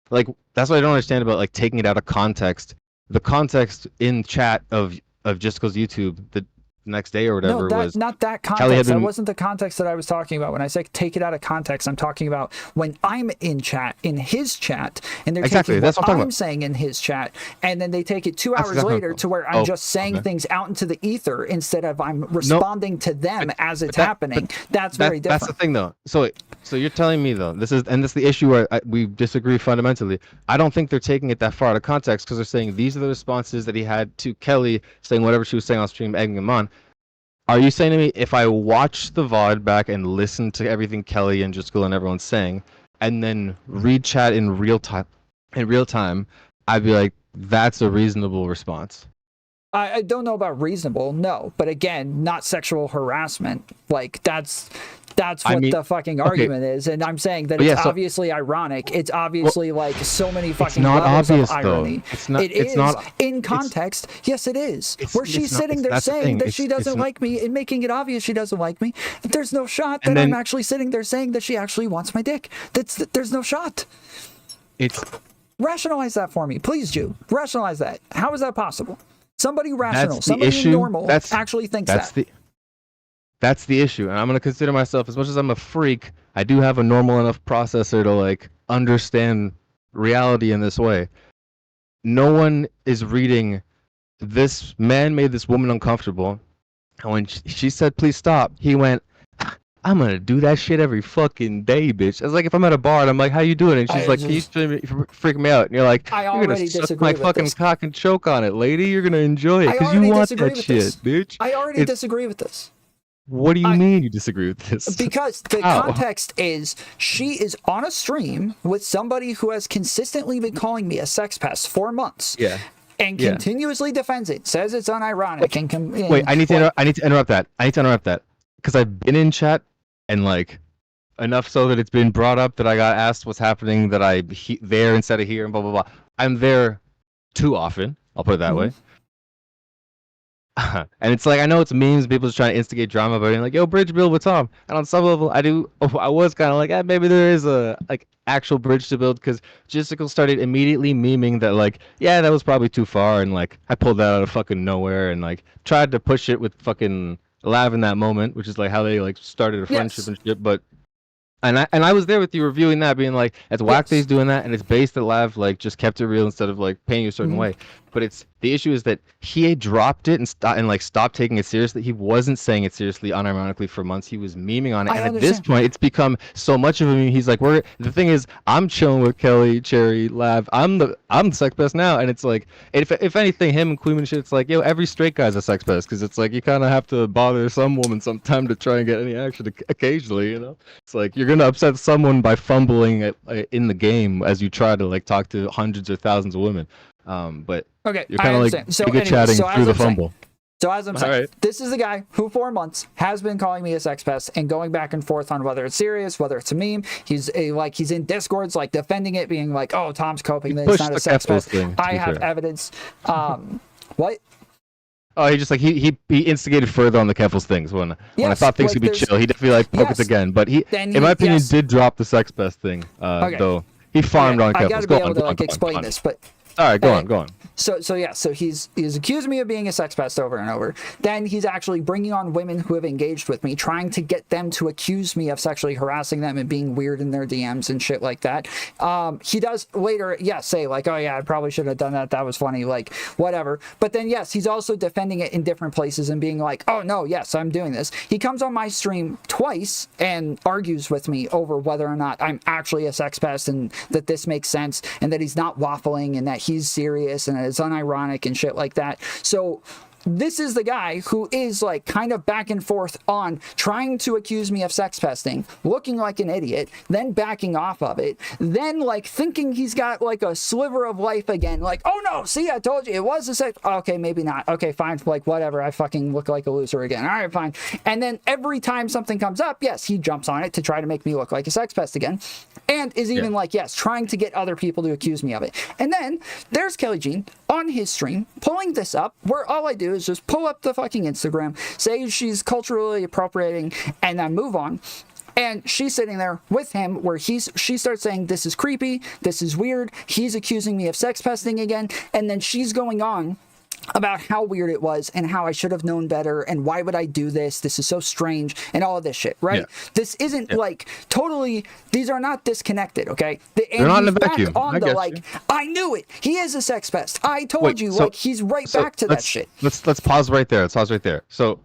like, that's what I don't understand about like taking it out of context. The context in chat of Jessica's YouTube the next day or whatever was not that context. That wasn't the context that I was talking about. When I say take it out of context, I'm talking about when I'm in his chat, and they're taking what I'm saying in his chat, and then they take it 2 hours later to where I'm just saying things out into the ether instead of I'm responding to them as it's happening. That's very different. That's the thing, though. So you're telling me though, this is the issue where we disagree fundamentally. I don't think they're taking it that far out of context because they're saying these are the responses that he had to Kelly, saying whatever she was saying on stream, egging him on. Are you saying to me if I watch the VOD back and listen to everything Kelly and Jessica and everyone's saying, and then read chat in real time, I'd be like, that's a reasonable response. I don't know about reasonable, no, but again, not sexual harassment. Like that's what the fucking argument is, and I'm saying that it's obviously ironic. It's obviously like so many fucking levels of irony. It is in context. Yes, it is. Where she's sitting there saying that she doesn't like me and making it obvious she doesn't like me. There's no shot that I'm actually sitting there saying that she actually wants my dick. There's no shot. Rationalize that for me, please, Jew. Rationalize that. How is that possible? Somebody rational, somebody normal actually thinks that. That's the issue, and I'm gonna consider myself, as much as I'm a freak, I do have a normal enough processor to like understand reality in this way. No one is reading, this man made this woman uncomfortable, and when she said please stop, he went, I'm gonna do that shit every fucking day, bitch. It's like if I'm at a bar and I'm like, how you doing? And she's like, can you freak me out? And you're like, you're gonna suck my fucking cock and choke on it, lady. You're gonna enjoy it because you want that shit, bitch. I already disagree with this. What do you mean you disagree with this? Because the context is she is on a stream with somebody who has consistently been calling me a sex pest for months. Yeah. And continuously defends it, says it's unironic. Wait, I need to interrupt that. Because I've been in chat and like enough so that it's been brought up that I got asked what's happening, that I there instead of here and blah blah blah. I'm there too often. I'll put it that way. And it's like, I know it's memes, people just trying to instigate drama, but like, yo, bridge build with Tom. And on some level, I was kind of like, maybe there is a like actual bridge to build, because Jistical started immediately memeing that like, yeah, that was probably too far, and like I pulled that out of fucking nowhere and like tried to push it with fucking Lav in that moment, which is like how they like started a friendship and shit. But and I was there with you reviewing that, being like, it's whack that he's doing that, and it's based that Lav like just kept it real instead of like paying you a certain way. But it's the issue is that he had dropped it and stopped taking it seriously. He wasn't saying it seriously, unironically, for months. He was memeing on it, and at this point, it's become so much of a meme. He's like, the thing is, I'm chilling with Kelly, Cherry, Lav. I'm the sex pest now, and it's like, if anything, him and Queen and shit, it's like, yo, every straight guy's a sex pest, because it's like you kind of have to bother some woman sometime to try and get any action occasionally, you know. It's like you're gonna upset someone by fumbling in the game as you try to like talk to hundreds or thousands of women. But you're kind of like chatting through the fumble. So as I'm saying, this is a guy who for months has been calling me a sex pest and going back and forth on whether it's serious, whether it's a meme. He's in Discords like defending it, being like, "Oh, Tom's coping. It's not a sex pest." I have evidence. What? Oh, he just like he instigated further on the Keffels things when I thought things could be chill. He definitely like poked it again, but he, in my opinion, did drop the sex pest thing. Though he farmed on Keffels. I gotta be able to explain this, but. All right, go on. So he's accused me of being a sex pest over and over. Then he's actually bringing on women who have engaged with me, trying to get them to accuse me of sexually harassing them and being weird in their DMs and shit like that. He does later, say like, oh yeah, I probably should have done that. That was funny, like whatever. But then he's also defending it in different places and being like, oh no, yes, I'm doing this. He comes on my stream twice and argues with me over whether or not I'm actually a sex pest and that this makes sense and that he's not waffling and that he's serious and it's unironic and shit like that. So this is the guy who is like kind of back and forth on trying to accuse me of sex pesting, looking like an idiot, then backing off of it, then like thinking he's got like a sliver of life again, like, oh no, see, I told you it was a sex. Okay, maybe not. Okay, fine, like whatever, I fucking look like a loser again. All right, fine. And then every time something comes up, he jumps on it to try to make me look like a sex pest again, and is even like, trying to get other people to accuse me of it. And then there's Kelly Jean on his stream pulling this up, where all I do is just pull up the fucking Instagram, say she's culturally appropriating, and then move on. And she's sitting there with him where she starts saying, this is creepy, this is weird, he's accusing me of sex pesting again, and then she's going on about how weird it was and how I should have known better and why would I do this, this is so strange, and all of this shit, right? This isn't like totally, these are not disconnected, okay? They're not in a vacuum. I knew it, he is a sex pest, I told you, like he's right back to that shit. Let's pause right there. So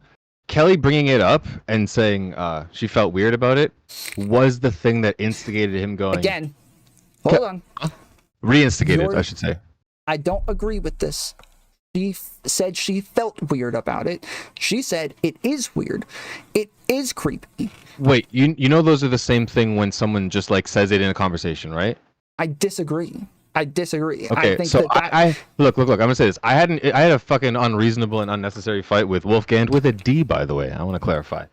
Kelly bringing it up and saying she felt weird about it was the thing that instigated him going again. Hold on. Reinstigated, I should say. I don't agree with this. She said she felt weird about it. She said it is weird. It is creepy. Wait, you know those are the same thing when someone just like says it in a conversation, right? I disagree. I disagree. Okay, I think so that I look. I'm gonna say this. I had a fucking unreasonable and unnecessary fight with Wolfgang with a D, by the way. I want to clarify.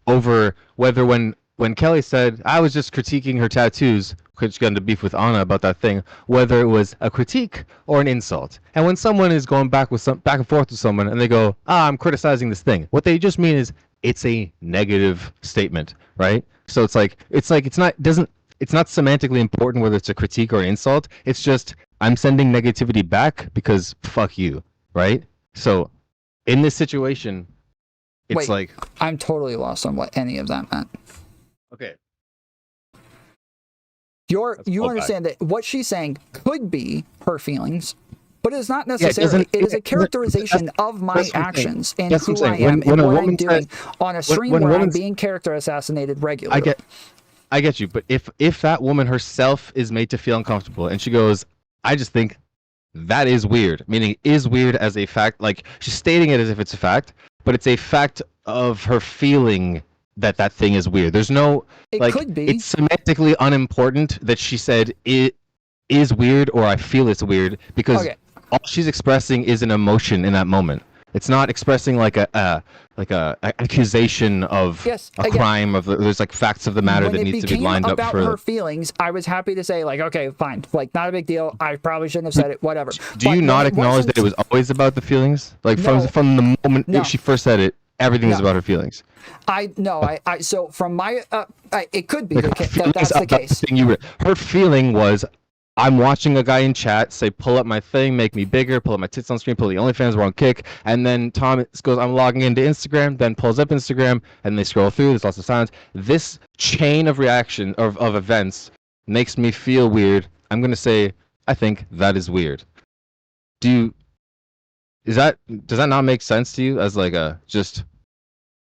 Over whether when Kelly said I was just critiquing her tattoos, because she got into beef with Anna about that thing, whether it was a critique or an insult. And when someone is going back and forth with someone, and they go, I'm criticizing this thing, what they just mean is it's a negative statement, right? So it's not semantically important whether it's a critique or an insult. It's just I'm sending negativity back because fuck you, right? So in this situation, it's Wait, I'm totally lost on what any of that meant. Okay. You understand that what she's saying could be her feelings, but it's not necessarily. It is a characterization of my actions and who I am and what I'm doing on a stream where I'm being character assassinated regularly. I get you, but if that woman herself is made to feel uncomfortable and she goes, I just think that is weird, meaning is weird as a fact, like she's stating it as if it's a fact, but it's a fact of her feeling that thing is weird. There's no, it could be. It's semantically unimportant that she said it is weird or I feel it's weird, because all she's expressing is an emotion in that moment. It's not expressing like a accusation of a crime. There's like facts of the matter that needs to be lined up for. About her feelings, I was happy to say like, okay, fine, like not a big deal. I probably shouldn't have said it. Whatever. Do you not acknowledge that it was always about the feelings? Like from the moment she first said it, everything was about her feelings. So from my it could be that's the case. Her feeling was, I'm watching a guy in chat say, pull up my thing, make me bigger, pull up my tits on screen, pull the OnlyFans, we're on Kick. And then Tom goes, I'm logging into Instagram, then pulls up Instagram, and they scroll through, there's lots of silence. This chain of reaction, of events, makes me feel weird. I'm going to say, I think that is weird. Does that not make sense to you as like a, just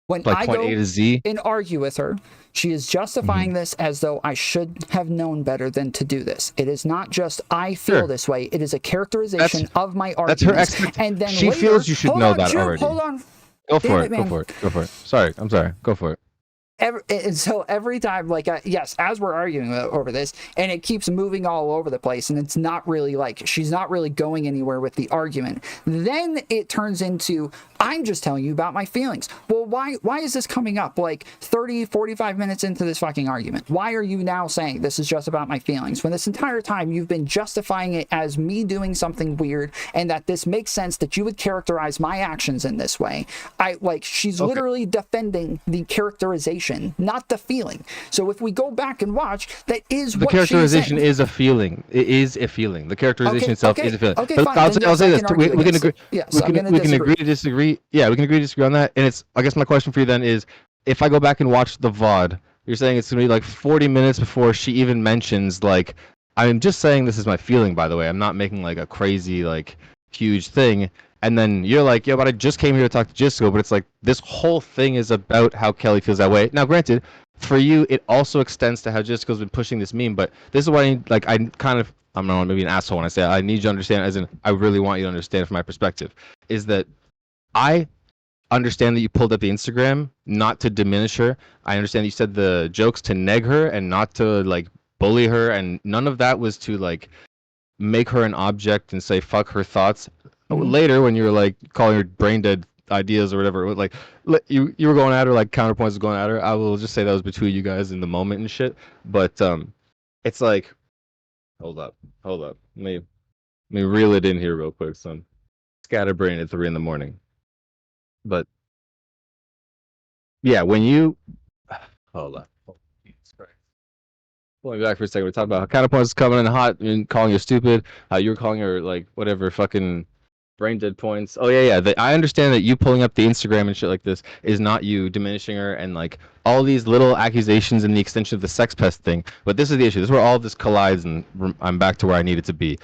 when like I point go A to Z? And argue with her, she is justifying this as though I should have known better than to do this. It is not just I feel this way. It is a characterization of my arguments. That's her expectation. And then she later, feels you should know that already. Hold on. Go for it. Go for it. Sorry. I'm sorry. Go for it. And so every time, like, yes, as we're arguing over this, and it keeps moving all over the place, and it's not really like she's not really going anywhere with the argument, then it turns into I'm just telling you about my feelings. Well, why is this coming up like 30-45 minutes into this fucking argument? Why are you now saying this is just about my feelings when this entire time you've been justifying it as me doing something weird, and that this makes sense that you would characterize my actions in this way? She's literally defending the characterization, not the feeling. So if we go back and watch, that is the what characterization is a feeling. It is a feeling. The characterization itself is a feeling. Okay, but fine. I'll say this. We can agree. Yes, we can agree to disagree. Yeah, we can agree to disagree on that. And it's, I guess my question for you then is, if I go back and watch the VOD, you're saying it's gonna be like 40 minutes before she even mentions like, I'm just saying this is my feeling, by the way. I'm not making like a crazy like huge thing. And then you're like, yeah, but I just came here to talk to Jisco, but it's like this whole thing is about how Kelly feels that way. Now, granted, for you, it also extends to how Jisco's been pushing this meme, but this is why I'm not maybe an asshole when I say I need you to understand, as in I really want you to understand from my perspective, is that I understand that you pulled up the Instagram not to diminish her. I understand that you said the jokes to neg her and not to like bully her, and none of that was to like make her an object and say fuck her thoughts. Later, when you were like calling her brain dead ideas or whatever, like you were going at her, like counterpoints was going at her. I will just say that was between you guys in the moment and shit. But it's like, hold up. Let me reel it in here real quick, son. Scatterbrain at 3 a.m. But yeah, when you hold up. Jesus Christ. Pulling back for a second, we're talking about how counterpoints is coming in hot and calling you stupid. You were calling her like whatever fucking brain dead points. Oh yeah. I understand that you pulling up the Instagram and shit like this is not you diminishing her and like all these little accusations and the extension of the sex pest thing. But this is the issue. This is where all this collides, and I'm back to where I needed to be.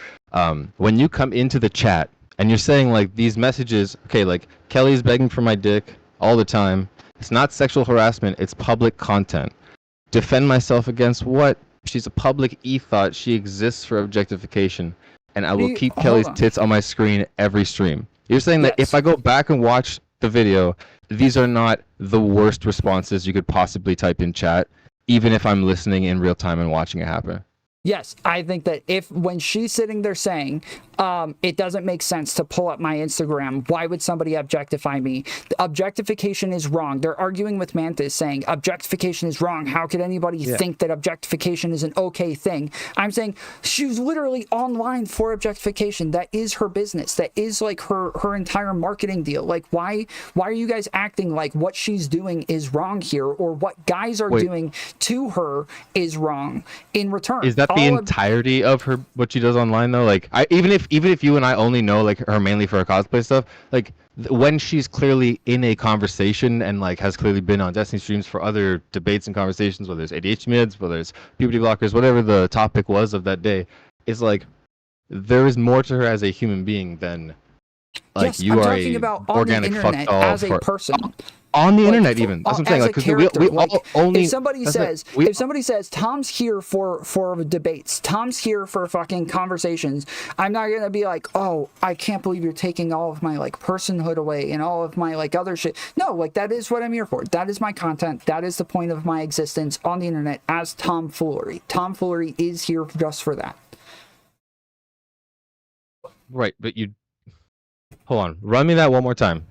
When you come into the chat and you're saying like these messages, okay, like Kelly's begging for my dick all the time. It's not sexual harassment. It's public content. Defend myself against what? She's a public e-thought. She exists for objectification. And I will keep Kelly's tits on my screen every stream. You're saying that if I go back and watch the video, these are not the worst responses you could possibly type in chat, even if I'm listening in real time and watching it happen. Yes, I think that when she's sitting there saying, it doesn't make sense to pull up my Instagram, why would somebody objectify me? The objectification is wrong. They're arguing with Mantis saying objectification is wrong. How could anybody think that objectification is an okay thing? I'm saying she's literally online for objectification. That is her business. That is like her entire marketing deal. Like, why are you guys acting like what she's doing is wrong here, or what guys are doing to her is wrong in return? Is that the entirety of her what she does online though? Like, even if you and I only know like her mainly for her cosplay stuff, like when she's clearly in a conversation and like has clearly been on Destiny streams for other debates and conversations, whether it's ADHD mids, whether it's puberty blockers, whatever the topic was of that day, it's like there is more to her as a human being than like yes, you I'm are talking a about on organic the fuck internet doll as a for, person. on the Like, internet even. That's what I'm saying. as Like, a character, we like, only if somebody says Tom's here for debates, Tom's here for fucking conversations, I'm not gonna be like, oh, I can't believe you're taking all of my like personhood away and all of my like other shit. No, like that is what I'm here for. That is my content. That is the point of my existence on the internet as Tom Foolery. Tom Foolery is here just for that. Right, but you hold on. Run me that one more time.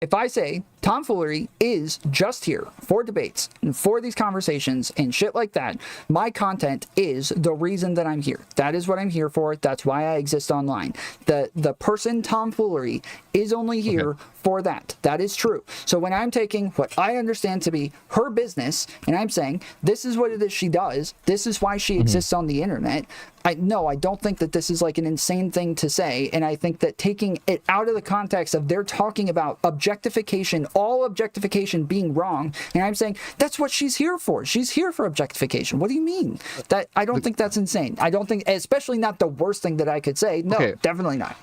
If I say tomfoolery is just here for debates and for these conversations and shit like that, my content is the reason that I'm here. That is what I'm here for. That's why I exist online. The person tomfoolery is only here for that. That is true. So when I'm taking what I understand to be her business and I'm saying this is what it is she does, this is why she exists on the internet, I don't think that this is like an insane thing to say, and I think that taking it out of the context of they're talking about objectification, all objectification being wrong, and I'm saying that's what she's here for. She's here for objectification. What do you mean? That I don't think that's insane. I don't think, especially not the worst thing that I could say. No, definitely not.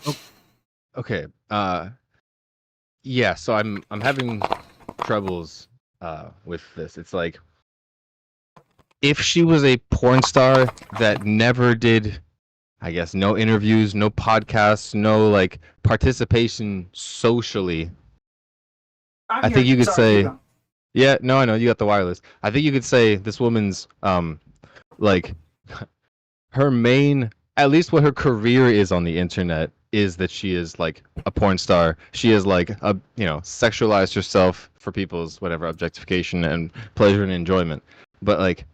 Okay. Yeah. So I'm having troubles with this. It's like, if she was a porn star that never did, I guess, no interviews, no podcasts, no like participation socially, I think you could say, yeah, no, I know you got the wireless. I think you could say this woman's like her main, at least what her career is on the internet, is that she is like a porn star. She is like a, sexualized herself for people's whatever objectification and pleasure and enjoyment. But like,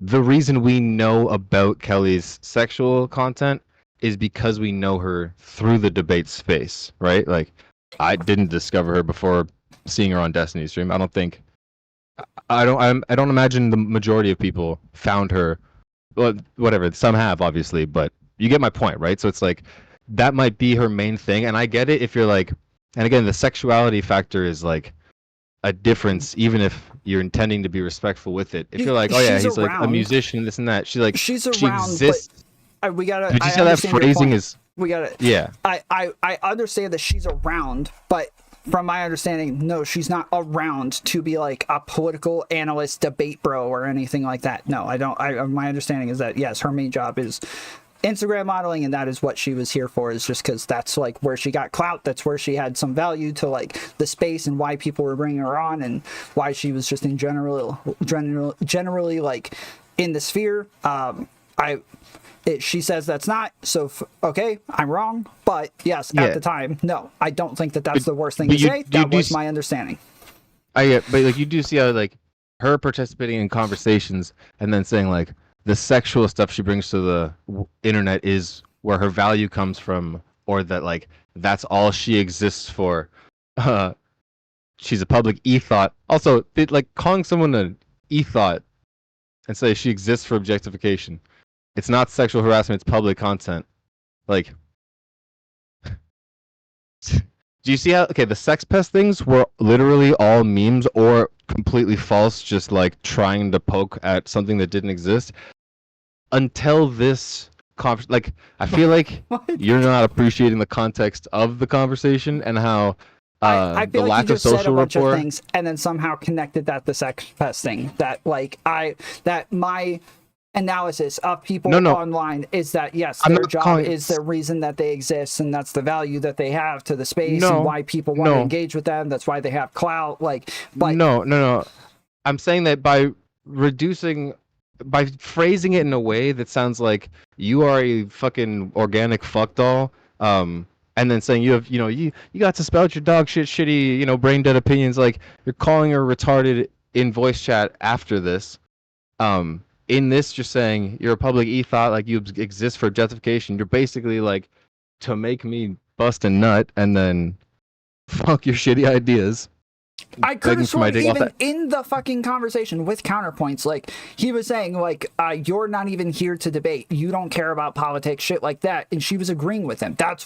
the reason we know about Kelly's sexual content is because we know her through the debate space, right? Like, I didn't discover her before seeing her on Destiny stream. I don't imagine the majority of people found her. Well, whatever, some have obviously, but you get my point, right? So it's like that might be her main thing, and I get it if you're like, and again, the sexuality factor is like a difference, even if you're intending to be respectful with it. If you're like, oh yeah, he's like a musician, this and that. She's around, she exists. But we gotta. Did you see how that phrasing is? We gotta. Yeah. I understand that she's around, but from my understanding, no, she's not around to be like a political analyst, debate bro, or anything like that. No, I don't. My understanding is that yes, her main job is Instagram modeling, and that is what she was here for, is just because that's like where she got clout, that's where she had some value to like the space and why people were bringing her on and why she was just in generally like in the sphere. She says that's not, so okay, I'm wrong, but yes, at the time, no, I don't think that that's the worst thing to say. That was my understanding. But like you do see how like her participating in conversations and then saying like the sexual stuff she brings to the internet is where her value comes from, or that like that's all she exists for. She's a public e-thought. Also, like calling someone an e-thought and say she exists for objectification. It's not sexual harassment, it's public content. Like, do you see how, the Sex Pest things were literally all memes or completely false, just like trying to poke at something that didn't exist? Until this like, I feel like you're not appreciating the context of the conversation and how I feel the like lack you just of said a social bunch rapport of things and then somehow connected that to Sex Pest thing. That like that my analysis of people online is that yes, their job is the reason that they exist, and that's the value that they have to the space and why people want to engage with them. That's why they have clout. Like, but no. I'm saying that by reducing by phrasing it in a way that sounds like you are a fucking organic fuck doll, and then saying you have, you got to spout your dog shit, shitty, brain dead opinions, like you're calling her retarded in voice chat after this. In this, you're saying you're a public e-thought, like you exist for justification. You're basically like, to make me bust a nut and then fuck your shitty ideas. I could have sworn even in the fucking conversation with counterpoints, like he was saying, like, you're not even here to debate. You don't care about politics, shit like that. And she was agreeing with him. That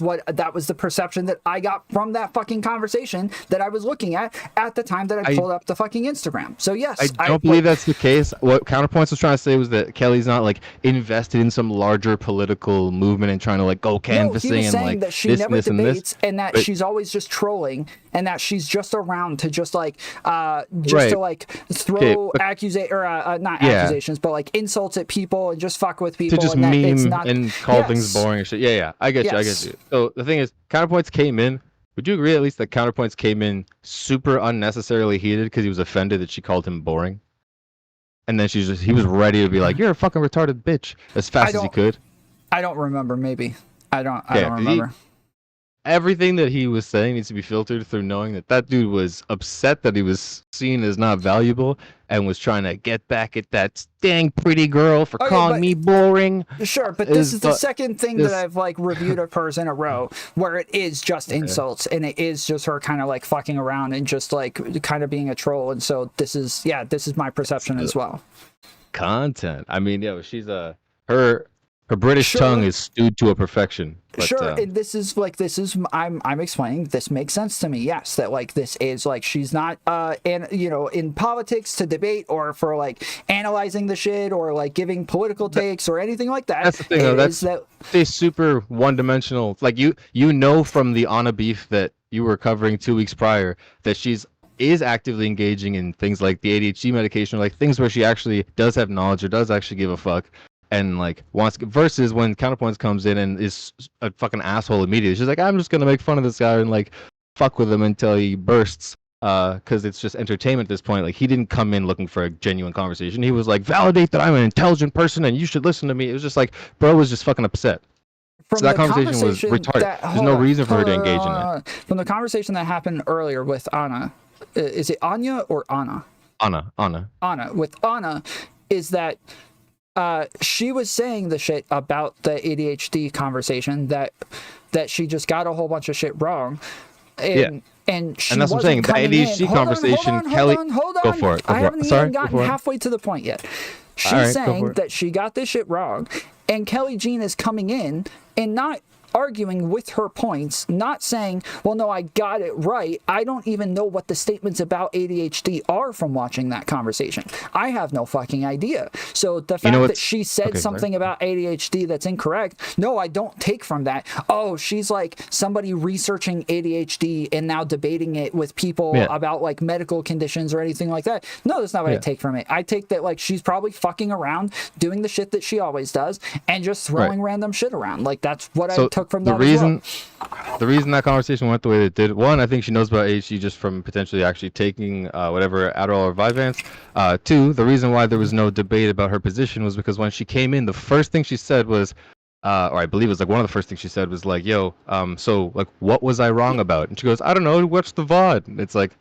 was the perception that I got from that fucking conversation that I was looking at the time that I pulled up the fucking Instagram. So yes, I don't believe that's the case. What counterpoints was trying to say was that Kelly's not like invested in some larger political movement and trying to like go canvassing. No, he was saying and like that she this, never this, debates and that she's always just trolling and that she's just around to just like to like throw accusations, but like insults at people and just fuck with people to just and meme it's not, and call things boring and shit. Yeah, I get you. So the thing is, counterpoints came in. Would you agree at least that counterpoints came in super unnecessarily heated because he was offended that she called him boring? And then he was ready to be like, "You're a fucking retarded bitch," as fast as he could. I don't remember. Maybe I don't remember. Everything that he was saying needs to be filtered through knowing that dude was upset that he was seen as not valuable and was trying to get back at that dang pretty girl for calling me boring. Sure, but this is the second thing that I've like reviewed of hers in a row where it is just insults and it is just her kind of like fucking around and just like kind of being a troll. And so this is my perception as well. Content. I mean, she's her British tongue is stewed to a perfection. But, and I'm explaining this makes sense to me. Yes, that like this is like she's not in politics to debate or for like analyzing the shit or like giving political takes or anything like that. That's the thing though. That's a super one-dimensional. Like you know from the Anna beef that you were covering 2 weeks prior that is actively engaging in things like the ADHD medication, or like things where she actually does have knowledge or does actually give a fuck. And like wants versus when counterpoints comes in and is a fucking asshole immediately. She's like, I'm just gonna make fun of this guy and like fuck with him until he bursts, because it's just entertainment at this point. Like he didn't come in looking for a genuine conversation. He was like, validate that I'm an intelligent person and you should listen to me. It was just like, bro was just fucking upset. So that conversation was retarded. There's no reason for her to engage in it. From the conversation that happened earlier with Anna, is it Anya or Anna? Anna. With Anna, is that she was saying the shit about the ADHD conversation that she just got a whole bunch of shit wrong. And she that's what I'm saying. The ADHD conversation, Kelly, hold on. Go for it. I haven't even gotten halfway to the point yet. She's saying that she got this shit wrong, and Kelly Jean is coming in and not arguing with her points, not saying, well, no, I got it right. I don't even know what the statements about ADHD are from watching that conversation. I have no fucking idea. So the fact that she said something about ADHD that's incorrect, no, I don't take from that. Oh, she's like somebody researching ADHD and now debating it with people about like medical conditions or anything like that. No, that's not what I take from it. I take that like she's probably fucking around doing the shit that she always does and just throwing random shit around. Like that's what I took from that. The reason that conversation went the way it did, one, I think she knows about ADHD just from potentially actually taking whatever Adderall or Vyvanse. Two, the reason why there was no debate about her position was because when she came in, the first thing she said was, or I believe it was like one of the first things she said was like, yo, so like what was I wrong about? And she goes, I don't know, watch the VOD. And it's like,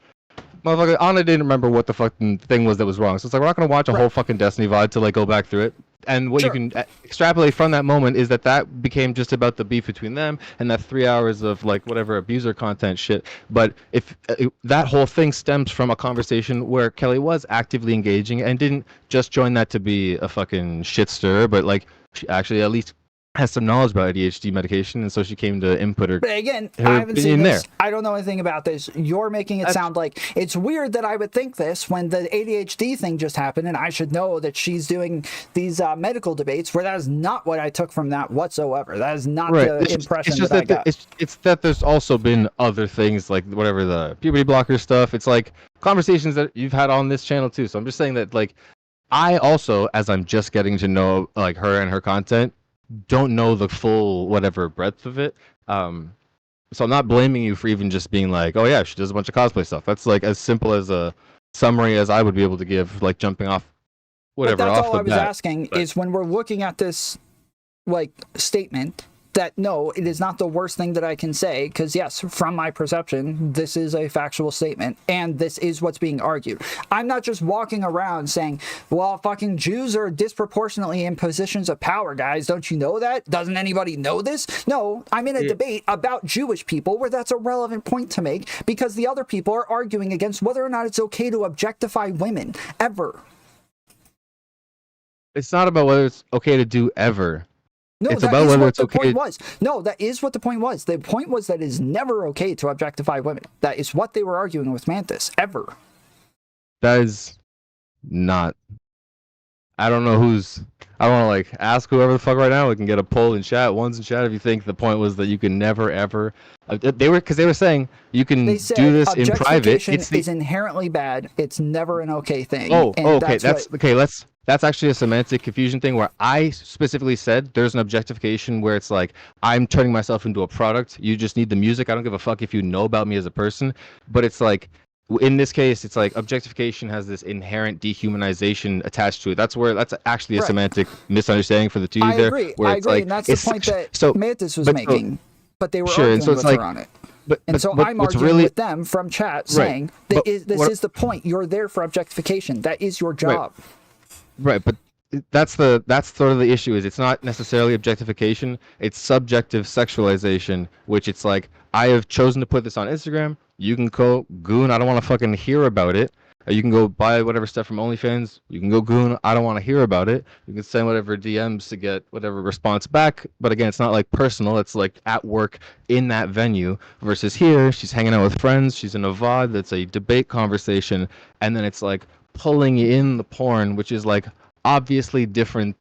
motherfucker, Anna didn't remember what the fucking thing was that was wrong. So it's like, we're not going to watch a whole fucking Destiny VOD to like go back through it. And what you can extrapolate from that moment is that became just about the beef between them and that 3 hours of like whatever abuser content shit. But if that whole thing stems from a conversation where Kelly was actively engaging and didn't just join that to be a fucking shit stir, but like she actually at least has some knowledge about ADHD medication, and so she came to input her. But again, I haven't seen this. I don't know anything about this. You're making it sound like it's weird that I would think this when the ADHD thing just happened, and I should know that she's doing these medical debates, where that is not what I took from that whatsoever. That is not the impression that I got. It's that there's also been other things, like whatever the puberty blocker stuff. It's like conversations that you've had on this channel too. So I'm just saying that, like, I also, as I'm just getting to know like her and her content, don't know the full whatever breadth of it. So I'm not blaming you for even just being like, oh yeah, she does a bunch of cosplay stuff. That's like as simple as a summary as I would be able to give, like jumping off whatever. But that's off all the I was bat, asking but- is when we're looking at this like statement that no, it is not the worst thing that I can say, because yes, from my perception, this is a factual statement, and this is what's being argued. I'm not just walking around saying, well, fucking Jews are disproportionately in positions of power, guys. Don't you know that? Doesn't anybody know this? No, I'm in a debate about Jewish people where that's a relevant point to make, because the other people are arguing against whether or not it's okay to objectify women, ever. It's not about whether it's okay to do ever. No, it's that about is whether what it's the okay. point was. No, that is what the point was. The point was that it is never okay to objectify women. That is what they were arguing with Mantis, ever. That is not. I don't know who's. I don't want to like ask whoever the fuck right now. We can get a poll in chat. One's in chat if you think the point was that you can never ever. They were saying you can They said do this in private. objectification is inherently bad. It's never an okay thing. Oh, And okay. That's actually a semantic confusion thing where I specifically said there's an objectification where it's like I'm turning myself into a product. You just need the music. I don't give a fuck if you know about me as a person. But it's like in this case, it's like objectification has this inherent dehumanization attached to it. That's actually a semantic misunderstanding for the two I there. agree. Where I it's agree, like, and that's the point that Mantis was making. But they were sure, arguing and so it's with her like, on it. But I'm what's arguing really, with them from chat saying that this is the point. You're there for objectification. That is your job. Right, but that's sort of the issue. Is it's not necessarily objectification. It's subjective sexualization, which it's like I have chosen to put this on Instagram. You can go goon. I don't want to fucking hear about it. You can go buy whatever stuff from OnlyFans. You can go goon. I don't want to hear about it. You can send whatever DMs to get whatever response back. But again, it's not like personal. It's like at work in that venue. Versus here, she's hanging out with friends. She's in a VOD that's a debate conversation. And then it's like pulling in the porn, which is like obviously different,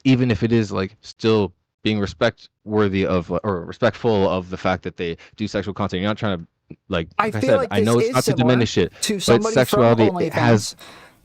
even if it is like still being respect-worthy of or respectful of the fact that they do sexual content. You're not trying to I feel said, like I know this it's is not to similar diminish it, to but somebody sexuality from OnlyFans has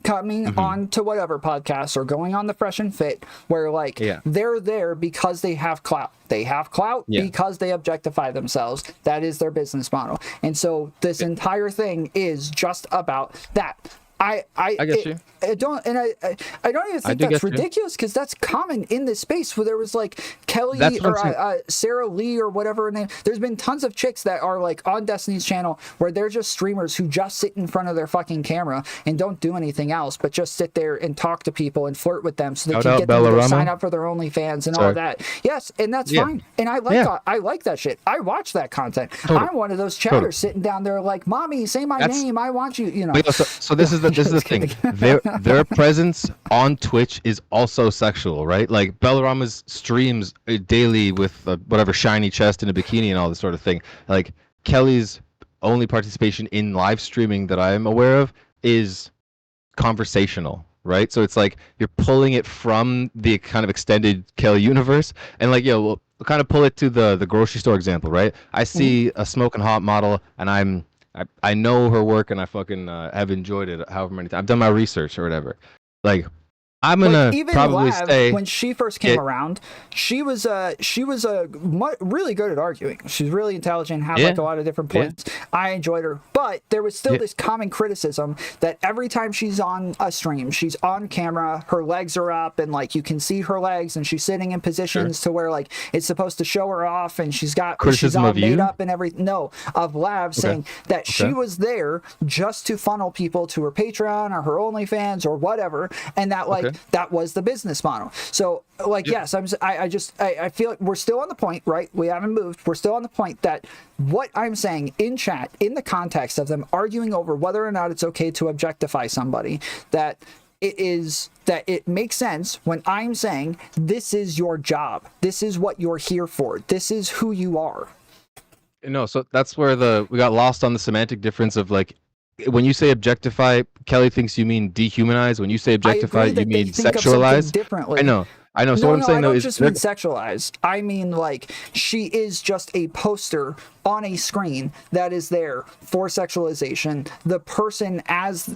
coming on to whatever podcast or going on the Fresh and Fit, where like they're there because they have clout. They have clout because they objectify themselves. That is their business model. And so this entire thing is just about that. I get you. I don't even think that's ridiculous, because that's common in this space where there was like Kelly or Sarah Lee or whatever her name. There's been tons of chicks that are like on Destiny's channel where they're just streamers who just sit in front of their fucking camera and don't do anything else but just sit there and talk to people and flirt with them so they can get them to sign up for their OnlyFans and all of that. Yes, and that's fine. And I like that shit. I watch that content. I'm one of those chatters sitting down there like, "Mommy, say my name. I want you." You know. So this is the thing. Their presence on Twitch is also sexual, right? Like Bellarama's streams daily with whatever shiny chest and a bikini and all this sort of thing. Like Kelly's only participation in live streaming that I am aware of is conversational, right? So it's like you're pulling it from the kind of extended Kelly universe, and like, we'll kind of pull it to the grocery store example, right? I see a smoking hot model, and I know her work, and I fucking have enjoyed it however many times. I've done my research or whatever. Like, I'm gonna probably say when she first came around, she was really good at arguing. She's really intelligent, had like a lot of different points. I enjoyed her, but there was still this common criticism that every time she's on a stream, she's on camera, her legs are up, and like you can see her legs, and she's sitting in positions to where like it's supposed to show her off, and she's all made up and everything. No, of Lav saying that she was there just to funnel people to her Patreon or her OnlyFans or whatever, and that like that was the business model. So like, yes, I feel like we're still on the point, right? We haven't moved. We're still on the point that what I'm saying in chat, in the context of them arguing over whether or not it's okay to objectify somebody, that it makes sense when I'm saying this is your job. This is what you're here for. This is who you are. No, so that's where we got lost on the semantic difference of like, when you say objectify, Kelly thinks you mean dehumanize. When you say objectify, you mean sexualize. Differently. I know. So what I'm saying though is, I don't just mean sexualize. I mean like she is just a poster on a screen that is there for sexualization. The person as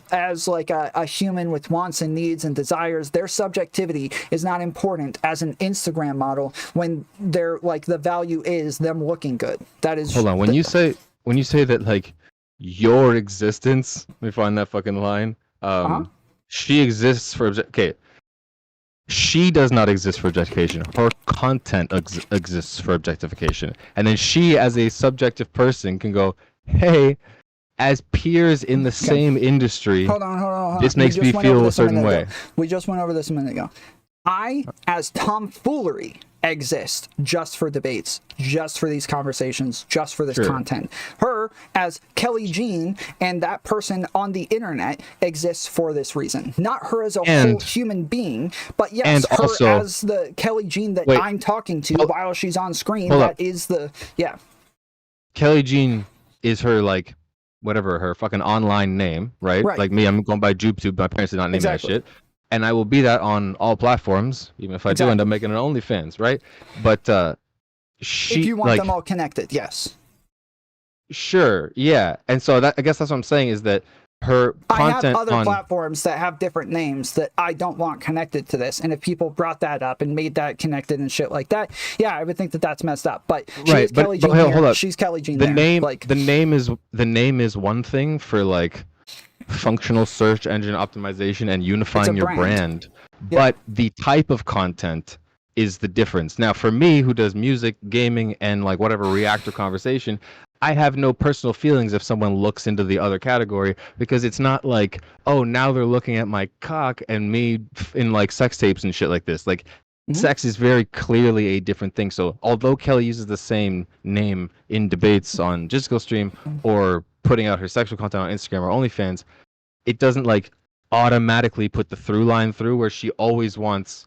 like a human with wants and needs and desires, their subjectivity is not important as an Instagram model when they're like the value is them looking good. That is. Hold on. When you say that like your existence, let me find that fucking line. she exists for okay. She does not exist for objectification. Her content exists for objectification, and then she, as a subjective person, can go, "Hey, as peers in the same industry, Hold on. this makes me feel a certain way." We just went over this a minute ago. I, as tomfoolery, exist just for debates, just for these conversations, just for this content. Her, as Kelly Jean, and that person on the internet exists for this reason. Not her as a whole human being, but yes, her also, as the Kelly Jean that I'm talking to while she's on screen. That is the Kelly Jean is her like whatever her fucking online name, right? Like me, I'm going by JubeTube. My parents did not name that shit. And I will be that on all platforms, even if I do end up making an OnlyFans, right? But she, if you want them all connected, yes. Sure, yeah. And so that I guess that's what I'm saying is that her content I have other platforms that have different names that I don't want connected to this. And if people brought that up and made that connected and shit like that, yeah, I would think that that's messed up. But she's Kelly Jean here. Hold up. She's Kelly Jean there. The name is one thing for like functional search engine optimization and unifying your brand, but the type of content is the difference. Now for me, who does music, gaming, and like whatever reactor conversation, I have no personal feelings if someone looks into the other category, because it's not like, oh, now they're looking at my cock and me in like sex tapes and shit like this. Like sex is very clearly a different thing. So although Kelly uses the same name in debates on Jisco Stream or putting out her sexual content on Instagram or OnlyFans, it doesn't like automatically put the through line through where she always wants,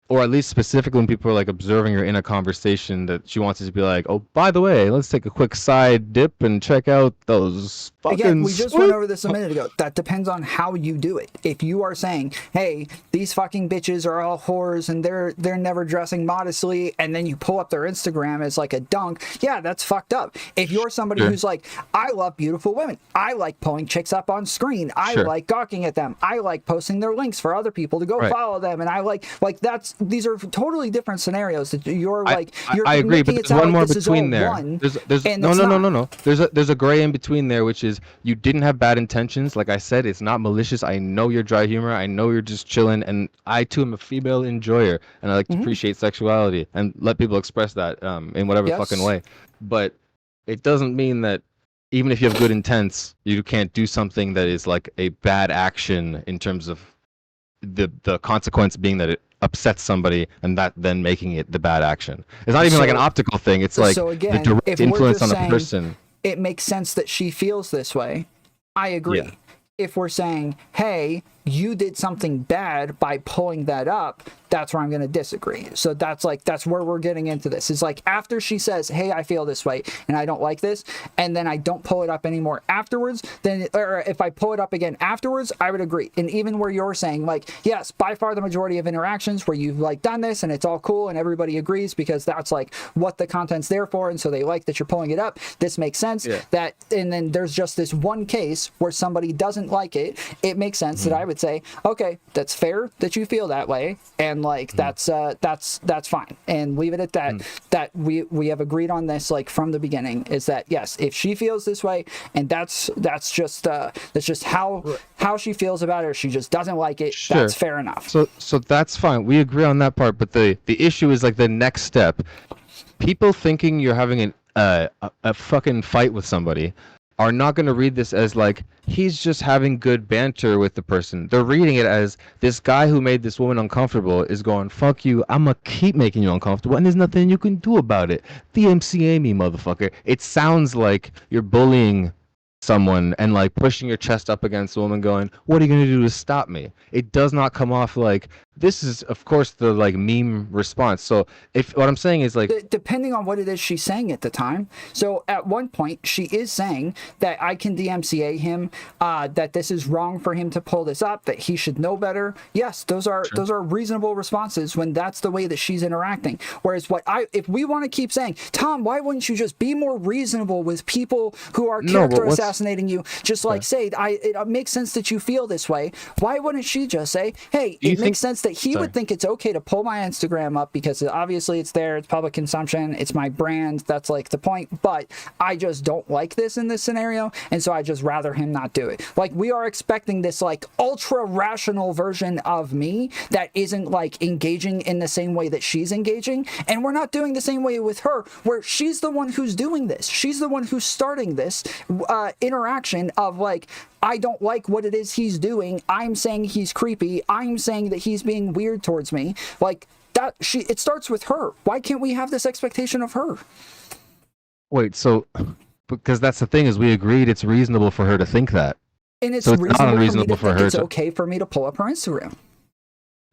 or at least specifically when people are like observing her in a conversation, that she wants it to be like, oh, by the way, let's take a quick side dip and check out those fucking Again, we just went over this a minute ago. That depends on how you do it. If you are saying, hey, these fucking bitches are all whores and they're never dressing modestly, and then you pull up their Instagram as like a dunk, yeah, that's fucked up. If you're somebody who's like, I love beautiful women, I like pulling chicks up on screen, I like gawking at them, I like posting their links for other people to go follow them, and I like these are totally different scenarios that you're like, I agree, but there's one more between there. No. There's a gray in between there, which is you didn't have bad intentions. Like I said, it's not malicious. I know you're dry humor. I know you're just chilling, and I too am a female enjoyer, and I like to appreciate sexuality and let people express that in whatever fucking way. But it doesn't mean that even if you have good intents, you can't do something that is like a bad action in terms of the consequence being that it upsets somebody, and that then making it the bad action. It's not even like an optical thing. It's like the direct influence on a person. It makes sense that she feels this way. I agree. Yeah. If we're saying, hey, you did something bad by pulling that up, that's where I'm going to disagree. So that's where we're getting into this. Is like after she says, hey, I feel this way and I don't like this, and then I don't pull it up anymore afterwards, then, or if I pull it up again afterwards, I would agree. And even where you're saying like, yes, by far the majority of interactions where you've like done this and it's all cool and everybody agrees because that's like what the content's there for, and so they like that you're pulling it up. This makes sense. That, and then there's just this one case where somebody doesn't like it. It makes sense that I would say, okay, that's fair that you feel that way, and like that's fine, and leave it at that. That we have agreed on this like from the beginning, is that yes, if she feels this way, and that's just how she feels about it, or she just doesn't like it, that's fair enough. So that's fine. We agree on that part, but the issue is like the next step. People thinking you're having a fucking fight with somebody are not going to read this as like he's just having good banter with the person. They're reading it as this guy who made this woman uncomfortable is going, fuck you, I'm going to keep making you uncomfortable, and there's nothing you can do about it. DMCA me, motherfucker. It sounds like you're bullying someone and like pushing your chest up against a woman going, what are you going to do to stop me? It does not come off like, this is of course the like meme response. So if what I'm saying is like, depending on what it is she's saying at the time. So at one point she is saying that I can DMCA him, that this is wrong for him to pull this up, that he should know better. Yes, those are reasonable responses when that's the way that she's interacting. Whereas if we want to keep saying, Tom, why wouldn't you just be more reasonable with people who are character assassinating you? Just like say, it makes sense that you feel this way. Why wouldn't she just say, hey, it makes sense that that he would think it's okay to pull my Instagram up because obviously it's there, it's public consumption, it's my brand, that's like the point, but I just don't like this in this scenario, and so I just rather him not do it. Like, we are expecting this like ultra rational version of me that isn't like engaging in the same way that she's engaging, and we're not doing the same way with her, where she's the one who's doing this. She's the one who's starting this interaction of like, I don't like what it is he's doing. I'm saying he's creepy. I'm saying that he's being weird towards me. Like that, it starts with her. Why can't we have this expectation of her? Wait, so because that's the thing, is we agreed it's reasonable for her to think that. And it's, so it's reasonable not unreasonable for me to think her it's to... okay for me to pull up her Instagram.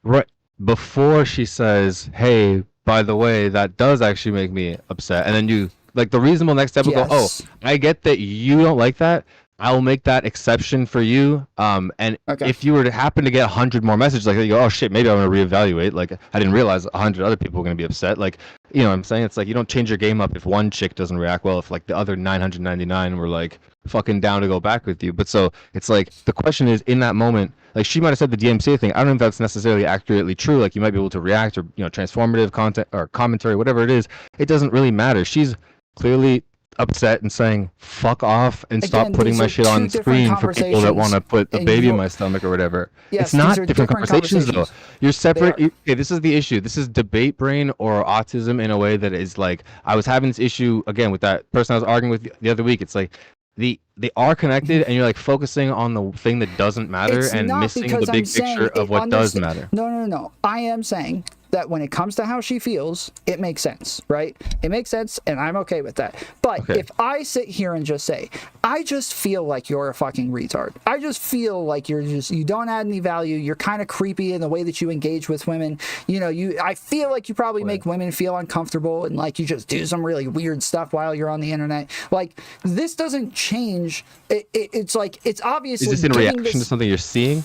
Right. Before she says, hey, by the way, that does actually make me upset. And then you, like, the reasonable next step will go, oh, I get that you don't like that. I'll make that exception for you. And if you were to happen to get 100 more messages like that, you go, oh shit, maybe I'm gonna reevaluate. Like, I didn't realize 100 other people were gonna be upset. Like, you know what I'm saying? It's like, you don't change your game up if one chick doesn't react well, if like the other 999 were like fucking down to go back with you. But so it's like, the question is, in that moment, like, she might have said the DMCA thing. I don't know if that's necessarily accurately true. Like, you might be able to react, or, you know, transformative content or commentary, whatever it is. It doesn't really matter. She's clearly upset and saying fuck off and stop putting my shit on screen for people that want to put a baby in my stomach or whatever. It's not different conversations though. You're separate. Okay, this is the issue. This is debate brain or autism in a way that is like, I was having this issue again with that person I was arguing with the other week. It's like they are connected, and you're like focusing on the thing that doesn't matter and missing the big picture of what does matter. No. I am saying that when it comes to how she feels, it makes sense, right? It makes sense, and I'm okay with that. But if I sit here and just say, I just feel like you're a fucking retard. I just feel like you don't add any value. You're kind of creepy in the way that you engage with women. You know, I feel like you probably make women feel uncomfortable, and like you just do some really weird stuff while you're on the internet. Like, this doesn't change. It's like, it's obviously. Is this in reaction to something you're seeing?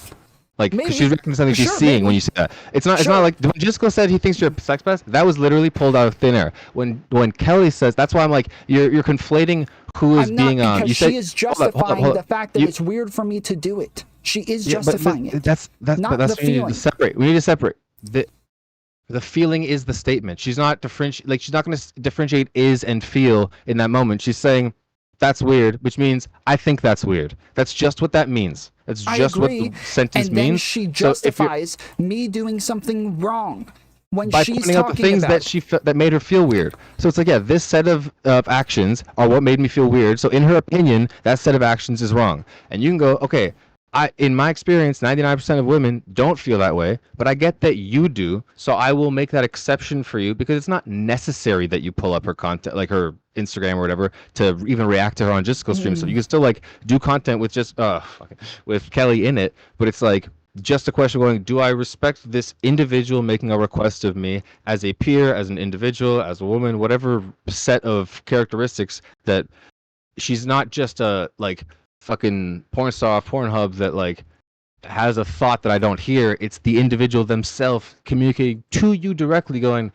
Like, because she's reacting to something she's seeing when you say that. It's not like when Jisco said he thinks you're a sex pest. That was literally pulled out of thin air. When Kelly says, that's why I'm like, you're conflating who is being on. You she is justifying the fact that it's weird for me to do it. She is justifying it. That's not the feeling. We need to separate. We need to separate. The feeling is the statement. She's not she's not going to differentiate is and feel in that moment. She's saying, that's weird, which means I think that's weird. That's just what that means. That's just what the sentence and then means. She justifies me doing something wrong when by she's pointing out the things that made her feel weird. So it's like, yeah, this set of actions are what made me feel weird. So in her opinion, that set of actions is wrong. And you can go, okay, in my experience, 99% of women don't feel that way, but I get that you do, so I will make that exception for you, because it's not necessary that you pull up her content, like her Instagram or whatever, to even react to her on Jisco stream. So you can still like do content with just with Kelly in it, but it's like just a question of going, do I respect this individual making a request of me as a peer, as an individual, as a woman, whatever set of characteristics, that she's not just a like fucking porn star, Pornhub that like has a thought that I don't hear. It's the individual themselves communicating to you directly, going,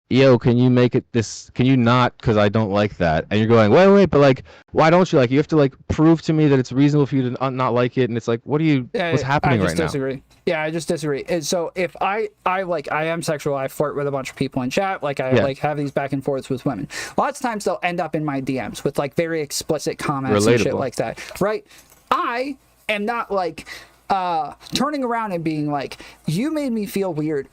yo, can you make it this, can you not, because I don't like that. And you're going, wait, but like, why don't you like it? You have to like prove to me that it's reasonable for you to not like it. And it's like, what's happening right now? Yeah, I just disagree. And so if I am sexual, I flirt with a bunch of people in chat, like I like have these back and forths with women. Lots of times they'll end up in my DMs with like very explicit comments and shit like that, right? I am not like turning around and being like, you made me feel weird,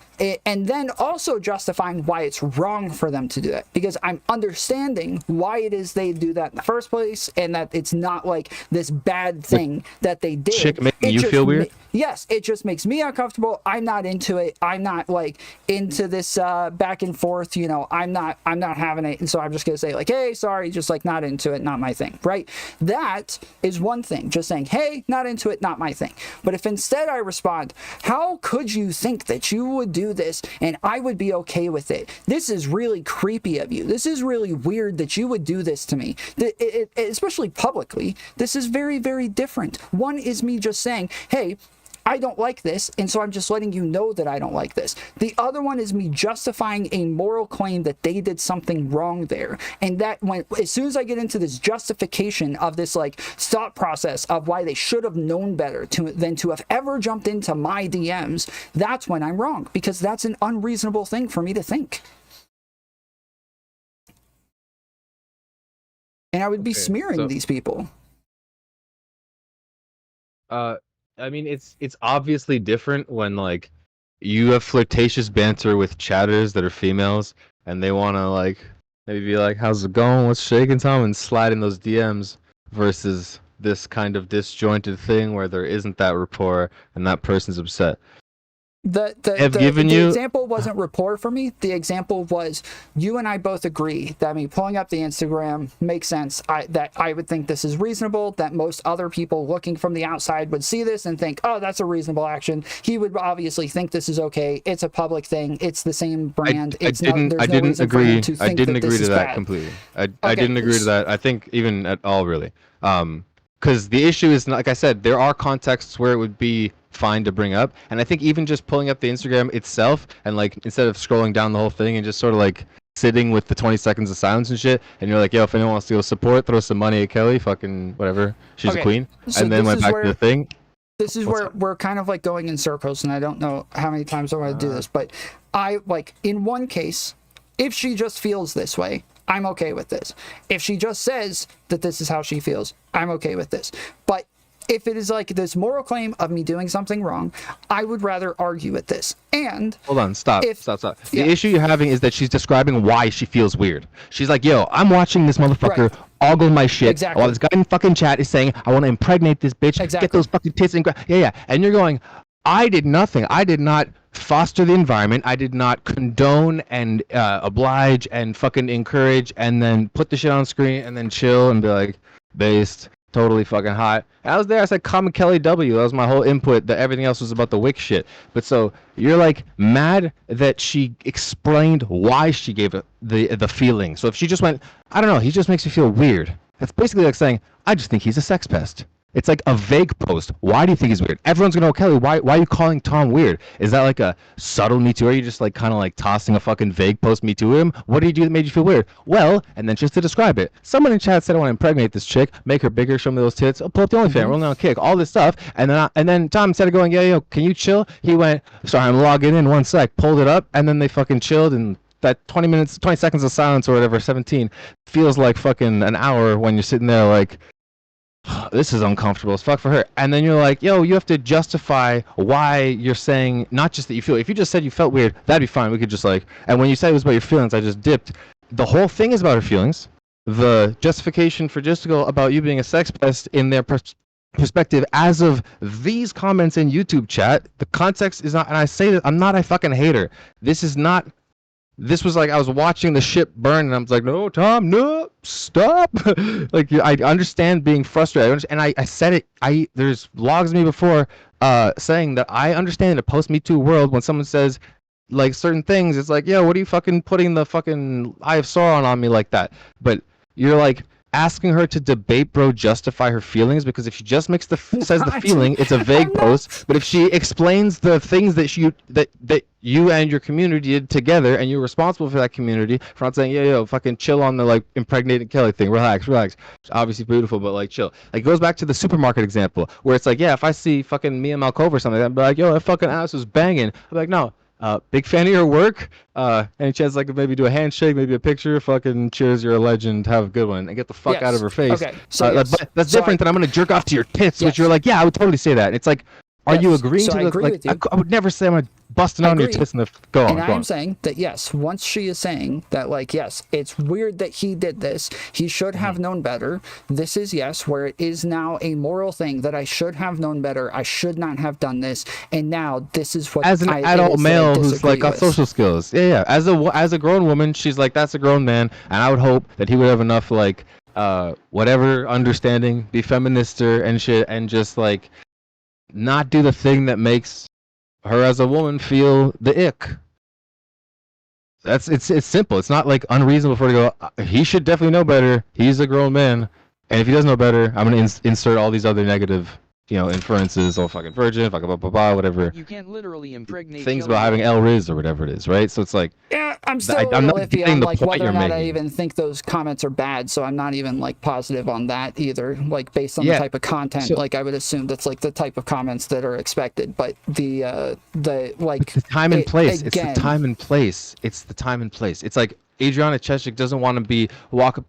and then also justifying why it's wrong for them to do that, because I'm understanding why it is they do that in the first place, and that it's not like this bad thing that they did. Chick making you feel weird? Yes, it just makes me uncomfortable. I'm not into it. I'm not like into this back and forth, you know, I'm not having it. And so I'm just gonna say like, hey, sorry, just like not into it, not my thing, right? That is one thing, just saying, hey, not into it, not my thing. But if instead I respond, how could you think that you would do this and I would be okay with it? This is really creepy of you. This is really weird that you would do this to me, especially publicly. This is very, very different. One is me just saying, hey, I don't like this, and so I'm just letting you know that I don't like this. The other one is me justifying a moral claim that they did something wrong there. And that as soon as I get into this justification of this like thought process of why they should have known better than to have ever jumped into my DMs, that's when I'm wrong, because that's an unreasonable thing for me to think. And I would be smearing these people. I mean, it's obviously different when like you have flirtatious banter with chatters that are females, and they want to like maybe be like, "How's it going? What's shaking, Tom?" and slide in those DMs, versus this kind of disjointed thing where there isn't that rapport and that person's upset. The example wasn't rapport for me. The example was you and I both agree that me pulling up the Instagram makes sense. That I would think this is reasonable, that most other people looking from the outside would see this and think, oh, that's a reasonable action. He would obviously think this is okay. It's a public thing. It's the same brand. I didn't agree to that completely. I didn't agree to that. I think even at all, really. Because the issue is, like I said, there are contexts where it would be fine to bring up, and I think even just pulling up the Instagram itself and like instead of scrolling down the whole thing and just sort of like sitting with the 20 seconds of silence and shit, and you're like, yo, if anyone wants to go support, throw some money at Kelly, fucking whatever, she's a queen, so and then went back to the thing. This is where we're kind of like going in circles, and I don't know how many times I want to do this, but I like in one case, if she just feels this way, I'm okay with this. If she just says that this is how she feels, I'm okay with this. But if it is like this moral claim of me doing something wrong, I would rather argue with this. And hold on, stop. The issue you're having is that she's describing why she feels weird. She's like, yo, I'm watching this motherfucker ogle my shit while this guy in fucking chat is saying, I want to impregnate this bitch, get those fucking tits and and you're going, I did nothing. I did not foster the environment. I did not condone and oblige and fucking encourage and then put the shit on screen and then chill and be like, based, totally fucking hot. And I was there. I said, "Common Kelly W." That was my whole input. That everything else was about the Wick shit. But so you're like mad that she explained why she gave it the feeling. So if she just went, I don't know, he just makes me feel weird. That's basically like saying, I just think he's a sex pest. It's like a vague post. Why do you think he's weird? Everyone's gonna know, Kelly, why are you calling Tom weird? Is that like a subtle Me Too? Or are you just like kind of like tossing a fucking vague post Me Too him? What did you do that made you feel weird? Well, and then just to describe it, someone in chat said I want to impregnate this chick, make her bigger, show me those tits, pull up the OnlyFans, roll down kick, all this stuff, and then Tom, instead of going, yo, can you chill? He went, sorry, I'm logging in 1 sec, pulled it up, and then they fucking chilled, and that 20 seconds of silence or whatever, 17, feels like fucking an hour when you're sitting there like, this is uncomfortable as fuck for her. And then you're like, yo, you have to justify why you're saying not just that you feel. If you just said you felt weird, that'd be fine. We could just like, and when you said it was about your feelings, I just dipped. The whole thing is about her feelings. The justification for Justical about you being a sex pest in their perspective as of these comments in YouTube chat, the context is not, and I say that I'm not a fucking hater. This is not. This was like I was watching the ship burn, and I was like, "No, Tom, no, stop!" Like I understand being frustrated, and I said it. There's logs of me before saying that I understand in a post Me Too world when someone says like certain things, it's like, "Yo, what are you fucking putting the fucking Eye of Sauron on me like that?" But you're like asking her to debate, bro, justify her feelings, because if she just makes says the feeling, it's a vague post. But if she explains the things that you and your community did together, and you're responsible for that community, for not saying, yo, fucking chill on the like impregnated Kelly thing, relax. It's obviously beautiful, but like chill. Like it goes back to the supermarket example, where it's like, yeah, if I see fucking Mia Malkova or something, I'd be like, yo, that fucking ass was banging. I'm like, no. Big fan of your work. Any chance I could maybe do a handshake, maybe a picture? Fucking cheers, you're a legend. Have a good one, and get the fuck out of her face. Okay, so but that's different than I'm gonna jerk off to your tits, which you're like, yeah, I would totally say that. It's like, are you agreeing to I the, agree like, with you. I would never say I'm gonna busting on your tits in the go on. And I'm saying that yes, once she is saying that, like, yes, it's weird that he did this, he should have known better. This is yes, where it is now a moral thing that I should have known better. I should not have done this, and now this is what as an adult male who's like got social skills. Yeah. As a grown woman, she's like, that's a grown man, and I would hope that he would have enough like whatever understanding, be feminister and shit, and just like not do the thing that makes her as a woman feel the ick. It's simple. It's not like unreasonable for her to go, he should definitely know better. He's a grown man. And if he doesn't know better, I'm going to insert all these other negative inferences, oh fucking virgin, fucking blah blah blah, whatever. You can't literally impregnate Things Kelly about having Rowland. El Riz or whatever it is, right? So it's like, Yeah, I'm still I'm a little not iffy getting on the like point whether or you're not I making. even think those comments are bad, so I'm not even like positive on that either. Like based on the Yeah. type of content, So- like I would assume that's like the type of comments that are expected. But the like the time and place. again, It's the time and place. It's the time and place. It's like Adriana Chechik doesn't want to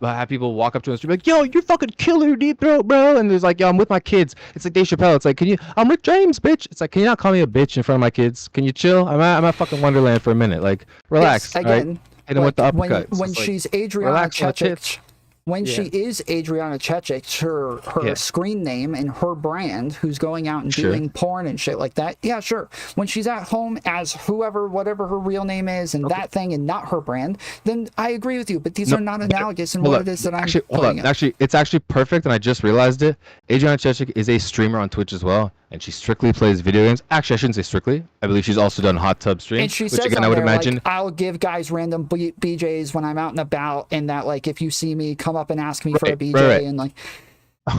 have people walk up to us and be like, yo, you're fucking killer deep throat, bro. And there's like, yo, I'm with my kids. It's like Dave Chappelle. It's like, I'm Rick James, bitch. It's like, can you not call me a bitch in front of my kids? Can you chill? I'm at fucking Wonderland for a minute. Like, relax. yes, again, right? Hit him with the when uppercut. when she's Adriana relax on the Chechik. tits. When Yeah. she is Adriana Chechik, her Yeah. screen name and her brand, who's going out and Sure. doing porn and shit like that, yeah, sure. When she's at home as whatever her real name is, and that thing, and not her brand, then I agree with you. But these are not analogous in what it is that I'm playing. Actually, it's actually perfect, and I just realized it. Adriana Chechik is a streamer on Twitch as well, and she strictly plays video games. Actually, I shouldn't say strictly. I believe she's also done hot tub streams, And she which says again on I would there, imagine. like, I'll give guys random BJs when I'm out and about, and that like if you see me, come up and ask me for a BJ, right. and like.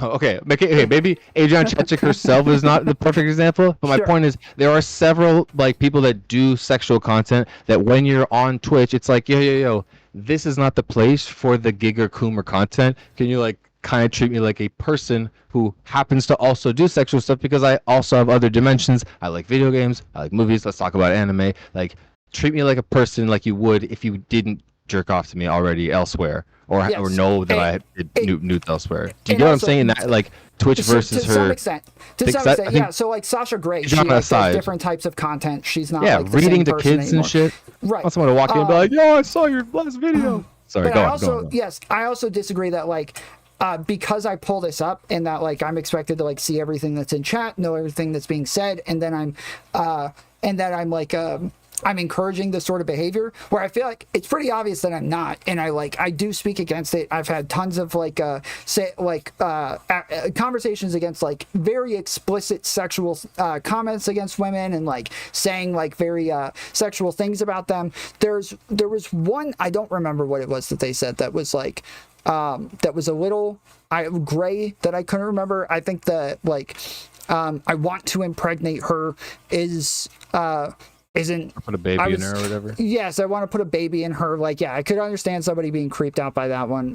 Okay, maybe Adriana Chechik herself is not the perfect example, but my Sure. point is there are several like people that do sexual content that when you're on Twitch, it's like yo, this is not the place for the gigger coomer content. Can you like kind of treat me like a person who happens to also do sexual stuff because I also have other dimensions. I like video games, I like movies. Let's talk about anime. Like treat me like a person like you would if you didn't jerk off to me already elsewhere. Or Yes. know that I did nudes elsewhere. Do you get what I'm also- saying? That like Twitch versus to her. some extent. To Because some I extent, think- yeah. So like Sasha Grey, she Genre like, does aside. different types of content. She's not Yeah, like the reading same to person kids anymore. and shit. Right. I want someone to walk in and be like, "Yo, I saw your last video." Sorry, But go I on. also, Go on. yes, I also disagree that like because I pull this up and that like I'm expected to like see everything that's in chat, know everything that's being said, and then I'm like I'm encouraging this sort of behavior where I feel like it's pretty obvious that I'm not, and I do speak against it. I've had tons of conversations against like very explicit sexual comments against women and like saying like very sexual things about them. There was one, I don't remember what it was that they said that was like that was a little gray that I couldn't remember. I think that like I want to impregnate her isn't Put a baby in her or whatever. Yes, I want to put a baby in her. Like, yeah, I could understand somebody being creeped out by that one.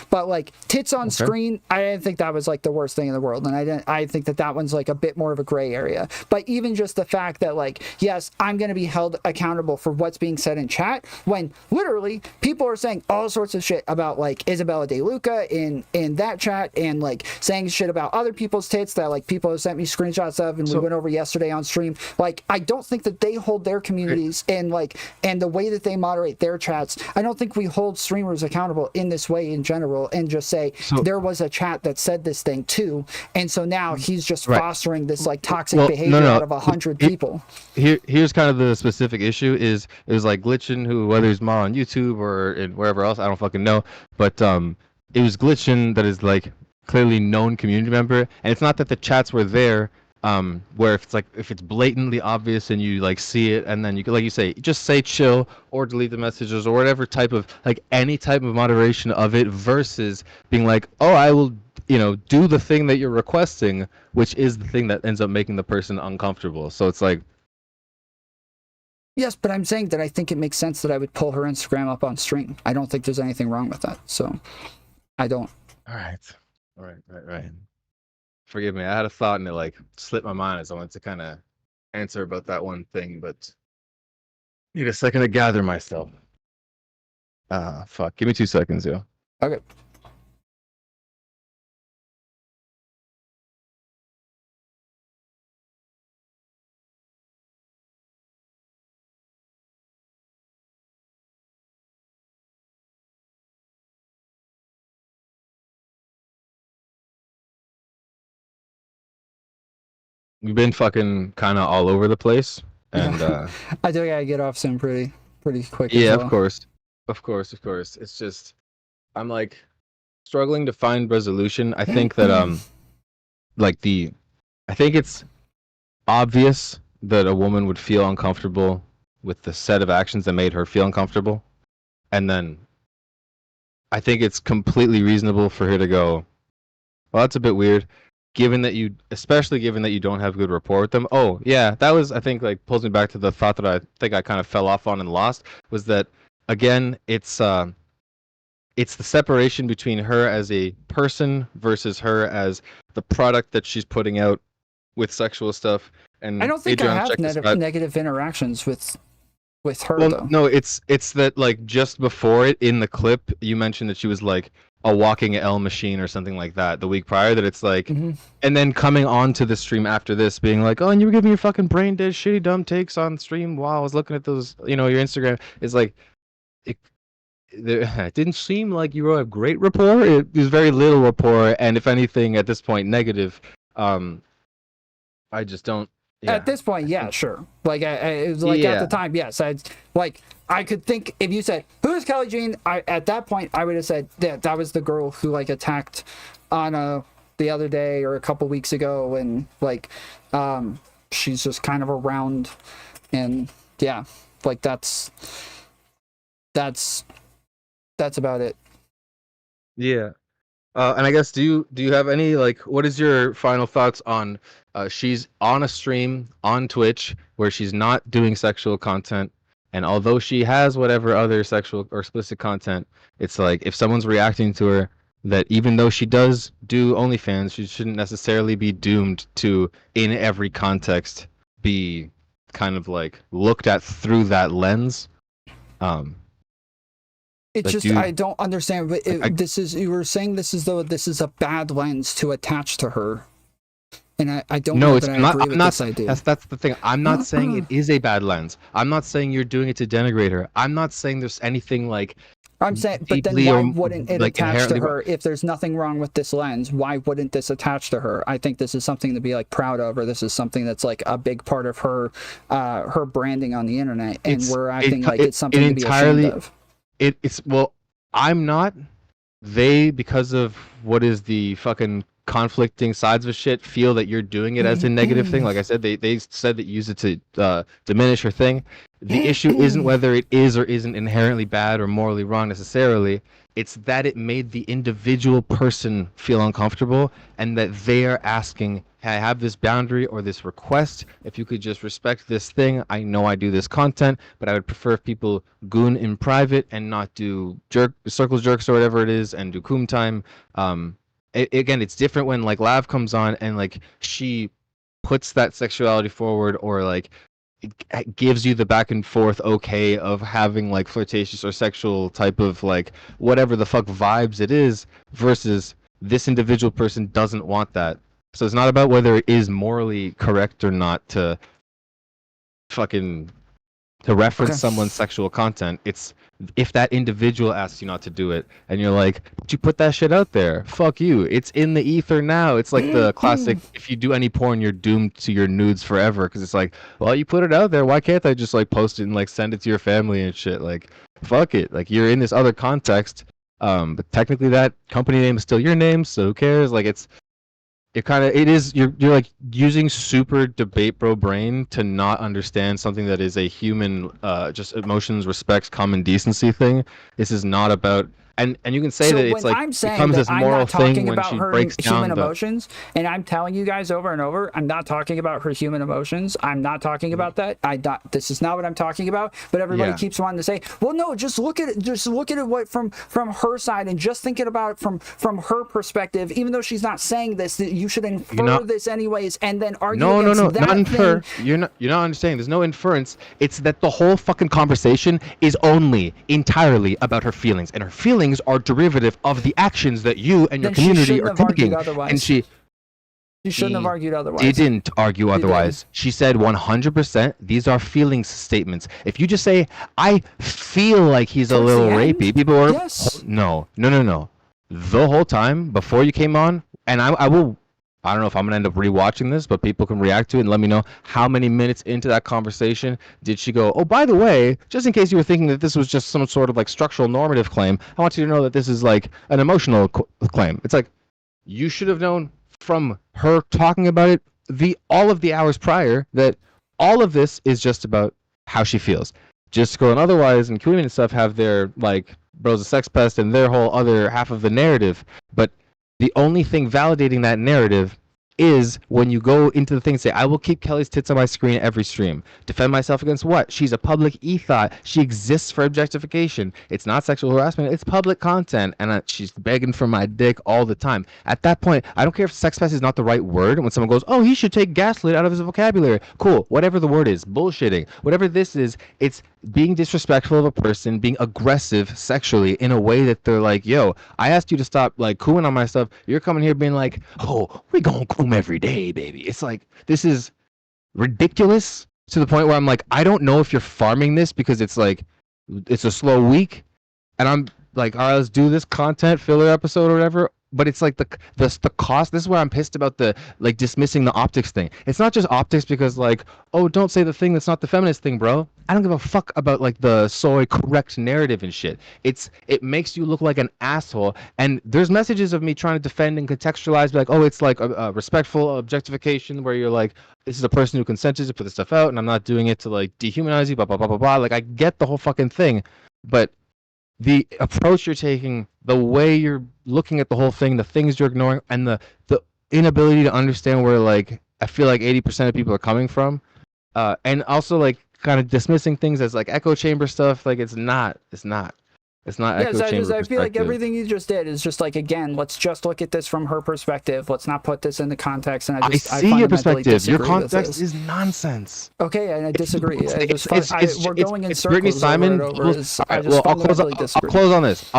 But like tits on screen, I didn't think that was like the worst thing in the world, and I think that one's like a bit more of a gray area. But even just the fact that like, yes, I'm going to be held accountable for what's being said in chat when literally people are saying all sorts of shit about like Isabella De Luca in that chat, and like saying shit about other people's tits that like people have sent me screenshots of, and we went over yesterday on stream. Like, I don't think that they hold their communities and the way that they moderate their chats. I don't think we hold streamers accountable in this way in general and just say there was a chat that said this thing too, and so now he's just fostering this like toxic behavior out of 100 people. Here's kind of the specific issue is it was like Glitchin, who whether he's more on YouTube or in wherever else, I don't fucking know, but it was Glitchin that is like clearly known community member, and it's not that the chats were there where if it's blatantly obvious and you like see it, and then you like you say just say chill or delete the messages or whatever type of like any type of moderation of it versus being like, oh, I will do the thing that you're requesting, which is the thing that ends up making the person uncomfortable. So it's like, yes, but I'm saying that I think it makes sense that I would pull her Instagram up on stream. I don't think there's anything wrong with that, so I don't. all right. Forgive me. I had a thought and it like slipped my mind as I wanted to kind of answer about that one thing, but need a second to gather myself. Fuck. Give me 2 seconds, yo. Okay. We've been fucking kind of all over the place, and I do gotta get off soon pretty quick. yeah, as well. of course. It's just I'm like struggling to find resolution. I think that I think it's obvious that a woman would feel uncomfortable with the set of actions that made her feel uncomfortable, and then I think it's completely reasonable for her to go, well, that's a bit weird. especially given that you don't have good rapport with them. Oh yeah, that was, I think, like pulls me back to the thought that I think I kind of fell off on and lost, was that again, it's the separation between her as a person versus her as the product that she's putting out with sexual stuff. And I don't think I Adriana have negative interactions with her well, though. no, it's that, like, just before it in the clip you mentioned that she was like a walking L machine or something like that the week prior, that it's like, and then coming on to the stream after this being like, oh, and you were giving your fucking brain dead shitty dumb takes on stream while I was looking at those, your Instagram. It's like it didn't seem like you have great rapport. It was very little rapport, and if anything at this point negative. I just don't. Yeah. At this point, yeah, sure. Like, it was like at the time, yes. I could think if you said, "Who's Kelly Jean?" At that point, I would have said that was the girl who like attacked Anna the other day or a couple weeks ago, and like, she's just kind of around, and yeah, like that's about it. Yeah. And I guess do you have any, like, what is your final thoughts on she's on a stream on Twitch where she's not doing sexual content, and although she has whatever other sexual or explicit content, it's like if someone's reacting to her, that even though she does do OnlyFans, she shouldn't necessarily be doomed to, in every context, be kind of like looked at through that lens. It's just I don't understand. But you were saying this as though this is a bad lens to attach to her, and I don't know that I agree with this idea. That's the thing. I'm not saying it is a bad lens. I'm not saying you're doing it to denigrate her. I'm not saying there's anything like. I'm saying, but then why wouldn't it attach to her if there's nothing wrong with this lens? Why wouldn't this attach to her? I think this is something to be like proud of, or this is something that's like a big part of her branding on the internet, and we're acting like it's something to be ashamed of. Well, I'm not. They, because of what is the fucking conflicting sides of shit, feel that you're doing it as a negative thing. Like I said, they said that you use it to diminish her thing. The issue isn't whether it is or isn't inherently bad or morally wrong necessarily. It's that it made the individual person feel uncomfortable, and that they are asking, hey, I have this boundary or this request. If you could just respect this thing. I know I do this content, but I would prefer if people goon in private and not do circles jerks or whatever it is, and do coom time. Again, it's different when like Lav comes on and like she puts that sexuality forward, or like it gives you the back and forth okay of having like flirtatious or sexual type of like whatever the fuck vibes it is, versus this individual person doesn't want that. So it's not about whether it is morally correct or not to reference someone's sexual content. It's if that individual asks you not to do it, and you're like, but you put that shit out there, fuck you, it's in the ether now. It's like the classic, if you do any porn, you're doomed to your nudes forever, because it's like, well, you put it out there, why can't I just like post it and like send it to your family and shit? Like, fuck it, like you're in this other context, but technically that company name is still your name, so who cares? Like you're like using super debate bro brain to not understand something that is a human just emotions, respect, common decency thing. This is not about, and you can say that it's like becomes this moral thing when she breaks down human emotions, and I'm telling you guys over and over, I'm not talking about her human emotions. I'm not talking about that. This is not what I'm talking about. But everybody keeps wanting to say, well, no, just look at it. Just look at it what from her side, and just thinking about it from her perspective. Even though she's not saying this, that you should infer this anyways, and then argue. No, not infer. You're not understanding. There's no inference. It's that the whole fucking conversation is entirely about her feelings, and her feelings are derivative of the actions that you and your community are taking. And she shouldn't have argued otherwise. Didn't argue otherwise. She said 100%. These are feelings statements. If you just say, "I feel like he's a little rapey," people are no. The whole time before you came on, and I will. I don't know if I'm gonna end up rewatching this, but people can react to it and let me know how many minutes into that conversation did she go, oh, by the way, just in case you were thinking that this was just some sort of like structural normative claim, I want you to know that this is like an emotional claim. It's like, you should have known from her talking about it all of the hours prior that all of this is just about how she feels. Jessica and otherwise and KimiMarie and stuff have their like Bro's a sex pest and their whole other half of the narrative, but the only thing validating that narrative is when you go into the thing and say, I will keep Kelly's tits on my screen every stream. Defend myself against what? She's a public ethot. She exists for objectification. It's not sexual harassment. It's public content. And she's begging for my dick all the time. At that point, I don't care if sex pest is not the right word. When someone goes, oh, he should take gaslit out of his vocabulary. Cool. Whatever the word is. Bullshitting. Whatever this is, it's being disrespectful of a person, being aggressive sexually in a way that they're like, yo, I asked you to stop like cooing on my stuff. You're coming here being like, oh, we gonna coom every day, baby. It's like, this is ridiculous to the point where I'm like, I don't know if you're farming this because it's like, it's a slow week. And I'm like, all right, let's do this content filler episode or whatever. But it's like the cost. This is where I'm pissed about the like dismissing the optics thing. It's not just optics because like, oh, don't say the thing that's not the feminist thing, bro. I don't give a fuck about like the soy correct narrative and shit. It makes you look like an asshole. And there's messages of me trying to defend and contextualize, be like, oh, it's like a respectful objectification where you're like, this is a person who consented to put this stuff out, and I'm not doing it to like dehumanize you, blah blah blah blah blah. Like I get the whole fucking thing, but the approach you're taking, the way you're looking at the whole thing, the things you're ignoring, and the inability to understand where like I feel like 80% of people are coming from, and also like kind of dismissing things as like echo chamber stuff. Like it's not echo chamber. I feel like everything you just did is just like, again, let's just look at this from her perspective. Let's not put this into context. And I see your perspective. Your context is nonsense. Okay, and I disagree. We're going in circles. Brittany Simon. I'll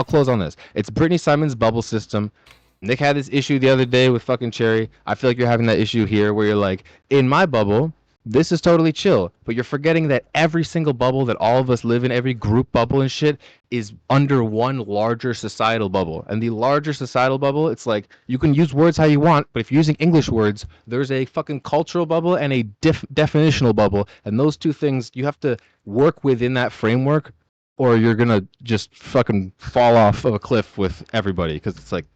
close on this. It's Brittany Simon's bubble system. Nick had this issue the other day with fucking Cherry. I feel like you're having that issue here where you're like, in my bubble, this is totally chill, but you're forgetting that every single bubble that all of us live in, every group bubble and shit, is under one larger societal bubble. And the larger societal bubble, it's like, you can use words how you want, but if you're using English words, there's a fucking cultural bubble and a definitional bubble. And those two things, you have to work within that framework, or you're gonna just fucking fall off of a cliff with everybody, because it's like,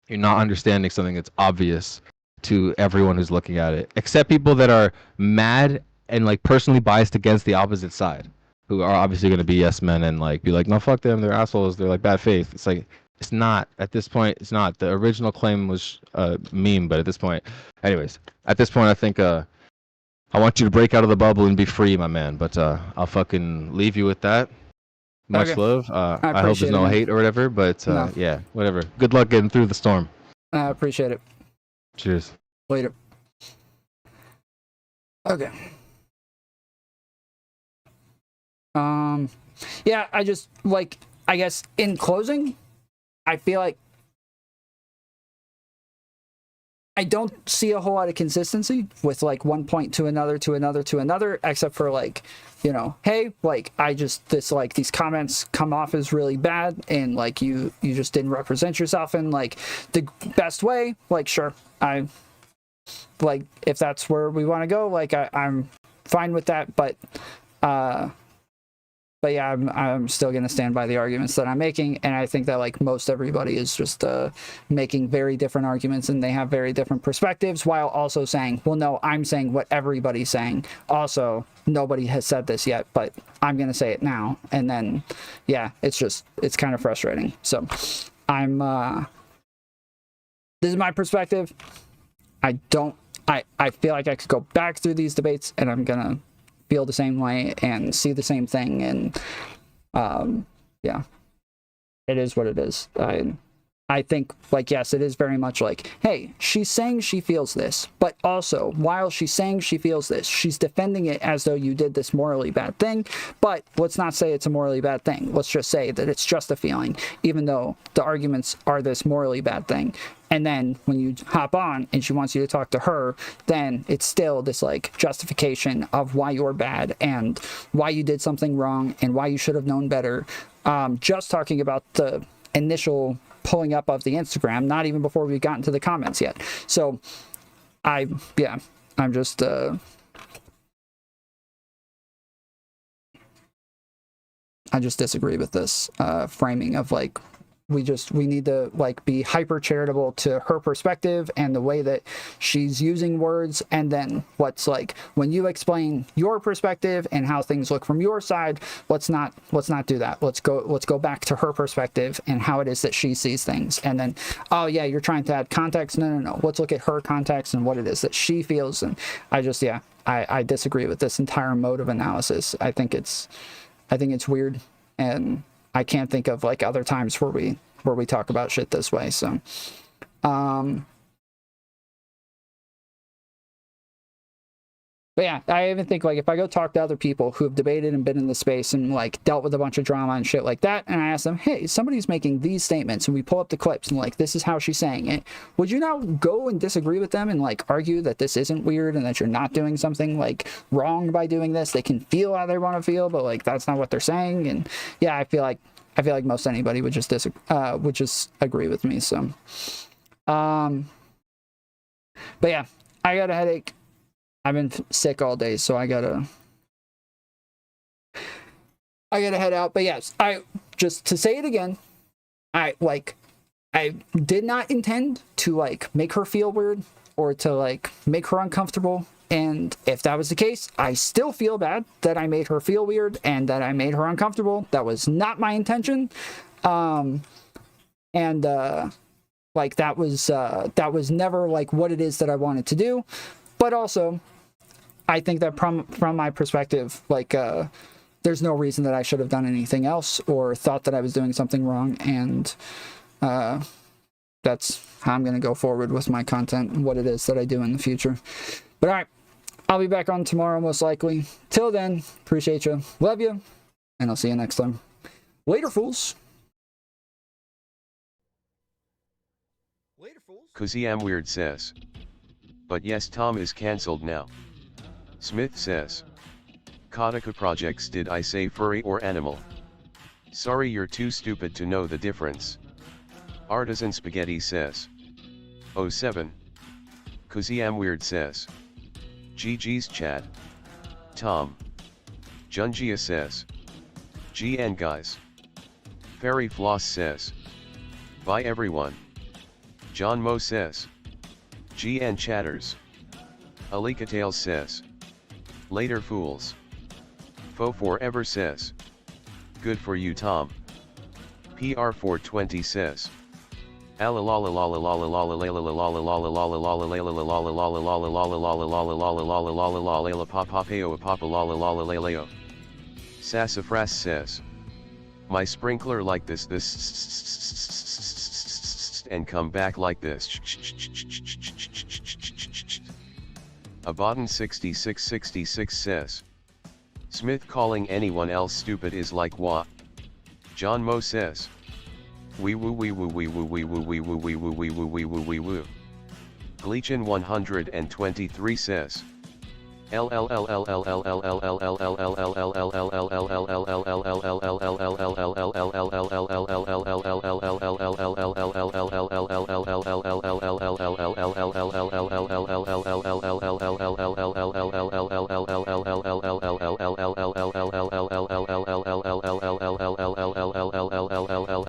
you're not understanding something that's obvious to everyone who's looking at it, except people that are mad and like personally biased against the opposite side, who are obviously going to be yes men and like be like, no, fuck them, they're assholes, they're like bad faith. It's like, it's not at this point. It's not. The original claim was a meme, but at this point, anyways, at this point, I think I want you to break out of the bubble and be free, my man. But I'll fucking leave you with that. Much love. I hope there's no hate or whatever, but no. Yeah, whatever. Good luck getting through the storm. I appreciate it. Cheers. Later. Okay. Yeah, I just like, I guess in closing, I feel like I don't see a whole lot of consistency with like one point to another, except for like, you know, hey, like I just dislike these comments come off as really bad, and like you just didn't represent yourself in like the best way. Like, sure, I like if that's where we want to go, like I'm fine with that, but yeah, I'm still gonna stand by the arguments that I'm making, and I think that like most everybody is just making very different arguments, and they have very different perspectives, while also saying, well, no, I'm saying what everybody's saying. Also, nobody has said this yet, but I'm gonna say it now, and then yeah, it's kind of frustrating. So I'm this is my perspective. I feel like I could go back through these debates, and I'm gonna feel the same way and see the same thing, and yeah, it is what it is. I think, like, yes, it is very much like, hey, she's saying she feels this, but also, while she's saying she feels this, she's defending it as though you did this morally bad thing. But let's not say it's a morally bad thing. Let's just say that it's just a feeling, even though the arguments are this morally bad thing. And then when you hop on and she wants you to talk to her, then it's still this like justification of why you're bad and why you did something wrong and why you should have known better. Just talking about the initial pulling up of the Instagram, not even before we got into the comments yet. So I'm just I just disagree with this framing of like we need to like be hyper charitable to her perspective and the way that she's using words, and then what's like when you explain your perspective and how things look from your side, let's not do that. Let's go back to her perspective and how it is that she sees things. And then, oh yeah, you're trying to add context. No, let's look at her context and what it is that she feels. And I disagree with this entire mode of analysis. I think it's weird, and I can't think of like other times where we talk about shit this way. So, but yeah, I even think like if I go talk to other people who have debated and been in the space and like dealt with a bunch of drama and shit like that, and I ask them, hey, somebody's making these statements, and we pull up the clips and like, this is how she's saying it. Would you now go and disagree with them and like argue that this isn't weird and that you're not doing something like wrong by doing this? They can feel how they want to feel, but like that's not what they're saying. And yeah, I feel like most anybody would just agree with me. So, but yeah, I got a headache. I've been sick all day, so I gotta head out. But yes, just to say it again, I did not intend to like make her feel weird or to like make her uncomfortable. And if that was the case, I still feel bad that I made her feel weird and that I made her uncomfortable. That was not my intention. Like that was never like what it is that I wanted to do. But also, I think that from my perspective, like, there's no reason that I should have done anything else or thought that I was doing something wrong. And that's how I'm going to go forward with my content and what it is that I do in the future. But all right, I'll be back on tomorrow, most likely. Till then, appreciate you. Love you. And I'll see you next time. Later, fools. Later, fools. KimiMarie says. But yes, Tom is cancelled now. Smith says. Kataka projects, did I say furry or animal? Sorry, you're too stupid to know the difference. Artisan Spaghetti says. 07. KimiMarie says. GG's chat. Tom. Junjia says. GN guys. Fairy Floss says. Bye everyone. John Mo says. GN chatters. Alika Tales says. Later fools. Fo Forever says. Good for you, Tom. PR420 says. Sassafras says. My sprinkler like this and come back like this. Abaddon 6666 says. Smith calling anyone else stupid is like what? John Mo says. Wee woo wee woo wee woo wee woo wee woo wee woo wee woo wee woo wee woo. Gleechin 123 says.